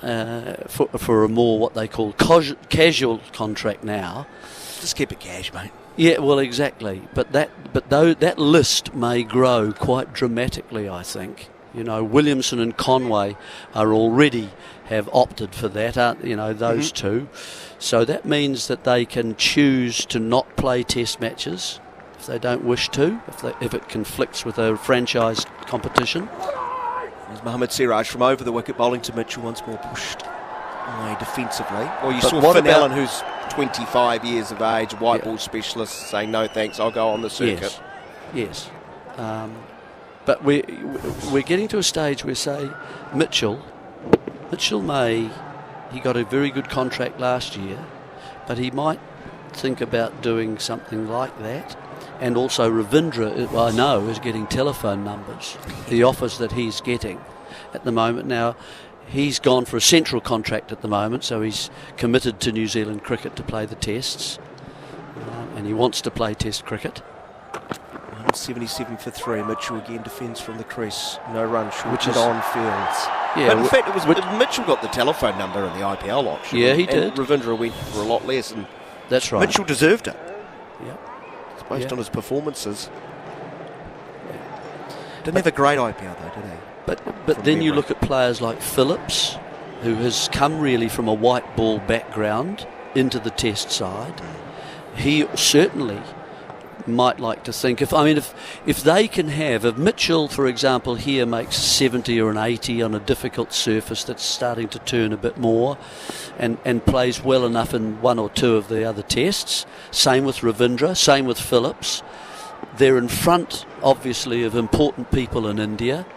for a more what they call casual contract now? Just keep it cash, mate. Yeah, well, exactly. But that list may grow quite dramatically, I think. You know, Williamson and Conway are already have opted for that, aren't you know, those two. So that means that they can choose to not play test matches if they don't wish to, if it conflicts with a franchise competition. There's Mohammad Siraj from over the wicket, bowling to Mitchell, once more pushed away defensively. Well, you saw Finn Allen, who's 25 years of age, white ball specialist, saying no thanks, I'll go on the circuit. Yes. But we're getting to a stage where, say, Mitchell he got a very good contract last year, but he might think about doing something like that. And also Ravindra, I know, is getting telephone numbers, the offers that he's getting at the moment. Now, he's gone for a central contract at the moment, so he's committed to New Zealand cricket to play the tests, and he wants to play test cricket. 177 for 3. Mitchell again defends from the crease. No run, which is on fields. Yeah, but in fact, it was Mitchell got the telephone number in the IPL option. Yeah, he did. Ravindra went for a lot less, and that's right. Mitchell deserved it. Yeah, it's based on his performances. Didn't have a great IPL though, did he? But then you look at players like Phillips, who has come really from a white ball background into the Test side. He certainly might like to think, if they can have, if Mitchell, for example, here makes 70 or an 80 on a difficult surface that's starting to turn a bit more and plays well enough in one or two of the other tests, same with Ravindra, same with Phillips. They're in front, obviously, of important people in India.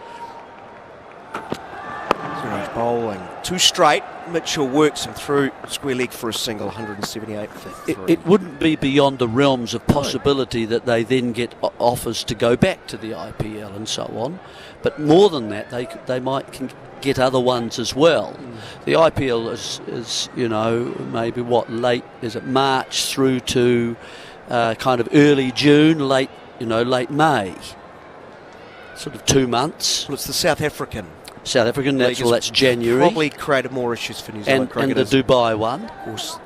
Bowling 2 straight. Mitchell works him through square leg for a single, 178 for 3. It wouldn't be beyond the realms of possibility that they then get offers to go back to the IPL and so on. But more than that, they might get other ones as well. The IPL is maybe late, is it March through to kind of early June, late May. Sort of 2 months. Well, it's the South African, that's January. Probably created more issues for New Zealand and cricketers. And the Dubai one. Of course,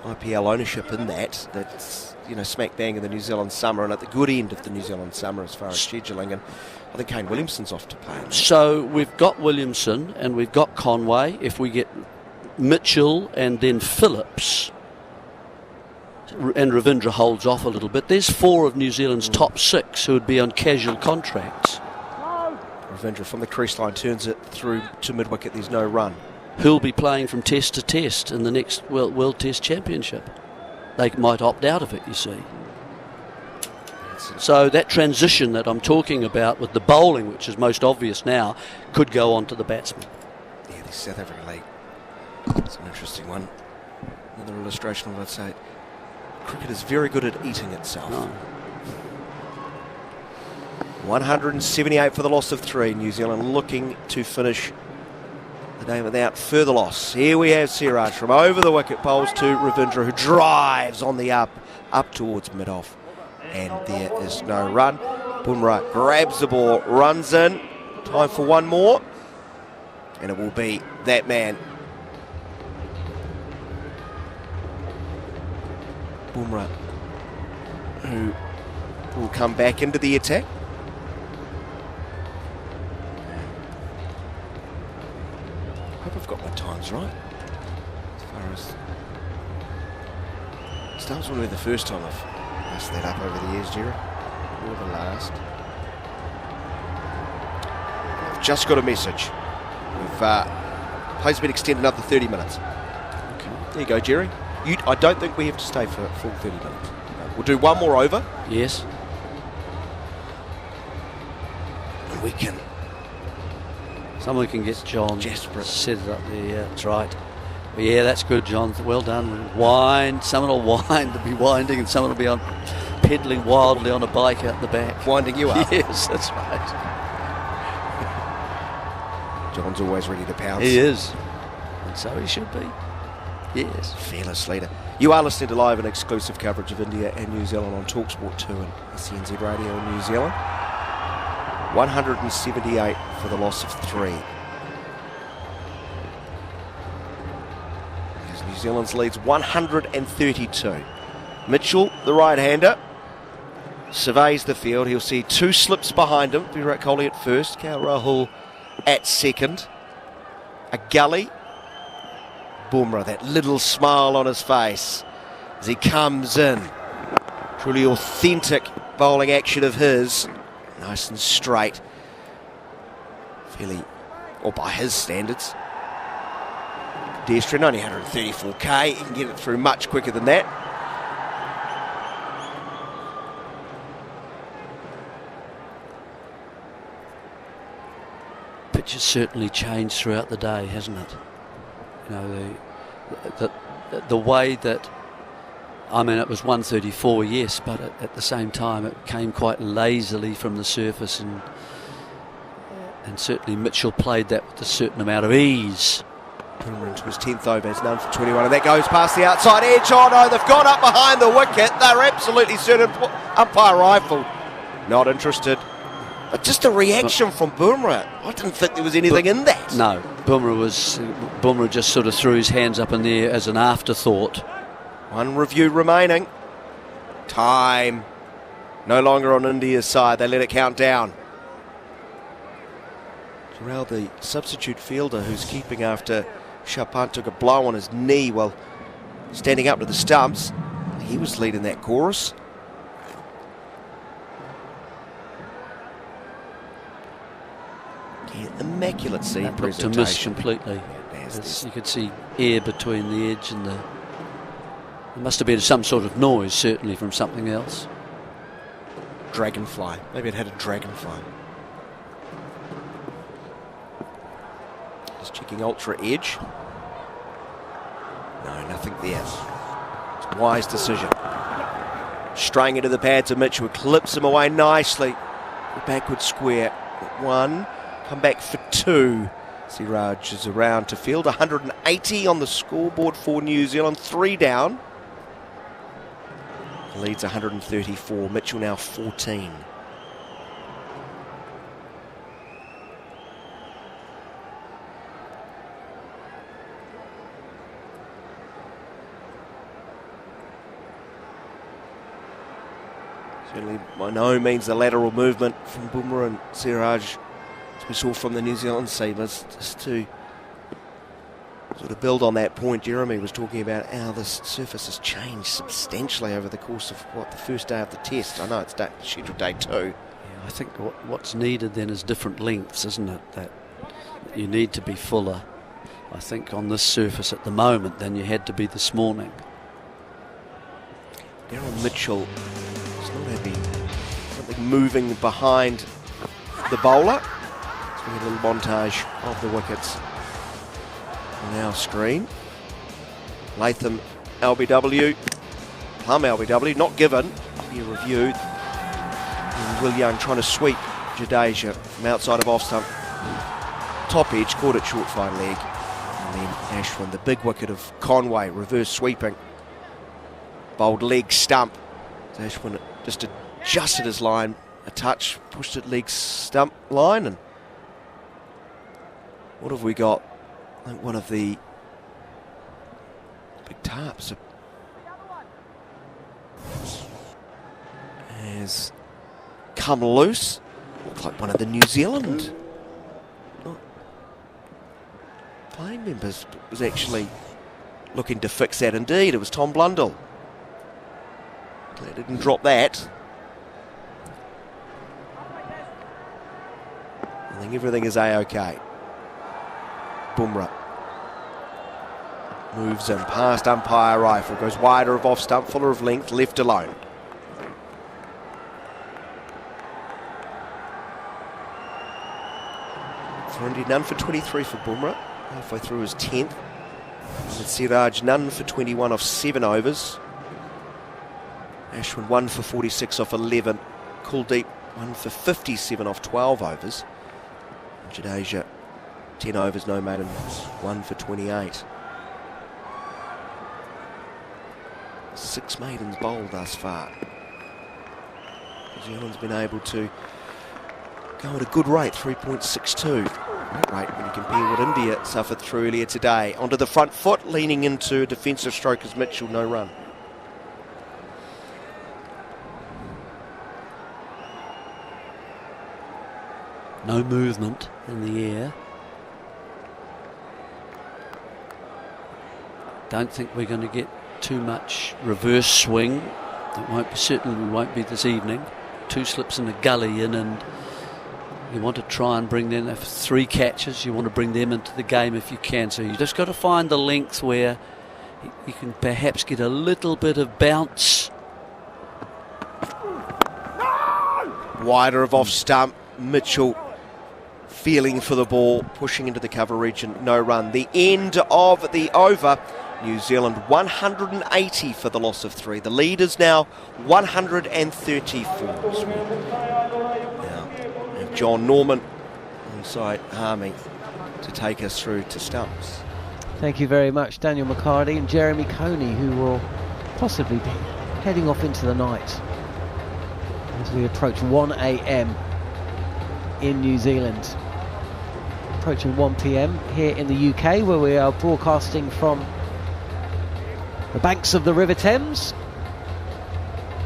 IPL ownership in that's smack bang in the New Zealand summer and at the good end of the New Zealand summer as far as scheduling. And I think Kane Williamson's off to play. So we've got Williamson and we've got Conway. If we get Mitchell and then Phillips, and Ravindra holds off a little bit, there's 4 of New Zealand's top 6 who would be on casual contracts. Ravindra from the crease line turns it through to mid-wicket. There's no run. Who'll be playing from test to test in the next World Test Championship? They might opt out of it, you see. So that transition that I'm talking about with the bowling, which is most obvious now, could go on to the batsman. Yeah, the South African League. It's an interesting one. Another illustration of what I'd say. Cricket is very good at eating itself. Oh. 178 for the loss of 3. New Zealand looking to finish the day without further loss. Here we have Siraj from over the wicket, bowls to Ravindra, who drives on the up towards mid-off. And there is no run. Bumrah grabs the ball, runs in. Time for one more. And it will be that man. Bumrah, who will come back into the attack. I hope I've got my times right. As far as Stumps wouldn't be the first time I've messed that up over the years, Jarrod. Or the last. I've just got a message. Play's been extended another 30 minutes. Okay. There you go, Jerry. I don't think we have to stay for a full 30 minutes. We'll do one more over. Yes. And we can. Someone can get John desperate. Set it up there. Yeah, that's right. But yeah, that's good, John. Well done. Wind. Someone will wind. They'll be winding, and someone will be on pedaling wildly on a bike out the back. Winding you up. Yes, that's right. John's always ready to pounce. He is. And so he should be. Yes. Fearless leader. You are listening to live and exclusive coverage of India and New Zealand on talkSPORT 2 and SENZ Radio in New Zealand. 178 for the loss of 3. As New Zealand's leads 132. Mitchell, the right-hander, surveys the field. He'll see 2 slips behind him. Virat Kohli at first, KL Rahul at second. A gully. Bumrah, that little smile on his face as he comes in. Truly authentic bowling action of his. Nice and straight. Fairly, or by his standards. Pedestrian, only 134k. He can get it through much quicker than that. Pitch has certainly changed throughout the day, hasn't it? You know, the way that, I mean, it was 134, yes, but at the same time it came quite lazily from the surface, and certainly Mitchell played that with a certain amount of ease. Into his 10th over, it's none for 21, and that goes past the outside edge. Oh no, they've gone up behind the wicket. They're absolutely certain. Umpire rifle, not interested. But just a reaction from Bumrah. I didn't think there was anything in that. No, Bumrah just sort of threw his hands up in the air as an afterthought. One review remaining. Time no longer on India's side. They let it count down. Jarrod, the substitute fielder who's keeping after Chapin took a blow on his knee while standing up to the stumps. He was leading that chorus. Yeah, immaculate seam That looked presentation. a miss completely. You could see air between the edge and the... There must have been some sort of noise, certainly, from something else. Dragonfly. Maybe it had a dragonfly. Just checking ultra edge. No, nothing there. It's a wise decision. Straying into the pads of Mitchell, clips him away nicely. The backward square. 1, come back for 2. Siraj is around to field. 180 on the scoreboard for New Zealand. 3 down. Leads 134. Mitchell now 14. Certainly by no means the lateral movement from Bumrah and Siraj, as we saw from the New Zealand seamers. Just to sort of build on that point Jeremy was talking about, how this surface has changed substantially over the course of the first day of the test. I know it's scheduled day 2. Yeah, I think what's needed then is different lengths, isn't it? That you need to be fuller, I think, on this surface at the moment than you had to be this morning. Daryl Mitchell is not having something moving behind the bowler. Let's bring a little montage of the wickets on our screen. Latham LBW, Plum LBW, not given. Your review. And Will Young trying to sweep Jadeja from outside of off stump. Top edge, caught it short fine leg. And then Ashwin, the big wicket of Conway, reverse sweeping. Bowled leg stump. Ashwin just adjusted his line a touch, pushed it leg stump line. And what have we got? I think one of the big tarps has come loose. Looks like one of the New Zealand playing members was actually looking to fix that. Indeed, it was Tom Blundell. Glad he didn't drop that. I think everything is A-OK. Bumrah moves in past umpire rifle, goes wider of off stump, fuller of length, left alone. None for 23 for Bumrah, halfway through his 10th. And Siraj none for 21 off 7 overs. Ashwin 1 for 46 off 11. Kuldeep 1 for 57 off 12 overs. And Jadeja 10 overs, no maiden, 1 for 28. 6 maidens bowled thus far. New Zealand's been able to go at a good rate, 3.62. Great rate when you compare what India suffered through earlier today. Onto the front foot, leaning into a defensive stroke as Mitchell, no run. No movement in the air. Don't think we're going to get too much reverse swing. It certainly won't be this evening. 2 slips in the gully in, and you want to try and bring them, 3 catches, you want to bring them into the game if you can. So you just got to find the length where you can perhaps get a little bit of bounce. Wider of off stump, Mitchell feeling for the ball, pushing into the cover region, no run. The end of the over. New Zealand 180 for the loss of 3. The lead is now 134. Now, we have Jon Norman alongside Harmy to take us through to Stumps. Thank you very much, Daniel McHardy and Jeremy Coney, who will possibly be heading off into the night as we approach 1 a.m. in New Zealand. Approaching 1 p.m. here in the UK, where we are broadcasting from the banks of the River Thames,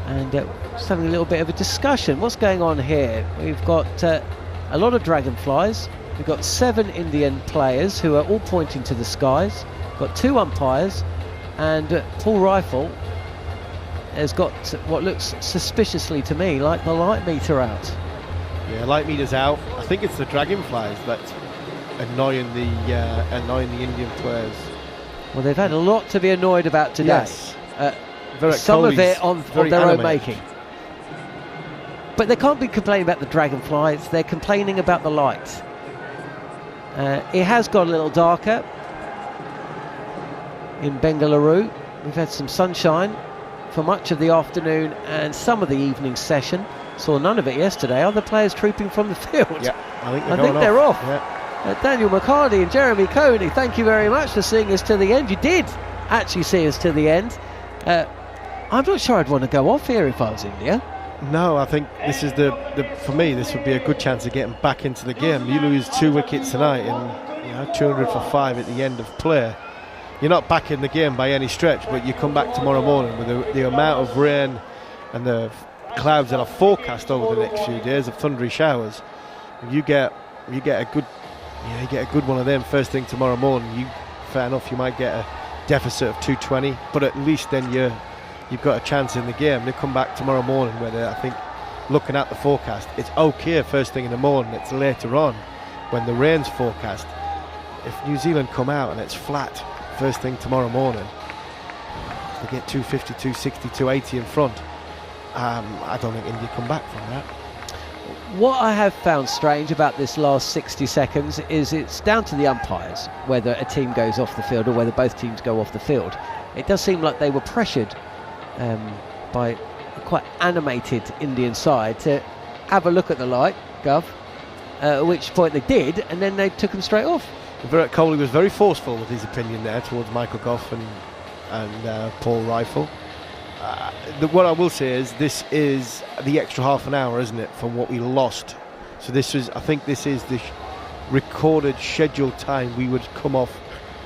and just having a little bit of a discussion. What's going on here? We've got a lot of dragonflies We've got 7 Indian players who are all pointing to the skies. Got 2 umpires, and Paul Rifle has got what looks suspiciously to me like the light meter out. Yeah, light meter's out. I think it's the dragonflies that's annoying the Indian players. Well, they've had a lot to be annoyed about today. Yes. Some of it on their own making. But they can't be complaining about the dragonflies. They're complaining about the light. It has got a little darker in Bengaluru. We've had some sunshine for much of the afternoon and some of the evening session. Saw none of it yesterday. Are the players trooping from the field? Yeah, I think they're off. Yeah. Daniel McHardy and Jeremy Coney, thank you very much for seeing us to the end. You did actually see us to the end. I'm not sure I'd want to go off here if I was India. No, I think this is for me, this would be a good chance of getting back into the game. You lose 2 wickets tonight and 200 for 5 at the end of play. You're not back in the game by any stretch, but you come back tomorrow morning with the amount of rain and the clouds that are forecast over the next few days of thundery showers. You get a good one of them first thing tomorrow morning. Fair enough, you might get a deficit of 220, but at least then you've got a chance in the game. They come back tomorrow morning where I think, looking at the forecast, it's okay first thing in the morning. It's later on when the rain's forecast. If New Zealand come out and it's flat first thing tomorrow morning, they get 250, 260, 280 in front. I don't think India come back from that. What I have found strange about this last 60 seconds is it's down to the umpires whether a team goes off the field or whether both teams go off the field. It does seem like they were pressured by a quite animated Indian side to have a look at the light, Gov, at which point they did, and then they took them straight off. Virat Kohli was very forceful with his opinion there towards Michael Goff and Paul Rifle. What I will say is this is the extra half an hour, isn't it, from what we lost. So I think this is the recorded scheduled time we would come off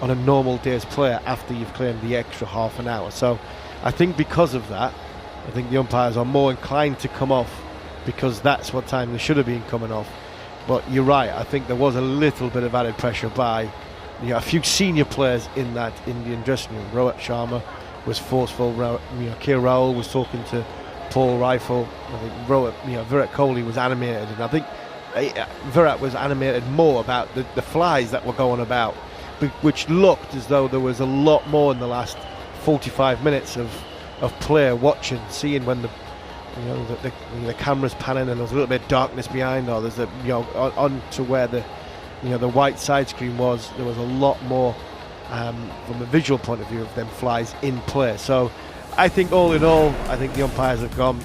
on a normal day's play after you've claimed the extra half an hour. So I think because of that, I think the umpires are more inclined to come off because that's what time they should have been coming off. But you're right, I think there was a little bit of added pressure by a few senior players in that Indian dressing room. Rohit Sharma was forceful. K. Rahul was talking to Paul Rifle. I think Virat Kohli was animated, and I think Virat was animated more about the flies that were going about, which looked as though there was a lot more in the last 45 minutes of play, watching, seeing when the camera's panning and there's a little bit of darkness behind, or there's on to where the white side screen was. There was a lot more from a visual point of view of them flies in play. So I think all in all, I think the umpires have gone,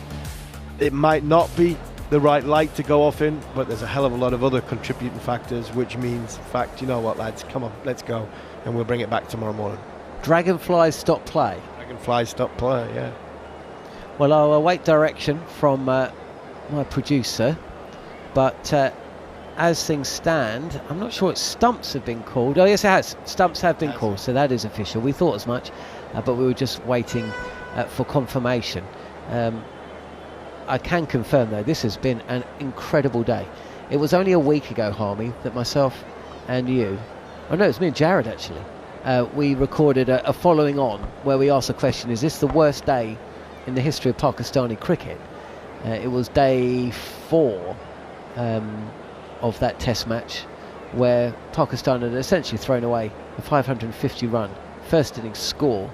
it might not be the right light to go off in, but there's a hell of a lot of other contributing factors, which means, in fact, you know what, lads, come on, let's go, and we'll bring it back tomorrow morning. Dragonflies stop play. Dragonflies stop play, yeah. Well, I'll await direction from my producer, but as things stand, I'm not sure Stumps have been called. Oh yes, it has. Stumps have been called, so that is official. We thought as much, but we were just waiting for confirmation. I can confirm, though, this has been an incredible day. It was only a week ago, Harmy, that myself and you, it was me and Jarrod actually, we recorded a following on where we asked the question, is this the worst day in the history of Pakistani cricket? It was day 4 of that test match where Pakistan had essentially thrown away a 550 run first innings score.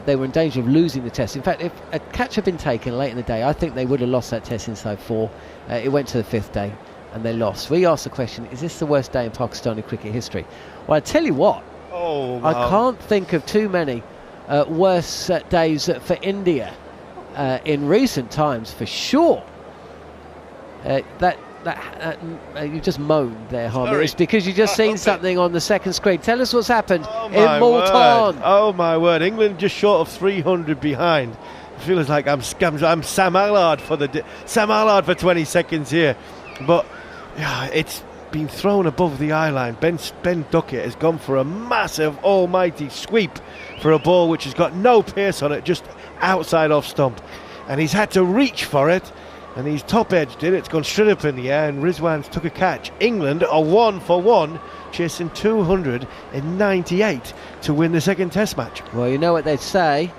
They were in danger of losing the test. In fact, if a catch had been taken late in the day, I think they would have lost that test inside 4. It went to the 5th day and they lost. We asked the question, is this the worst day in Pakistani cricket history? Well, I tell you what, I can't think of too many worse days for India in recent times, for sure. You just moaned there, Harmy. It's because you just seen something on the second screen. Tell us what's happened in Multan. Oh my word! England just short of 300 behind. It feels like I'm Sam Allard for 20 seconds here, but it's been thrown above the eye line. Ben Duckett has gone for a massive, almighty sweep for a ball which has got no pace on it, just outside off stump, and he's had to reach for it. and he's top-edged it. It's gone straight up in the air, and Rizwan's took a catch. England are 1 for 1, chasing 298 to win the second Test match. Well, you know what they'd say.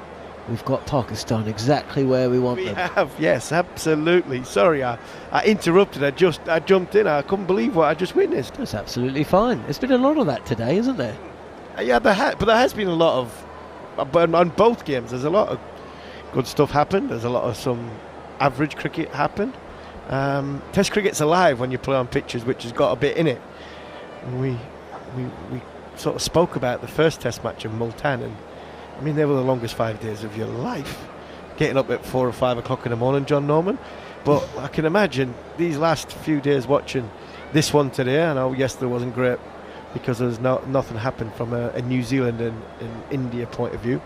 We've got Pakistan exactly where we want them. We have, yes, absolutely. Sorry, I interrupted. I jumped in. I couldn't believe what I just witnessed. That's absolutely fine. There's been a lot of that today, isn't there? Yeah, but there has been a lot of, on both games, there's a lot of good stuff happened. There's a lot of some average cricket happened. Test cricket's alive when you play on pitches which has got a bit in it. And we sort of spoke about the first Test match in Multan, and I mean, they were the longest 5 days of your life, getting up at 4 or 5 o'clock in the morning, Jon Norman. But I can imagine these last few days watching this one today. I know yesterday wasn't great because there's nothing happened from a New Zealand and India point of view.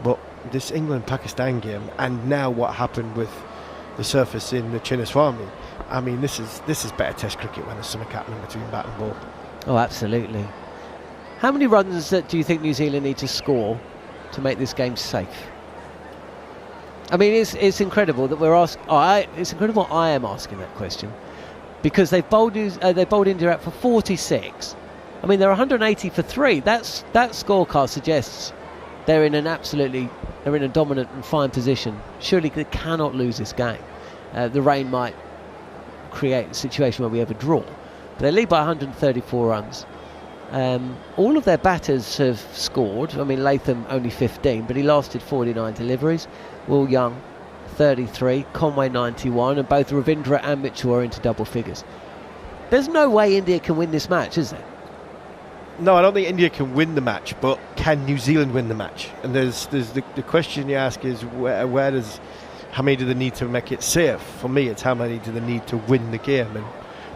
But this England-Pakistan game, and now what happened with the surface in the Chinnaswamy, I mean, this is better Test cricket when there's something happening between bat and ball. Oh, absolutely. How many runs do you think New Zealand need to score to make this game safe? I mean, it's incredible that we're asking. It's incredible I am asking that question, because they've bowled India out for 46. I mean, they're 180 for 3. That scorecard suggests they're in a dominant and fine position. Surely they cannot lose this game. The rain might create a situation where we have a draw, but they lead by 134 runs. All of their batters have scored. I mean, Latham only 15, but he lasted 49 deliveries. Will Young 33, Conway 91, and both Ravindra and Mitchell are into double figures. There's no way India can win this match, is there? No, I don't think India can win the match, but can New Zealand win the match? And there's the question you ask is how many do they need to make it safe? For me, it's how many do they need to win the game and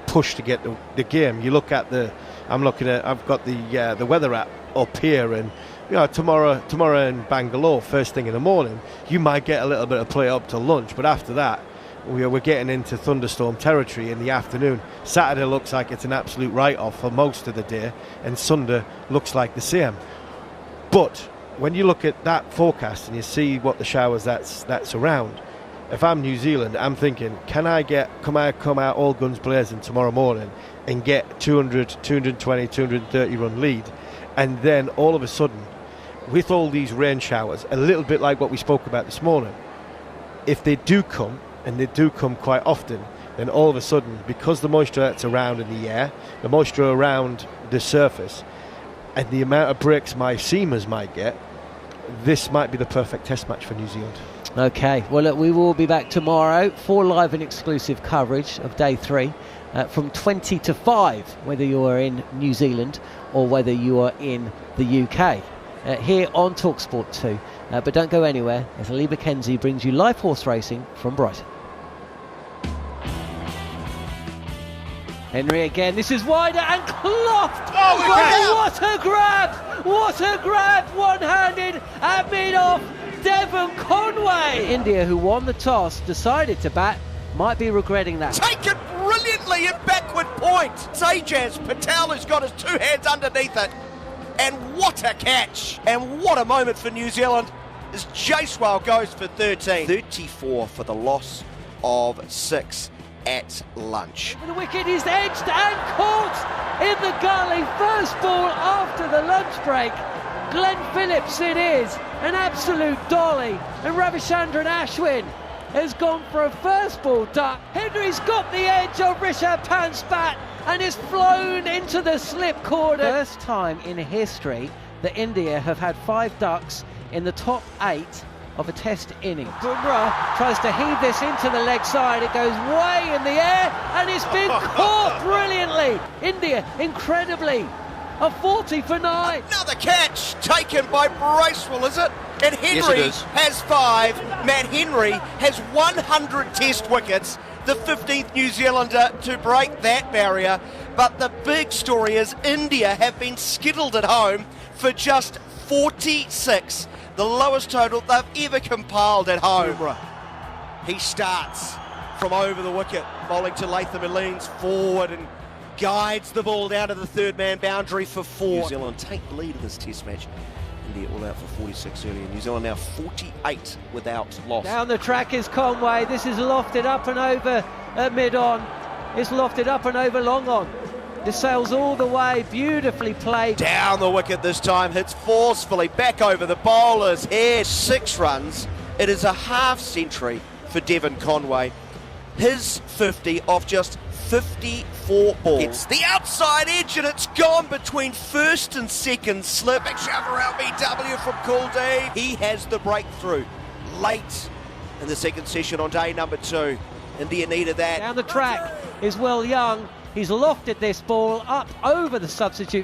push to get the game. You look at I've got the weather app up here, and you know, tomorrow in Bangalore, first thing in the morning, you might get a little bit of play up to lunch, but after that, we're getting into thunderstorm territory in the afternoon. Saturday looks like it's an absolute write-off for most of the day, and Sunday looks like the same. But when you look at that forecast and you see what the showers that's around, if I'm New Zealand, I'm thinking, can I come out all guns blazing tomorrow morning and get 200, 220, 230 run lead, and then all of a sudden, with all these rain showers, a little bit like what we spoke about this morning, if they do come, and they do come quite often, then all of a sudden, because the moisture that's around in the air, the moisture around the surface, and the amount of breaks my seamers might get, this might be the perfect Test match for New Zealand. Okay, well look, we will be back tomorrow for live and exclusive coverage of day 3 from 20 to 5, whether you are in New Zealand or whether you are in the UK, here on talkSPORT 2. But don't go anywhere, as Lee McKenzie brings you live horse racing from Brighton. Henry again, this is wider and Cloughed! Oh, what a grab! What a grab! One-handed and mid off Devon Conway! India, who won the toss, decided to bat, might be regretting that. Taken brilliantly at backward point. Sajaz Patel has got his 2 hands underneath it. And what a catch! And what a moment for New Zealand as Jaiswal goes for 13. 34 for the loss of 6 at lunch. The wicket is edged and caught in the gully. First ball after the lunch break. Glenn Phillips it is. An absolute dolly. And Ravichandran Ashwin has gone for a first ball duck. Henry's got the edge of Rishabh Pant's bat and is flown into the slip corner. First time in history that India have had 5 ducks in the top 8 of a Test inning. Bumrah tries to heave this into the leg side. It goes way in the air and it's been caught brilliantly. India, incredibly, a 40 for 9. Another catch taken by Bracewell, is it? And Henry has 5. Matt Henry has 100 Test wickets, the 15th New Zealander to break that barrier. But the big story is India have been skittled at home for just 46. The lowest total they've ever compiled at home. He starts from over the wicket, bowling to Latham and leans forward and guides the ball down to the third man boundary for 4. New Zealand take the lead in this Test match in India all out for 46 earlier. New Zealand now 48 without loss. Down the track is Conway. This is lofted up and over at mid-on. It's lofted up and over long on. This sails all the way, beautifully played. Down the wicket this time, hits forcefully, back over the bowler's head. 6 runs. It is a half century for Devon Conway. His 50 off just 54 balls. It's the outside edge and it's gone between first and second slip. Big shove around BW from Kuldeep. He has the breakthrough late in the second session on day number 2. India needed that. Down the track is Will Young. He's lofted this ball up over the substitute